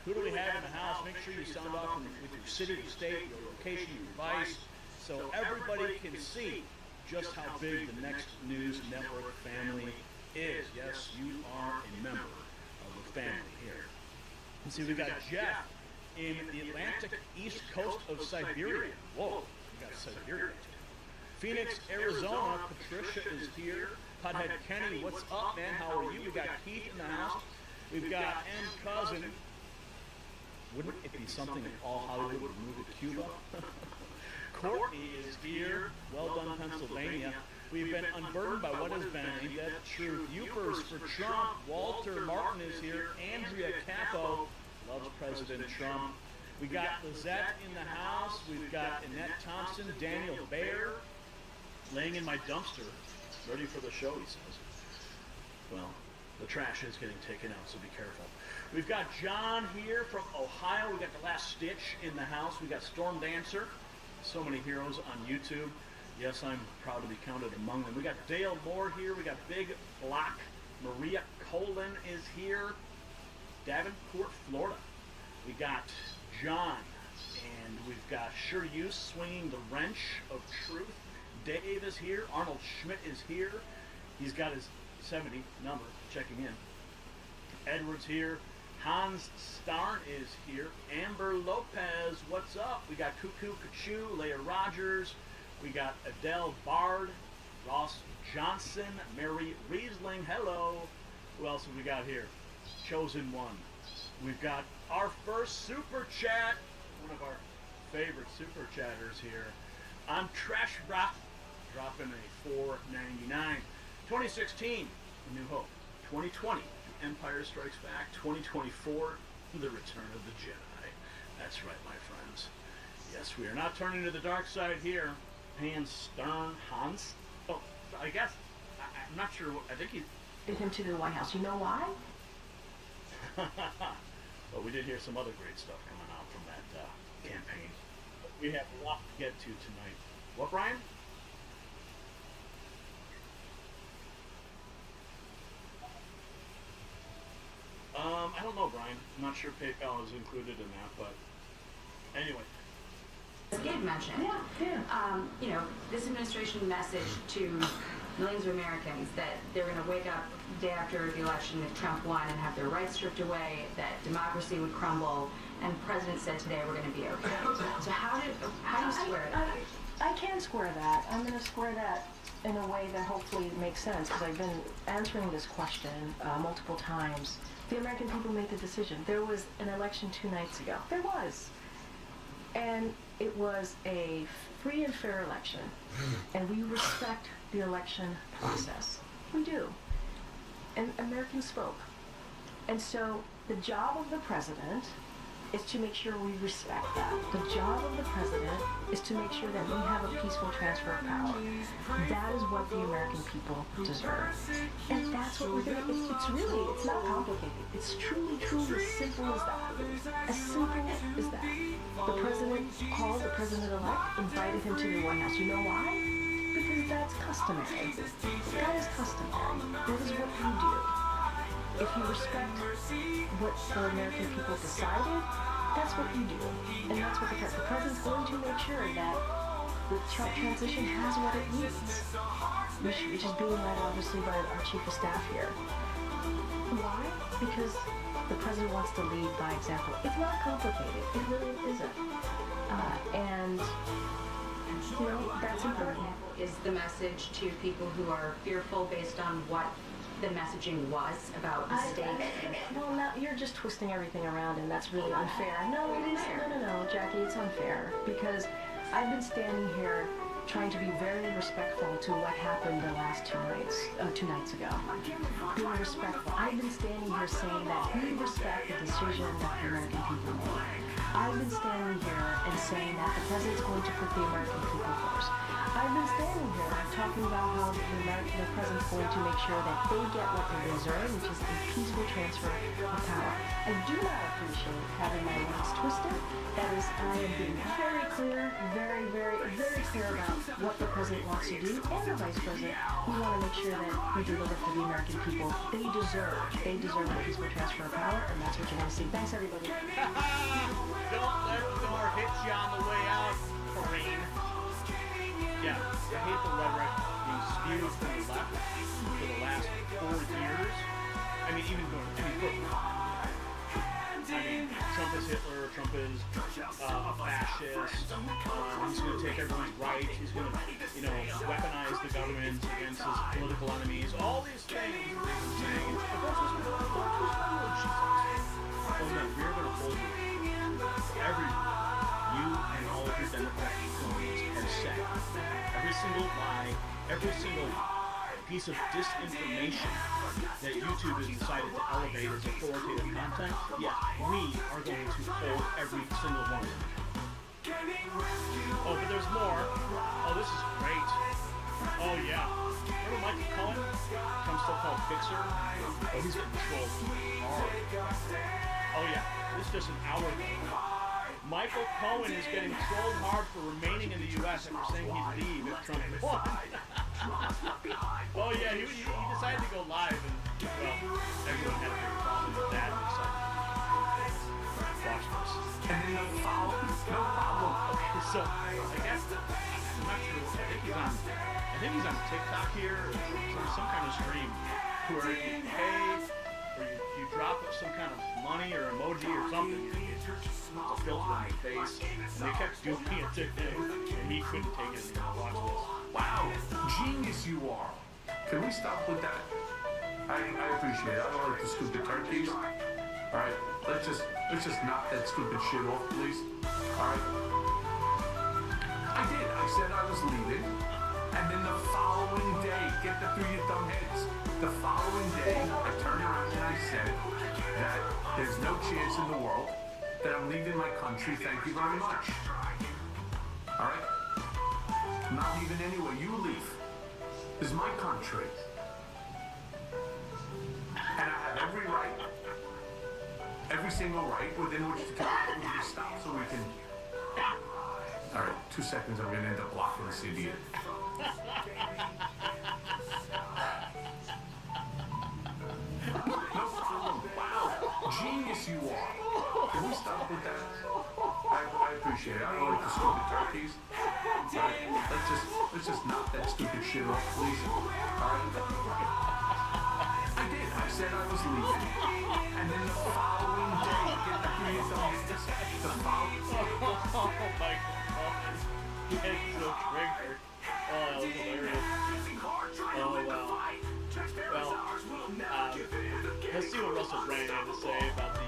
Who do we have in the house? Make sure you sound off with your city, your state, your location, your device, so everybody can see just how big the Next News Network family is. Yes, you are a member of the family here. Let's see, we've got Jeff in the Atlantic east coast of Siberia. Whoa, we got Siberia too. Phoenix, Arizona, Patricia is here. Pothead Kenny, what's up, man? How are you? We got Keith in the house. We've got M. Cousin. Wouldn't it be something if all Hollywood would move to Cuba? Courtney is here. Well done, Pennsylvania. We've been unburdened by what has been. Ain't that true? Upers for Trump. Walter Martin is here. Andrea Capo loves President Trump. We got Lizette in the house. We've got Annette Thompson, Daniel Bayer, laying in my dumpster, ready for the show, he says. Well, the trash is getting taken out, so be careful. We've got John here from Ohio. We got The Last Stitch in the house. We got Storm Dancer. So many heroes on YouTube. Yes, I'm proud to be counted among them. We got Dale Moore here. We got Big Block. Maria Colin is here. Davenport, Florida. We got John. And we've got Sure Use swinging the wrench of truth. Dave is here. Arnold Schmidt is here. He's got his 70 number checking in. Edward's here. Hans Starn is here. Amber Lopez, what's up? We got Cuckoo Kachu, Leah Rogers. We got Adele Bard, Ross Johnson, Mary Riesling, hello. Who else have we got here? Chosen One. We've got our first super chat, one of our favorite super chatters here. I'm Trash Rock, dropping a $4.99. 2016, A New Hope. 2020, The Empire Strikes Back. 2024, The Return of the Jedi. That's right, my friends. Yes, we are not turning to the dark side here. Hans Stern, Hans. Oh, I guess. I'm not sure. I think he Get him to the White House. You know why? But we did hear some other great stuff coming out from that campaign. We have a lot to get to tonight. What, Brian? I don't know, Brian. I'm not sure PayPal is included in that, but anyway. As Gabe mentioned, you know, this administration message to millions of Americans that they're going to wake up the day after the election if Trump won and have their rights stripped away, that democracy would crumble, and the president said today we're going to be okay. So how do you square that? I can square that. I'm going to square that in a way that hopefully makes sense, because I've been answering this question multiple times. The American people made the decision. There was an election 2 nights ago. There was. And it was a free and fair election. And we respect the election process. We do. And Americans spoke. And so the job of the president is to make sure we respect that. The job of the president is to make sure that we have a peaceful transfer of power. That is what the American people deserve. And that's what we're doing. It's not complicated. It's truly as simple as that. As simple as that. The president called the president-elect, invited him to the White House. You know why? Because that's customary. That is customary. That is what we do. If you respect what the American people decided, that's what you do. And that's what the president's going to make sure that the Trump transition has what it needs, which is being led obviously by our chief of staff here. Why? Because the president wants to lead by example. It's not complicated. It really isn't. And you know, that's important. Is the message to people who are fearful based on what the messaging was about the state? Well, now you're just twisting everything around, and that's really unfair. No, it isn't. No, Jackie, it's unfair, because I've been standing here trying to be very respectful to what happened the last 2 nights ago. Being respectful. I've been standing here saying that we respect the decision that the American people made. I've been standing here and saying that the president's going to put the American people first. I've been standing here talking about how the president's going to make sure that they get what they deserve, which is a peaceful transfer of power. I do not appreciate having my words twisted. That is, I am being very clear, very clear about what the president wants to do and the vice president. We want to make sure that we deliver for the American people. They deserve a peaceful transfer of power, and that's what you're going to see. Thanks, everybody. Don't let the door hit you on the way out, Corinne. Yeah, I hate the rhetoric being spewed from the left for the last 4 years. I mean, Trump is Hitler, Trump is a fascist, he's going to take everyone's rights, he's going to, weaponize the government against his political enemies, all these things that they've been saying. Oh no, we're going to hold you and all of your Democrat cronies have said. Every single lie, every single piece of disinformation that YouTube has decided to elevate as authoritative content, yeah, we are going to hold every single one of them. Oh, but there's more. Oh, this is great. Oh, yeah. Remember Michael Cohen? Trump's so-called fixer? Oh, he's getting trolled hard. Oh, yeah. This is just an hour ago. Michael Cohen is getting trolled hard for remaining in the U.S. after saying he'd leave if Trump won. Oh yeah, he decided to go live, and well, everyone had a big problem with that. Watch this. And then no problem. Okay, so I guess I'm not sure. I think he's on TikTok here, or some kind of stream where you pay or you drop some kind of money or emoji or something. It's a filter on your face, and they kept doing it to him, and he couldn't take it anymore. Watch this. Wow, genius you are. Can we stop with that? I appreciate it. I don't like the stupid turkeys. All right, let's just knock that stupid shit off, please. All right. I did. I said I was leaving, and then the following day, get that through your dumb heads. The following day, I turned around and I said that there's no chance in the world that I'm leaving my country. Thank you very much. All right. I'm not leaving anywhere. You leave. This is my country. And I have every right, every single right within which to stop so we can... All right, 2 seconds, I'm going to end up blocking this idiot. No problem. Wow, genius you are. Can we stop with that? I appreciate it. I don't like the stupid turkeys. All right, let's just knock that stupid shit off, please. All right. I did. I said I was leaving, and then the following day, get the the following. Oh my God! It's so triggered. Oh, that was hilarious. Oh wow. Well, let's see what Russell Brand had to say about the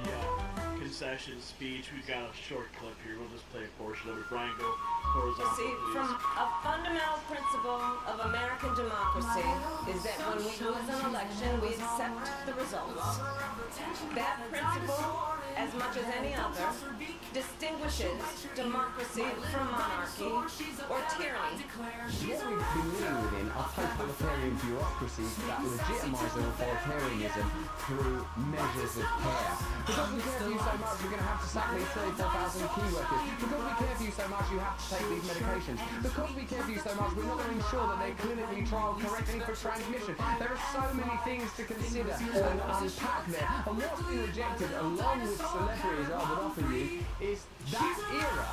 concession speech. We've got a short clip here. We'll just play a portion of it. Brian, go horizontal, See, please. from a fundamental principle of American democracy is that when we lose an election, we accept the results. That principle, as much as any other, distinguishes democracy from monarchy or tyranny. What we've been living within are totalitarian bureaucracies that legitimize authoritarianism through measures of care. Because we care for you so much, you're going to have to sack these 34,000 key workers. Because we care for you so much, you have to take these medications. Because we care for you so much, we're not going to ensure that they're clinically trialed correctly for transmission. There are so many things to consider and unpack there. And what's been rejected, along with celebrities I would offer you, is that era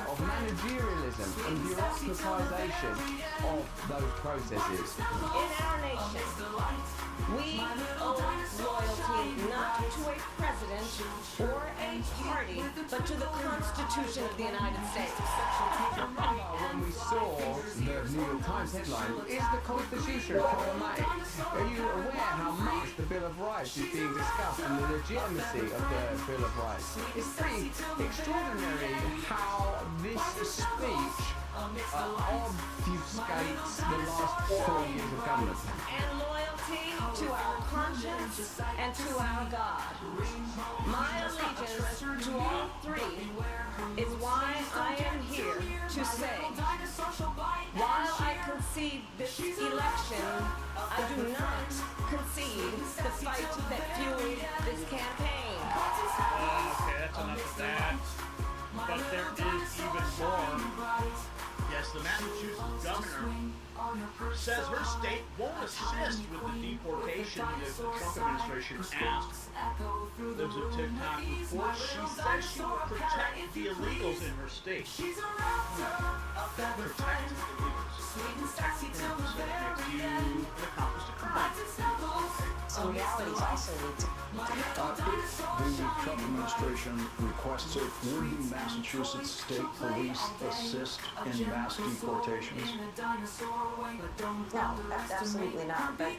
of managerialism and bureaucratization of those processes. In our nation, we owe loyalty not to a president or a party, but to the Constitution of the United States. When we saw the New York Times headline, is the Constitution problematic? Are you aware how much the Bill of Rights is being discussed and the legitimacy of the Bill of Rights? It's pretty extraordinary how this speech obfuscates the last 4 years of government. And loyalty to our conscience and to our God. My allegiance to all three is why I am here to say, while I concede this election, I do not concede the fight that fueled this campaign. Okay, that's enough of that. But there is even more. Yes, the Massachusetts governor says her state won't assist with the deportation if the Trump administration asked. Lives at TikTok reports. She says she will protect the illegals in her state. Protect the illegals. Protect the illegals. That makes you an accomplice to crime. Some realities also need to If the Trump administration requests it, would the Massachusetts State Police assist in mass deportations? No, absolutely not. But,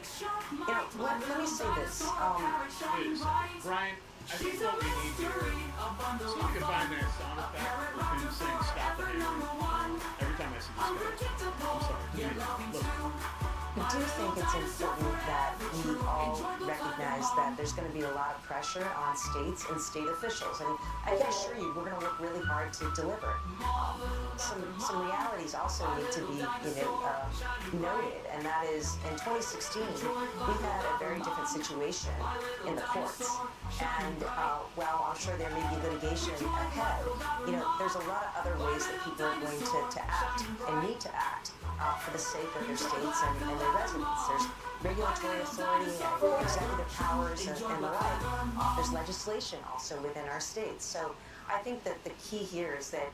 you know, let me say this. Wait a second. Brian, I think what we need here, so you can find that sound effect of him saying stop the hammer. Every time I see this guy, I'm sorry. Look. I do think it's important that we all recognize that there's going to be a lot of pressure on states and state officials, and I can assure you we're going to work really hard to deliver. Some realities also need to be, noted, and that is in 2016 we had a very different situation in the courts, and while I'm sure there may be litigation ahead, there's a lot of other ways that people are going to act and need to act for the sake of their states and their residents. There's regulatory authority and executive powers and the like. There's legislation also within our states. So I think that the key here is that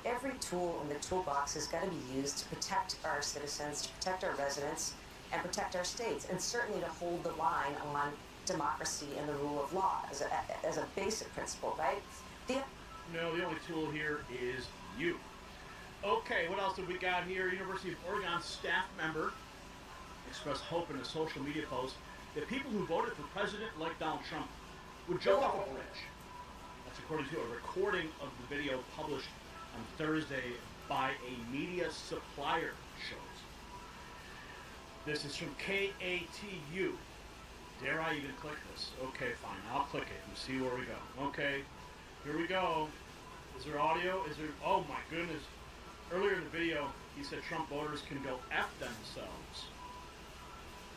every tool in the toolbox has got to be used to protect our citizens, to protect our residents, and protect our states, and certainly to hold the line on democracy and the rule of law as a basic principle, right? No, the only tool here is you. Okay, what else have we got here? University of Oregon staff member expressed hope in a social media post that people who voted for President like Donald Trump would jump off a bridge. That's according to a recording of the video published on Thursday by a media supplier shows. This is from KATU. Dare I even click this? Okay, fine, I'll click it and see where we go. Okay, here we go. Is there audio? Oh my goodness. Earlier in the video, he said Trump voters can go F themselves.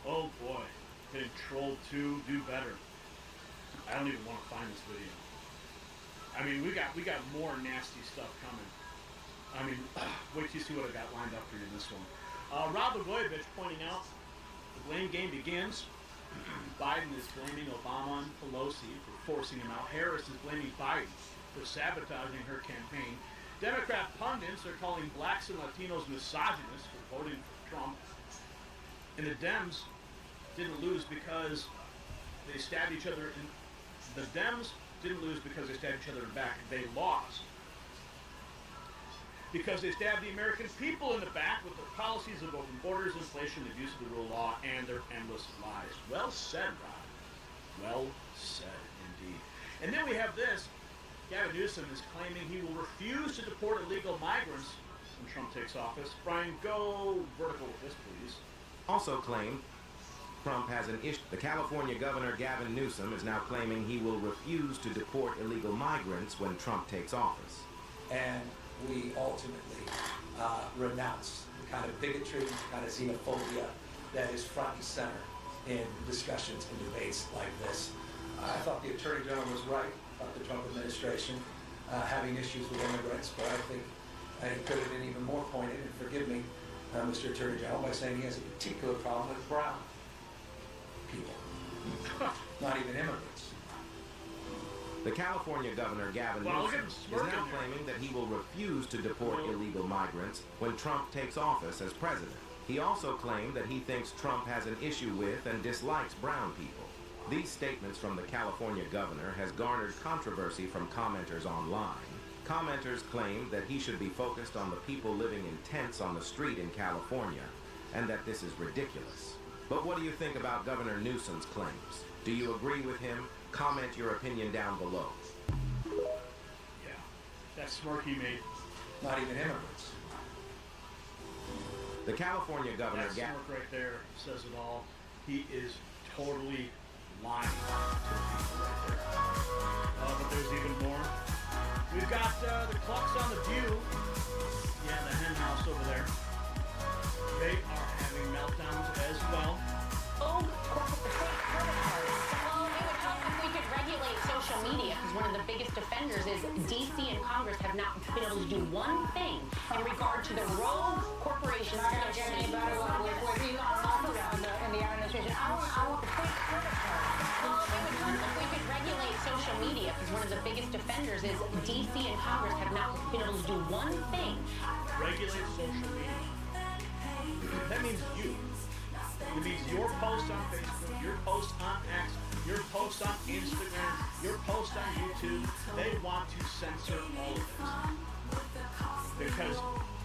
Oh boy, getting trolled too, do better. I don't even want to find this video. I mean, we got more nasty stuff coming. I mean, wait till you see what I got lined up for you in this one. Rob Hlagojevic pointing out the blame game begins. Biden is blaming Obama and Pelosi for forcing him out. Harris is blaming Biden for sabotaging her campaign. Democrat pundits are calling blacks and Latinos misogynists for voting for Trump. And the Dems didn't lose because they stabbed each other in... The Dems didn't lose because they stabbed each other in the back. They lost because they stabbed the American people in the back with their policies of open borders, inflation, abuse of the rule of law, and their endless lies. Well said, Rob. Well said, indeed. And then we have this. Gavin Newsom is claiming he will refuse to deport illegal migrants when Trump takes office. Brian, go vertical with this, please. Also claimed Trump has an issue. The California governor, Gavin Newsom, is now claiming he will refuse to deport illegal migrants when Trump takes office. And we ultimately renounce the kind of bigotry, the kind of xenophobia that is front and center in discussions and debates like this. I thought the Attorney General was right about the Trump administration having issues with immigrants, but I think he could have been even more pointed, and forgive me, Mr. Attorney General, by saying he has a particular problem with brown people, not even immigrants. The California governor, Gavin Newsom, is now claiming that he will refuse to deport illegal migrants when Trump takes office as president. He also claimed that he thinks Trump has an issue with and dislikes brown people. These statements from the California governor has garnered controversy from commenters online. Commenters claim that he should be focused on the people living in tents on the street in California, and that this is ridiculous. But what do you think about Governor Newsom's claims? Do you agree with him? Comment your opinion down below. Yeah, that smirk he made. Not even immigrants. The California governor... That smirk right there says it all. He is totally lying to the people right there. But there's even more. We've got the clocks on the View. Yeah, the hen house over there. They are having meltdowns as well. Well, it would help if we could regulate social media, because one of the biggest defenders defenders is DC and Congress have not been able to do one thing in regard to the rogue corporations. Not going to get any better with Elon Musk in the administration. I want to take credit for it. Well, it would help if we could regulate social media, because one of the biggest defenders is DC and Congress have not been able to do one thing. Regulate social media. That means you. It means your post on Facebook, your post on X, your post on Instagram, your post on YouTube. They want to censor all of this because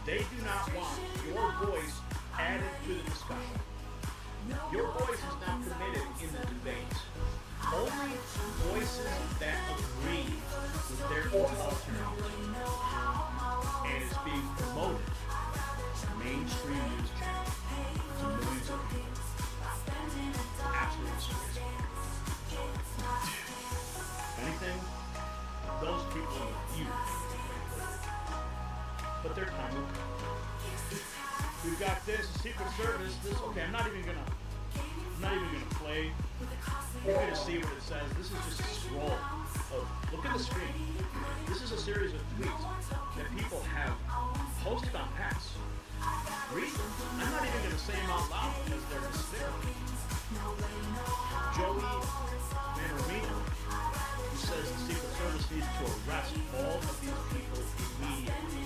they do not want your voice added to the discussion. Your voice is not permitted in the debates. Only voices that agree with their alternatives. And it's being promoted on mainstream news channels to millions of people. Absolutely disgraceful. If anything, those people are few. But their time will come. We've got this Secret Service. Okay, I'm not even gonna play. You're gonna see what it says. This is just a scroll of. Look at the screen. This is a series of tweets that people have posted on X. Read them. I'm not even gonna say them out loud because they're despicable. 𝗁𝗂𝗏, who says the Secret Service needs to arrest all of these people immediately.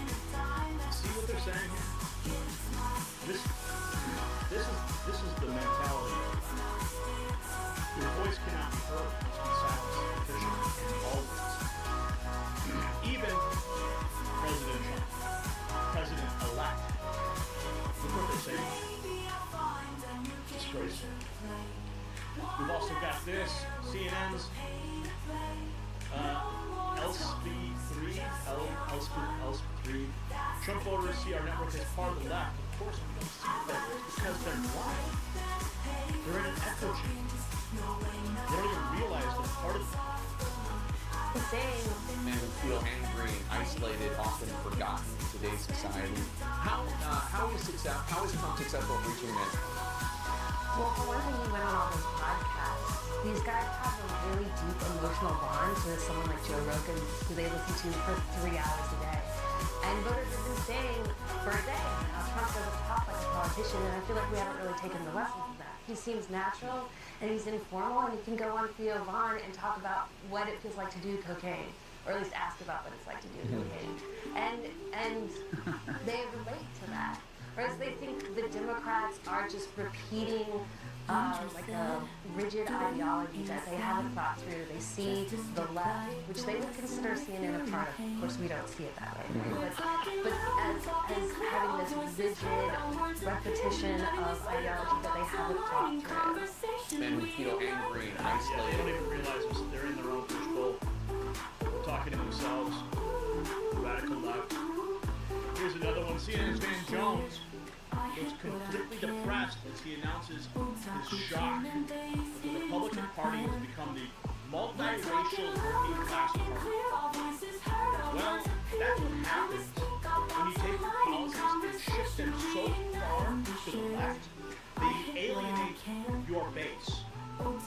See what they're saying here? This is the mentality. Your voice cannot be heard. It's been silenced officially and always. Even President Trump, President-elect. Look what they're saying. Disgraceful. We've also got this, CNN's 𝗁𝗂𝗏3. Trump voters see our network as part of the left. Of course we don't see that. It's because they're blind. They're in an echo chamber. They don't even realize they're part of it. Men who feel angry and isolated, often forgotten in today's society. How is Trump successful at reaching men? Well, for one thing, he went on all those podcasts. These guys have a really deep emotional bond with someone like Joe Rogan, who they listen to for 3 hours a day. And voters have been saying for a day now, Trump doesn't talk like a politician, and I feel like we haven't really taken the lessons of that. He seems natural, and he's informal, and he can go on Theo Vaughn and talk about what it feels like to do cocaine, or at least ask about what it's like to do cocaine. And they relate to that. Whereas they think the Democrats are just repeating like a rigid ideology that they haven't thought through. They see the left, which they would consider CNN a part of. Of course, we don't see it that way. But as having this rigid repetition of ideology that they haven't thought through. Men who feel angry and isolated. They don't even realize they're in their own fishbowl. They're talking to themselves. Radical left. Here's another one. CNN's Van Jones looks completely depressed as he announces his shock that the Republican Party has become the multiracial working class party. Well, that's what happens when you take your policies and shift them so far to the left, they alienate your base.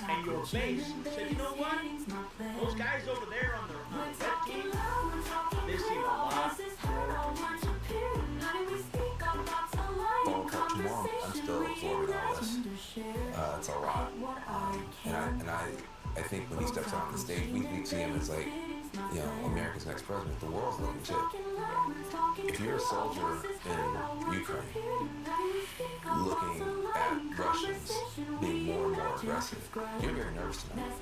And your base said, you know what? Those guys over there on the red team, they seem a lot more. Tomorrow, I'm still absorbing all this. It's a lot. And I think when he steps out on the stage, we see him as like, you know, America's next president. The world's looking to. If you're a soldier in Ukraine, looking at Russians being more and more aggressive, you're very nervous tonight.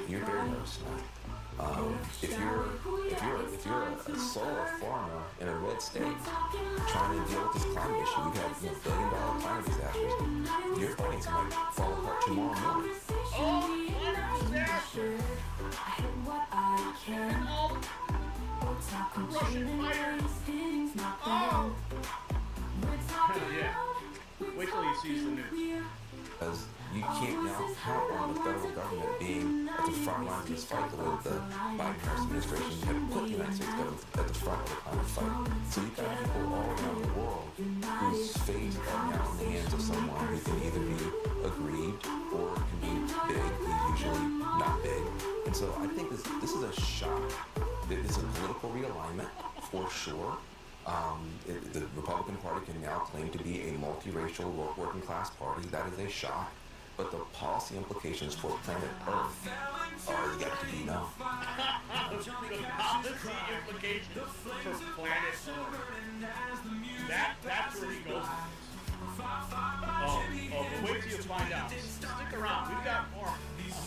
You're very nervous tonight. If you're a solar farmer in a red state trying to deal with this climate issue, we've had billion-dollar climate disasters. Your fighting's might fall apart tomorrow morning. Oh, climate disaster! And all Russian fighters. Oh! Yeah. Wait till he sees the news. Because you can't now count on the federal government being at the front line of this fight the way that the Biden-Harris administration had put the United States government at the front of the fight. So you've got people all around the world whose fates are now in the hands of someone who can either be aggrieved or can be big. He's usually not big. And so I think this is a shock It's a political realignment, for sure. The Republican Party can now claim to be a multiracial working class party. That is a shock. But the policy implications for planet Earth are yet to be known. The policy implications for planet Earth. That's where he goes. But wait till you find out. Stick around. We've got more on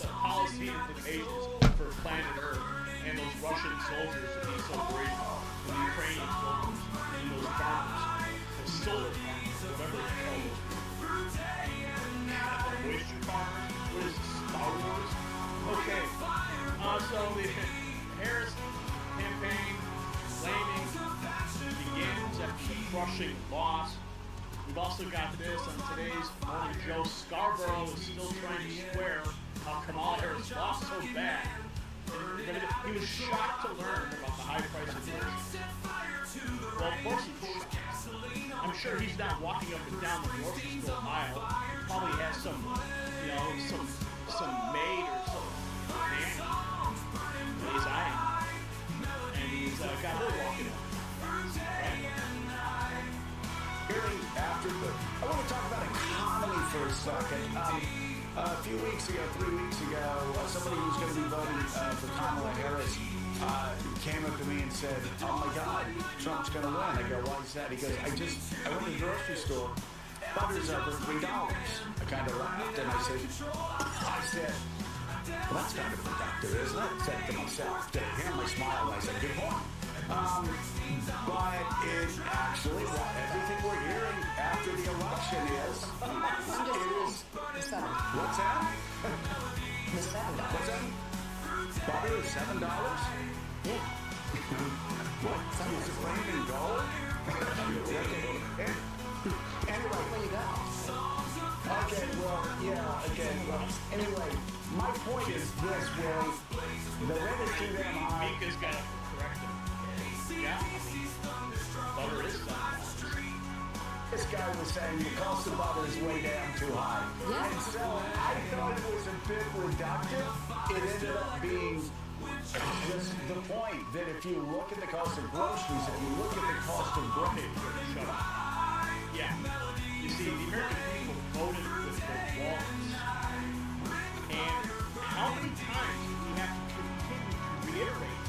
the policy implications for planet Earth and those Russian soldiers that he's so worried about, the Ukrainian soldiers, and those farmers, the solar farmers, whatever they call those people. Moisture farmers? What is this, Star Wars? Okay. So the Harris campaign flaming begins after the crushing loss. We've also got this on today's morning. Scarborough is still trying to square how Kamala Harris lost so bad. He was shocked to learn about the high price of gas. Well, of course he was shocked. I'm sure he's not walking up and down the grocery store aisle. He probably has some maid or some nanny that he's eyeing. And he's got her walking up. Right? Hearing after I want to talk about economy for a second. A few weeks ago, 3 weeks ago, somebody who's going to be voting for Kamala Harris came up to me and said, "Oh my God, Trump's going to win." I go, "Why is that?" He goes, I went to the grocery store, butter's over $3. I kind of laughed and I said, "Well, that's kind of productive, isn't it?" I said to myself, to him, I smiled and I said, "Good point." But it actually, everything we're hearing after the election is, what's that? What's that? Butter is $7? Yeah. What? Is it raining gold? Anyway. Where you go? Okay, well, yeah, okay, well, anyway, my point is this, Willie. The rent is too damn high. Mika's got to correct him. Yeah. Butter is $7. This guy was saying the cost of butter is way down too high. Yeah. And so I thought it was a bit reductive. It ended up being the point that if you look at the cost of groceries, if you look at the cost of groceries, shut up. Yeah. You see, the American people voted with their wallets. And how many times do we have to continue to reiterate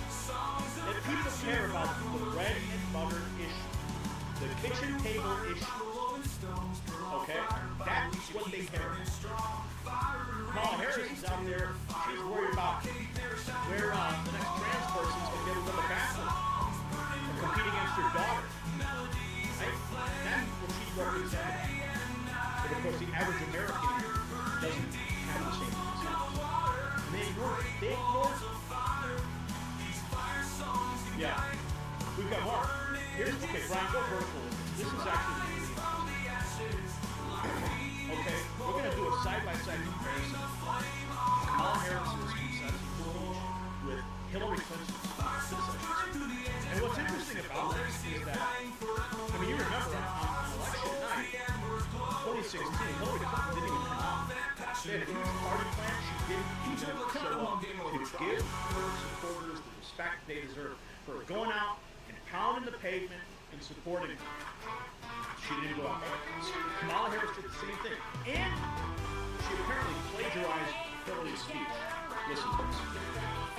that people care about the bread and butter issue, the kitchen table issue? Okay? That's what they care about. Kamala Harris is out there, she's worried about where the next trans person's going to be able to go to the bathroom and compete against her daughter. Right? That's what she's representing. But of course, the average American doesn't have the same concerns. And they ignore it. Yeah. We've got more. Here's, okay, Brian, go vertical. This is actually, okay, we're going to do a side-by-side comparison. Kamala Harris's concession with Hillary Clinton's concessions. And what's interesting about this is that, I mean, you remember on election night, 2016, Hillary Clinton didn't even come out. She had a huge party plan. She didn't even show up to give her supporters the respect they deserve for going out and pounding the pavement and supporting her. She didn't go out. Kamala Harris did the same thing. And she apparently plagiarized Hillary's speech. Listen to this.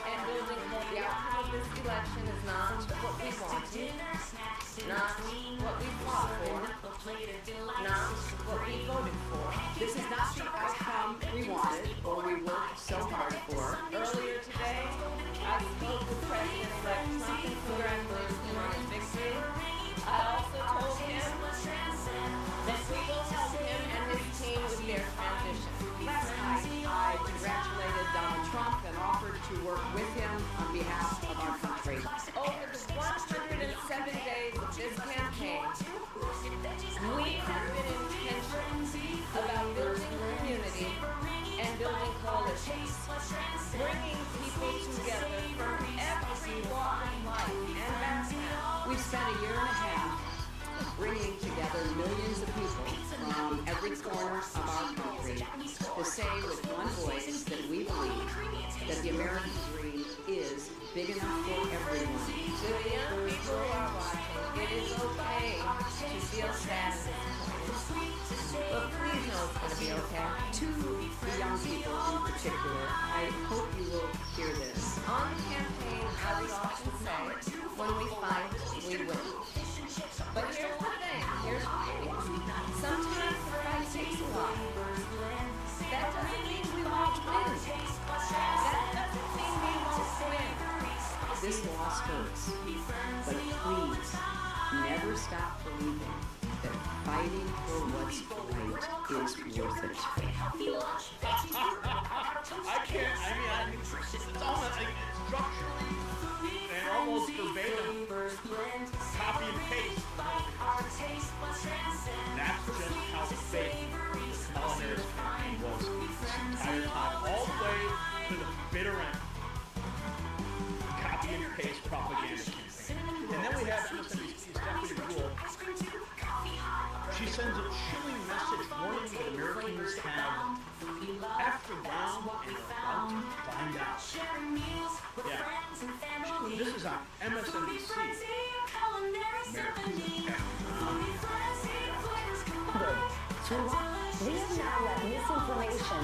And building the outcome of this election is not what we wanted, not what we fought for, not what we voted for. This is not the outcome we wanted or we worked so hard for. Earlier today, I spoke with President-elect Trump and congratulated him on his victory. I also told him that we will help him and his team with their transition. Last night, I congratulated Donald Trump and offered to work with him on behalf of our country. Over the 107 days of this campaign, we have been intentional about building community and building coalitions, bringing people together from every walk of life and background. We've spent a year and a half bringing together millions of people from every corner of our country to say with one voice that we believe that the American dream is big enough for everyone To the young people who are watching, it is okay to feel sad at this point. But please know it's going to be okay. To the young people in particular, I hope you will hear this. On the campaign, I would often say, when we fight, we win. But here's the thing, sometimes the fight takes a while. That doesn't mean we won't win. That doesn't mean we won't win. This loss hurts, but please never stop believing that fighting for what's right is worth it. It's almost like structurally and almost verbatim copy and paste. That's just how fake Kamala Harris campaign was this entire time, all the way to the bitter end. Copy and paste propaganda campaign. And then we have MSNBC's Stephanie Ruhle. She sends a chilling message warning that Americans have effed around and are about to find out. Yeah. This is on MSNBC. We have now let misinformation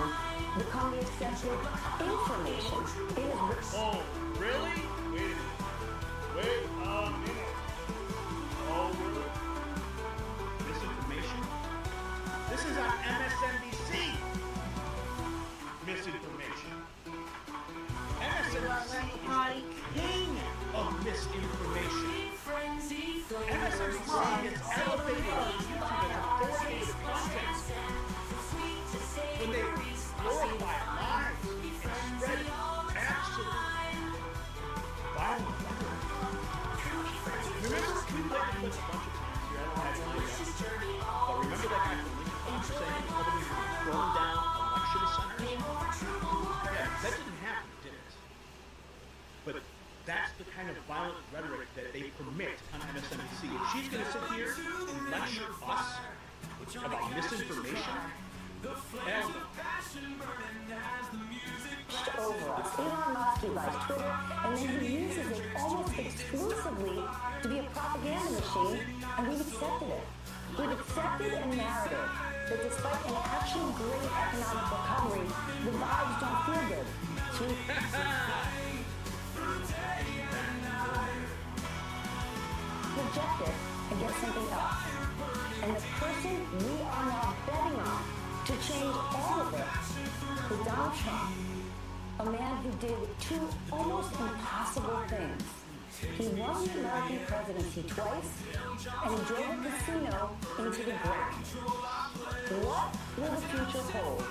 become the accepted information. It is oh, really? Wait a minute. Oh, really? Misinformation? This is on MSNBC. Misinformation. MSNBC is the king of misinformation. MSNBC gets elevated on YouTube as authoritative content when they glorify lies and spread absolute violent rhetoric. Remember, we played the clip a bunch of times here. I don't have it lined up. But remember that guy from Lincoln Farm saying that Republicans were going to burn down election centers? Yeah, that didn't happen, did it? But that's the kind of violent rhetoric that they permit on MSNBC. If she's going to sit here and lecture us about misinformation, hell no. over us. Elon Musk buys Twitter, and then he uses it almost exclusively to be a propaganda machine, and we've accepted it. We've accepted a narrative that despite an actual great economic recovery, the vibes don't feel good. So we reject it and get something else. And the person we are now betting on to change all of it is Donald Trump, a man who did two almost impossible things. He won the American presidency twice, and he drove a casino into the ground. What will the future hold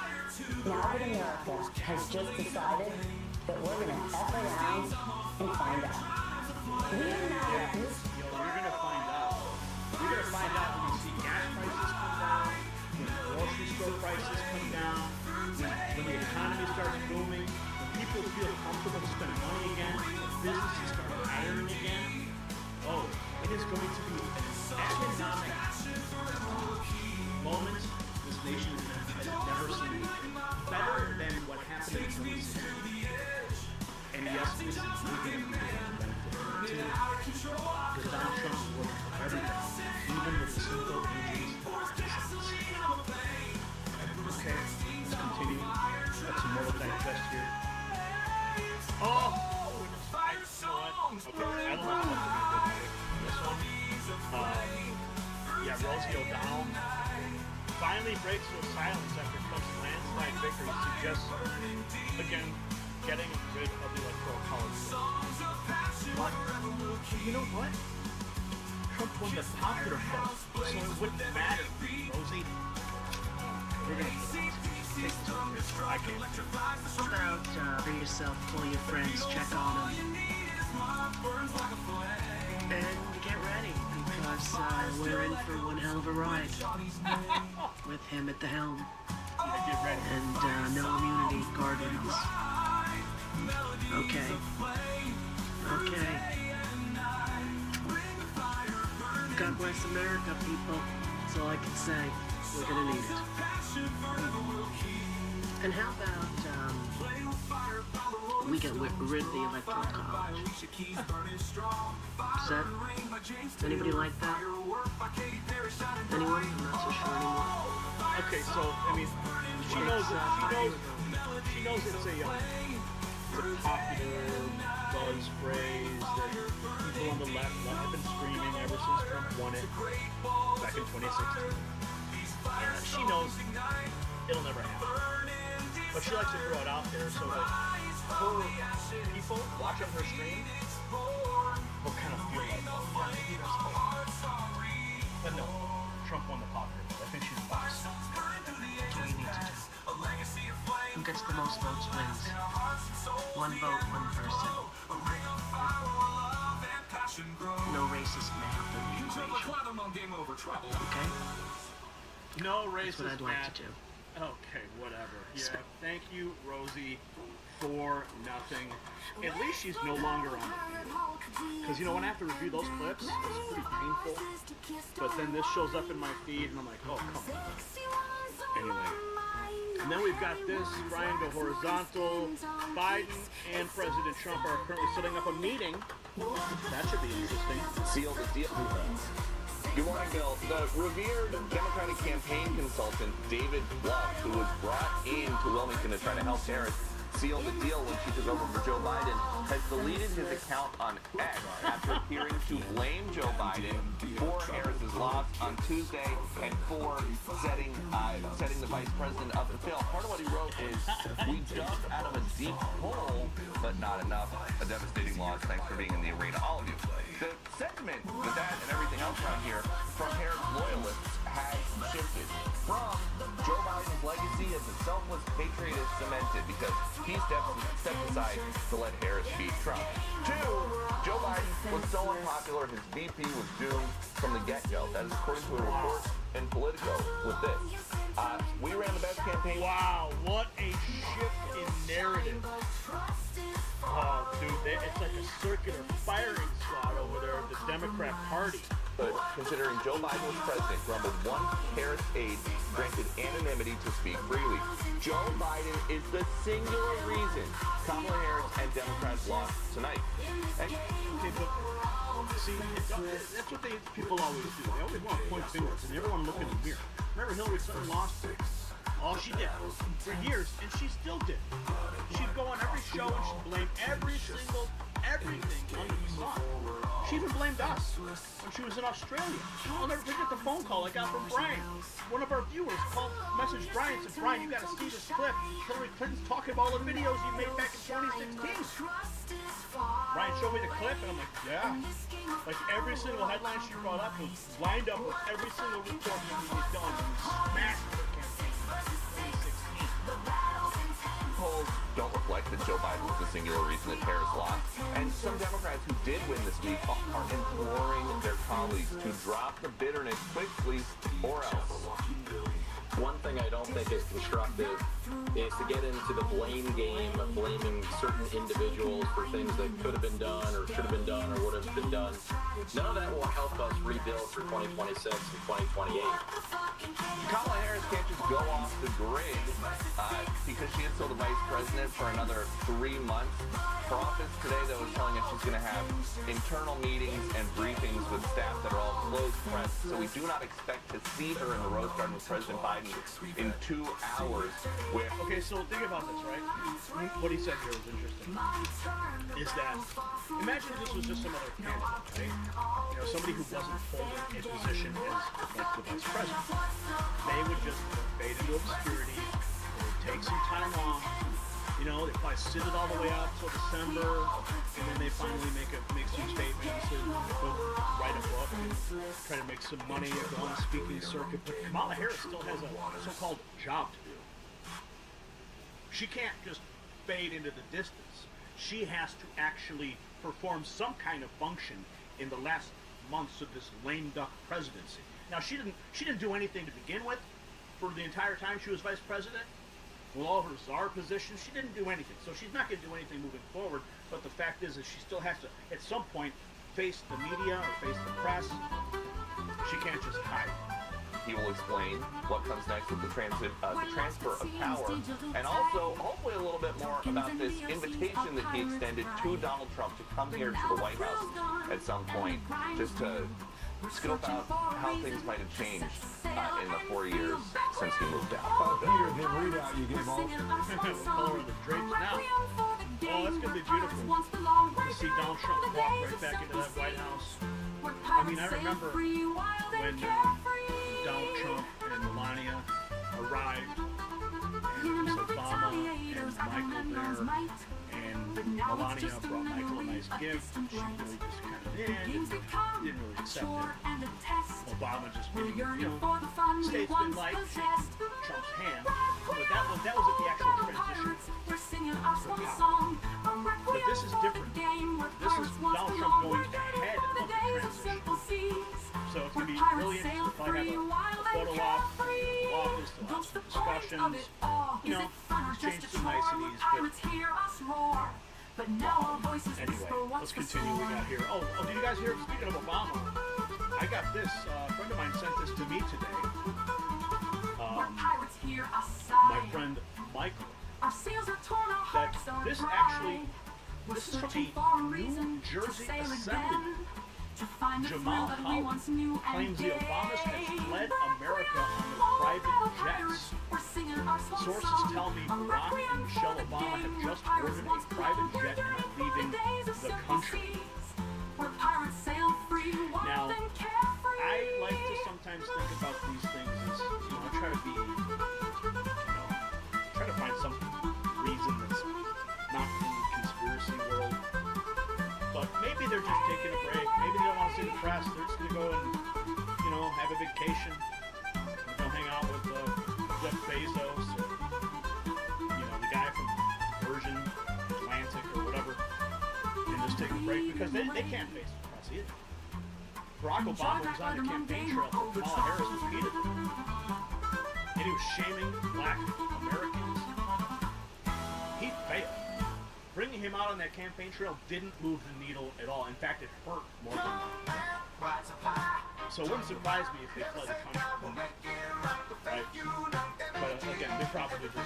now that America has just decided that we're going to F around and find out? We are now at this. We're going to find out. We're going to find out when we see gas prices come down, when grocery store prices come down, when the economy starts booming, when people feel comfortable to spend money again, when businesses start hiring again. Oh, it is going to be an economic moment this nation has never seen. Better than what happened in 2016. And yes, this is really going to be a benefit. Because Donald Trump is working for everybody, even with the simple injuries. Okay, let's continue. Got some more to digest here. Oh! Okay, I don't know what to do with this one. Yeah, Rosie O'Donnell finally breaks her silence after Trump's landslide victory suggests, again, getting rid of the Electoral College. What? You know what? Trump won the popular vote, so it wouldn't matter, Rosie. We're gonna take this one here. I can't. How about for yourself, pull your friends, check on them, and get ready, because we're in for one hell of a ride with him at the helm. Get ready. And no immunity guardrails. Okay. God bless America, people. That's all I can say. We're gonna need it. And how about we get rid of the Electoral College. Does that, anybody like that? Anyone? I'm not so sure anymore. Okay, so I mean, she knows it's a popular buzz phrase that people on the left have been screaming ever since Trump won it back in 2016. And she knows it'll never happen, but she likes to throw it out there so that her people watching her stream will kind of feel like, oh yeah, maybe that's possible. But no, Trump won the popular vote. I think she's the boss. That's what we need to do. Who gets the most votes wins. One vote, one person. No racist math in the equation. Okay? No racist That's what I'd like to do. Okay, whatever. Yeah, thank you, Rosie, for nothing. At least she's no longer on the feed. Because, you know, when I have to review those clips, it's pretty painful. But then this shows up in my feed, and I'm like, oh, come on. Anyway. And then we've got this, Brian go horizontal. Biden and President Trump are currently setting up a meeting. That should be interesting. Seal the deal. Good morning, Bill. The revered Democratic campaign consultant, David Bluff, who was brought in to Wilmington to try to help Harris seal the deal when she took over for Joe Biden, has deleted his account on X after appearing to blame Joe Biden for Harris's loss on Tuesday and for setting the vice president up to fail. Part of what he wrote is, "We dug out of a deep hole, but not enough. A devastating loss. Thanks for being in the arena, all of you." The sentiment with that and everything else around here from Harris loyalists has shifted from Joe Biden's legacy as a selfless patriot is cemented because he stepped aside to let Harris beat Trump. Two, Joe Biden was so unpopular his VP was doomed from the get-go. That is according to a report in Politico with this. We ran the best campaign. Wow, what a shift in narrative. Oh, dude, it's like a circular firing squad over there of the Democrat Party. But considering Joe Biden was president, grumbled one Harris aide granted anonymity to speak freely. Joe Biden is the singular reason Kamala Harris and Democrats lost tonight. Okay, but see, that's what people always do. They always want to point fingers and everyone look in the mirror. Remember Hillary Clinton lost all she did for years, and she still did. She'd go on every show and she'd blame everything under the sun. She even blamed us when she was in Australia. I'll never forget the phone call I got from Brian. One of our viewers messaged Brian and said, "Brian, you got to see this clip. Hillary Clinton's talking about all the videos you made back in 2016. Brian showed me the clip, and I'm like, yeah. Like every single headline she brought up was lined up with every single report that we had done and smashed her campaign in 2016. Polls don't reflect that Joe Biden was the singular reason that Harris lost. And some Democrats who did win this week are imploring their colleagues to drop the bitterness quickly or else. One thing I don't think is constructive is to get into the blame game of blaming certain individuals for things that could have been done or should have been done or would have been done. None of that will help us rebuild for 2026 and 2028. Kamala Harris can't just go off the grid because she is still the vice president for another 3 months. Her office today, though, is telling us she's going to have internal meetings and briefings with staff that are all closed press, so we do not expect to see her in the Rose Garden with President Biden in 2 hours. Okay, so think about this, right? What he said here was interesting. Is that, imagine this was just some other candidate, right? You know, somebody who wasn't holding a position as like the vice president. They would just fade into obscurity. They would take some time off. You know, they probably sit it all the way out till December, and then they finally make some statements and write a book and try to make some money, go on the speaking circuit. But Kamala Harris still has a so-called job to do. She can't just fade into the distance. She has to actually perform some kind of function in the last months of this lame duck presidency. Now, she didn't do anything to begin with for the entire time she was vice president. With all her czar positions, she didn't do anything. So she's not going to do anything moving forward. But the fact is she still has to, at some point, face the media or face the press. She can't just hide. He will explain what comes next with the transfer of power, and also hopefully a little bit more about this invitation that he extended to Donald Trump to come here to the White House at some point, just to scope out how things might have changed in the 4 years since he moved out. Peter, the readout you gave all. Color of the drapes now. Oh, that's going to be beautiful to see Donald Trump walk right back into that White House. I mean, I remember when Donald Trump and Melania arrived, and it was Obama and Michael there, and Melania brought Michael a nice gift, and she really just kind of didn't really accept it. Obama just gave, statesman like Trump's hand, but that was at the actual transition for power. But this is different. This is Donald Trump going ahead of the transition. So it's going to be really interesting. If I have a photo op, office, lots of discussions, change some niceties, but anyway, let's continue. We got here. Oh, did you guys hear? Speaking of Obama, I got this. A friend of mine sent this to me today. My friend Michael. That this is from the New Jersey Assembly. 𝗔𝗵 𝗁𝘂 claims the Obamas have led America on their private jets. Sources tell me Barack and Michelle Obama have just ordered a private jet and are leaving the country. Now, I like to sometimes think about these things as, I try to find some reason that's not in the conspiracy world. But maybe they're just taking a break. Maybe they don't want to see the press. They're just going to go and, have a vacation. Go hang out with Jeff Bezos or, the guy from Virgin Atlantic or whatever, and just take a break because they can't face the press either. Barack Obama was on the campaign trail for Kamala Harris repeatedly, and he was shaming black Americans. He failed. Bringing him out on that campaign trail didn't move the needle at all. In fact, it hurt more than that. So it wouldn't surprise me if they fled the country. Right? But again, they probably just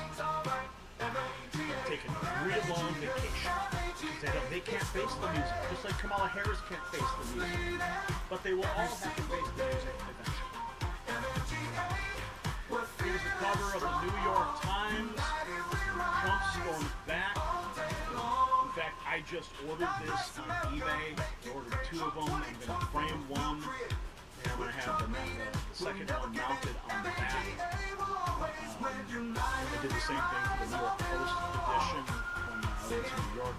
taking a real long vacation. They can't face the music, just like Kamala Harris can't face the music. But they will all have to face the music eventually. Here's the cover of the New York Times. Trump storms back. In fact, I just ordered this on eBay. I ordered 2 of them. I'm going to frame one, and I'm going to have the second one mounted on the back. I did the same thing for the New York Post edition when I was in New York.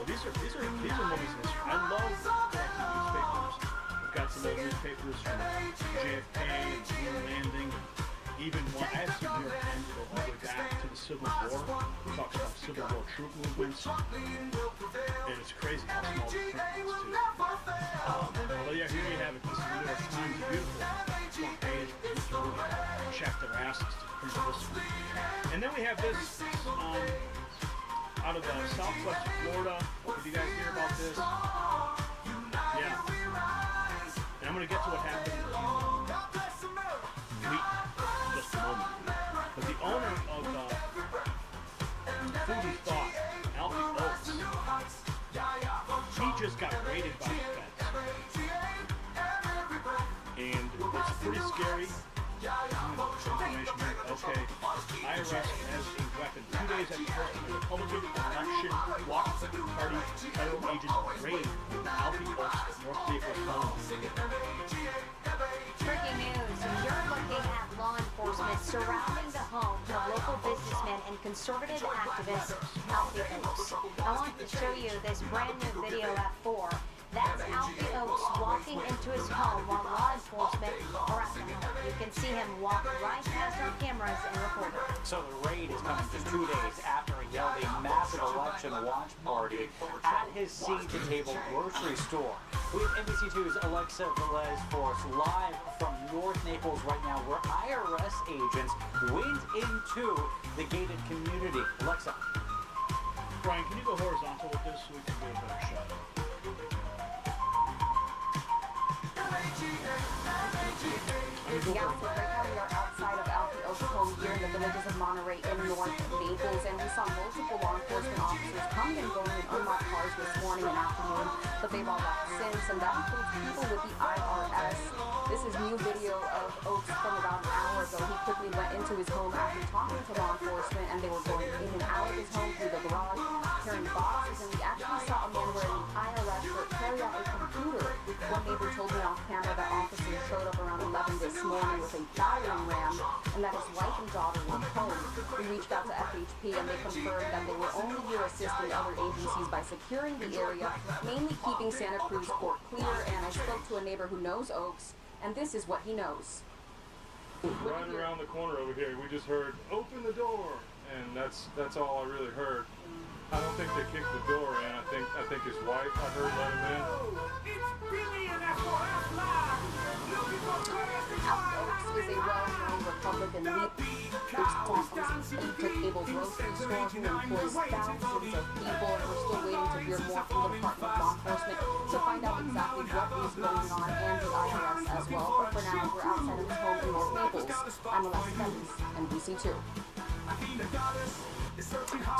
These are movies in history. I love collecting newspapers. I've got some old newspapers from JFK and Moon Landing. Even one, I have some New York Times that go all the way back to the Civil War. It talks about Civil War troop movements. And it's crazy how small the print is, too. Well, yeah, here you have it. This is the New York Times. Beautiful front page. Check their asses to print this one. And then we have this out of Southwest Florida. Did you guys hear about this? Yeah. And I'm going to get to what happened just a moment. But the owner of Foodie Thought, Alfie Oates, he just got raided by the feds. And it's pretty scary. Information here. Okay. IRS has a weapon. 2 days after hosting a Republican election block party federal agents raid Alfie Oates' North Naples home. Breaking news. You're looking at law enforcement surrounding the home of local businessman and conservative activist Alfie Oates. I want to show you this brand new video at 4. That's Alfie Oates walking into his home while law enforcement are at the home. You can see him walk right past our cameras and reporters. So the raid is coming just 2 days after he held a massive election launch party at his seat-to-table grocery store. We have NBC2's Alexa Velez for us live from North Naples right now, where IRS agents went into the gated community. Alexa. Brian, can you go horizontal with this so we can get a better shot? Yeah, so right now we are outside of Alfie Oaks' home here in the villages of Monterey in North Naples, and we saw multiple law enforcement officers coming and going in unmarked cars this morning and afternoon, but they've all left since, and that includes people with the IRS. This is new video of Oaks from about an hour ago. He quickly went into his home after talking to law enforcement, and they were going in and out of his home through the garage, carrying boxes, and we actually saw a man wearing an IRS shirt carry out a computer. One neighbor told me off camera that officers showed up around 11 this morning with a battering ram, and that his wife and daughter were home. We reached out to FHP, and they confirmed that they were only here assisting other agencies by securing the area, mainly keeping Santa Cruz Court clear, and I spoke to a neighbor who knows Oaks, and this is what he knows. Right around the corner over here, we just heard, "Open the door," and that's all I really heard. I don't think they kicked the door in. I think his wife, I heard, let him in. Oaks is a well-known Republican leader. He took Abel's grocery store, who employs thousands of people, and we're still waiting to hear more from the Department of Law Enforcement to find out exactly what is going on, and the IRS as well. But for now, we're outside of his home in North Naples. I'm Alexa Evans, NBC2.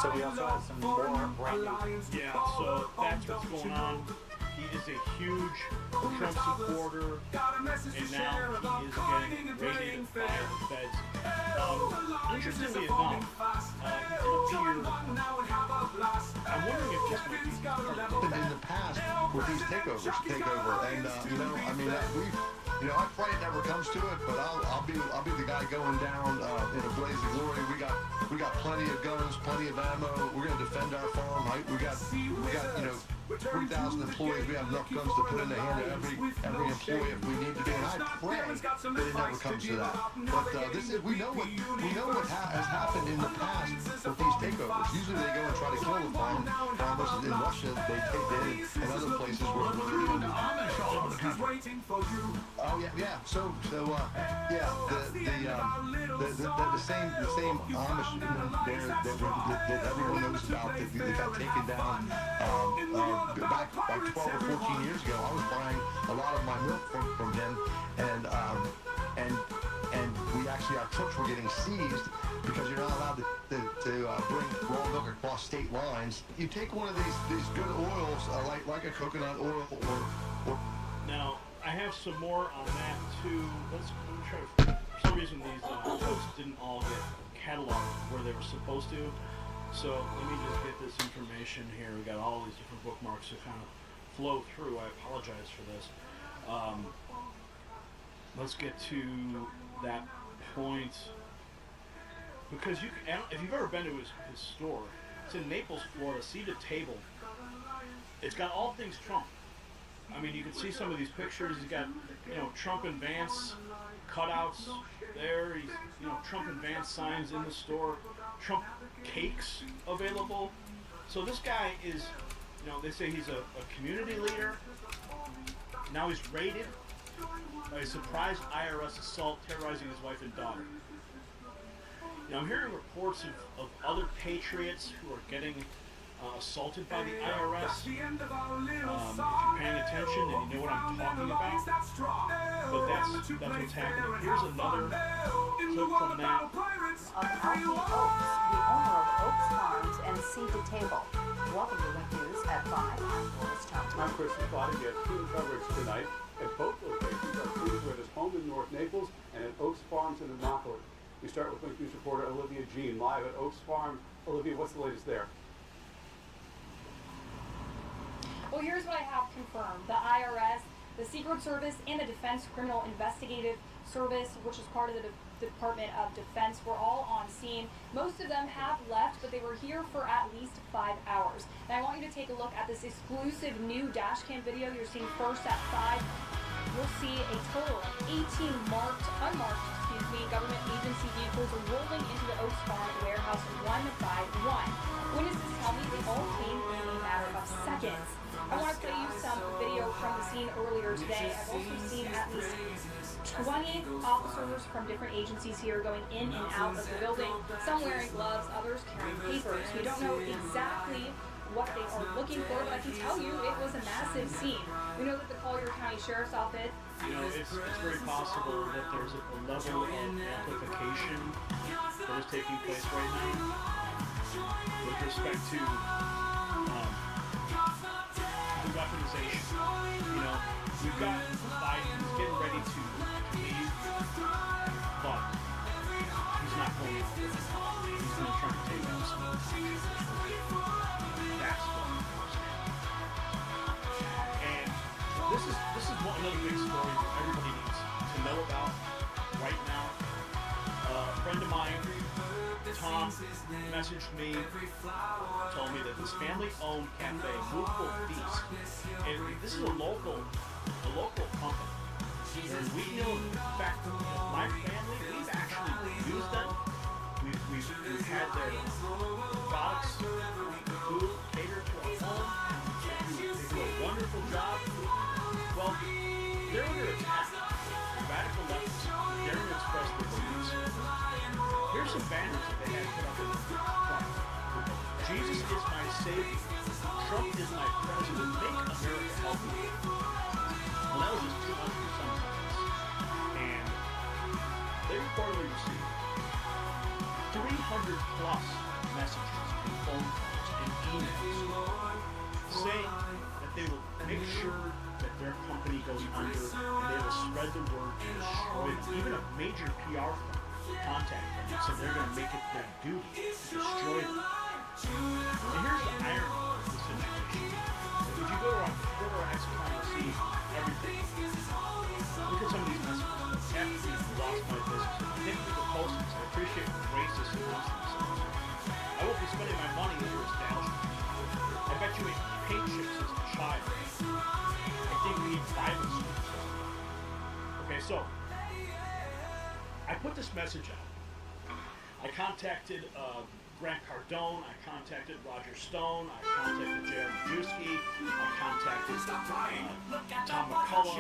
So we also have some more brand new. Yeah, so that's what's going on. He is a huge Trump supporter, and now he is getting raided by the feds. Interestingly enough, he appeared. I'm wondering if this might be in the past with these takeover, and I mean, I pray it never comes to it, but I'll be the guy going down in a blaze of glory. We got plenty of guns, plenty of ammo. We're gonna defend our farm. We got 3,000 employees. We have enough guns to put in the hand of every employee if we need to do. And I pray that it never comes to that. But we know what has happened in the past with these takeovers. Usually they go and try to kill the farmers. In Russia, they did, and other places where the Amish all over the country. Oh yeah. So the same Amish that everyone knows about that got taken down back 12 or 14 years ago. I was buying a lot of my milk from him, and we actually, our trucks were getting seized because you're not allowed to bring raw milk across state lines. You take one of these good oils, like a coconut oil or Now, I have some more on that too. Let's try to. For some reason, these posts didn't all get cataloged where they were supposed to. So let me just get this information here. We got all these different bookmarks to kind of flow through. I apologize for this. Let's get to that point, because if you've ever been to his store, it's in Naples, Florida. See the table. It's got all things Trump. I mean, you can see some of these pictures. He's got, Trump and Vance cutouts there. He's, Trump and Vance signs in the store. Trump cakes available. So this guy is, they say he's a community leader. Now he's raided by a surprise IRS assault terrorizing his wife and daughter. I'm hearing reports of other patriots who are getting assaulted by the IRS. If you're paying attention and you know what I'm talking about, but that's what's happening. Here's another clip from that. Alfie Oaks, the owner of Oaks Farms and Seed to Table. Welcome to Wink News at 5. I'm Doris Thompson. I'm Chris Plotting at Toon coverage tonight at both locations. Our crews are at his home in North Naples and at Oaks Farms in Immokalee. We start with Wink News reporter Olivia Jean live at Oaks Farm. Olivia, what's the latest there? Well, here's what I have confirmed. The IRS, the Secret Service, and the Defense Criminal Investigative Service, which is part of the Department of Defense, were all on scene. Most of them have left, but they were here for at least 5 hours. And I want you to take a look at this exclusive new dash cam video you're seeing first at 5. You'll see a total of 18 unmarked government agency vehicles rolling into the Oaks Farm warehouse one by one. Witnesses tell me they all came in a matter of seconds. I want to play you some video from the scene earlier today. I've also seen at least 20 officers from different agencies here going in and out of the building, some wearing gloves, others carrying papers. We don't know exactly what they are looking for, but I can tell you it was a massive scene. We know that the Collier County Sheriff's Office. It's very possible that there's a level of amplification that is taking place right now with respect to the weaponization. We've got Biden who's getting ready to leave, but he's not going out. He's going to try to take out some of the That's what I'm saying. And this is another big story that everybody needs to know about right now. A friend of mine, Tom, messaged me, told me that this family-owned cafe, Movable Feast, and this is a local company. And we know, in fact, my family, we've actually used them. We've had their products, food catered to our home. They do a wonderful job. Well, they're under attack. Radical leftists daring to express their beliefs. Here's some banners that they had put up in the front. Jesus is my Savior. Trump is my president. Make America healthy. Well, that was just 200 something. And they reportedly received 300 plus messages and phone calls and emails saying that they will make sure that their company goes under and they will spread the word and destroy them. Even a major PR firm contacted them and said they're going to make it their duty to destroy them. And here's the irony of the situation. If you go to our ex-client and see everything, look at some of these messages. After you lost my business, thank you for posting this. I appreciate the racist amongst themselves. I won't be spending my money in your establishment. I bet you ate paint chips as a child. I think we need Bible schools. Okay, so I put this message out. I contacted Grant Cardone, I contacted Roger Stone, I contacted 𝗁𝗂 I contacted Tom McCullough,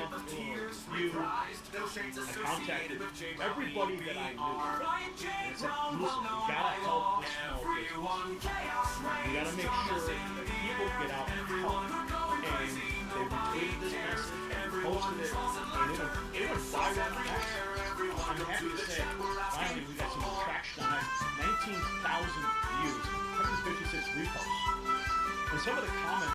you, I contacted everybody that I knew. And I said, listen, we gotta help this small business. We gotta make sure that people get out and help. And they retweeted this message and posted it, and it went viral on X. I'm happy to say, finally we got some traction on X. 19,000 views, 156 reposts. And some of the comments